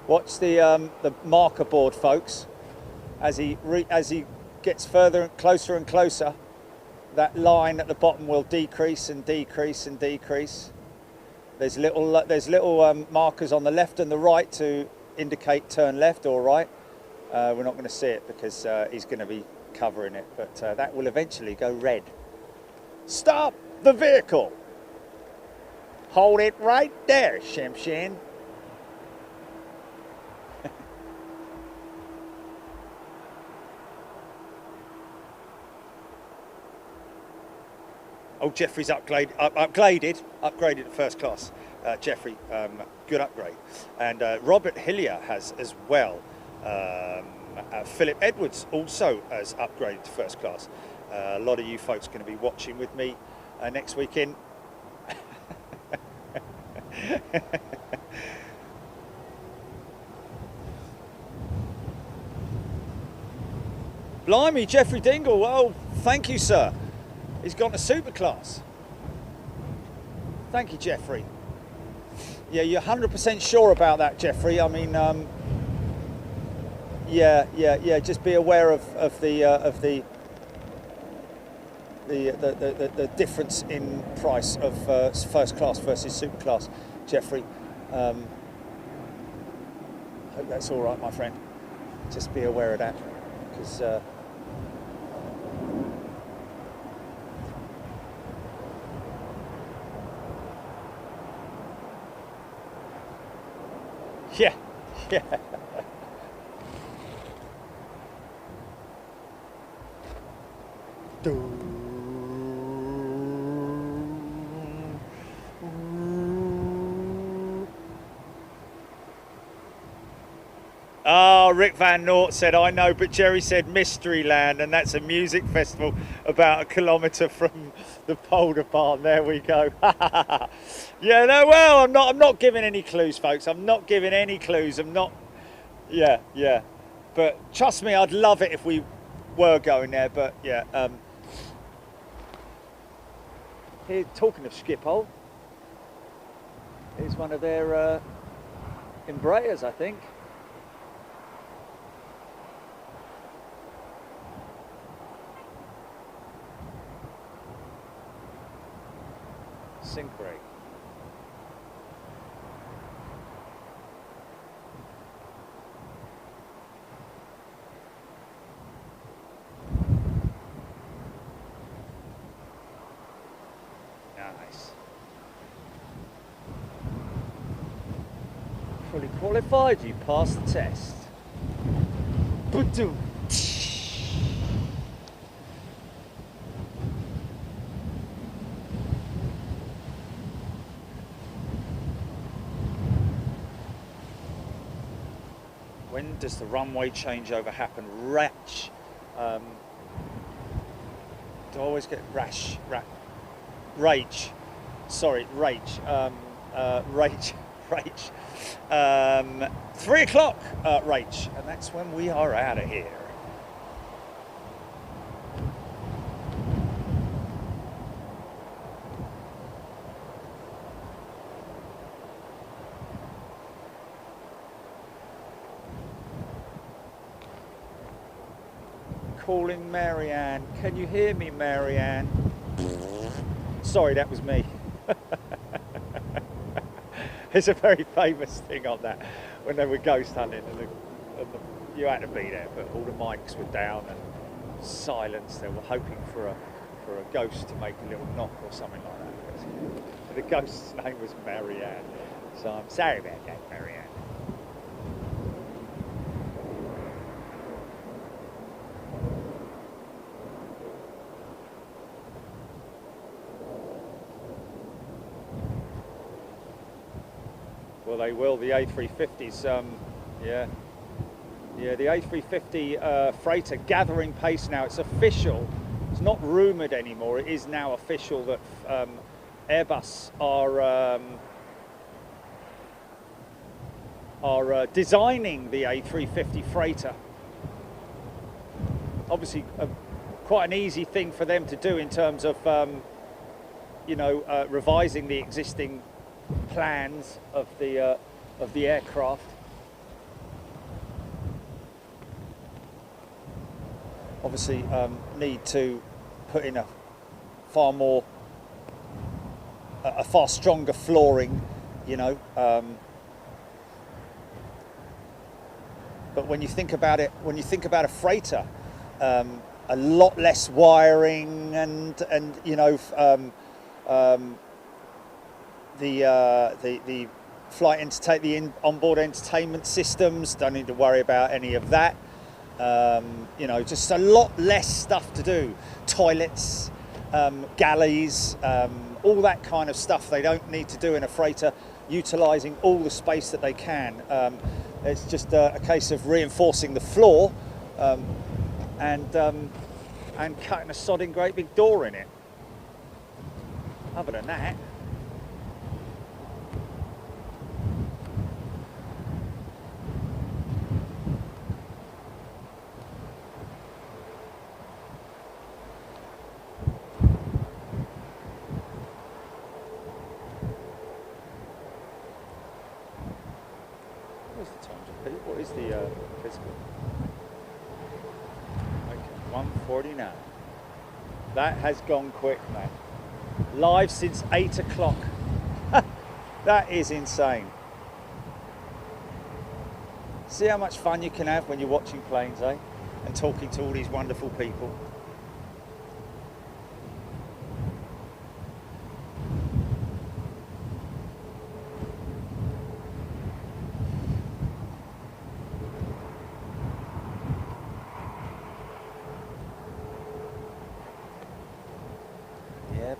Speaker 1: Watch the marker board, folks. As he gets further and closer, that line at the bottom will decrease and decrease and decrease. There's little markers on the left and the right to indicate turn left or right. We're not going to see it because he's going to be covering it, but that will eventually go red. Stop the vehicle. Hold it right there, Shemshin. Oh, Jeffrey's upgraded to first class. Jeffrey, good upgrade. And Robert Hillier has as well. Philip Edwards also has upgraded to first class. A lot of you folks are going to be watching with me next weekend. Blimey, Jeffrey Dingle. Well, thank you, sir. He's gone to super class. Thank you, Jeffrey. Yeah, you're 100% sure about that, Jeffrey. I mean, yeah. Just be aware of the difference in price of first class versus super class, Jeffrey. Hope that's all right, my friend. Just be aware of that, because. Yeah, yeah. Oh, Rick Van Noort said, I know, but Jerry said Mysteryland, and that's a music festival about a kilometre from the Boulder Barn. There we go. Yeah, no, well, I'm not giving any clues, folks. I'm not giving any clues. I'm not. Yeah, yeah. But trust me, I'd love it if we were going there. But yeah. Here, talking of Schiphol, here's one of their Embraers, I think. Synchrony. Nice. Fully qualified, you passed the test. Ba-doom. When does the runway changeover happen? Rach. Do I always get rage? Sorry, rage. Rage. 3 o'clock, rage. And that's when we are out of here. Calling Marianne. Can you hear me, Marianne? Sorry, that was me. It's a very famous thing on that when they were ghost hunting, and you had to be there, but all the mics were down and silence. They were hoping for a ghost to make a little knock or something like that. But the ghost's name was Marianne, so I'm sorry about that, Marianne. Well, they will. The A350s, yeah, the A350 freighter gathering pace now. It's official. It's not rumoured anymore. It is now official that Airbus are designing the A350 freighter. Obviously, quite an easy thing for them to do in terms of, revising the existing plans of the aircraft. Obviously, need to put in a far stronger flooring, But when you think about it, when you think about a freighter, a lot less wiring and the flight onboard entertainment systems, don't need to worry about any of that. Just a lot less stuff to do. Toilets, galleys, all that kind of stuff they don't need to do in a freighter, utilising all the space that they can. It's just a case of reinforcing the floor and cutting a sodding great big door in it. Other than that, what is the physical? Okay, 1:49. That has gone quick, man. Live since 8 o'clock. That is insane. See how much fun you can have when you're watching planes, eh? And talking to all these wonderful people.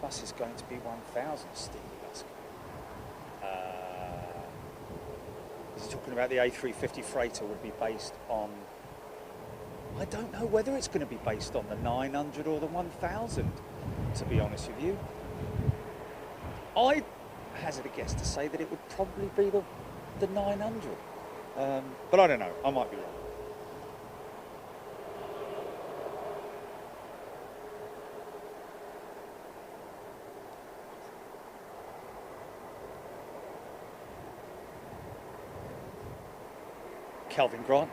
Speaker 1: Airbus is going to be 1000, Stevie Lusker. He's talking about the A350 freighter would be based on, I don't know whether it's going to be based on the 900 or the 1000, to be honest with you. I hazard a guess to say that it would probably be the 900. But I don't know, I might be wrong. Calvin Grant,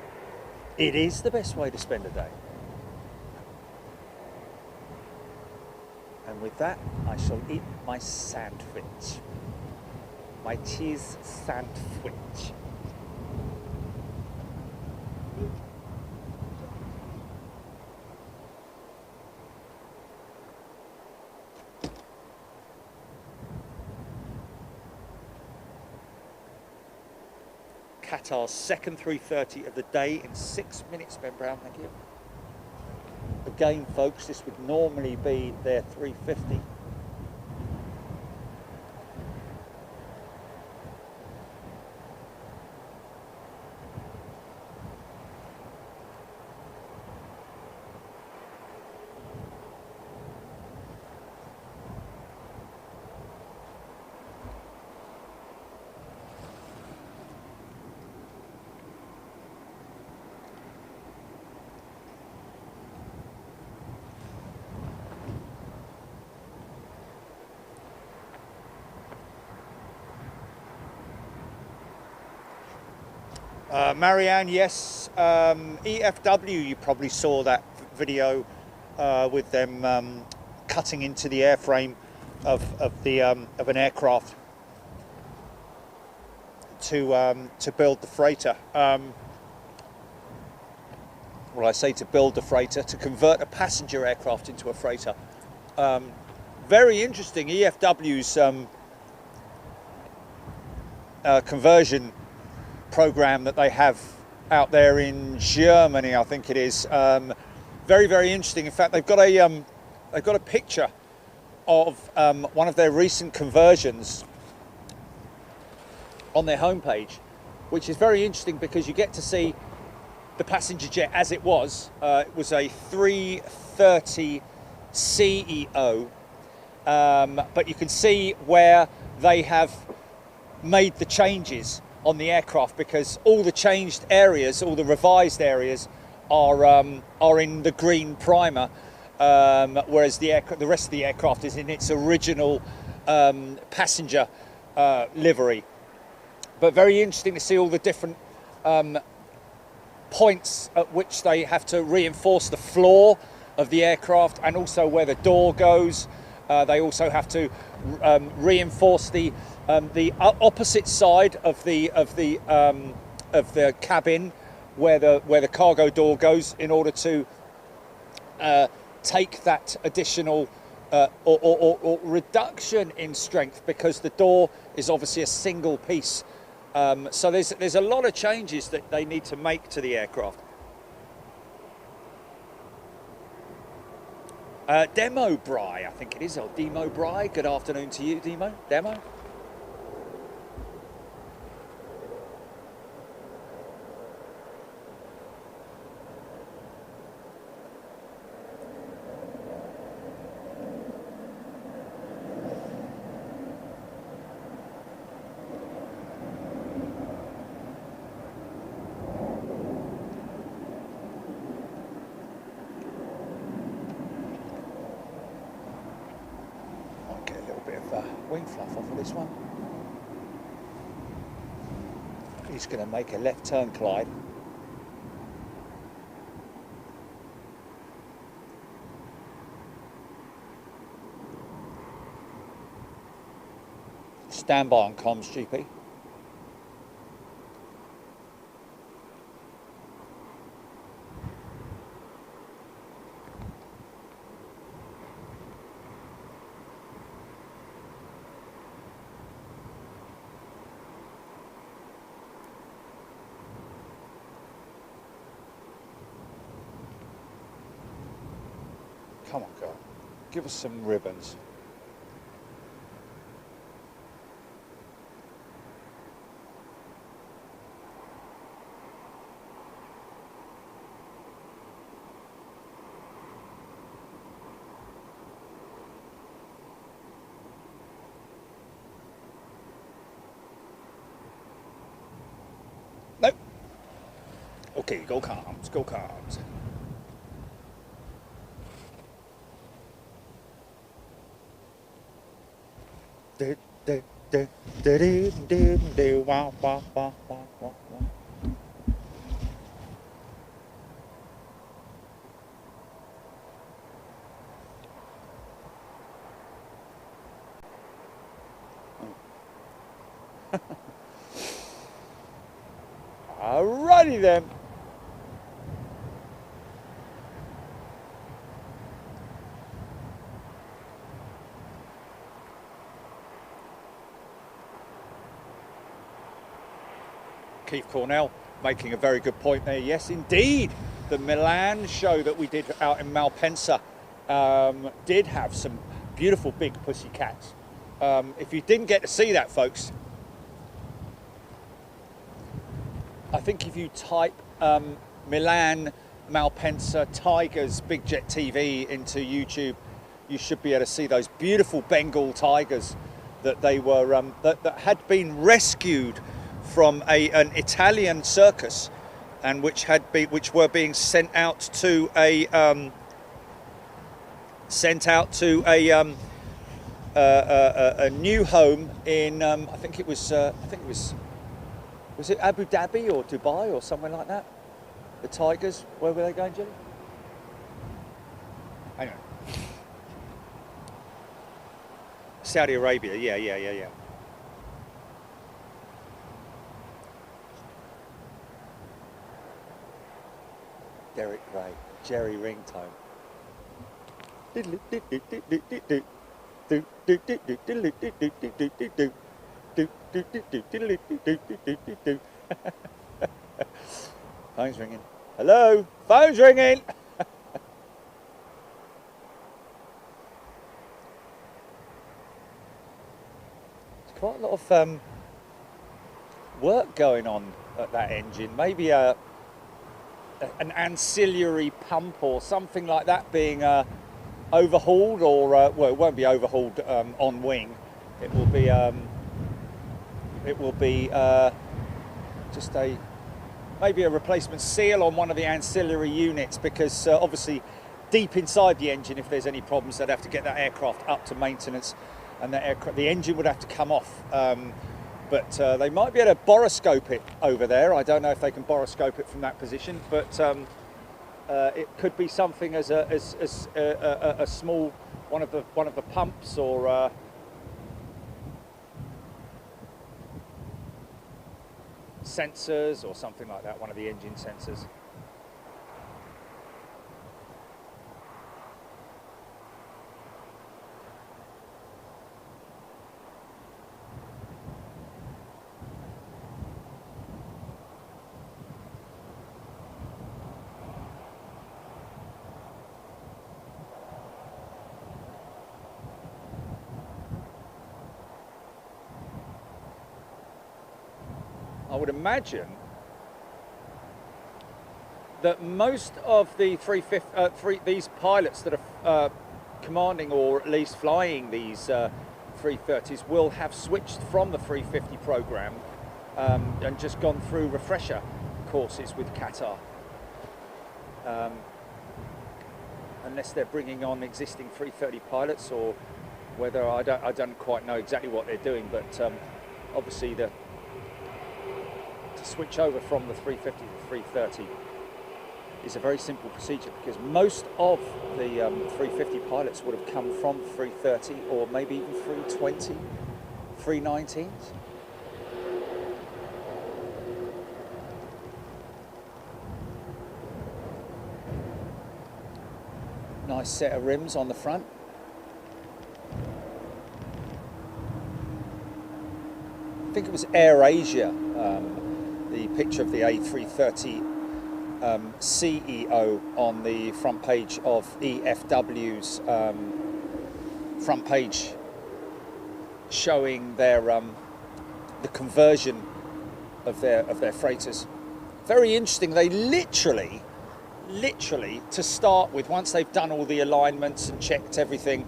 Speaker 1: it is the best way to spend a day. And with that, I shall eat my sandwich. My cheese sandwich. Qatar's second 330 of the day in 6 minutes, Ben Brown, thank you. Again, folks, this would normally be their 350. Marianne, yes. EFW, you probably saw that video with them cutting into the airframe of an aircraft to build the freighter. Well, I say to build the freighter, to convert a passenger aircraft into a freighter. Very interesting. EFW's conversion program that they have out there in Germany, I think it is. Very, very interesting. In fact, they've got a picture of one of their recent conversions on their homepage, which is very interesting because you get to see the passenger jet as it was. It was a 330 CEO, but you can see where they have made the changes on the aircraft, because all the changed areas, all the revised areas are in the green primer, whereas the rest of the aircraft is in its original passenger livery. But very interesting to see all the different points at which they have to reinforce the floor of the aircraft, and also where the door goes. They also have to reinforce the opposite side of the cabin where the cargo door goes, in order to take that additional or reduction in strength, because the door is obviously a single piece. So there's a lot of changes that they need to make to the aircraft. Demo Bry, I think it is, or Demo Bry. Good afternoon to you, Demo. Wing fluff off of this one. He's going to make a left turn, Clyde. Stand by on comms, GP. Come on, girl. Give us some ribbons. Okay, go comms, go comms. Wah, wah, wah, wah, wah, wah. Alrighty then. Keith Cornell making a very good point there. Yes, indeed. The Milan show that we did out in Malpensa did have some beautiful big pussy cats. If you didn't get to see that, folks, I think if you type Milan Malpensa Tigers Big Jet TV into YouTube, you should be able to see those beautiful Bengal tigers that they were that had been rescued from an Italian circus, and which were being sent out to a new home in I think it was it Abu Dhabi or Dubai or somewhere like that? The tigers, where were they going, Jilly? Hang on. Saudi Arabia, yeah. Derek Ray, Jerry Ringtone. Phone's ringing. Hello, phone's ringing. There's quite a lot of work going on at that engine. Maybe an ancillary pump or something like that being overhauled, or well, it won't be overhauled on wing. It will be just maybe a replacement seal on one of the ancillary units, because obviously deep inside the engine, if there's any problems, they'd have to get that aircraft up to maintenance, and the engine would have to come off. But they might be able to boroscope it over there. I don't know if they can boroscope it from that position, but it could be something as a small one of the pumps, or sensors or something like that, one of the engine sensors. I would imagine that most of the these pilots that are commanding, or at least flying these 330s, will have switched from the 350 program and just gone through refresher courses with Qatar. Unless they're bringing on existing 330 pilots, or whether I don't quite know exactly what they're doing, but obviously to switch over from the 350 to the 330 is a very simple procedure, because most of the 350 pilots would have come from 330, or maybe even 320, 319s. Nice set of rims on the front. I think it was AirAsia, the picture of the A330 CEO on the front page of EFW's front page, showing their the conversion of their freighters. Very interesting. They literally to start with, once they've done all the alignments and checked everything,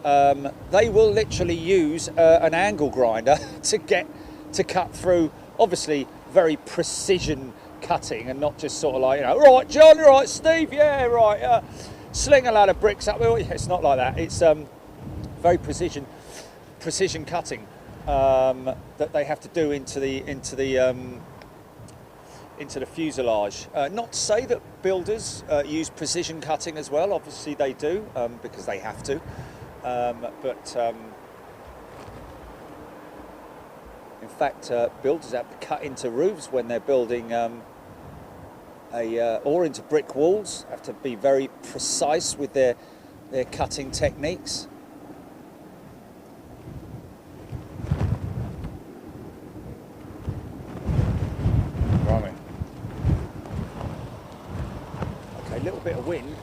Speaker 1: they will literally use an angle grinder to cut through, obviously very precision cutting and not just sort of like, right, John, right, Steve, yeah, right, sling a load of bricks up. Well, it's not like that. It's very precision cutting that they have to do into the fuselage. Not to say that builders use precision cutting as well. Obviously they do because they have to. But in fact, builders have to cut into roofs when they're building or into brick walls. Have to be very precise with their cutting techniques. Right. Okay, a little bit of wind.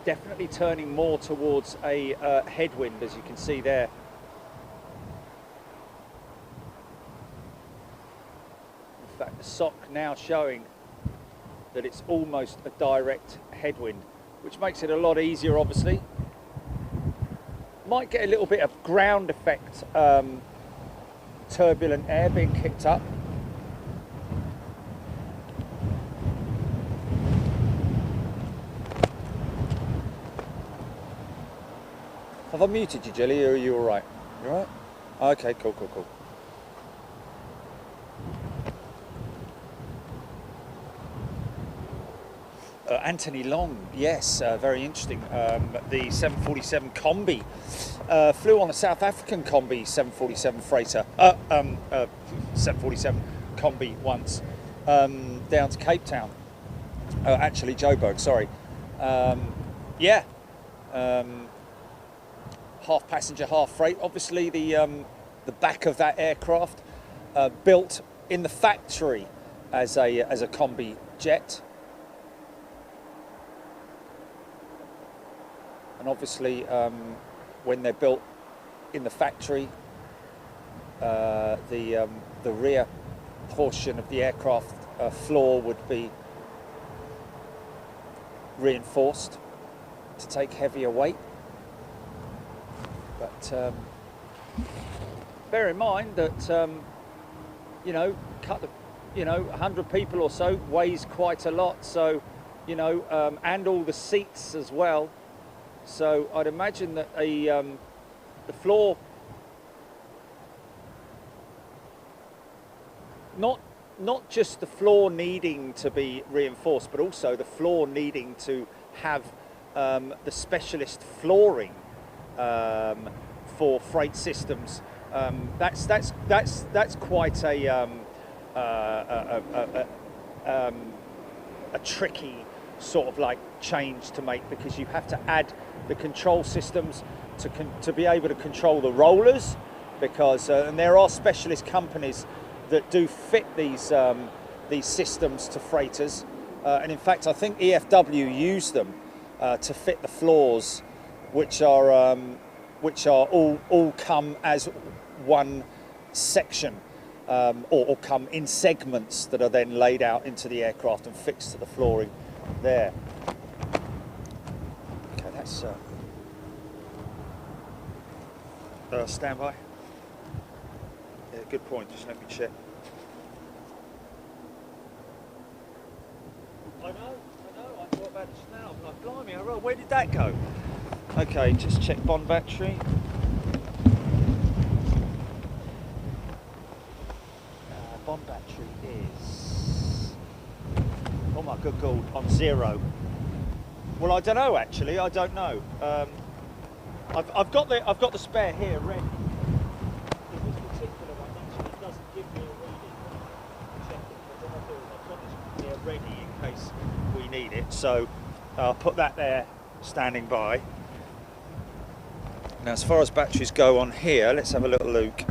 Speaker 1: Definitely turning more towards a headwind, as you can see there. In fact, the sock now showing that it's almost a direct headwind, which makes it a lot easier, obviously. Might get a little bit of ground effect, turbulent air being kicked up. Have I muted you, Jelly, or are you all right? You all right? Okay, cool. Anthony Long, yes, very interesting. The 747 Combi flew on a South African Combi 747 freighter, 747 Combi once, down to Cape Town. Actually, Joburg, sorry. Yeah. Half passenger, half freight. Obviously, the back of that aircraft built in the factory as a combi jet, and obviously when they're built in the factory, the rear portion of the aircraft floor would be reinforced to take heavier weight. But bear in mind that cut the 100 people or so weighs quite a lot. So and all the seats as well. So I'd imagine that the floor, not just the floor needing to be reinforced, but also the floor needing to have the specialist flooring for freight systems. That's quite a tricky sort of like change to make, because you have to add the control systems to be able to control the rollers, because and there are specialist companies that do fit these systems to freighters, and in fact I think EFW use them to fit the floors, which are all come as one section, or come in segments that are then laid out into the aircraft and fixed to the flooring there. Okay, that's stand by. Yeah, good point. Just let me check. I know. I thought about it just now. I'm like, blimey, where did that go? Okay, just check Bond battery. Bond battery is, oh my good God, on 0. Well, I don't know actually. I don't know. I've got the spare here ready. This particular one actually doesn't give me a reading. Check it. But what I'll do is I've got this here ready in case we need it. So I'll put that there, standing by. Now, as far as batteries go on here, let's have a little look.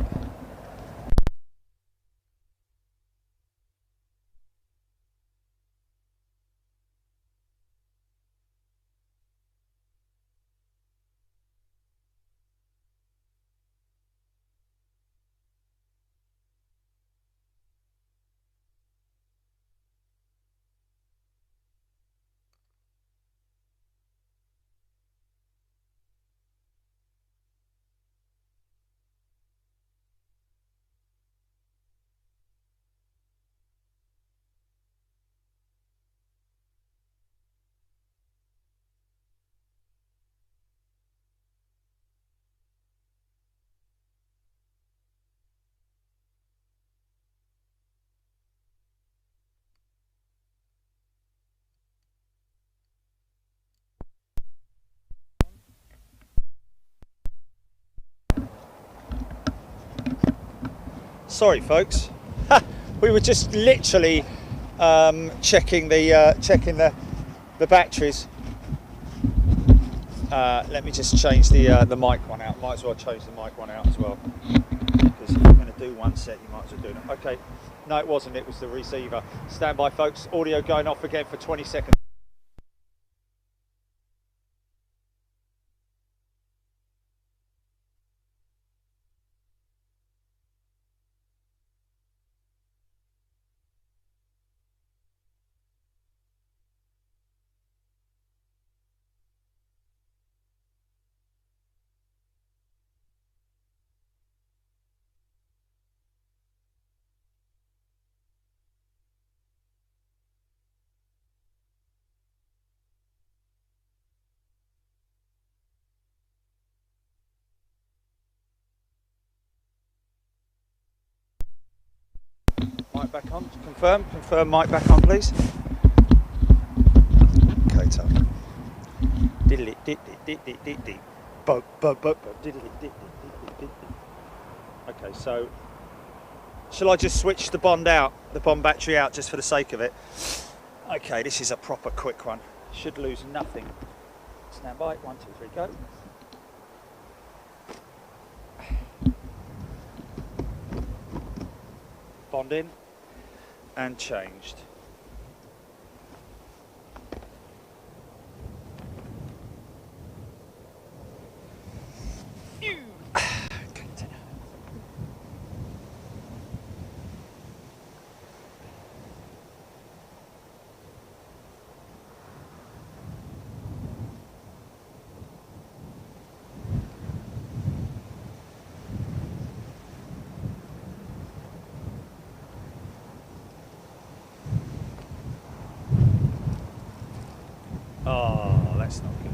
Speaker 1: Sorry, folks. We were just literally checking the batteries. Let me just change the mic one out. Might as well change the mic one out as well, because if you're going to do one set, you might as well do it. Okay. No, it wasn't. It was the receiver. Stand by, folks. Audio going off again for 20 seconds. Mic back on. Confirm. Confirm. Mic back on, please. Okay, Tom. Diddly diddly diddly diddly. Okay, so shall I just switch the Bond battery out, just for the sake of it? Okay, this is a proper quick one. Should lose nothing. Stand by. 1, 2, 3, go. Bond in and changed. Oh, that's not good.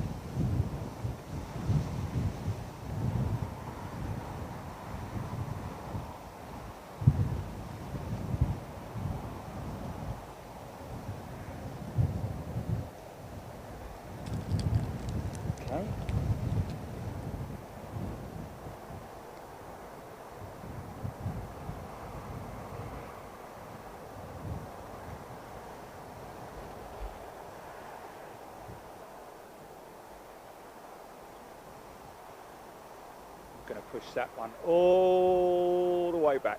Speaker 1: Okay. Going to push that one all the way back.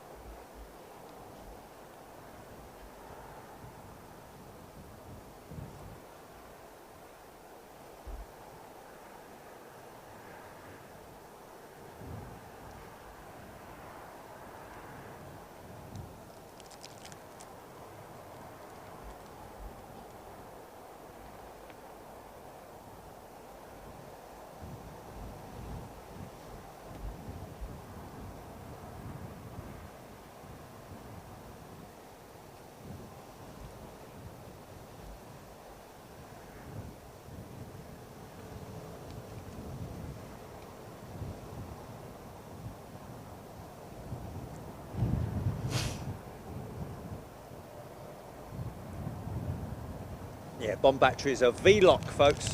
Speaker 1: Yeah, Bond batteries are V-lock, folks.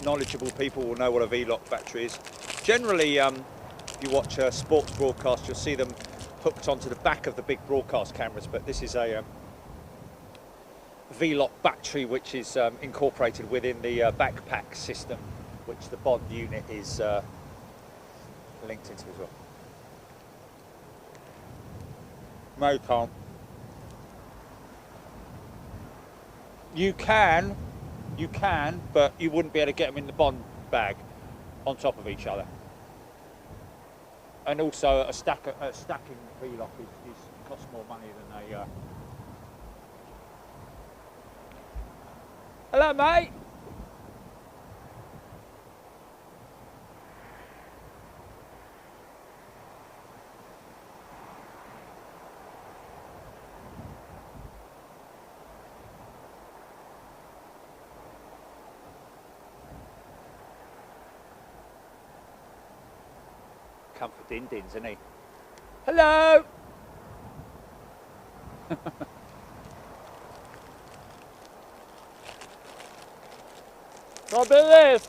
Speaker 1: Knowledgeable people will know what a V-lock battery is. Generally, if you watch a sports broadcast, you'll see them hooked onto the back of the big broadcast cameras, but this is a V-lock battery which is incorporated within the backpack system, which the Bond unit is linked into as well. No, you can't. You can, but you wouldn't be able to get them in the Bond bag on top of each other. And also, a stacking V-lock costs more money than a. Hello, mate. Come for din-dins, isn't he? Hello! Can I do this?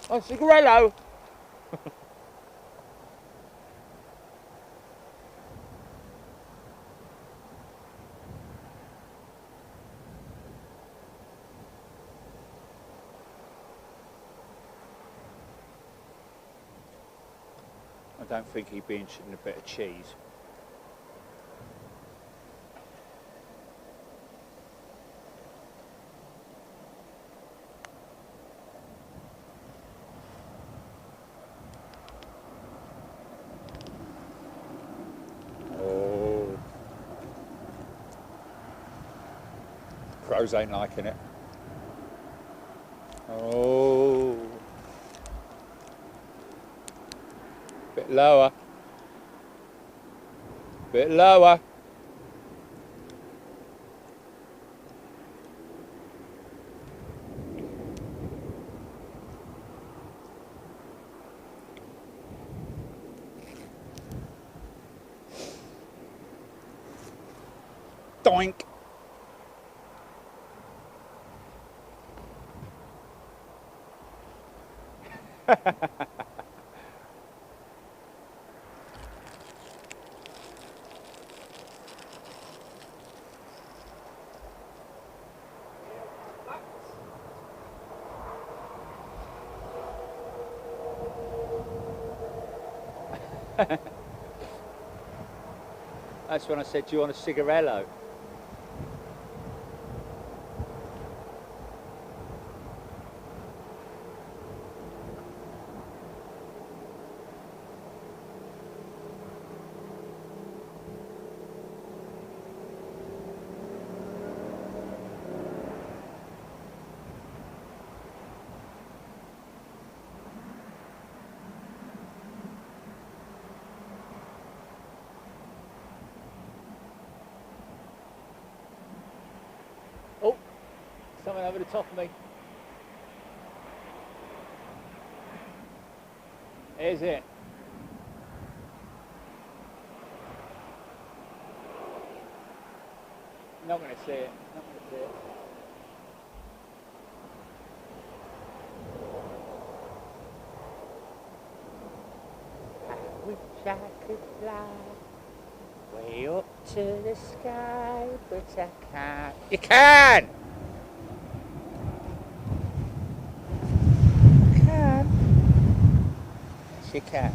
Speaker 1: Oh, cigarello! I don't think he'd be interested in a bit of cheese. Oh. Crows ain't liking it. Oh. Bit lower. Bit lower. Doink. That's when I said, do you want a cigarello? Oh, something over the top of me. Here's it. Not going to see it. Not going to see it. I wish I could fly way up to the sky, but I can't. You can! You can. Yes, you can.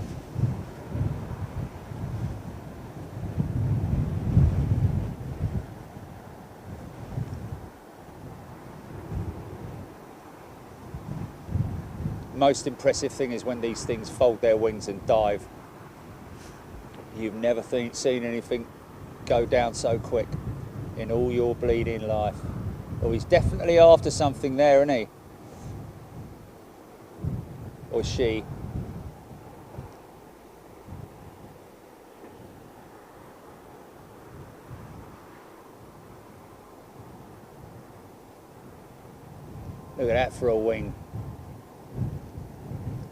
Speaker 1: Most impressive thing is when these things fold their wings and dive. You've never seen anything go down so quick in all your bleeding life. Oh, he's definitely after something there, isn't he? Or she. Look at that for a wing.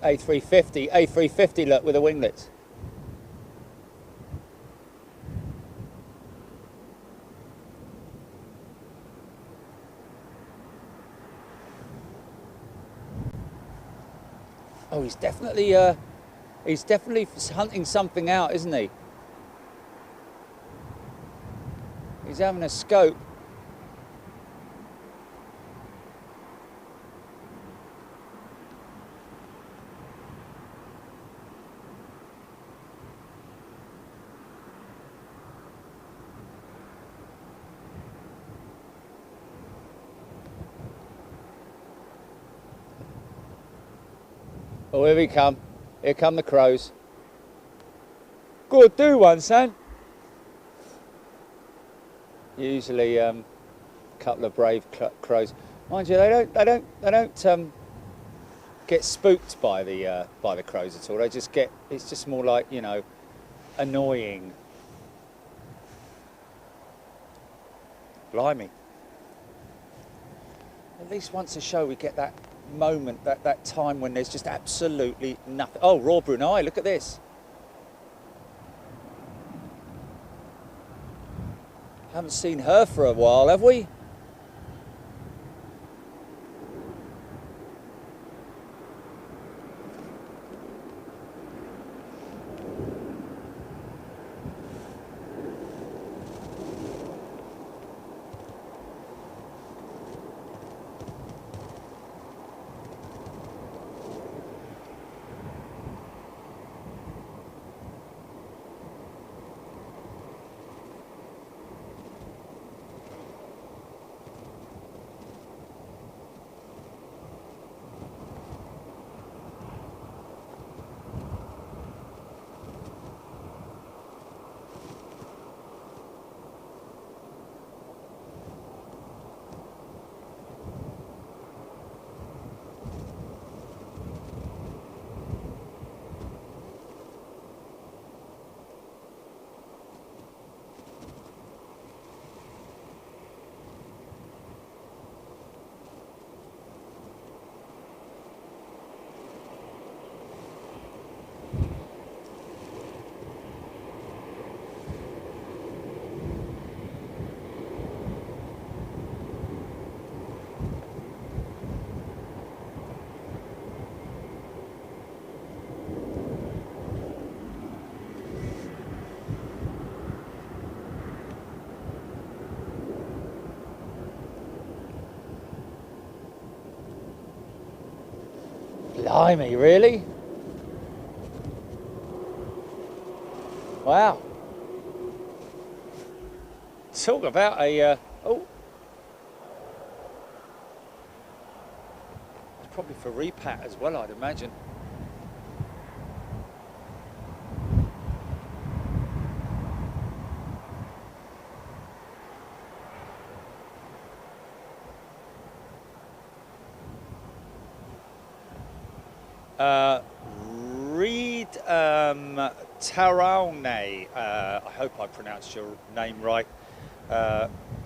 Speaker 1: A350, look, with the winglets. Oh, he's definitely hunting something out, isn't he? He's having a scope. Oh, here we come. Here come the crows. Good, do one, son. Usually, a couple of brave crows. Mind you, they don't get spooked by the crows at all. They just get. It's just more like, you know, annoying. Blimey. At least once a show we get that moment, that time when there's just absolutely nothing. Oh, raw Brunei, look at this. Haven't seen her for a while, have we? Blimey, really? Wow. Talk about a, oh. It's probably for repat as well, I'd imagine. Reed Taraune, I hope I pronounced your name right.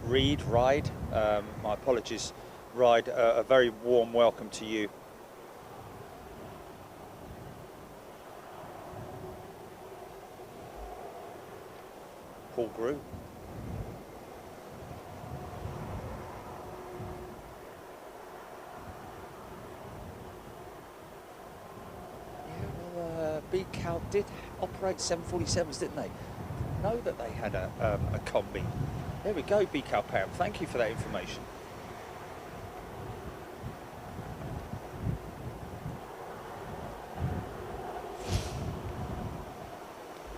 Speaker 1: Reed, Ride, my apologies, Ride, a very warm welcome to you. Paul Grew. BCAL did operate 747s, didn't they? Know that they had a combi. There we go, BCAL Pam. Thank you for that information.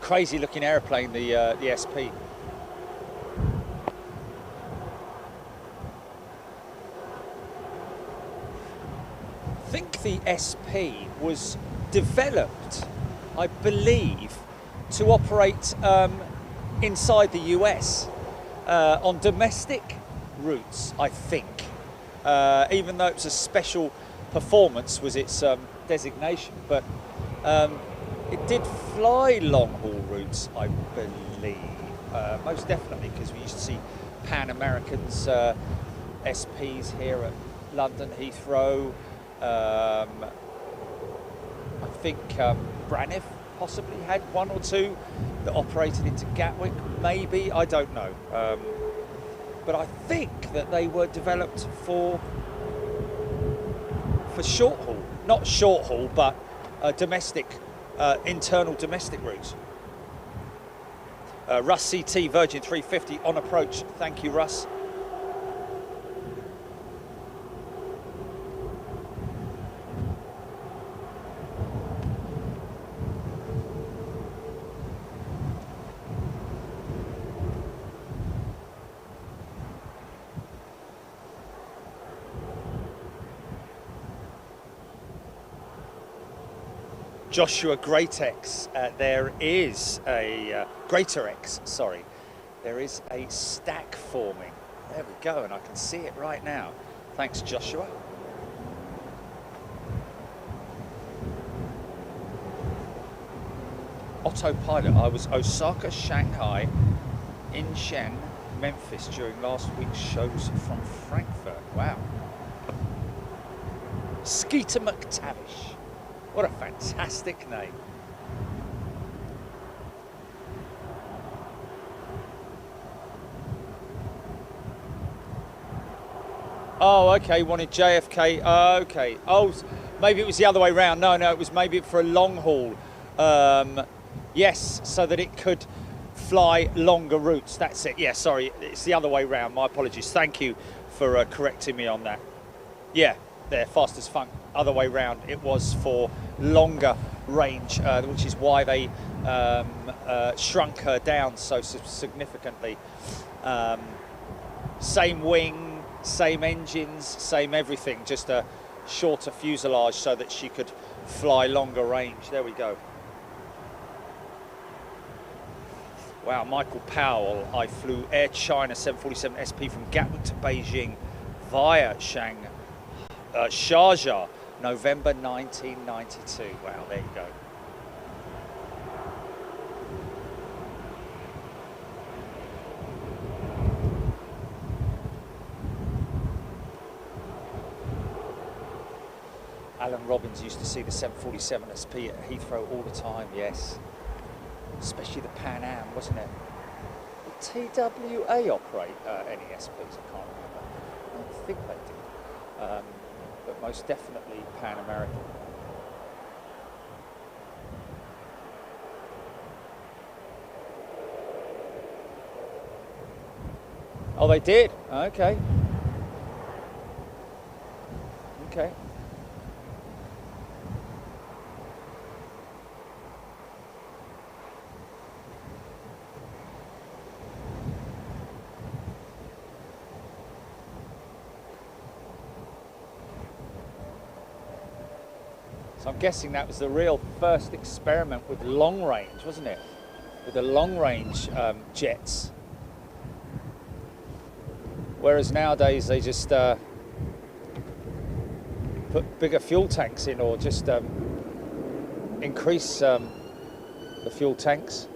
Speaker 1: Crazy looking aeroplane, the SP. I think the SP was developed, I believe, to operate inside the US on domestic routes, I think. Even though it was a special performance was its designation, but it did fly long-haul routes, I believe. Most definitely, because we used to see Pan Americans SPs here at London Heathrow. I think Braniff possibly had one or two that operated into Gatwick, maybe, I don't know. But I think that they were developed for short haul, not short haul, but domestic, internal domestic routes. Russ CT Virgin 350 on approach, thank you Russ. Joshua Greatex, there is a Greater X, sorry. There is a stack forming. There we go, and I can see it right now. Thanks, Joshua. Autopilot, I was Osaka, Shanghai, Incheon, Memphis during last week's shows from Frankfurt. Wow. Skeeter McTavish. What a fantastic name. Oh, okay, wanted JFK. Okay. Oh, maybe it was the other way around. No, it was maybe for a long haul. Yes, so that it could fly longer routes. That's it. Yeah, sorry, it's the other way around. My apologies. Thank you for correcting me on that. Yeah, there, fast as funk. Other way round. It was for longer range, which is why they shrunk her down so significantly. Same wing, same engines, same everything, just a shorter fuselage so that she could fly longer range. There we go. Wow, Michael Powell, I flew Air China 747 SP from Gatwick to Beijing via Sharjah, November 1992. Wow, there you go. Alan Robbins used to see the 747 SP at Heathrow all the time, yes. Especially the Pan Am, wasn't it? Did TWA operate any SPs? I can't remember. I don't think they did. But most definitely Pan American. Oh, they did? Okay. So I'm guessing that was the real first experiment with long range, wasn't it? With the long range jets. Whereas nowadays they just put bigger fuel tanks in, or just increase the fuel tanks,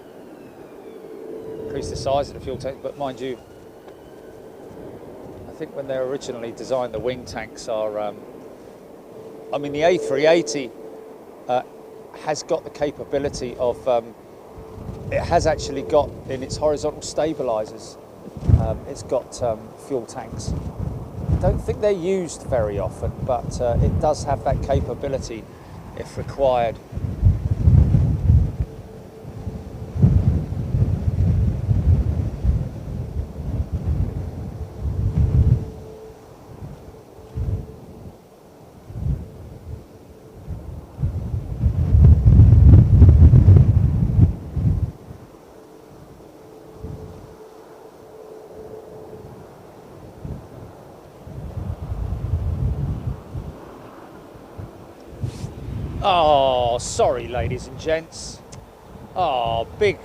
Speaker 1: increase the size of the fuel tank. But mind you, I think when they originally designed the wing tanks are, I mean, the A380 has got the capability of, it has actually got in its horizontal stabilizers, it's got fuel tanks. I don't think they're used very often, but it does have that capability if required. Oh, sorry, ladies and gents. Oh, big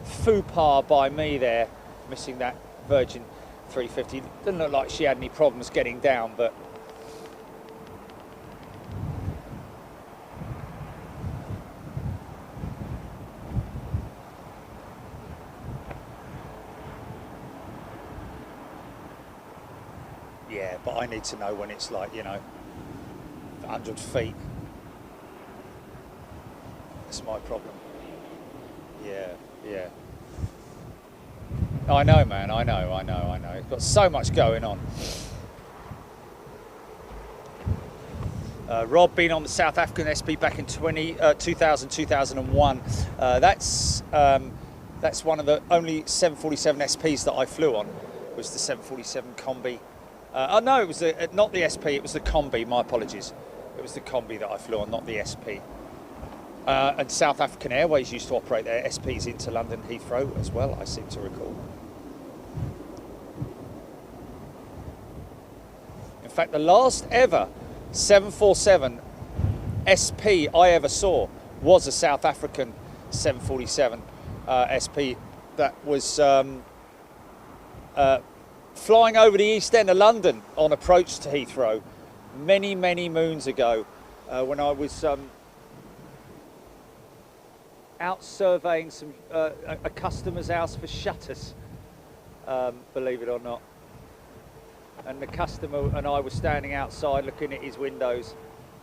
Speaker 1: faux pas by me there, missing that Virgin 350. Didn't look like she had any problems getting down, but yeah, but I need to know when it's like, you know, 100 feet. That's my problem. Yeah. I know, man, I know. It's got so much going on. Rob, been on the South African SP back in 2000, 2001. That's one of the only 747 SPs that I flew on, was the 747 Combi. Oh no, it was not the SP, it was the Combi, my apologies. It was the Combi that I flew on, not the SP. And South African Airways used to operate their SPs into London Heathrow as well, I seem to recall. In fact, the last ever 747 SP I ever saw was a South African 747 SP that was flying over the East End of London on approach to Heathrow many, many moons ago, when I was out surveying a customer's house for shutters, believe it or not. And the customer and I were standing outside looking at his windows,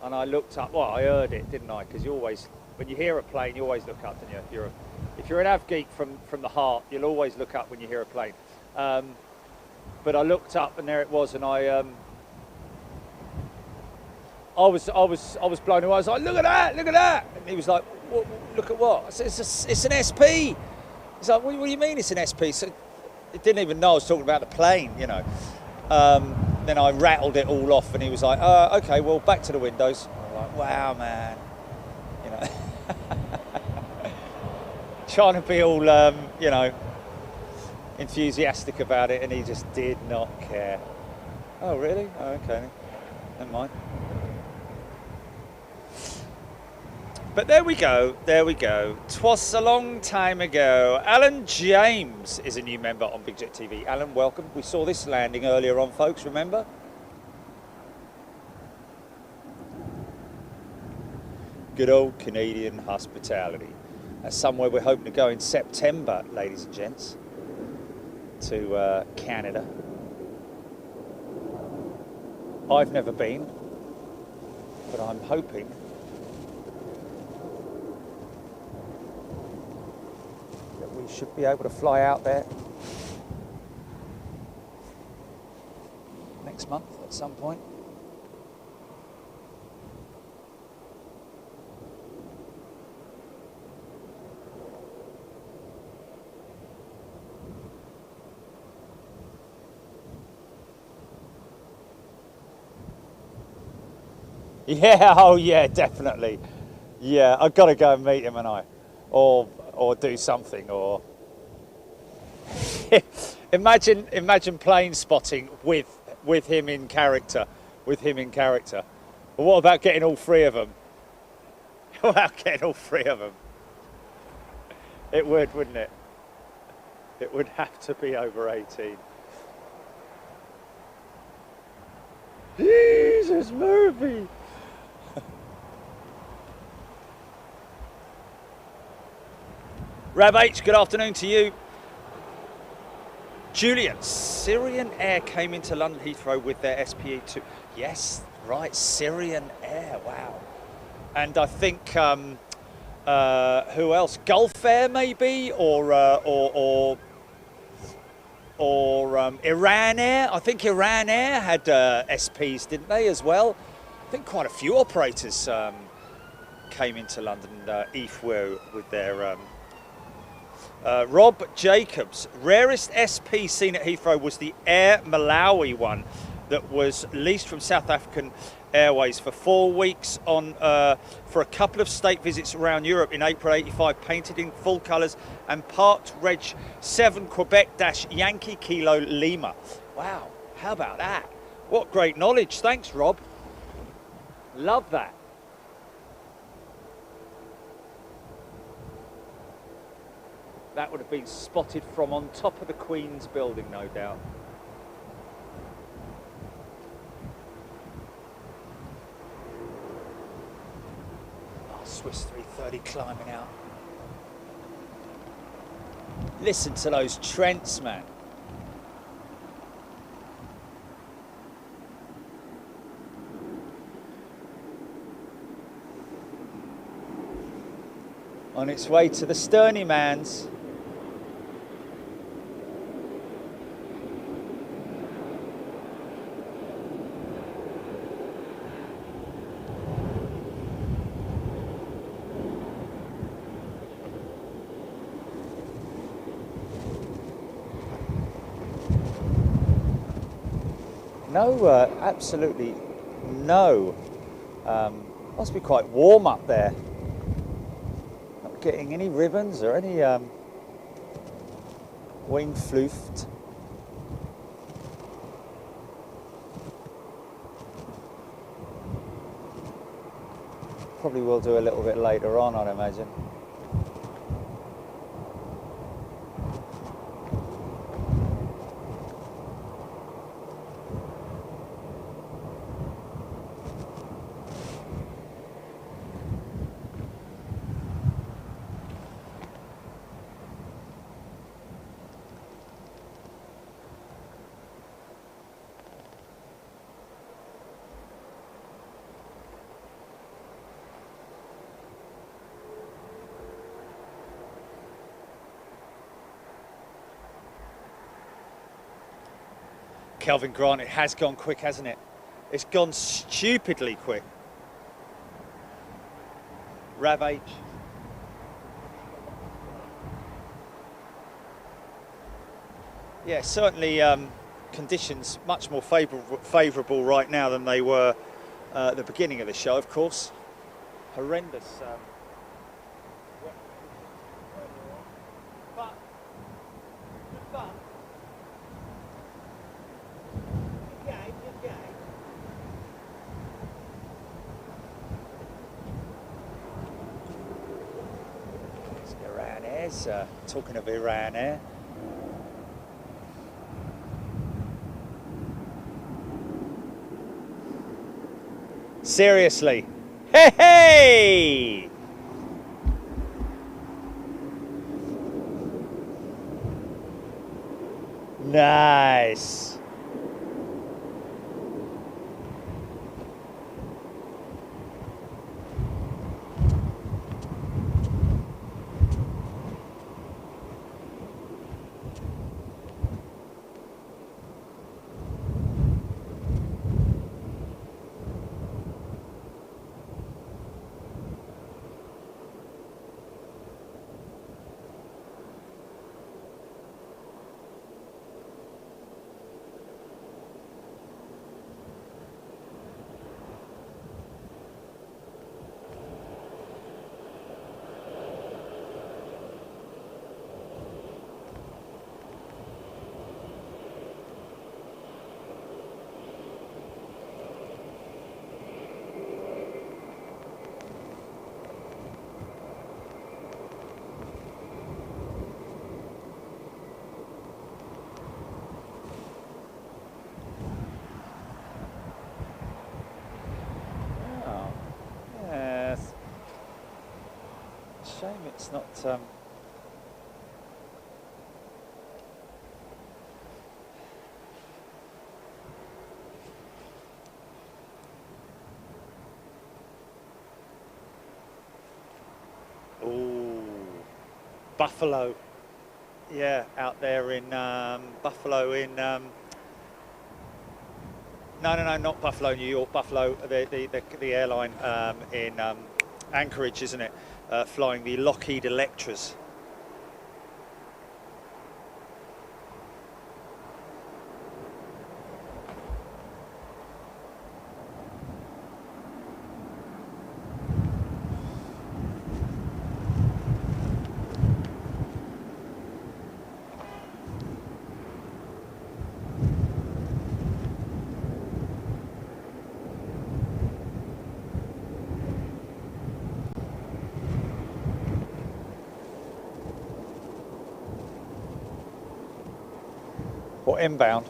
Speaker 1: and I looked up. Well, I heard it, didn't I? Because you always, when you hear a plane, you always look up, don't you? If you're an av geek from the heart, you'll always look up when you hear a plane. But I looked up, and there it was, and I was blown away. I was like, look at that! And he was like, look at what? I said, it's an SP. He's like, what do you mean it's an SP? So he didn't even know I was talking about the plane, you know. Then I rattled it all off, and he was like, okay, well, back to the windows. I'm like, wow, man. You know, trying to be all, you know, enthusiastic about it, and he just did not care. Oh, really? Oh, okay. Never mind. But there we go. 'Twas a long time ago. Alan James is a new member on Big Jet TV. Alan, welcome. We saw this landing earlier on, folks, remember? Good old Canadian hospitality. That's somewhere we're hoping to go in September, ladies and gents, to Canada. I've never been, but I'm hoping should be able to fly out there next month at some point. Yeah, oh yeah, definitely. Yeah, I've got to go and meet him, and or do something, or imagine plane spotting with him in character, But what about getting all three of them Well, getting all three of them. It would, wouldn't it? It would have to be over 18. Jesus, Murphy! Rab H, good afternoon to you. Julian, Syrian Air came into London Heathrow with their SPE2. Yes, right, Syrian Air, wow. And I think, who else? Gulf Air maybe, or Iran Air. I think Iran Air had SPs, didn't they, as well? I think quite a few operators came into London Heathrow with their... Rob Jacobs, rarest SP seen at Heathrow was the Air Malawi one that was leased from South African Airways for 4 weeks on for a couple of state visits around Europe in April '85, painted in full colours and parked Reg 7 Quebec-Yankee Kilo Lima. Wow, how about that? What great knowledge. Thanks, Rob. Love that. That would have been spotted from on top of the Queen's building, no doubt. Oh, Swiss 330 climbing out. Listen to those Trents, man. On its way to the Sterney Mans. No, absolutely no. Must be quite warm up there. Not getting any ribbons or any wing floofed. Probably will do a little bit later on, I'd imagine. Kelvin Grant, it has gone quick, hasn't it? It's gone stupidly quick. Rav H. Yeah, certainly conditions much more favourable right now than they were at the beginning of the show, of course. Horrendous. But good fun. Good game. It's Iran Air. Talking of Iran Air. Seriously. Hey, hey! Nice.
Speaker 2: shame it's not.
Speaker 1: Ooh, Buffalo. Yeah, out there in Buffalo in. No, not Buffalo, New York. Buffalo, the airline in Anchorage, isn't it? Flying the Lockheed Electras. Or inbound.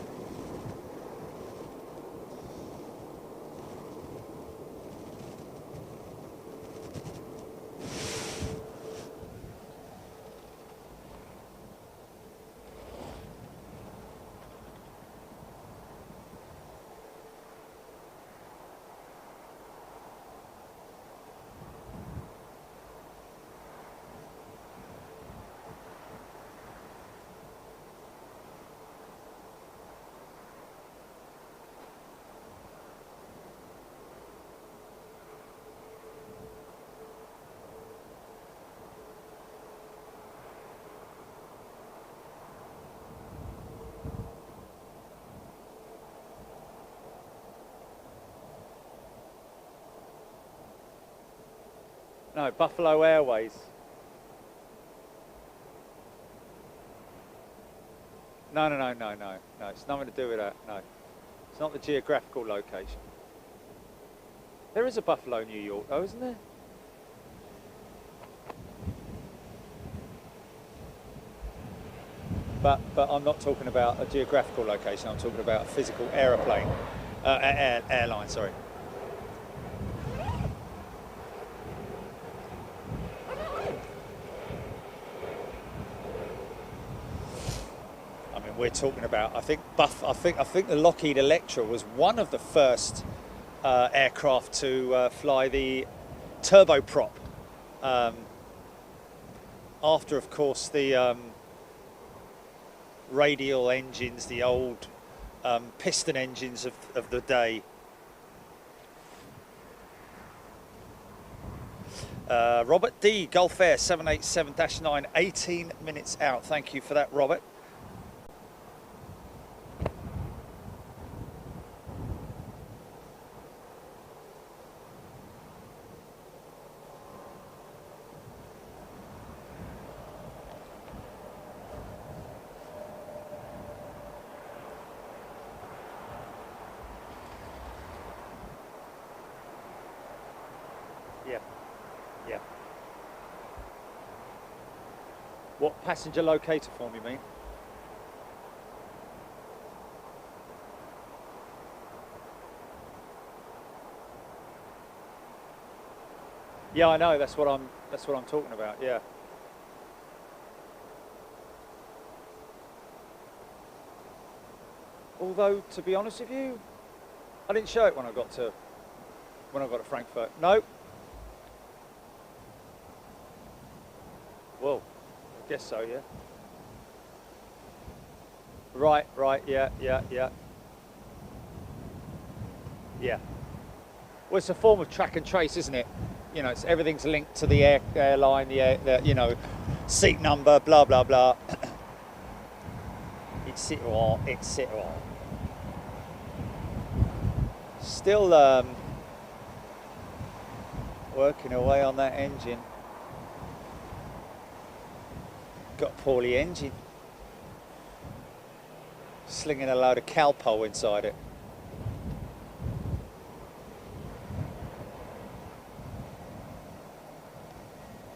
Speaker 1: No, Buffalo Airways. No. It's nothing to do with that. No, it's not the geographical location. There is a Buffalo, New York, though, isn't there? But I'm not talking about a geographical location. I'm talking about a physical aeroplane, airline. Sorry. We're talking about. I think the Lockheed Electra was one of the first aircraft to fly the turboprop. After, of course, the radial engines, the old piston engines of the day. Robert D, Gulf Air 787-9, 18 minutes out. Thank you for that, Robert. Yeah. What passenger locator form you mean? Yeah, I know. That's what I'm talking about. Yeah. Although, to be honest with you, I didn't show it when I got to Frankfurt. No. Well, I guess so. Yeah. Right. Yeah. Well, it's a form of track and trace, isn't it? You know, everything's linked to the airline, the seat number, blah blah blah. It's it all. Still working away on that engine. Got a poorly engine. Slinging a load of cowpole inside it.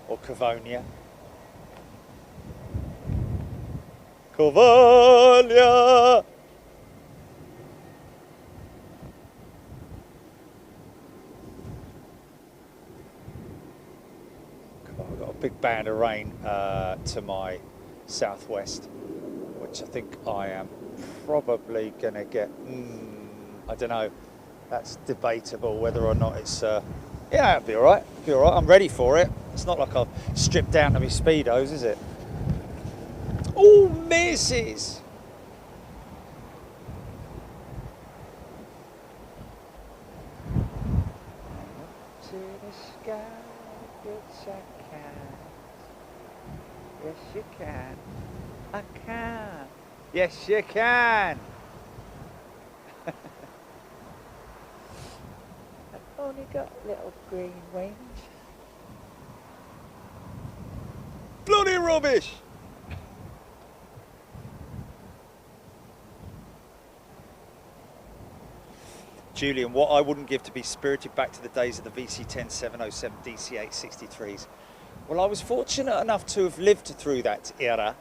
Speaker 1: Or Cavonia. Cavonia! God, I've got a big band of rain to my southwest, which I think I am probably going to get. I don't know. That's debatable whether or not it's. Yeah, it'll be all right. It'll be all right. I'm ready for it. It's not like I've stripped down to my speedos, is it? Oh, misses. To the sky, which I can. Yes, you can. I can. Yes, you can. I've only got little green wings. Bloody rubbish! Julian, what I wouldn't give to be spirited back to the days of the VC10 707 DC8 63s. Well, I was fortunate enough to have lived through that era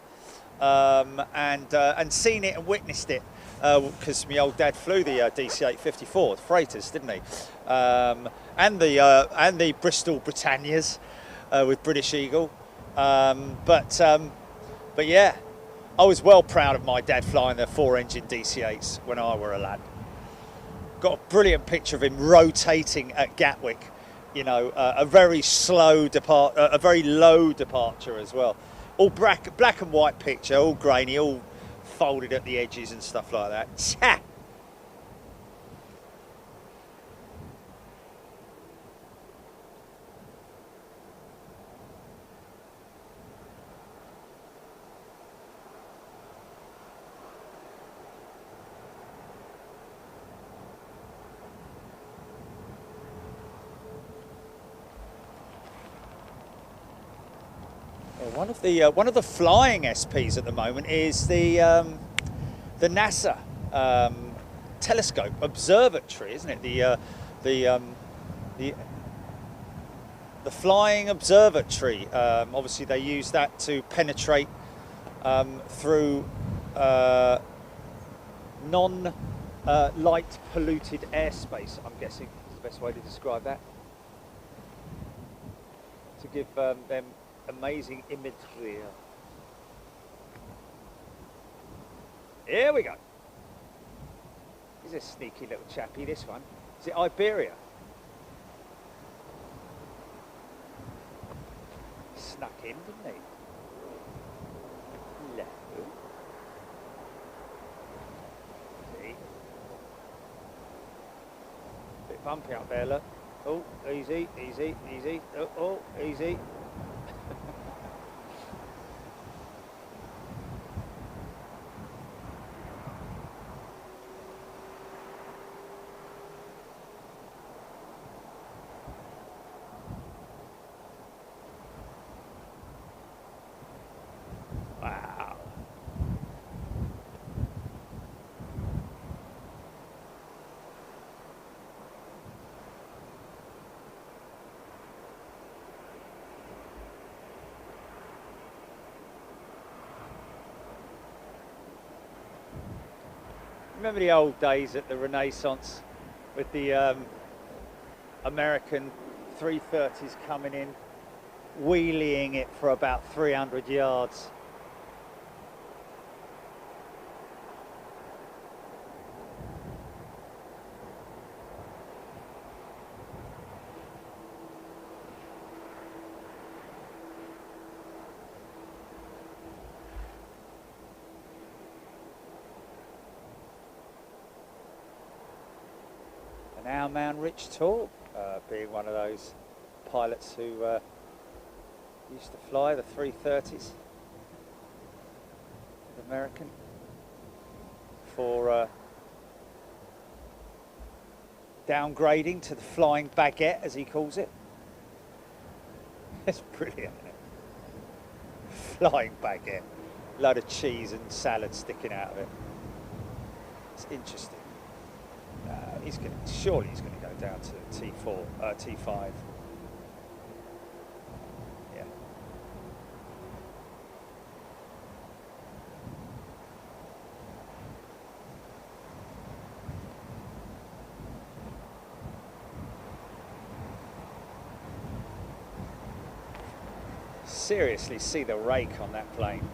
Speaker 1: and seen it and witnessed it because my old dad flew the DC8 54 freighters, didn't he? And the Bristol Britannias with British Eagle. But yeah, I was well proud of my dad flying the 4-engine DC8s when I were a lad. Got a brilliant picture of him rotating at Gatwick, you know, a very slow a very low departure as well. All black and white picture, all grainy, all folded at the edges and stuff like that. Tcha! One of the flying SPs at the moment is the NASA telescope observatory, isn't it? The flying observatory. Obviously, they use that to penetrate through non-light polluted airspace. I'm guessing is the best way to describe that. To give them amazing imagery. Here we go. He's a sneaky little chappy, this one. Is it Iberia? Snuck in, didn't he? Hello. See? Bit bumpy up there, look. Oh, easy, easy, easy. Oh, easy. Wow. Remember the old days at the Renaissance with the American 330s coming in, wheeling it for about 300 yards. And our man Rich Torp, being one of those pilots who used to fly the 330s, American, for downgrading to the flying baguette, as he calls it. It's brilliant, isn't it? Flying baguette, load of cheese and salad sticking out of it. It's interesting. Surely he's going to go down to T4, T5. Yeah. seriously see the rake on that plane.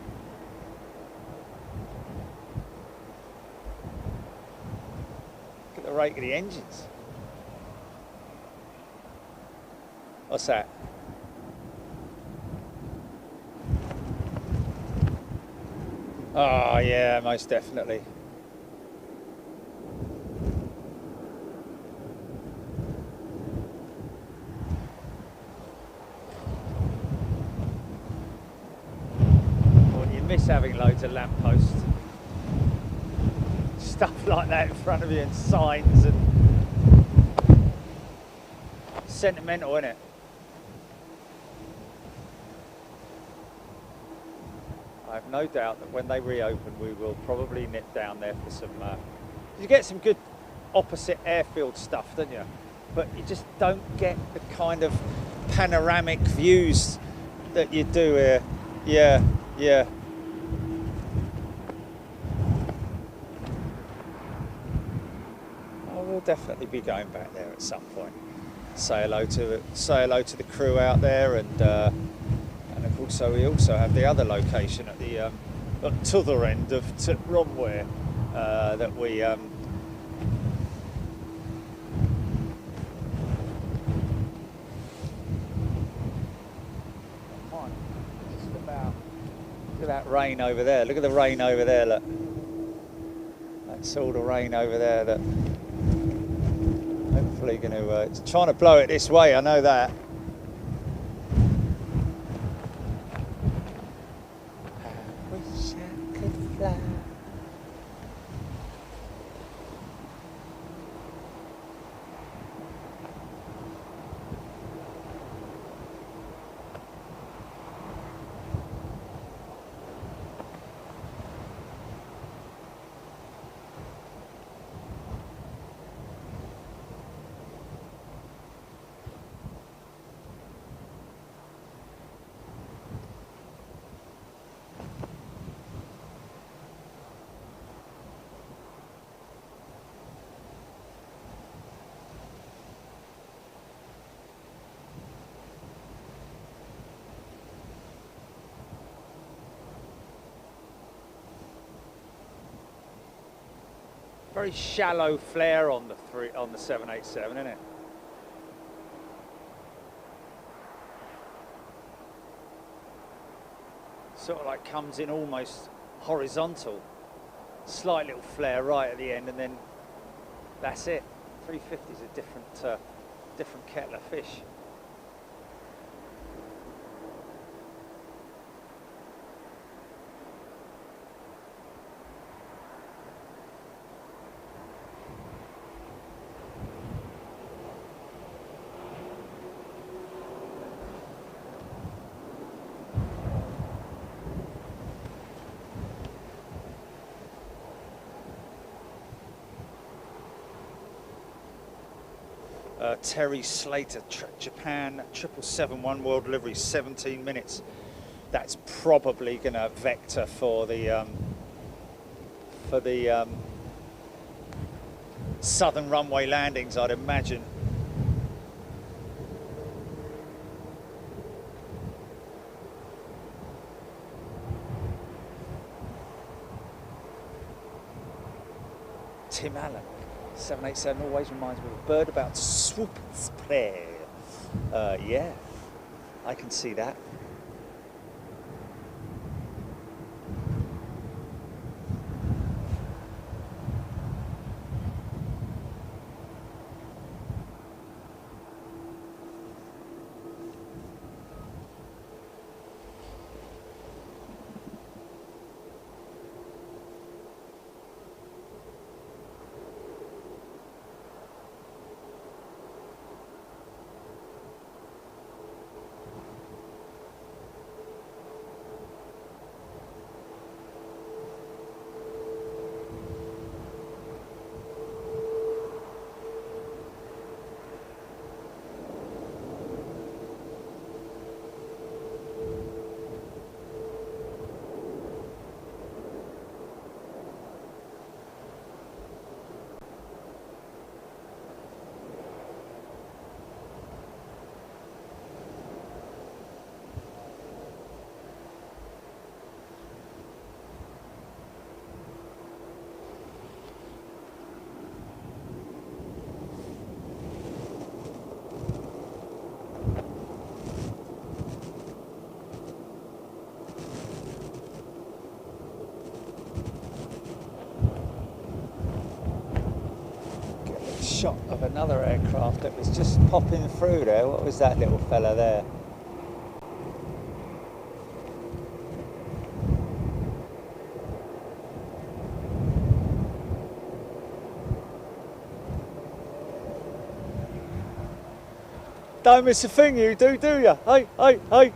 Speaker 1: Look at the rake of the engines. What's that? Oh yeah, most definitely. Well, you miss having loads of lampposts. Stuff like that in front of you and signs and sentimental, isn't it? I have no doubt that when they reopen, we will probably nip down there for some. You get some good opposite airfield stuff, don't you? But you just don't get the kind of panoramic views that you do here. Yeah, yeah. I will definitely be going back there at some point. Say hello to the crew out there, and also we also have the other location at the other end of Runway that we. Look at that rain over there. Look at the rain over there. Look. That's all the rain over there. That hopefully going to. It's trying to blow it this way. I know that. I wish I could fly. Very shallow flare on the 787, isn't it? Sort of like comes in almost horizontal. Slight little flare right at the end, and then that's it. 350 is a different kettle of fish. Terry Slater, Japan 7771 world delivery, 17 minutes. That's probably going to vector for the southern runway landings, I'd imagine. Tim Allen. 787 always reminds me of a bird about to swoop its prey. Yeah, I can see that.
Speaker 2: shot of another aircraft that was just popping through there. What was that little fella there? Don't miss a thing, you do you? Hey, hey, hey.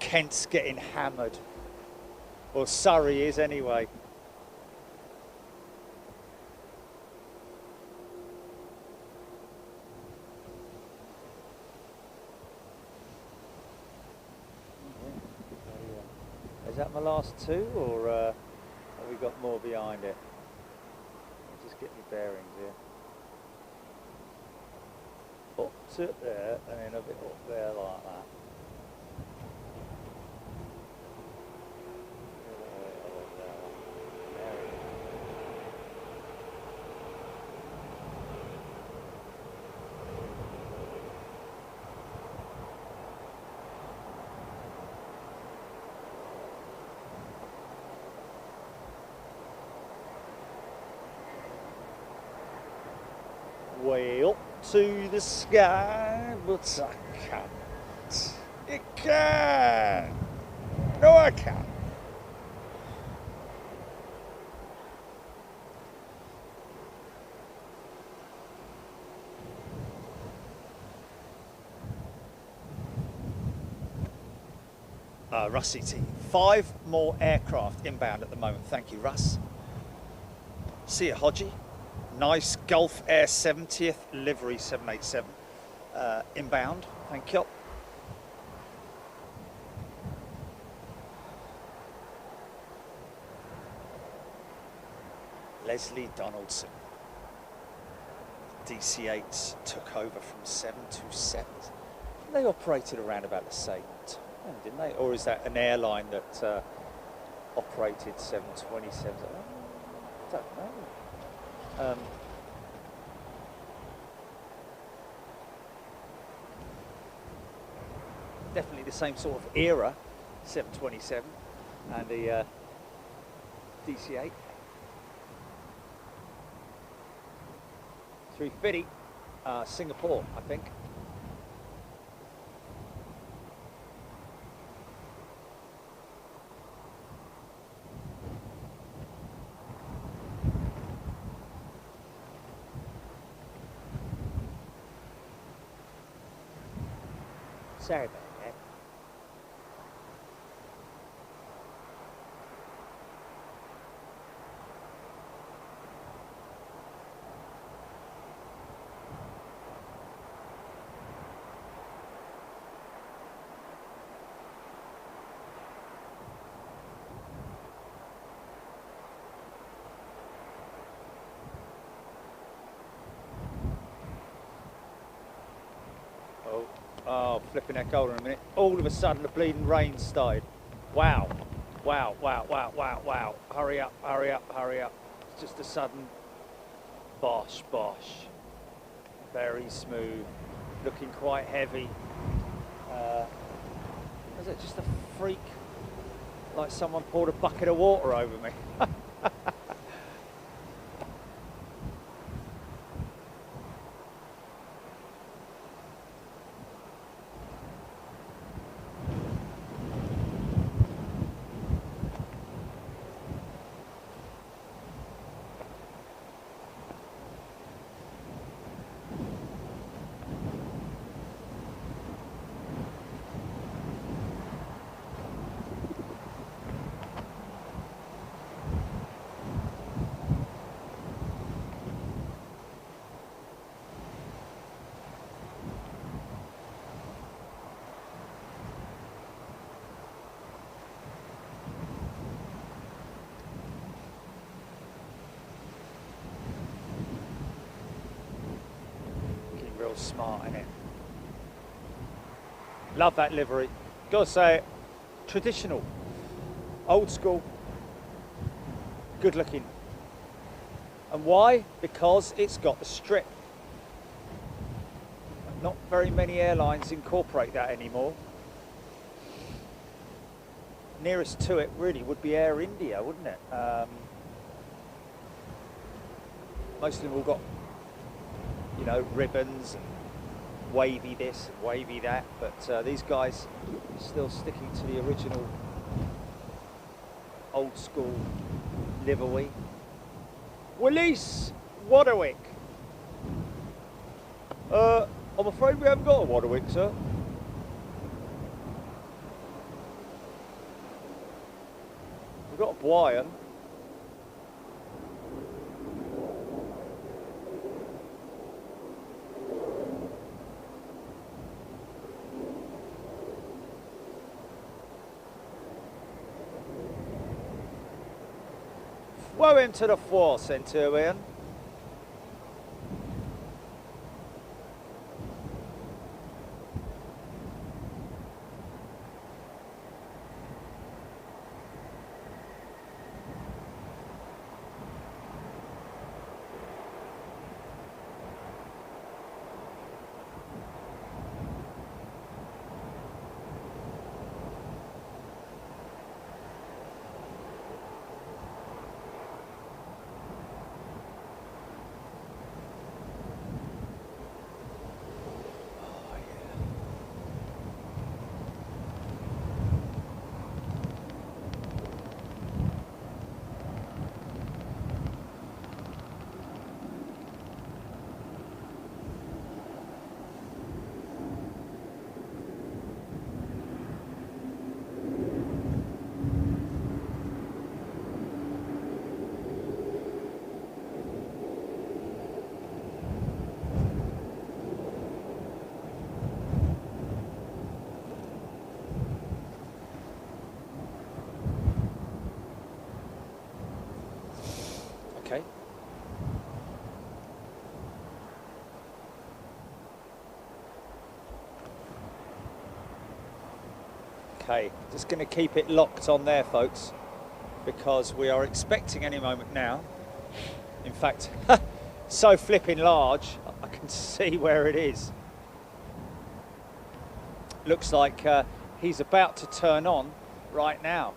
Speaker 2: Kent's getting hammered. Or Surrey is anyway. Is that my last two, or have we got more behind it? I'll just get my bearings here. Up to there, and then a bit up there like that. Way up to the sky, but I can't. It can. No, I can't. Russ CT, 5 more aircraft inbound at the moment. Thank you, Russ. See you, Hodgie. Nice Gulf Air 70th livery 787 inbound. Thank you. Leslie Donaldson. DC-8s took over from 727s. They operated around about the same time, didn't they? Or is that an airline that operated 727s? I don't know. Definitely the same sort of era, 727 and the DC-8. 350, Singapore, I think. Sorry about that. Oh, flipping heck, hold on a minute. All of a sudden the bleeding rain started. Wow. Wow, wow, wow, wow, wow. Hurry up, hurry up, hurry up. It's just a sudden bosh, bosh. Very smooth. Looking quite heavy. Was it just a freak? Like someone poured a bucket of water over me. Real smart, innit? Love that livery. Gotta say it. Traditional, old school, good looking. And why? Because it's got the strip. Not very many airlines incorporate that anymore. nearest to it really would be Air India, wouldn't it? Most of them all got, you know, ribbons and wavy this and wavy that, but these guys are still sticking to the original old school livery. Willis Waterwick. I'm afraid we haven't got a Waterwick, sir. We've got a Bwyan. Woe into the fore, Centurion. Okay. Okay, just going to keep it locked on there, folks, because we are expecting any moment now. In fact, so flipping large, I can see where it is. Looks like he's about to turn on right now.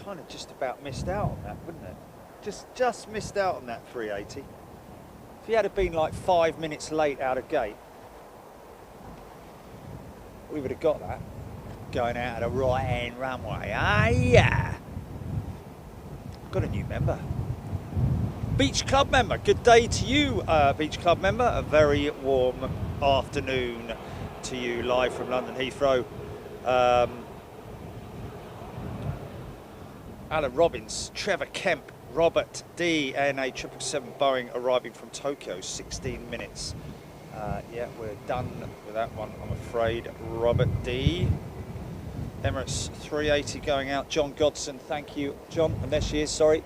Speaker 2: Kind of just about missed out on that, wouldn't it? Just missed out on that 380. If he had been like 5 minutes late out of gate, we would have got that. Going out of the right-hand runway. Ah, yeah. Got a new member. Beach Club member. Good day to you, Beach Club member. A very warm afternoon to you, live from London Heathrow. Alan Robbins, Trevor Kemp, Robert D, and a 777 Boeing arriving from Tokyo, 16 minutes. Yeah, we're done with that one, I'm afraid. Robert D. Emirates 380 going out. John Godson, thank you. John, and there she is, sorry.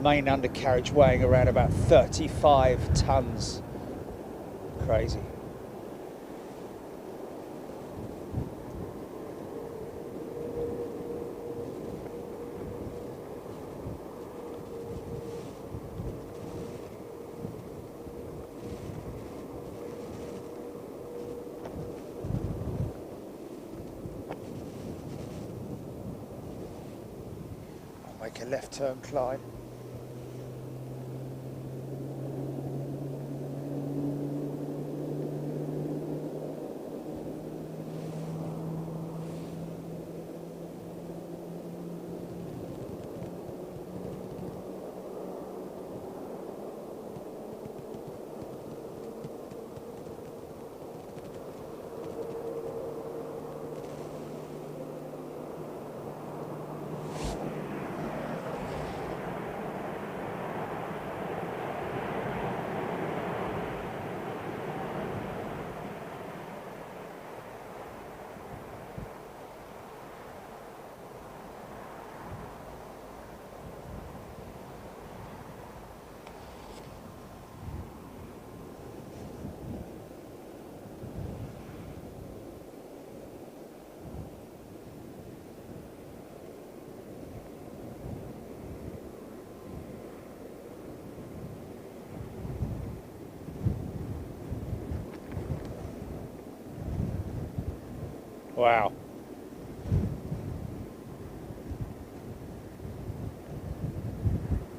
Speaker 2: Main undercarriage weighing around about 35 tonnes. Crazy. I'll make a left turn, Clyde. Wow.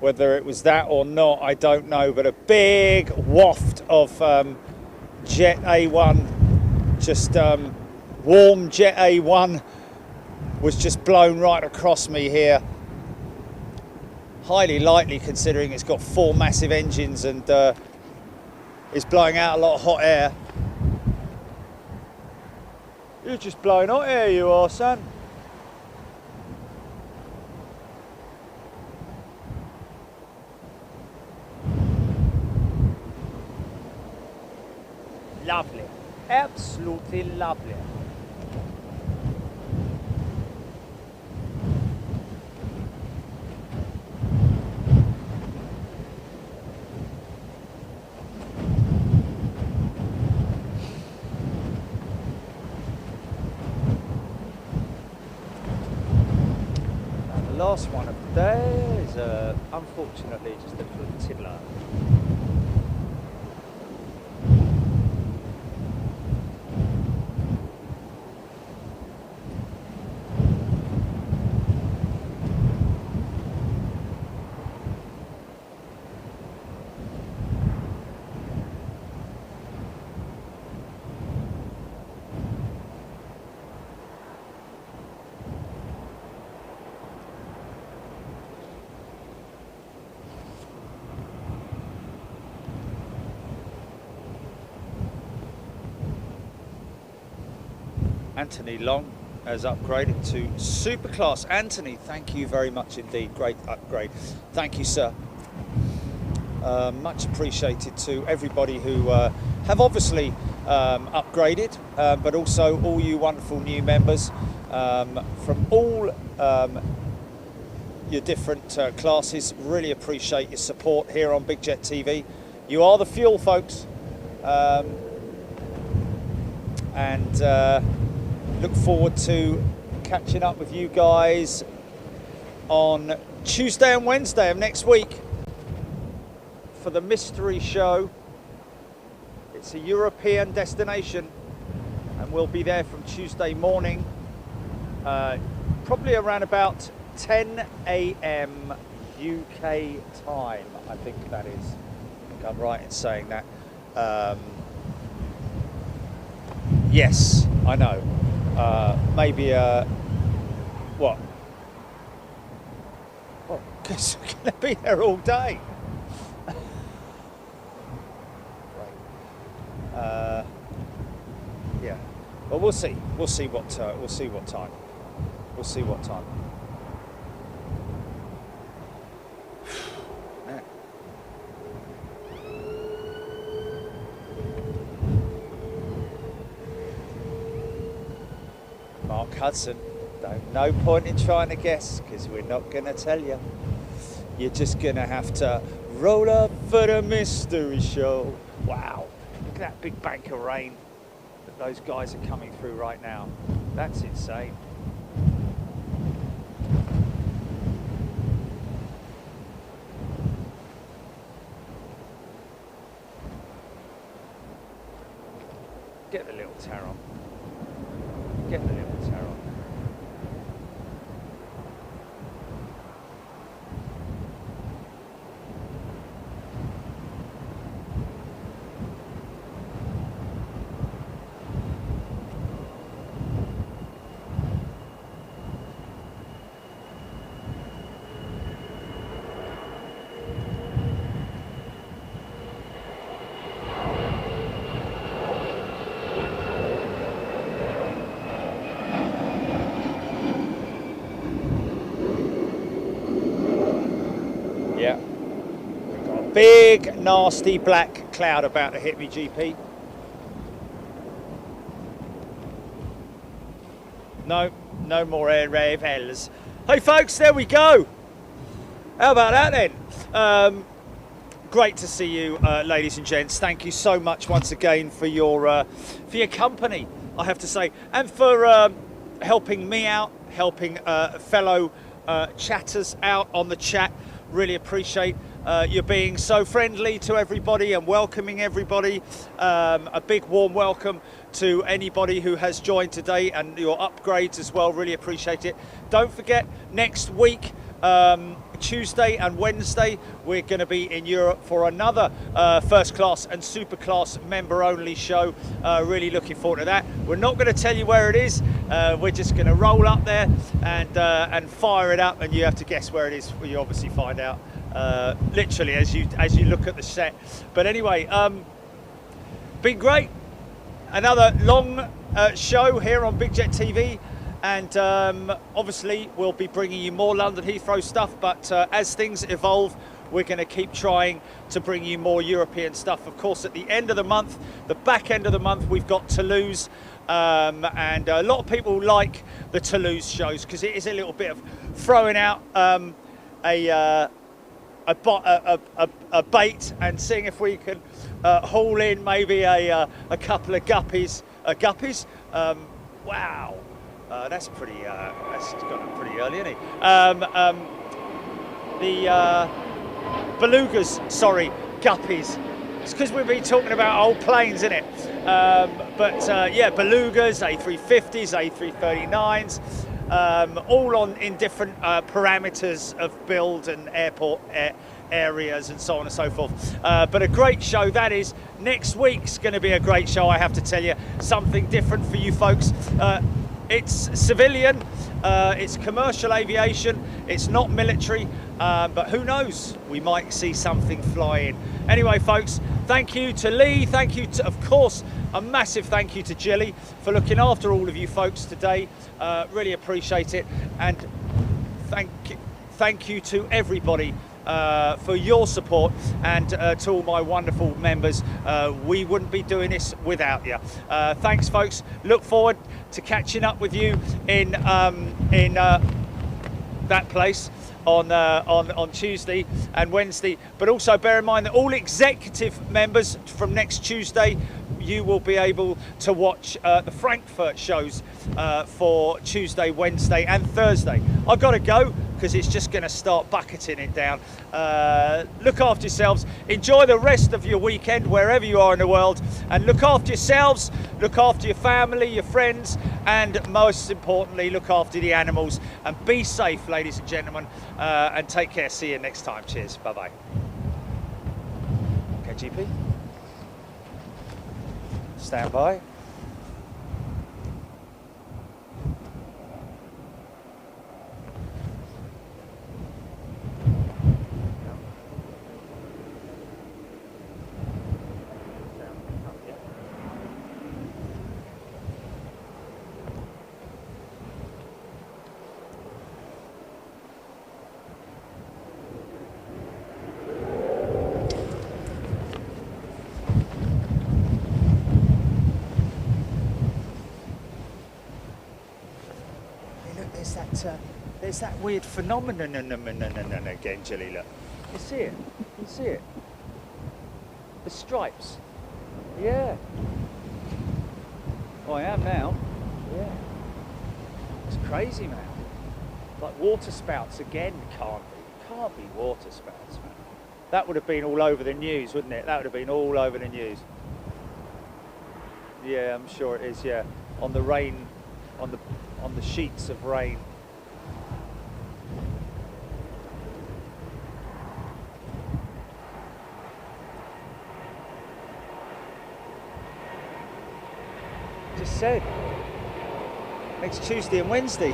Speaker 2: Whether it was that or not, I don't know, but a big waft of Jet A1, just warm Jet A1 was just blown right across me here. Highly likely considering it's got 4 massive engines and is blowing out a lot of hot air. You're just blowing hot air, you are, son. Lovely, absolutely lovely. The last one of the day is unfortunately just a little tiddler. Anthony Long has upgraded to Superclass. Anthony, thank you very much indeed. Great upgrade. Thank you, sir. Much appreciated to everybody who have obviously upgraded, but also all you wonderful new members from all your different classes. Really appreciate your support here on Big Jet TV. You are the fuel, folks. Look forward to catching up with you guys on Tuesday and Wednesday of next week for the mystery show. It's a European destination and we'll be there from Tuesday morning, probably around about 10 a.m. UK time, I think that is. I think I'm right in saying that. Yes, I know. Maybe what? Well, because we're going to be there all day. Right. Yeah. Well, we'll see. We'll see what time. We'll see what time. Mark Hudson, no point in trying to guess because we're not going to tell you. You're just going to have to roll up for the mystery show. Wow, look at that big bank of rain that those guys are coming through right now. That's insane. Get the little Taron. Get the little Taron. Yeah. We've got a big, nasty black cloud about to hit me, GP. No more air revels. Hey folks, there we go. How about that then? Great to see you, ladies and gents. Thank you so much once again for your company, I have to say, and for helping me out, helping fellow chatters out on the chat. Really appreciate you're being so friendly to everybody and welcoming everybody. A big warm welcome to anybody who has joined today and your upgrades as well. Really appreciate it. Don't forget, next week, Tuesday and Wednesday, we're going to be in Europe for another first class and super class member only show. Really looking forward to that. We're not going to tell you where it is. We're just going to roll up there and fire it up, and you have to guess where it is. You obviously find out literally as you look at the set. But anyway, been great. Another long show here on Big Jet TV. And obviously we'll be bringing you more London Heathrow stuff, but as things evolve, we're going to keep trying to bring you more European stuff. Of course, at the end of the month, the back end of the month, we've got Toulouse, and a lot of people like the Toulouse shows because it is a little bit of throwing out a bait and seeing if we can haul in maybe a couple of guppies. Wow. That's pretty. That's gone up pretty early, isn't it? The belugas, sorry, guppies. It's because we've been talking about old planes, isn't it? Yeah, belugas, A350s, A339s, all in different parameters of build and airport areas and so on and so forth. But a great show that is. Next week's going to be a great show, I have to tell you. Something different for you folks. It's civilian, it's commercial aviation, it's not military, but who knows, we might see something fly in. Anyway, folks, thank you to Lee, thank you to, of course, a massive thank you to Jilly for looking after all of you folks today. Really appreciate it, and thank you to everybody for your support, and to all my wonderful members. We wouldn't be doing this without you. Thanks, folks. Look forward to catching up with you in that place on Tuesday and Wednesday. But also bear in mind that all executive members from next Tuesday, you will be able to watch the Frankfurt shows for Tuesday, Wednesday and Thursday. I've got to go because it's just going to start bucketing it down. Look after yourselves. Enjoy the rest of your weekend wherever you are in the world, and look after yourselves, look after your family, your friends, and most importantly, look after the animals. And be safe, ladies and gentlemen, and take care. See you next time. Cheers. Bye-bye. Okay, GP. Stand by. There's that weird phenomenon again, Jilly, look. You see it? You see it? The stripes. Yeah. Oh, I am now. Yeah. It's crazy, man. Like water spouts again, can't be water spouts, man. That would have been all over the news, wouldn't it? That would have been all over the news. Yeah, I'm sure it is, yeah. On the rain, on the sheets of rain. Just said next Tuesday and Wednesday.